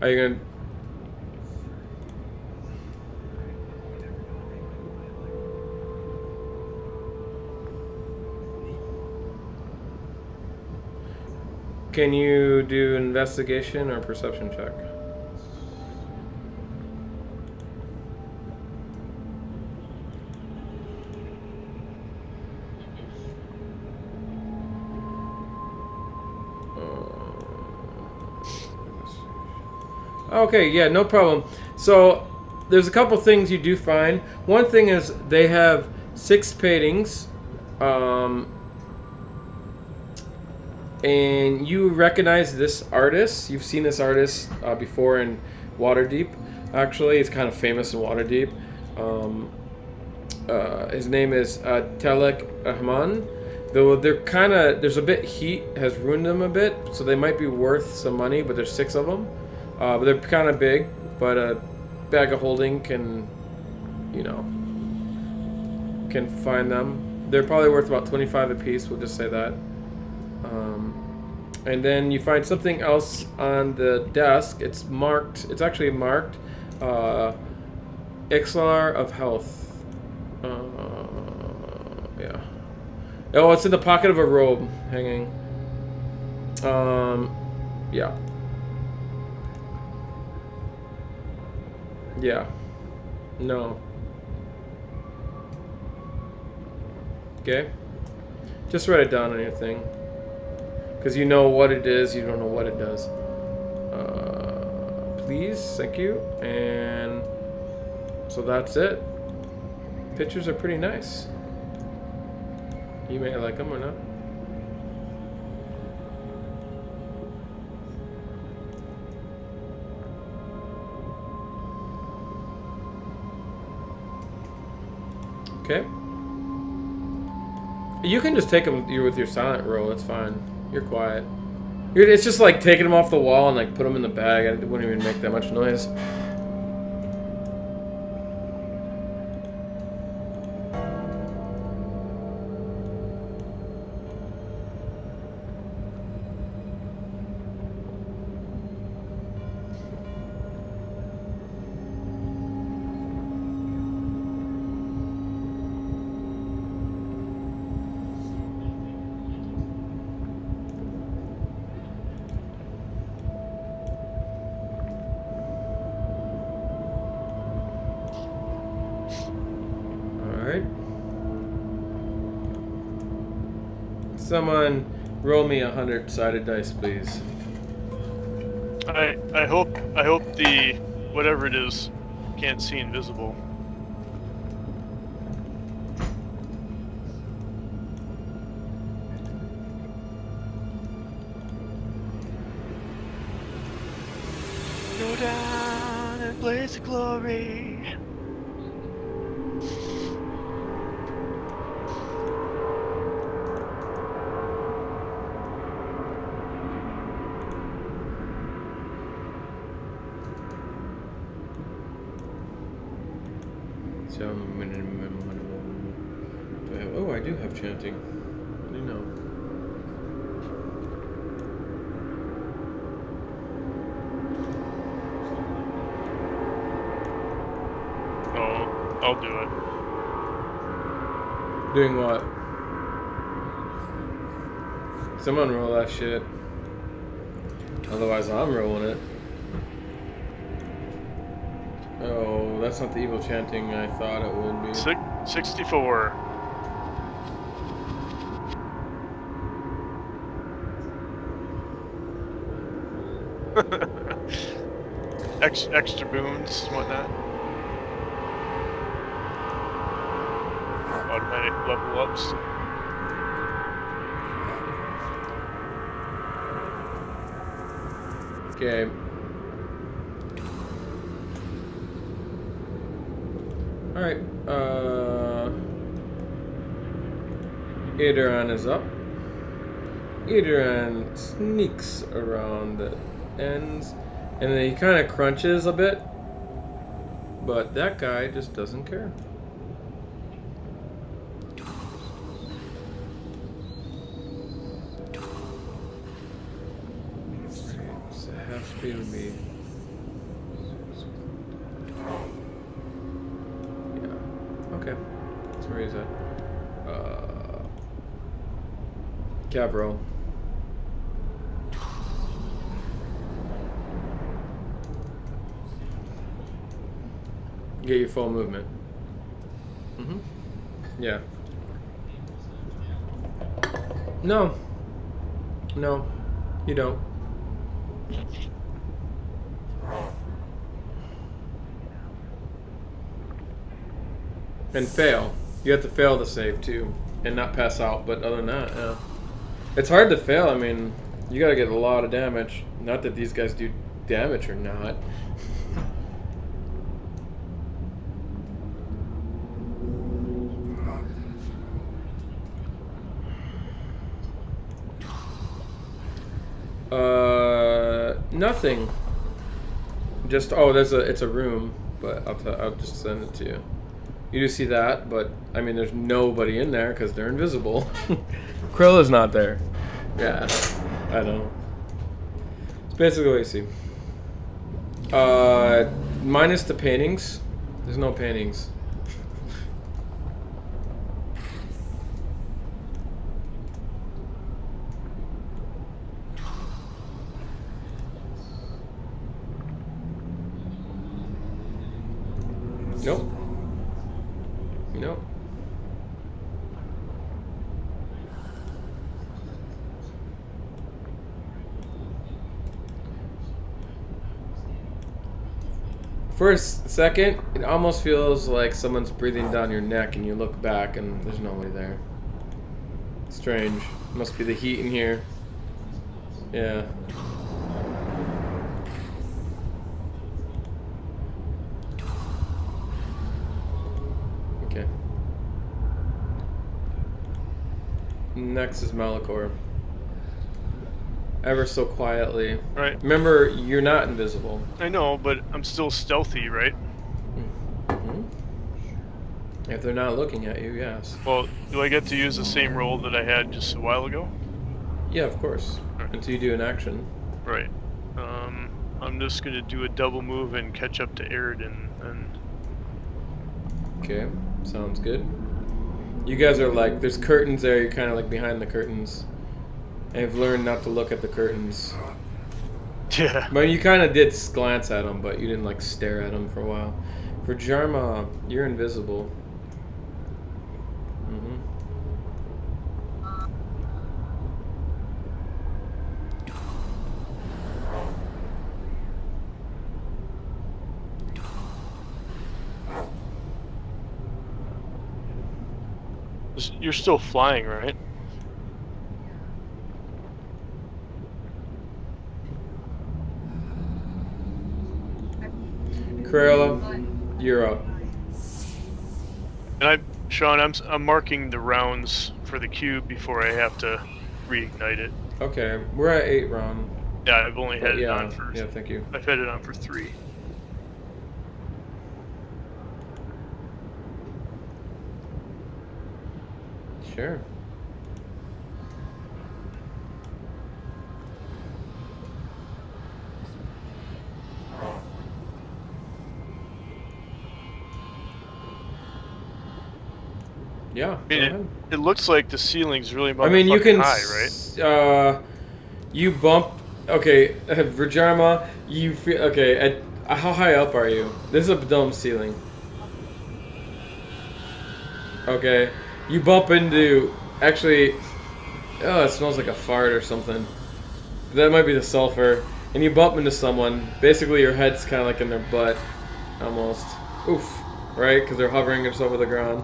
Are you gonna... Can you do investigation or perception check? Okay, yeah, no problem. So, there's a couple things you do find. One thing is they have 6 paintings. And you recognize this artist. You've seen this artist before in Waterdeep. Actually, it's kind of famous in Waterdeep. His name is Telek Ahman, Though they're kind of, there's a bit heat has ruined them a bit, so they might be worth some money, but there's 6 of them. But they're kind of big, but a bag of holding can, you know, can find them. They're probably worth about 25 a piece, we'll just say that. And then you find something else on the desk. It's marked, it's actually marked Ixalar of Health. Yeah. Oh, it's in the pocket of a robe hanging. Yeah. Yeah. No. Okay. Just write it down on your thing. Because you know what it is, you don't know what it does. Please, thank you. And so that's it. Pictures are pretty nice. You may like them or not. Okay. You can just take them with your silent roll. It's fine. You're quiet. It's just like taking them off the wall and like put them in the bag. It wouldn't even make that much noise. Someone roll me 100-sided dice, please. I hope the whatever it is can't see invisible. Go down and blaze of glory. Oh, I do have chanting. What do you know? Oh, I'll do it. Doing what? Someone roll that shit. Otherwise, I'm rolling it. Oh, that's not the evil chanting I thought it would be. 64. Extra boons, whatnot. Automatic level ups. Okay. Alright, Aderon is up. Aderon sneaks around the ends, and then he kind of crunches a bit, but that guy just doesn't care. So half speed would be... Okay, that's where he's at. Cavro. Get your full movement. Yeah. No. No, you don't. And fail. You have to fail to save too, and not pass out. But other than that, yeah, it's hard to fail. I mean, you gotta get a lot of damage. Not that these guys do damage or not. Nothing. Just it's a room, but I'll just send it to you. You do see that, but I mean, there's nobody in there because they're invisible. Krilla's not there. Yeah, I know. It's basically what you see. Minus the paintings. There's no paintings. Nope. Nope. For a second, it almost feels like someone's breathing down your neck, and you look back, and there's nobody there. Strange. Must be the heat in here. Yeah. Okay. Next is Malachor. Ever so quietly. Right. Remember, you're not invisible. I know, but I'm still stealthy, right? Mm-hmm. If they're not looking at you, yes. Well, do I get to use the same roll that I had just a while ago? Yeah, of course. Right. Until you do an action. Right. I'm just gonna do a double move and catch up to Aridin, and... Okay, sounds good. You guys are like, there's curtains there, you're kind of like behind the curtains. And you've learned not to look at the curtains. Yeah. But you kind of did glance at them, but you didn't like stare at them for a while. For Jarma, you're invisible. Mm-hmm. You're still flying, right? Cruella, you're up. And Sean, I'm marking the rounds for the cube before I have to reignite it. Okay, we're at 8 round. Yeah, I've only had it Yeah, on for... yeah, thank you. I've had it on for 3. Sure. Yeah. I mean, it looks like the ceiling's really I mean, you can high, right? You bump. Okay, Virjarma, you feel okay. How high up are you? This is a dome ceiling. Okay, you bump into. Actually, oh, it smells like a fart or something. That might be the sulfur. And you bump into someone. Basically, your head's kind of like in their butt, almost. Oof, right? Because they're hovering just over the ground.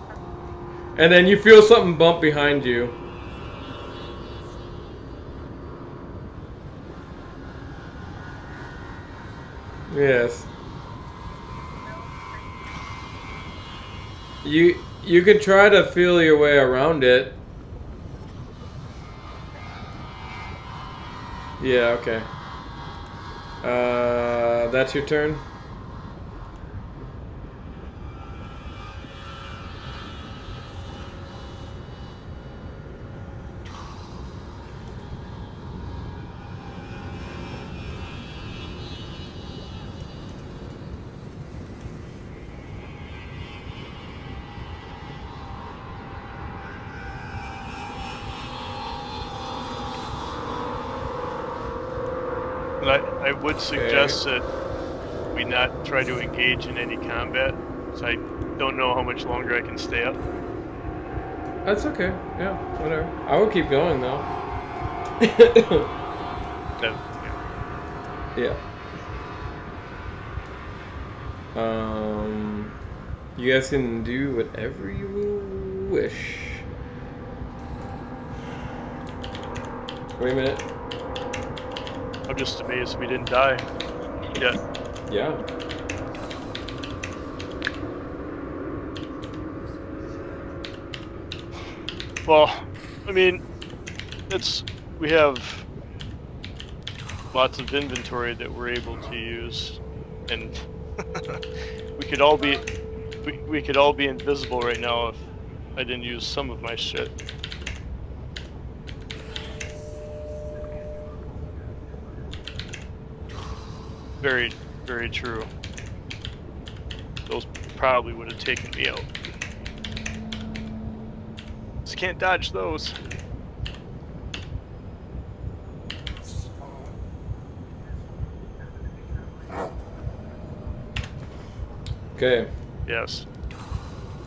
And then you feel something bump behind you. Yes. You can try to feel your way around it. Yeah, okay. That's your turn? I would suggest that we not try to engage in any combat, because I don't know how much longer I can stay up. That's okay. Yeah, whatever. I will keep going though. Yeah. You guys can do whatever you wish. Wait a minute. I'm just amazed we didn't die yet. Yeah. Well, I mean, we have lots of inventory that we're able to use, and we could all be we could all be invisible right now if I didn't use some of my shit. Very, very true. Those probably would have taken me out. Just can't dodge those. Okay. Yes.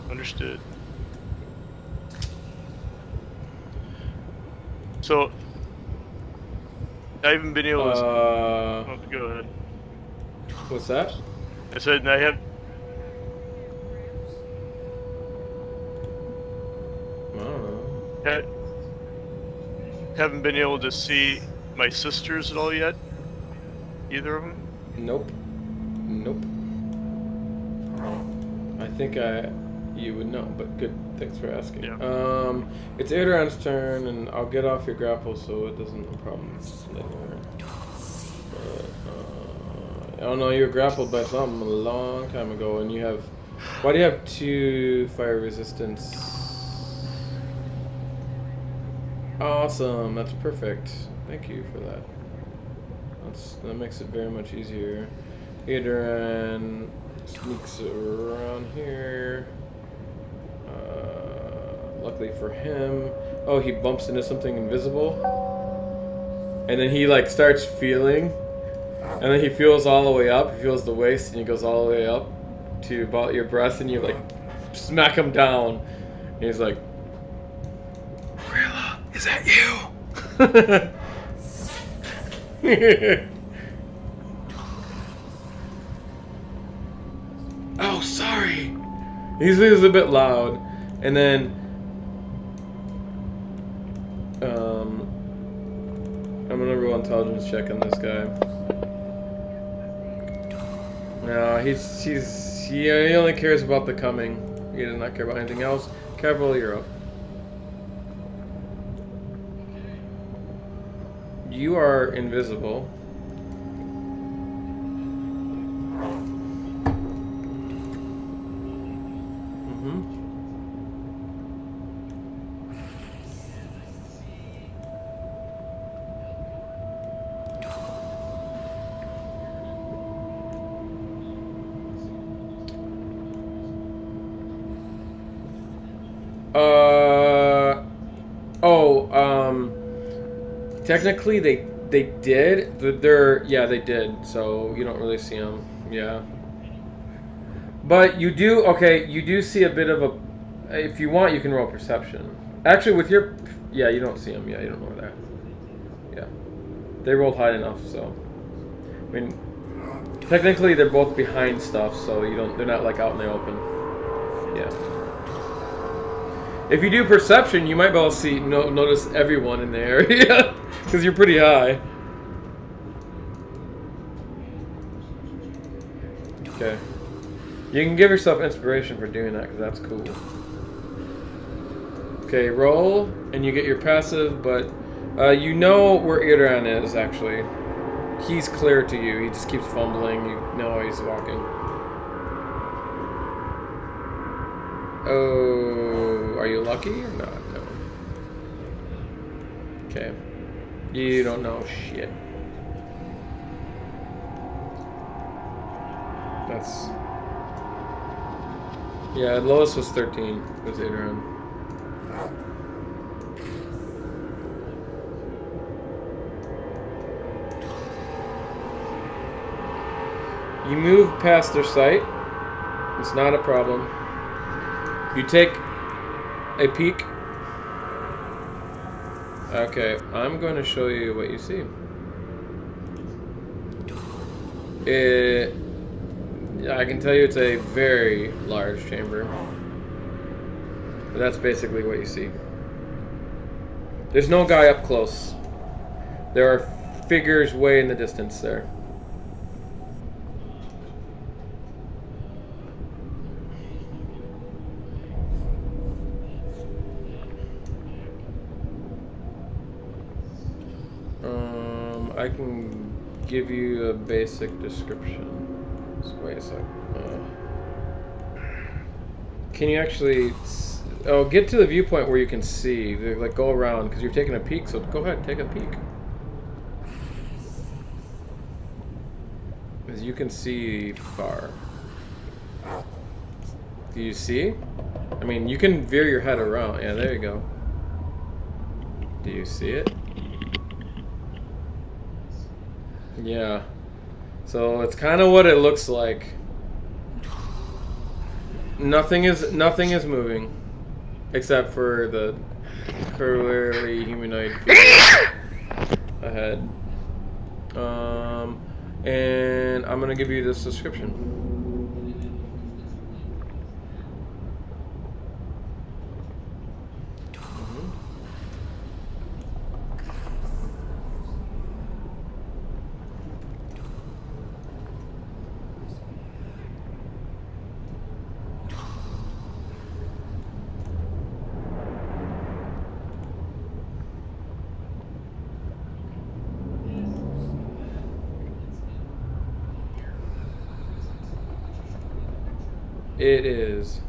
Understood. So, I haven't been able to... oh, go ahead. What's that? I said I have... I don't know. Haven't been able to see my sisters at all yet. Either of them. Nope. Nope. I think you would know, but good. Thanks for asking. Yeah. It's Aedoran's turn, and I'll get off your grapple so it doesn't a problem later. But, oh no, you were grappled by something a long time ago, and you have. Why do you have 2 fire resistance? Awesome, that's perfect. Thank you for that. That makes it very much easier. Aedoran sneaks around here. Luckily for him. Oh, he bumps into something invisible. And then he like starts feeling. And then he feels all the way up. He feels the waist and he goes all the way up to about your breast and you like smack him down. And he's like, Gorilla, is that you? Oh, sorry. He's a bit loud. And then I'm gonna roll intelligence check on this guy. No, he only cares about the coming. He does not care about anything else. Cavalry, you're up. You are invisible. Technically, they did. They did. So you don't really see them. Yeah. But you do. Okay, you do see a bit of a. If you want, you can roll perception. Actually, with your, you don't see them. Yeah, you don't know where they're. Yeah, they rolled high enough. So, I mean, technically they're both behind stuff, so you don't. They're not like out in the open. Yeah. If you do perception, you might be able to see, notice everyone in the area, because you're pretty high. Okay. You can give yourself inspiration for doing that, because that's cool. Okay, roll, and you get your passive, but you know where Aedoran is, actually. He's clear to you. He just keeps fumbling. You know he's walking. Oh, are you lucky or not? No. Okay. You don't know shit. That's... Yeah, lowest was 13. Was Aedoran. You move past their sight. It's not a problem. You take a peek. Okay, I'm going to show you what you see. I can tell you it's a very large chamber. But that's basically what you see. There's no guy up close. There are figures way in the distance there. I can give you a basic description. So wait a sec. Can you actually... Oh, get to the viewpoint where you can see. Like, go around, because you're taking a peek, so go ahead, take a peek. Because you can see far. Do you see? I mean, you can veer your head around. Yeah, there you go. Do you see it? Yeah. So it's kind of what it looks like. Nothing is moving, except for the curly humanoid figure ahead. And I'm gonna give you this description. It is.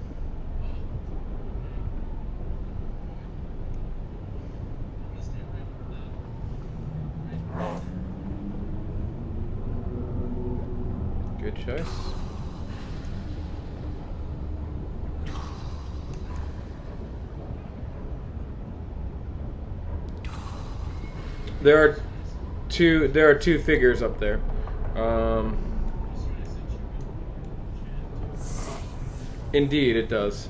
Good choice. There are two figures up there. Indeed, it does.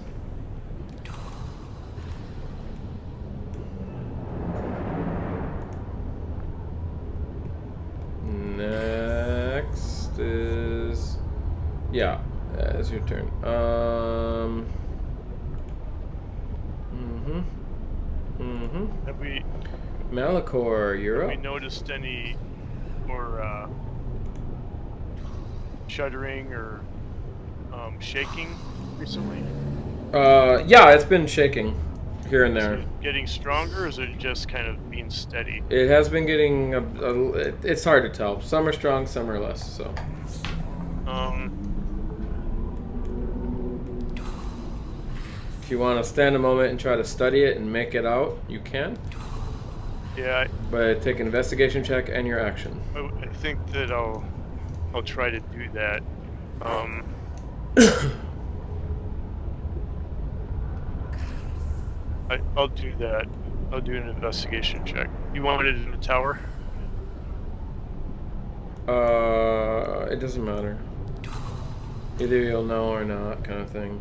Next is... Yeah, it's your turn. Have we... Malachor, you're up. Have we noticed any more shuddering or shaking recently? Yeah, it's been shaking here and there. Is it getting stronger, or is it just kind of being steady? It has been getting it's hard to tell. Some are strong, some are less. So. If you want to stand a moment and try to study it and make it out, you can. Yeah. But take an investigation check and your action. I think that I'll try to do that. I'll do that. I'll do an investigation check. You want it in the tower? It doesn't matter. Either you'll know or not, kind of thing.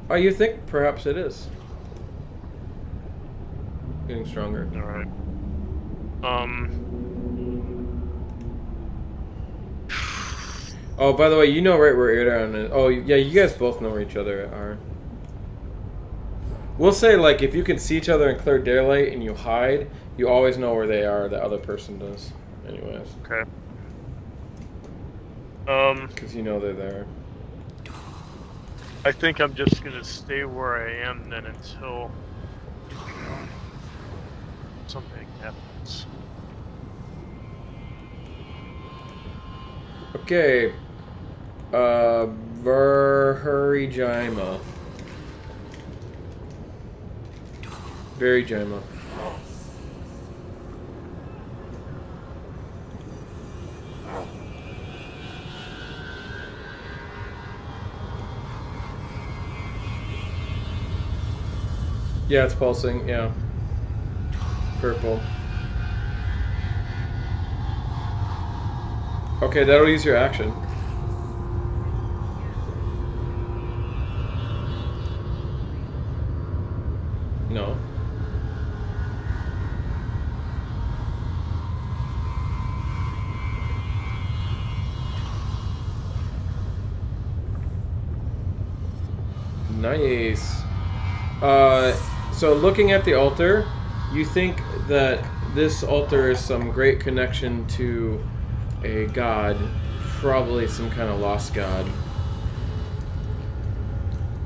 Oh, you think perhaps it is getting stronger. All right. Oh, by the way, you know right where Iridon is. Oh, yeah, you guys both know where each other are. We'll say, like, if you can see each other in clear daylight and you hide, you always know where they are. The other person does. Anyways. Okay. Because you know they're there. I think I'm just gonna stay where I am then until something happens. Okay. Verhurijima. Very Jaima. Yeah, it's pulsing, yeah. Purple. Okay, that'll use your action. No. Nice. So looking at the altar, you think that this altar is some great connection to a god, probably some kind of lost god,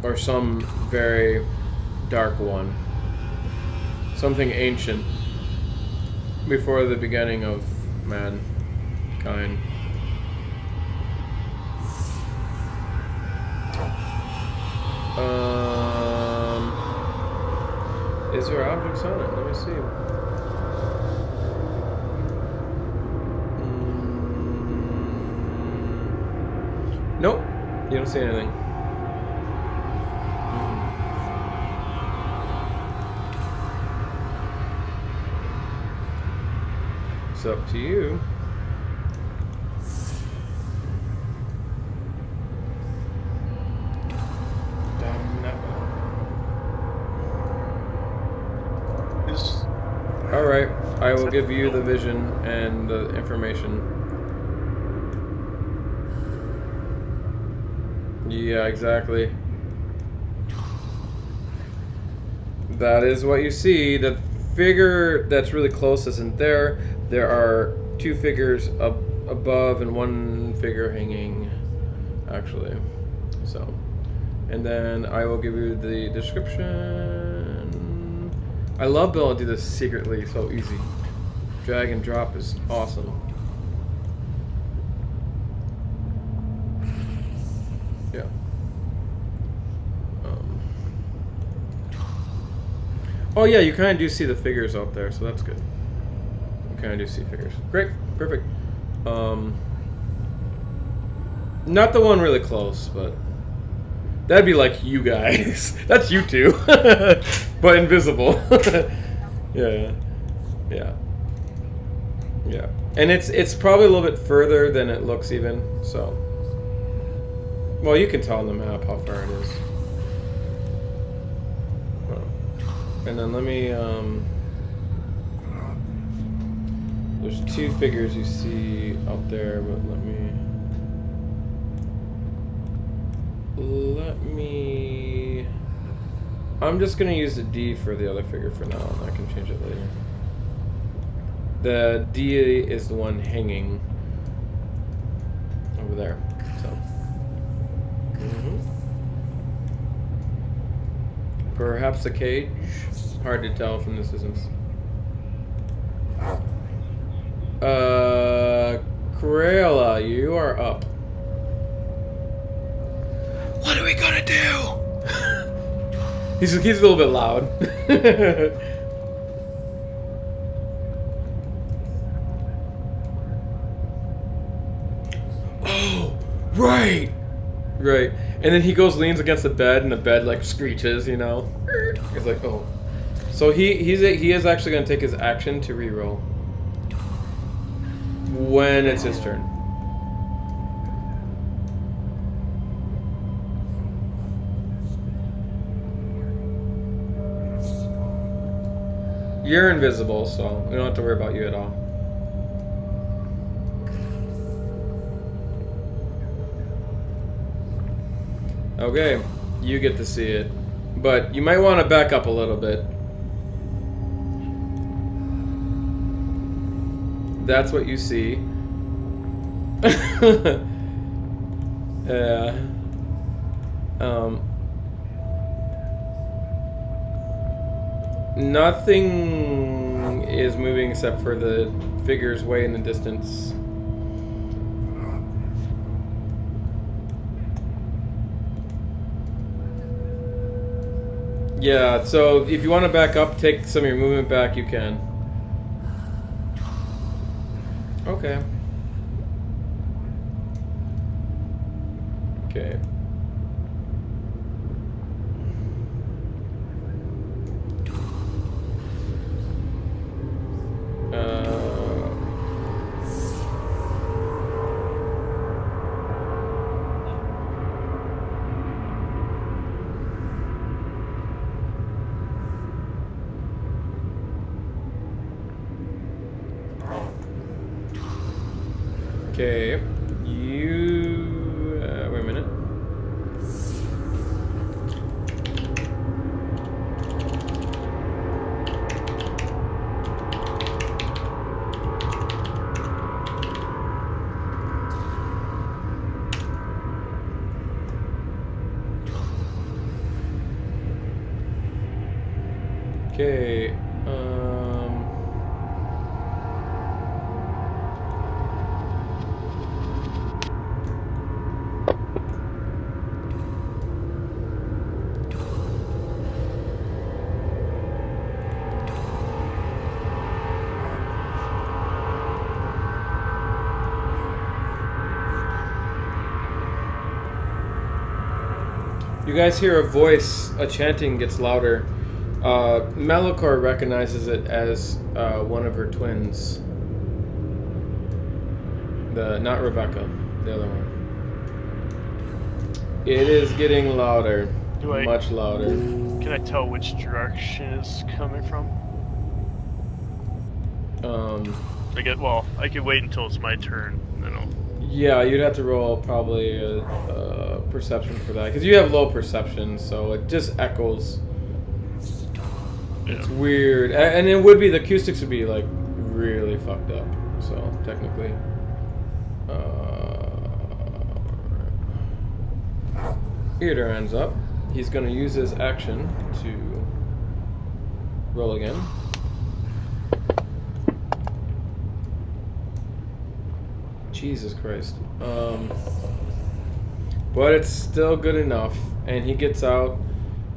or some very dark one, something ancient before the beginning of mankind. Is there objects on it? Let me see. Nope. You don't see anything. It's up to you. Alright, I will give you the vision and the information. Yeah, exactly. That is what you see. The figure that's really close isn't there. There are two figures up above and one figure hanging, actually. So, and then I will give you the description. I love being able to do this secretly, so easy. Drag and drop is awesome. Yeah. Oh yeah, you kind of do see the figures out there, so that's good. You kind of do see figures. Great, perfect. Not the one really close, but that'd be like you guys. That's you two, but invisible. Yeah, yeah, yeah. And it's probably a little bit further than it looks even. So, well, you can tell on the map how far it is. And then let me, there's two figures you see out there, but I'm just going to use the D for the other figure for now, and I can change it later. The D is the one hanging over there, so. Perhaps a cage? Hard to tell from this distance. Crayola, you are up. What are we gonna do? he's a little bit loud. Oh, right. Right. And then he goes, leans against the bed, and the bed like screeches, you know. He's like, oh. So he is actually gonna take his action to reroll when it's his turn. You're invisible, so we don't have to worry about you at all. Okay, you get to see it. But you might want to back up a little bit. That's what you see. Yeah. Nothing is moving except for the figures way in the distance. Yeah, so if you want to back up, take some of your movement back, you can. Okay. Okay. Okay, you, wait a minute. Okay, You guys hear a voice, a chanting gets louder. Melikor recognizes it as one of her twins. Not Rebecca, the other one. It is getting louder, much louder. Can I tell which direction it's coming from? I could wait until it's my turn, and then I'll... Yeah, you'd have to roll probably a perception for that, because you have low perception, so it just echoes. Yeah. It's weird, and it would be, the acoustics would be like really fucked up, so technically. Theodore ends up. He's going to use his action to roll again. Jesus Christ. But it's still good enough, and he gets out,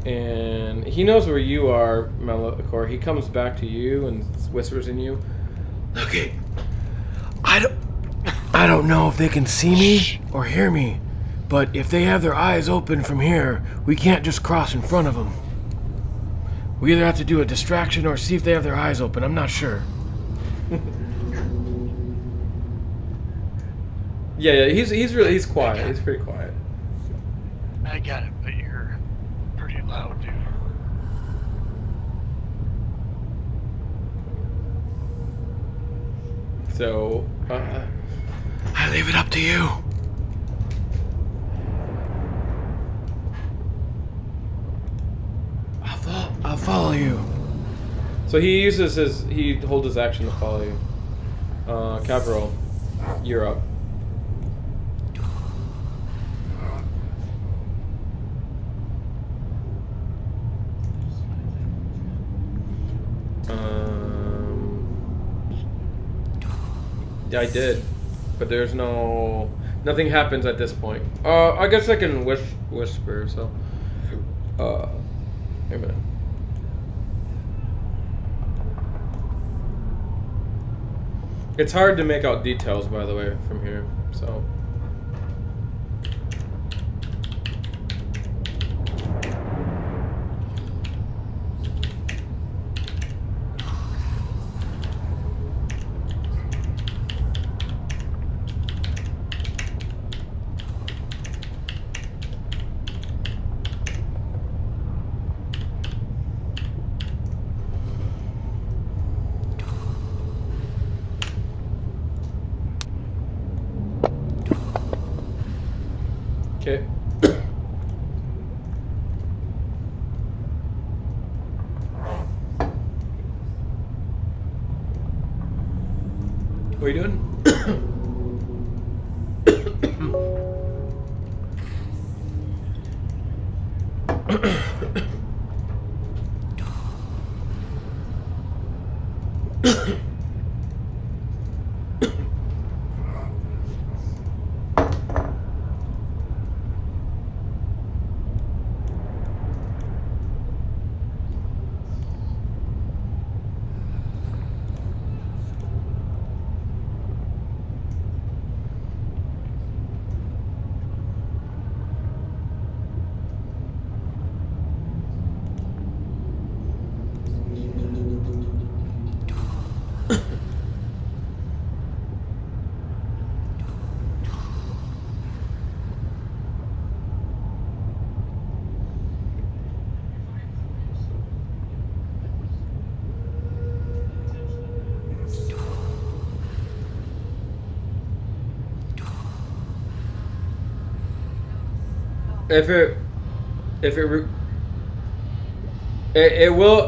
and he knows where you are, Melikor. He comes back to you and whispers in you. Okay, I don't know if they can see me or hear me, but if they have their eyes open from here, we can't just cross in front of them. We either have to do a distraction or see if they have their eyes open. I'm not sure. Yeah, he's quiet. He's pretty quiet. I got it, but you're pretty loud, dude. So, I leave it up to you. I'll follow you. So he holds his action to follow you. Cavro, you're up. Yeah, I did, but there's nothing happens at this point. I guess I can whisper. So, wait a minute. It's hard to make out details, by the way, from here. So. Okay. What are you doing?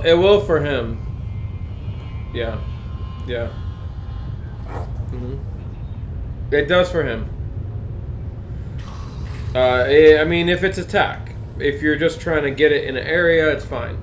It will for him. Yeah. It does for him. I mean, if it's attack, if you're just trying to get it in an area, it's fine.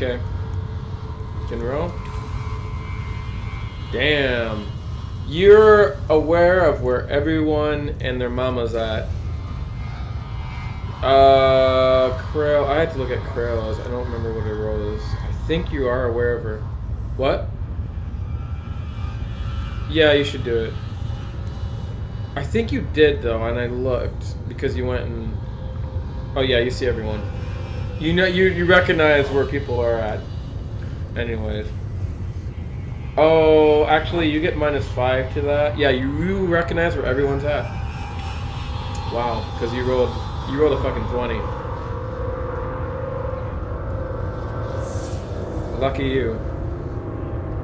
Okay. Can roll. Damn. You're aware of where everyone and their mama's at. Krill. I had to look at Krill's. I don't remember what her role is. I think you are aware of her. What? Yeah, you should do it. I think you did though, and I looked because you went and. Oh yeah, you see everyone. You know, you recognize where people are at. Anyways. Oh, actually, you get -5 to that. Yeah, you recognize where everyone's at. Wow, because you rolled a fucking 20. Lucky you.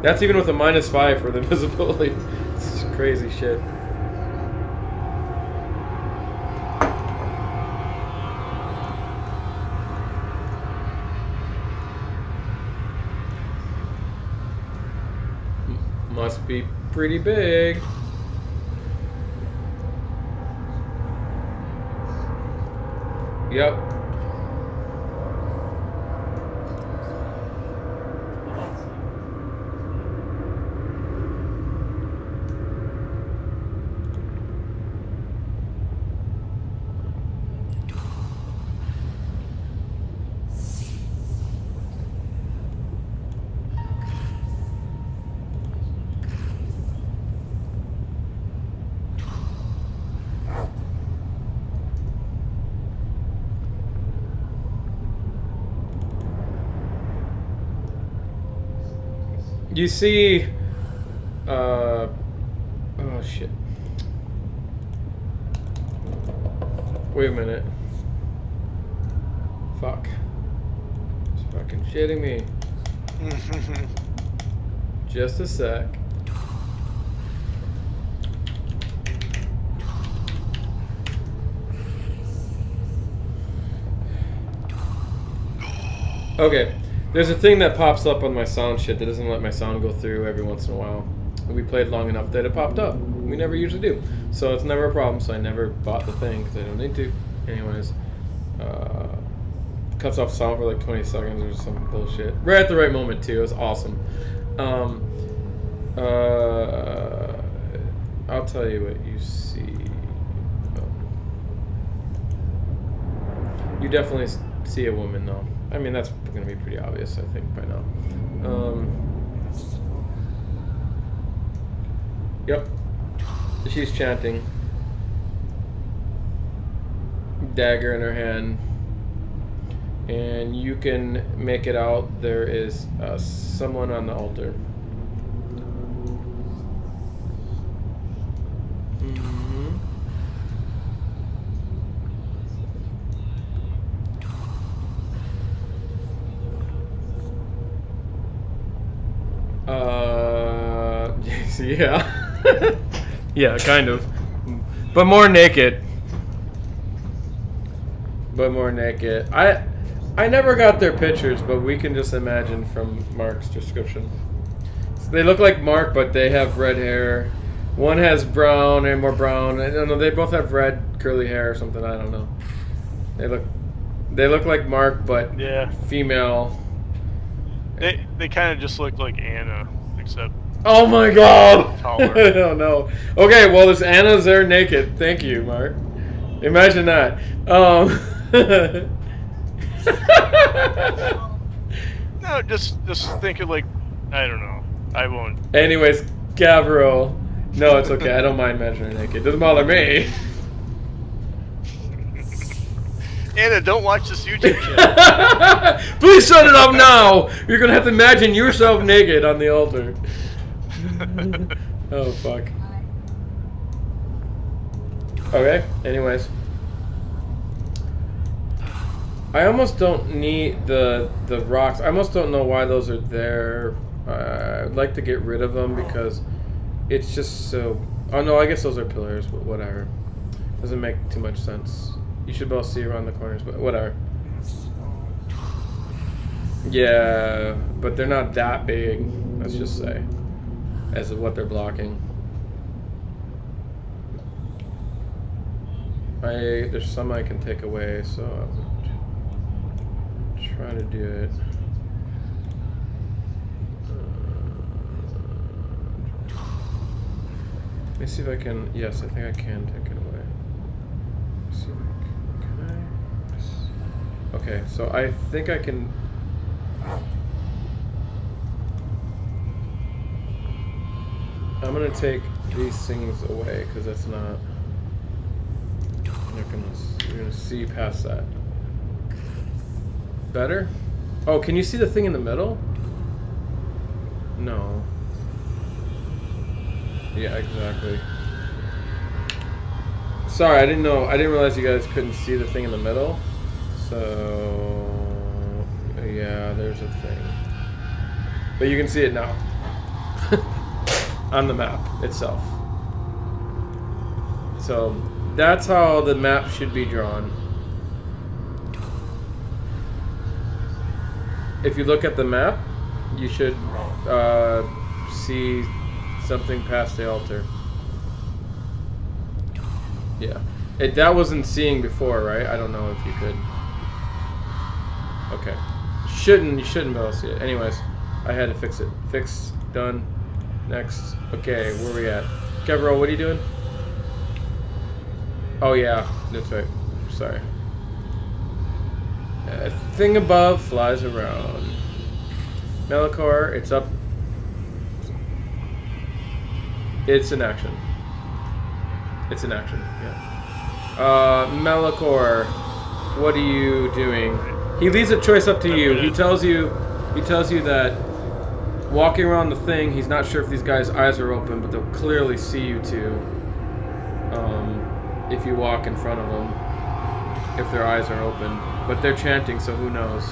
That's even with a -5 for the visibility. It's crazy shit. Must be pretty big. Yep. You see, oh shit. Wait a minute. Fuck. It's fucking shitting me. Just a sec. Okay. There's a thing that pops up on my sound shit that doesn't let my sound go through every once in a while. We played long enough that it popped up. We never usually do. So it's never a problem, so I never bought the thing because I don't need to. Anyways. Cuts off sound for like 20 seconds or some bullshit. Right at the right moment too. It was awesome. I'll tell you what you see. You definitely see a woman though. I mean, that's going to be pretty obvious, I think, by now. Yep. She's chanting. Dagger in her hand. And you can make it out. There is someone on the altar. Yeah. Yeah, kind of. But more naked. I never got their pictures, but we can just imagine from Mark's description. So they look like Mark, but they have red hair. One has brown and more brown. I don't know. They both have red curly hair or something. I don't know. They look like Mark, but yeah, female. They kind of just look like Anna, except. Oh my god! Taller. I don't know. Okay, well, there's Anna's there naked. Thank you, Mark. Imagine that. No, just think of like, I don't know. I won't. Anyways, Gabriel. No, it's okay. I don't mind imagining her naked. Doesn't bother me. Anna, don't watch this YouTube channel. Please shut it up now. You're gonna have to imagine yourself naked on the altar. Oh fuck. Okay. Anyways. I almost don't need the rocks. I almost don't know why those are there. I'd like to get rid of them because it's just so... Oh no, I guess those are pillars, but whatever. Doesn't make too much sense. You should both see around the corners, but whatever. Yeah, but they're not that big, let's just say, as of what they're blocking. There's some I can take away, so I'm trying to do it. Let me see if I can. Yes, I think I can take it away. Let's see if can I? Yes. Okay, so I think I can. I'm gonna take these things away because that's not. You're gonna see past that. Better? Oh, can you see the thing in the middle? No. Yeah, exactly. Sorry, I didn't know. I didn't realize you guys couldn't see the thing in the middle. So, yeah, there's a thing. But you can see it now. On the map itself. So, that's how the map should be drawn. If you look at the map, you should see something past the altar. Yeah. That wasn't seeing before, right? I don't know if you could. Okay. You shouldn't be able to see it. Anyways, I had to fix it. Fix, done. Next. Okay, where are we at? Kevro, what are you doing? Oh yeah, that's right. Sorry. Thing above flies around. Melicor, it's up. It's in action. It's in action, yeah. Melicor, what are you doing? He leaves a choice up to you. He tells you that walking around the thing, he's not sure if these guys' eyes are open, but they'll clearly see you two. If you walk in front of them, if their eyes are open. But they're chanting, so who knows?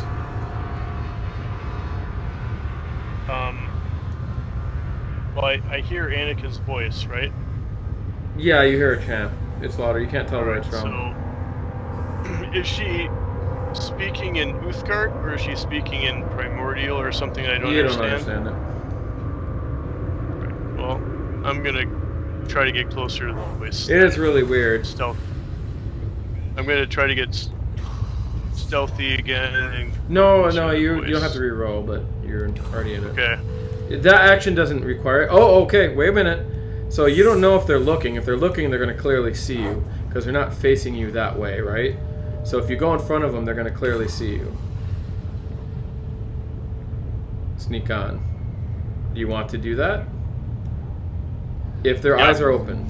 Well, I hear Annika's voice, right? Yeah, you hear a chant. It's louder. You can't tell where it's from. So, is she speaking in Uthgard, or is she speaking in Primordial, or something I don't understand? You don't understand it. Right. Well, I'm gonna try to get closer to the voice. It is really weird. Stealth. I'm gonna try to get stealthy again. And no, you don't have to re-roll, but you're already in it. Okay. That action doesn't require it. Oh, okay. Wait a minute. So you don't know if they're looking. If they're looking, they're going to clearly see you because they're not facing you that way, right? So if you go in front of them, they're going to clearly see you. Sneak on. Do you want to do that? If their eyes are open.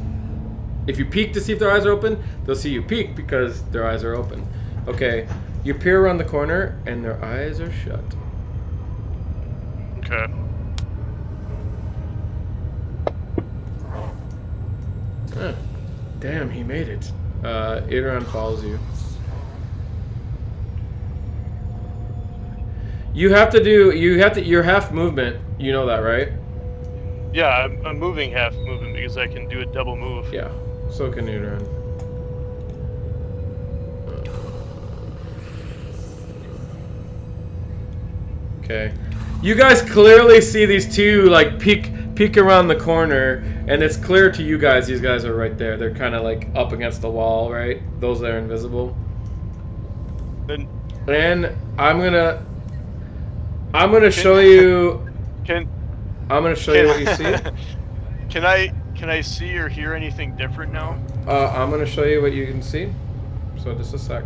If you peek to see if their eyes are open, they'll see you peek because their eyes are open. Okay. You peer around the corner and their eyes are shut. Okay. Huh. Damn, he made it. Adrian follows you. You're half movement. You know that, right? Yeah, I'm moving half movement because I can do a double move. Yeah, so can Adrian. Okay. You guys clearly see these two like peek around the corner, and it's clear to you guys these guys are right there. They're kind of like up against the wall, right? Those that are invisible. Then, and I'm gonna show you. I'm gonna show you what you see. Can I see or hear anything different now? I'm gonna show you what you can see. So just a sec.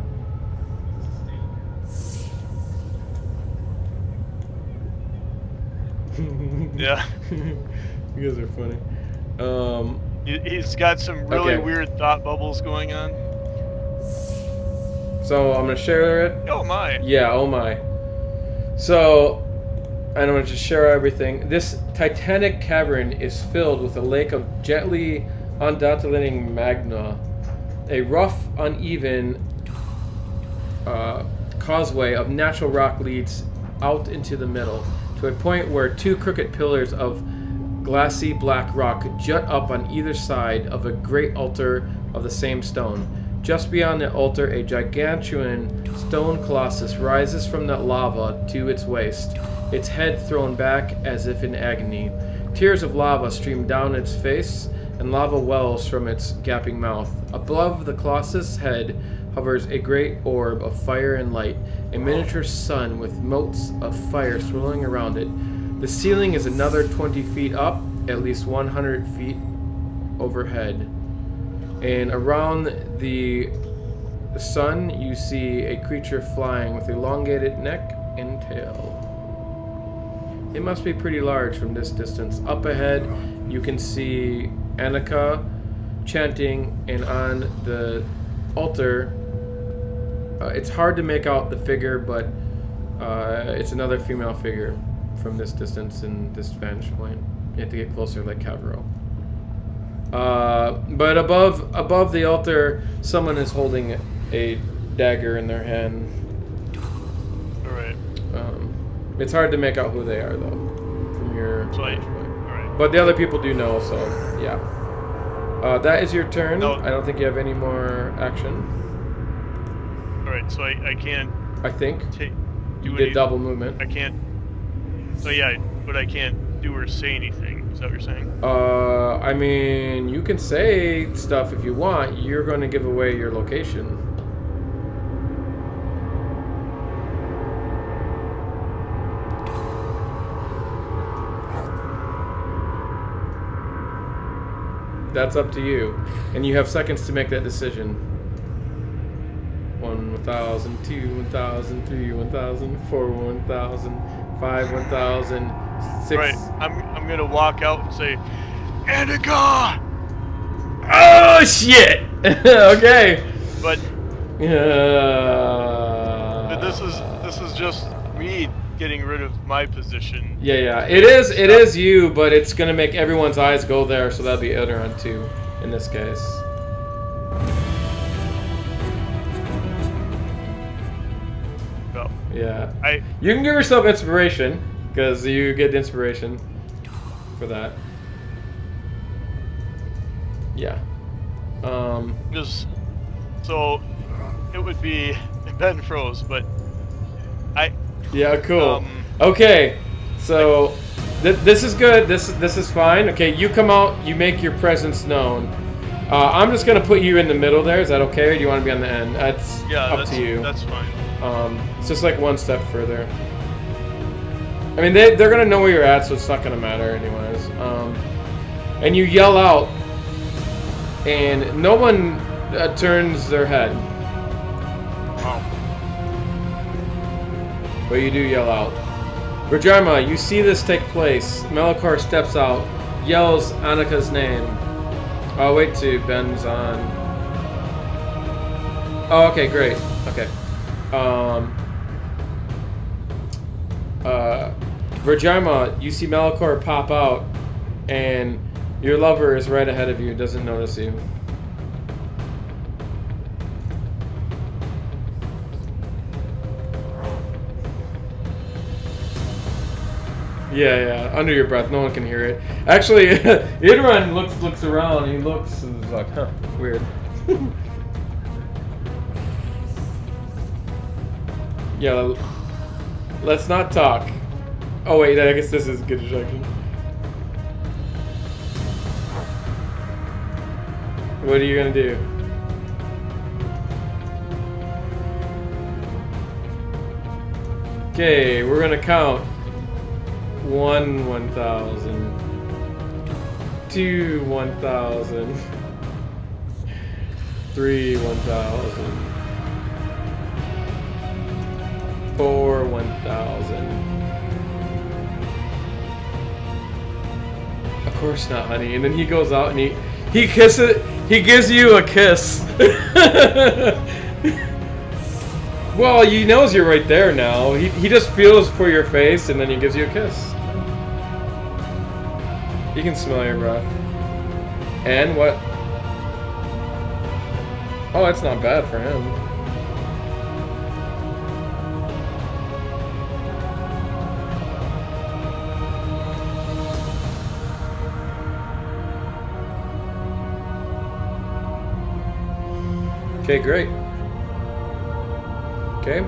Yeah. You guys are funny. He's got some really weird thought bubbles going on. So I'm gonna share it. Oh my. Yeah, oh my. So, and I'm gonna just share everything. This titanic cavern is filled with a lake of gently undulating magma. A rough, uneven causeway of natural rock leads out into the middle, to a point where two crooked pillars of glassy black rock jut up on either side of a great altar of the same stone. Just beyond the altar, a gargantuan stone colossus rises from the lava to its waist, its head thrown back as if in agony. Tears of lava stream down its face, and lava wells from its gaping mouth. Above the colossus' head hovers a great orb of fire and light, a miniature sun with motes of fire swirling around it. The ceiling is another 20 feet up, at least 100 feet overhead. And around the sun, you see a creature flying with elongated neck and tail. It must be pretty large from this distance. Up ahead, you can see Annika chanting, and on the altar, it's hard to make out the figure, but it's another female figure from this distance in this vantage point. You have to get closer like Cavro. But above the altar, someone is holding a dagger in their hand. Alright. It's hard to make out who they are, though, from your vantage point. Alright. But the other people do know, so yeah. That is your turn. No. I don't think you have any more action. Alright, so I can't... I think. do You any, did double movement. I can't... So yeah, but I can't do or say anything. Is that what you're saying? I mean, you can say stuff if you want. You're going to give away your location. That's up to you. And you have seconds to make that decision. 1,000, 2, 1,000, 3, 1,000, 4, 1,000, 5, 1,000, 6. Right. I'm gonna walk out and say, Annika! Oh shit! Okay. But Yeah. this is just me getting rid of my position. Yeah. It is you, but it's gonna make everyone's eyes go there, so that'll be Elderon too, in this case. So, Yeah. I You can give yourself inspiration, because you get inspiration for that. Yeah. just so it would be Ben froze, but Yeah, cool. Okay, so this is good. This is fine. Okay, you come out. You make your presence known. I'm just gonna put you in the middle there. Is that okay, or do you want to be on the end? That's up to you. That's fine. It's just like one step further. I mean, they're gonna know where you're at, so it's not gonna matter anyways. And you yell out, and no one turns their head. Oh. But you do yell out. Rajarma, you see this take place. Melikor steps out, yells Annika's name. Oh, wait till Ben's on. Oh, okay, great. Okay. Rajarma, you see Melikor pop out, and your lover is right ahead of you, doesn't notice you. Yeah, under your breath, no one can hear it. Actually, Idran looks around, he looks and is like, huh, weird. Yeah, let's not talk. Oh wait, I guess this is a good distraction. What are you gonna do? Okay, we're gonna count. 1, 1,000. 2, 1,000. 3, 1,000. 4, 1,000. Of course not, honey. And then he goes out and he kisses. He gives you a kiss. Well, he knows you're right there now. He just feels for your face and then he gives you a kiss. He can smell your breath. And what? Oh, that's not bad for him. Okay, great. Okay.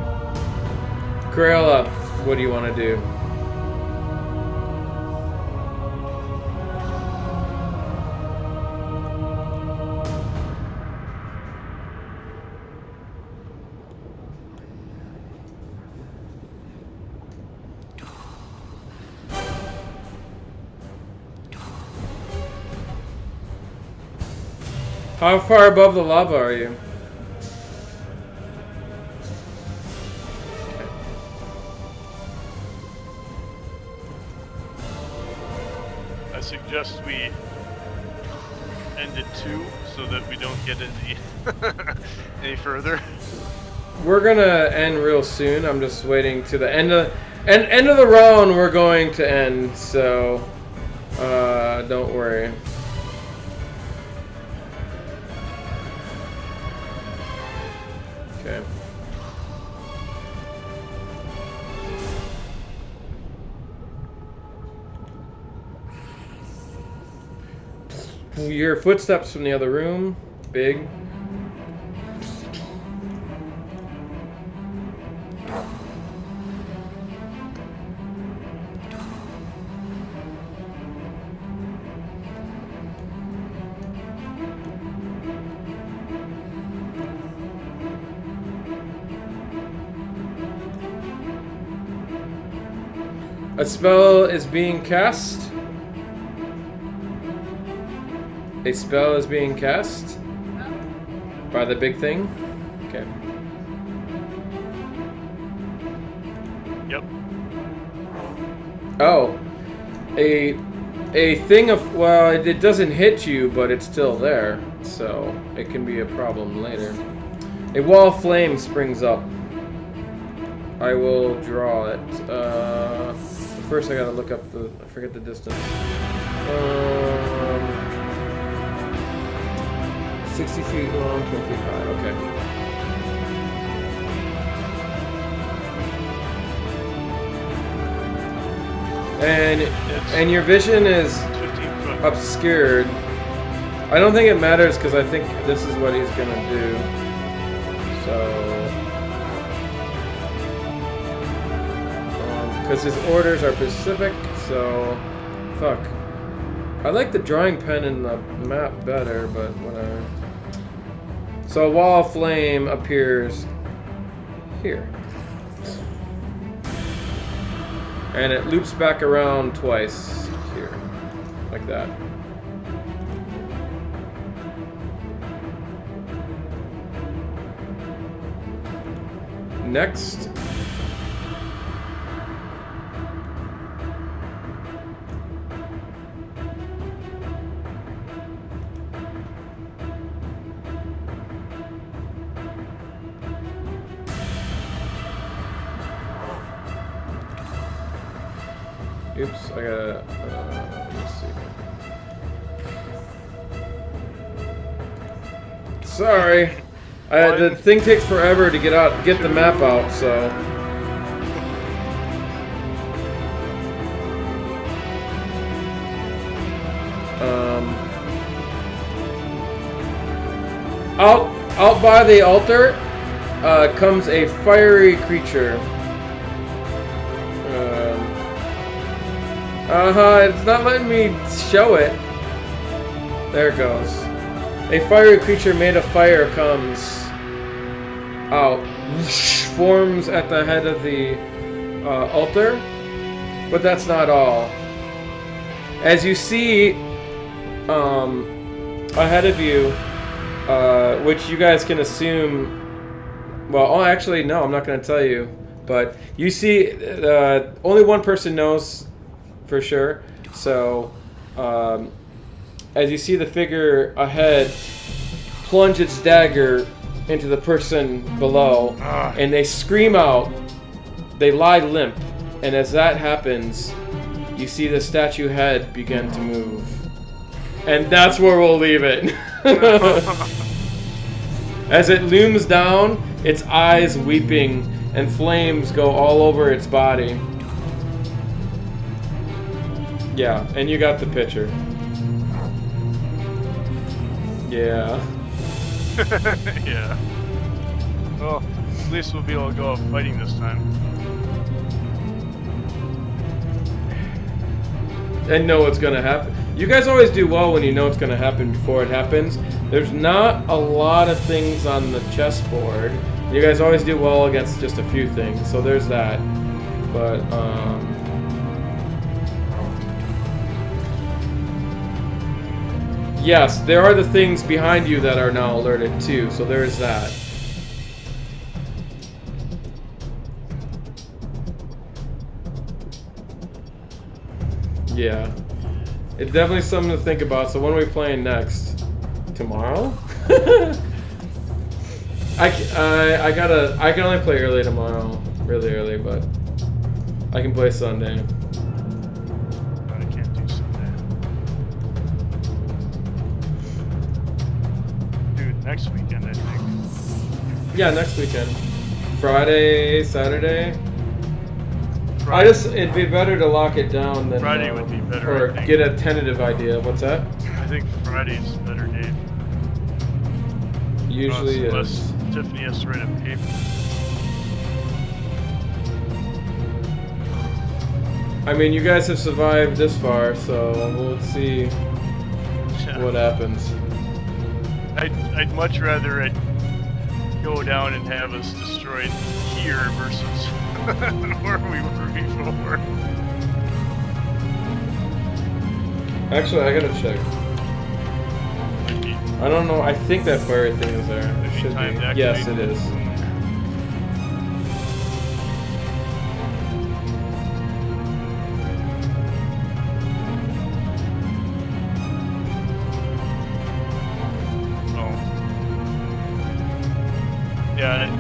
Cruella, what do you want to do? How far above the lava are you? I suggest we end at 2 so that we don't get any further. We're gonna end real soon. I'm just waiting to the end of the round. We're going to end, so don't worry. Okay. Your footsteps from the other room, big. A spell is being cast. A spell is being cast by the big thing. Okay. Yep. Oh, a thing of, well, it doesn't hit you, but it's still there, so it can be a problem later. A wall of flame springs up. I will draw it. First I gotta look up the, I forget the distance. 60 feet long, 20 feet high, okay. And your vision is 15 foot. obscured. I don't think it matters because I think this is what he's gonna do. So, because his orders are specific, so fuck. I like the drawing pen in the map better, but whatever. So a wall of flame appears here. And it loops back around twice here. Like that. Next. Oops, I gotta, let's see. Sorry. The thing takes forever to get the map out, so. Out by the altar, comes a fiery creature. It's not letting me show it. There it goes. A fiery creature made of fire comes out, forms at the head of the altar, but that's not all. As you see ahead of you, which you guys can assume, well, oh, actually, no, I'm not going to tell you, but you see, only one person knows for sure. So, as you see the figure ahead plunge its dagger into the person below, and they scream out, they lie limp, and as that happens, you see the statue head begin to move. And that's where we'll leave it. As it looms down, its eyes weeping, and flames go all over its body. Yeah, and you got the picture. Yeah. Yeah. Well, at least we'll be able to go out fighting this time. And know what's gonna happen. You guys always do well when you know what's gonna happen before it happens. There's not a lot of things on the chessboard. You guys always do well against just a few things, so there's that. But, Yes, there are the things behind you that are now alerted too, so there is that. Yeah. It's definitely something to think about, so when are we playing next? Tomorrow? I can only play early tomorrow. Really early, but I can play Sunday. I can't do Sunday. Dude, next weekend, I think. Yeah, next weekend. Friday, Saturday. Friday, It'd be better to lock it down than Friday would be better, or I think. get a tentative idea. What's that? I think Friday's a better day. Usually Unless is. Tiffany has to write a paper. I mean, you guys have survived this far, so we'll see what happens. I'd much rather it go down and have us destroyed here versus where we were before. Actually, I gotta check. I don't know. I think that fire thing is there. It should be. Yes, it is. Oh. Yeah.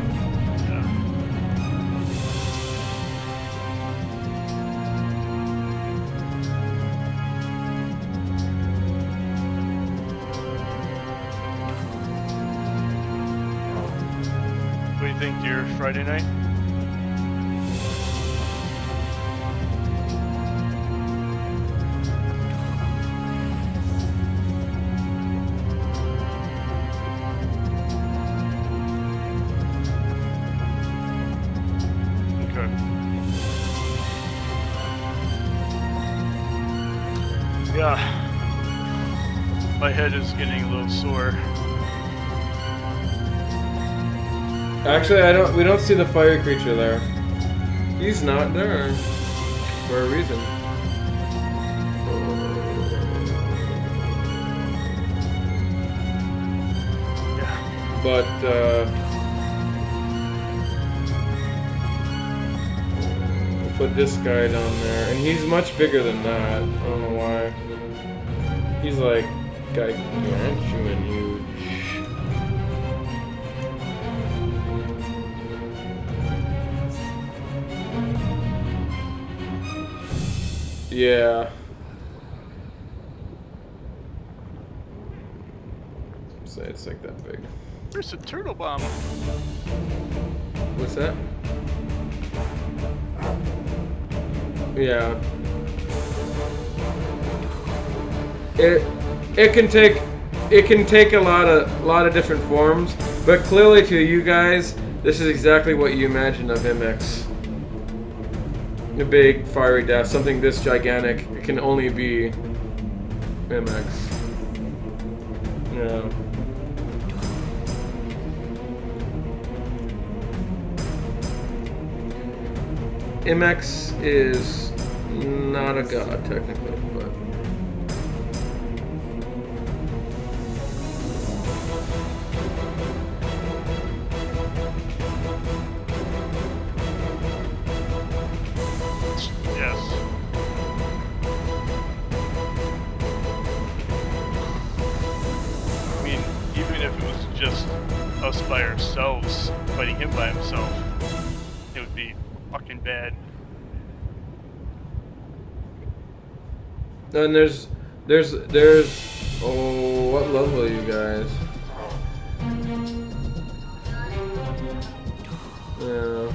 What do you think, dear? Friday night? Okay. Yeah. My head is getting a little sore. Actually, we don't see the fire creature there. He's not there for a reason. Yeah. But we'll put this guy down there, and he's much bigger than that. I don't know why. He's like gargantuan huge. Yeah. Say it's like that big. Where's the turtle bomb? What's that? Yeah. It can take a lot of different forms, but clearly to you guys, this is exactly what you imagined of MX. A big fiery death, something this gigantic, it can only be MX. Yeah. MX is not a god technically, but Yes. I mean, even if it was just us by ourselves fighting him by himself, it would be fucking bad. and there's oh, what level are you guys? Yeah.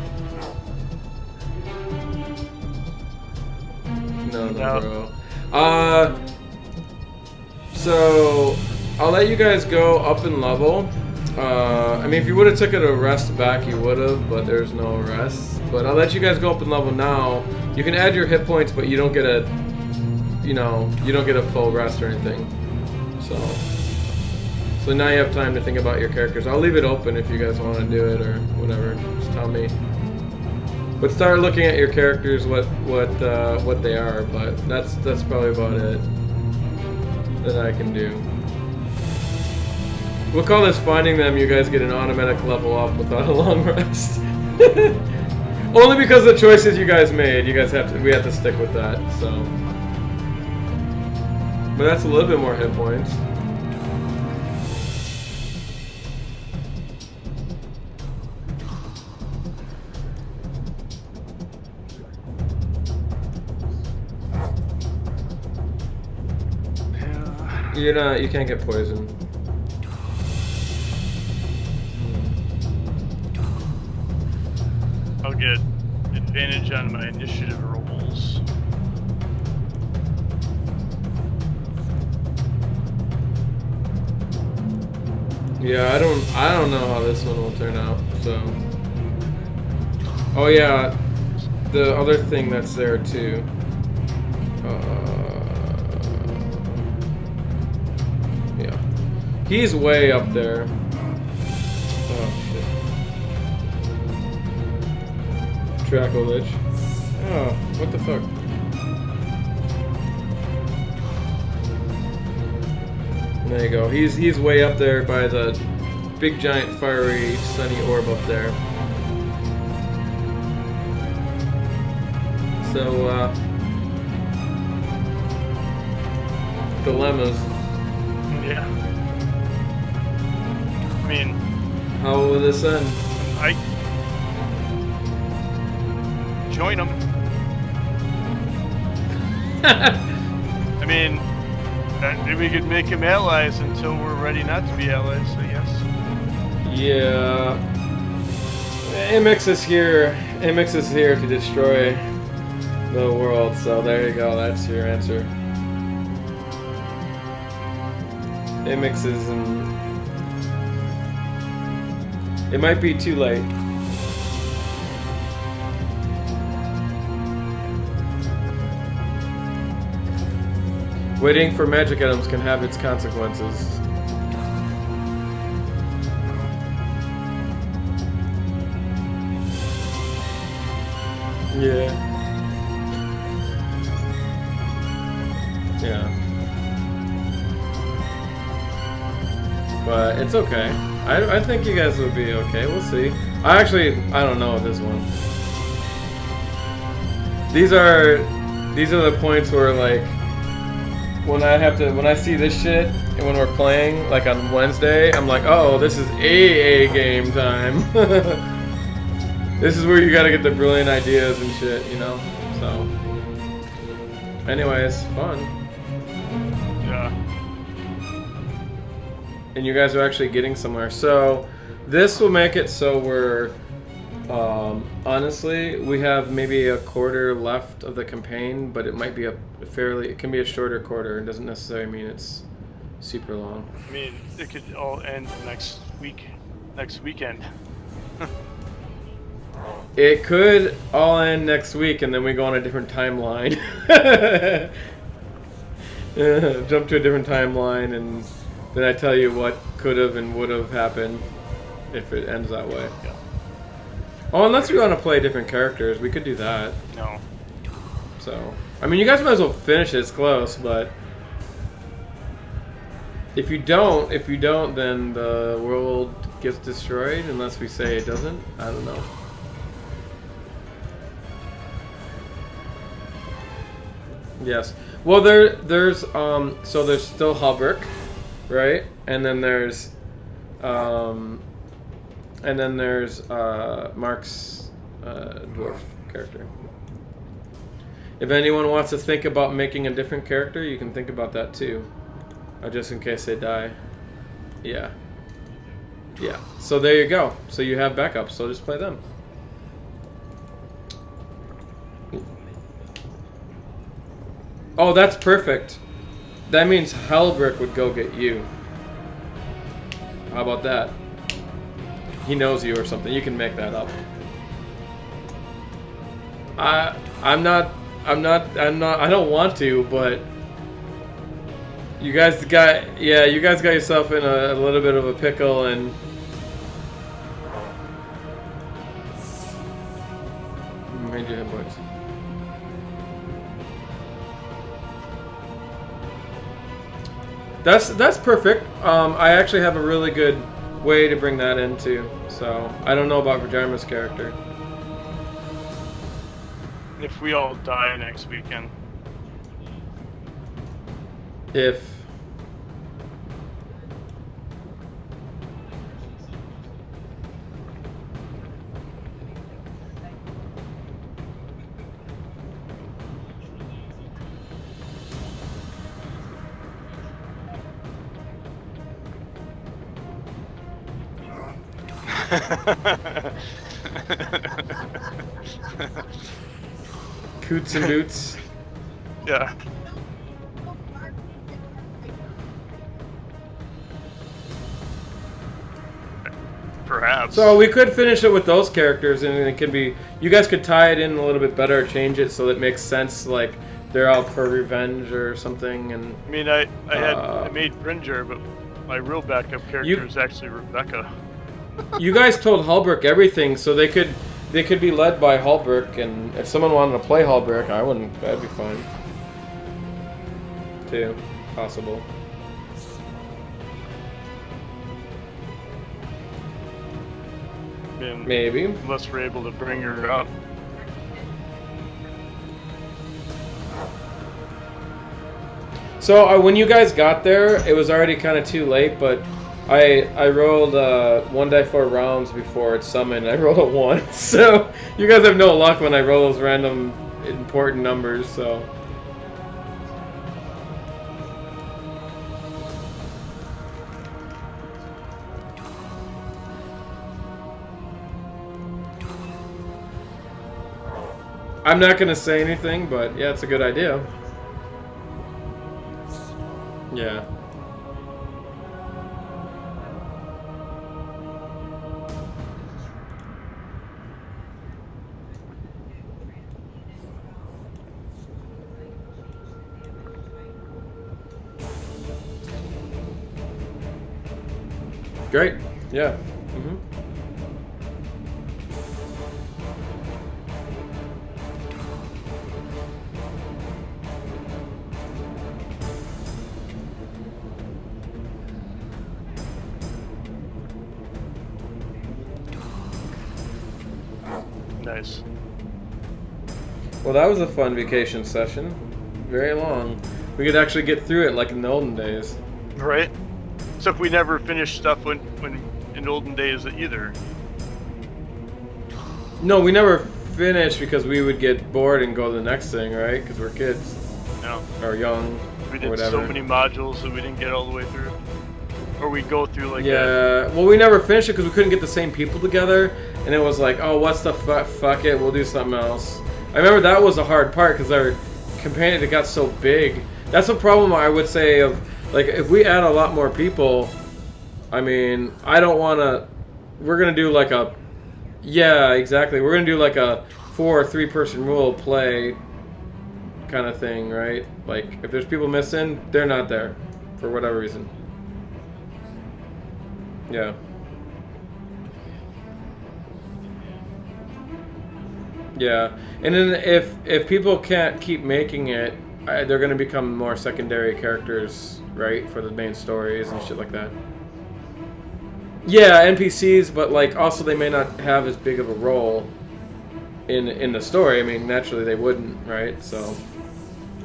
No, bro. So I'll let you guys go up in level. I mean, if you would have took it a rest back, you would have, but there's no rest. But I'll let you guys go up in level now. You can add your hit points, but you don't get a, you don't get a full rest or anything. So now you have time to think about your characters. I'll leave it open if you guys want to do it or whatever. Just tell me. But start looking at your characters, what they are. But that's probably about it that I can do. We'll call this finding them. You guys get an automatic level up without a long rest. Only because of the choices you guys made. You guys have to. We have to stick with that. So, but that's a little bit more hit points. You can't get poisoned. I'll get advantage on my initiative rolls. Yeah, I don't know how this one will turn out. So, oh yeah, the other thing that's there too. Yeah, he's way up there. Oh shit. Trackle Lich. Oh, what the fuck? There you go. He's way up there by the big giant fiery sunny orb up there. So dilemmas. Yeah. I mean, how will this end? I join them. I mean, we could make them allies until we're ready not to be allies, I guess. Yeah. Amix is here. Amix is here to destroy the world. So there you go. That's your answer. Amix is in... It might be too late. Waiting for magic items can have its consequences. Yeah. Yeah. But it's okay. I think you guys will be okay. We'll see. I don't know this one. These are the points where like when I see this shit and when we're playing like on Wednesday, I'm like, oh, this is AA game time. This is where you gotta get the brilliant ideas and shit, you know? So anyways, fun. Yeah. And you guys are actually getting somewhere. So this will make it so we're honestly, we have maybe a quarter left of the campaign, but it might be it can be a shorter quarter. It doesn't necessarily mean it's super long. I mean, it could all end next weekend. It could all end next week, and then we go on a different timeline. Jump to a different timeline, and then I tell you what could have and would have happened if it ends that way. Yeah. Oh, unless we want to play different characters, we could do that. No. So, I mean, you guys might as well finish it. It's close, but if you don't, then the world gets destroyed unless we say it doesn't. I don't know. Yes. Well, there's still Halbrook, right? And then there's Mark's dwarf character. If anyone wants to think about making a different character, you can think about that too. Just in case they die. Yeah. Yeah. So there you go. So you have backups, so just play them. Oh, that's perfect. That means Halbrook would go get you. How about that? He knows you or something. You can make that up. I don't want to, but you guys got yourself in a little bit of a pickle, and made your hit points. That's perfect. I actually have a really good way to bring that into. So I don't know about Vajirma's character. If we all die next weekend. If Coots and boots. Yeah. Perhaps. So we could finish it with those characters, and it could be. You guys could tie it in a little bit better, change it so that it makes sense. Like they're out for revenge or something. And I mean, I made Bringer, but my real backup character is actually Rebecca. You guys told Hallbrook everything, so they could be led by Hallbrook, and if someone wanted to play Hallbrook, that'd be fine. Too. Possible. Maybe. Unless we're able to bring her up. So when you guys got there, it was already kind of too late, but I rolled 1d4 rounds before it summoned. I rolled a 1, so you guys have no luck when I roll those random important numbers. So I'm not gonna say anything, but yeah, it's a good idea. Yeah. Great. Yeah. Mm-hmm. Nice. Well, that was a fun vacation session. Very long. We could actually get through it like in the olden days. Right? So if we never finished stuff when in olden days either. No, we never finished because we would get bored and go to the next thing, right? Because we're kids. No. Or young. We or did whatever. so many modules that we didn't get all the way through. Or we go through like yeah. Well, we never finished it because we couldn't get the same people together, and it was like, oh, what's the fuck it, we'll do something else. I remember that was a hard part because our companion it got so big. That's a problem I would say of like if we add a lot more people. I mean, I don't want to. We're gonna do like a. Yeah, exactly. We're gonna do like a 4 or 3 person rule play kind of thing, right? Like if there's people missing, they're not there for whatever reason. Yeah. Yeah, and then if people can't keep making it, they're gonna become more secondary characters, right, for the main stories and shit like that. Yeah, NPCs, but like also they may not have as big of a role in the story. I mean, naturally they wouldn't, right? So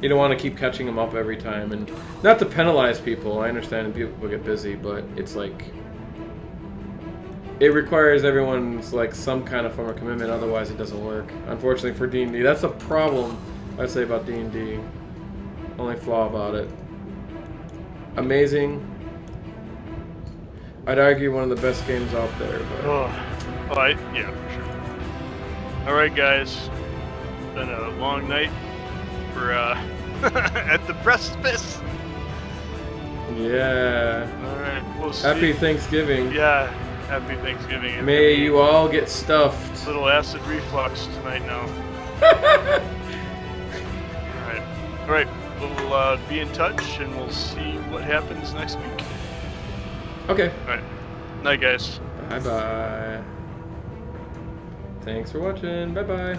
you don't want to keep catching them up every time, and not to penalize people. I understand people will get busy, but it's like it requires everyone's like some kind of form of commitment. Otherwise, it doesn't work. Unfortunately for D&D, that's a problem I'd say about D&D. Only flaw about it. Amazing. I'd argue one of the best games out there. But... yeah, for sure. All right, guys. It's been a long night for at the precipice. Yeah. All right. We'll see. Happy Thanksgiving. Yeah. Happy Thanksgiving. May you all get stuffed. Little acid reflux tonight now. All right. We'll be in touch and we'll see what happens next week. Okay. All right. Night, guys. Bye-bye. Thanks for watching. Bye-bye.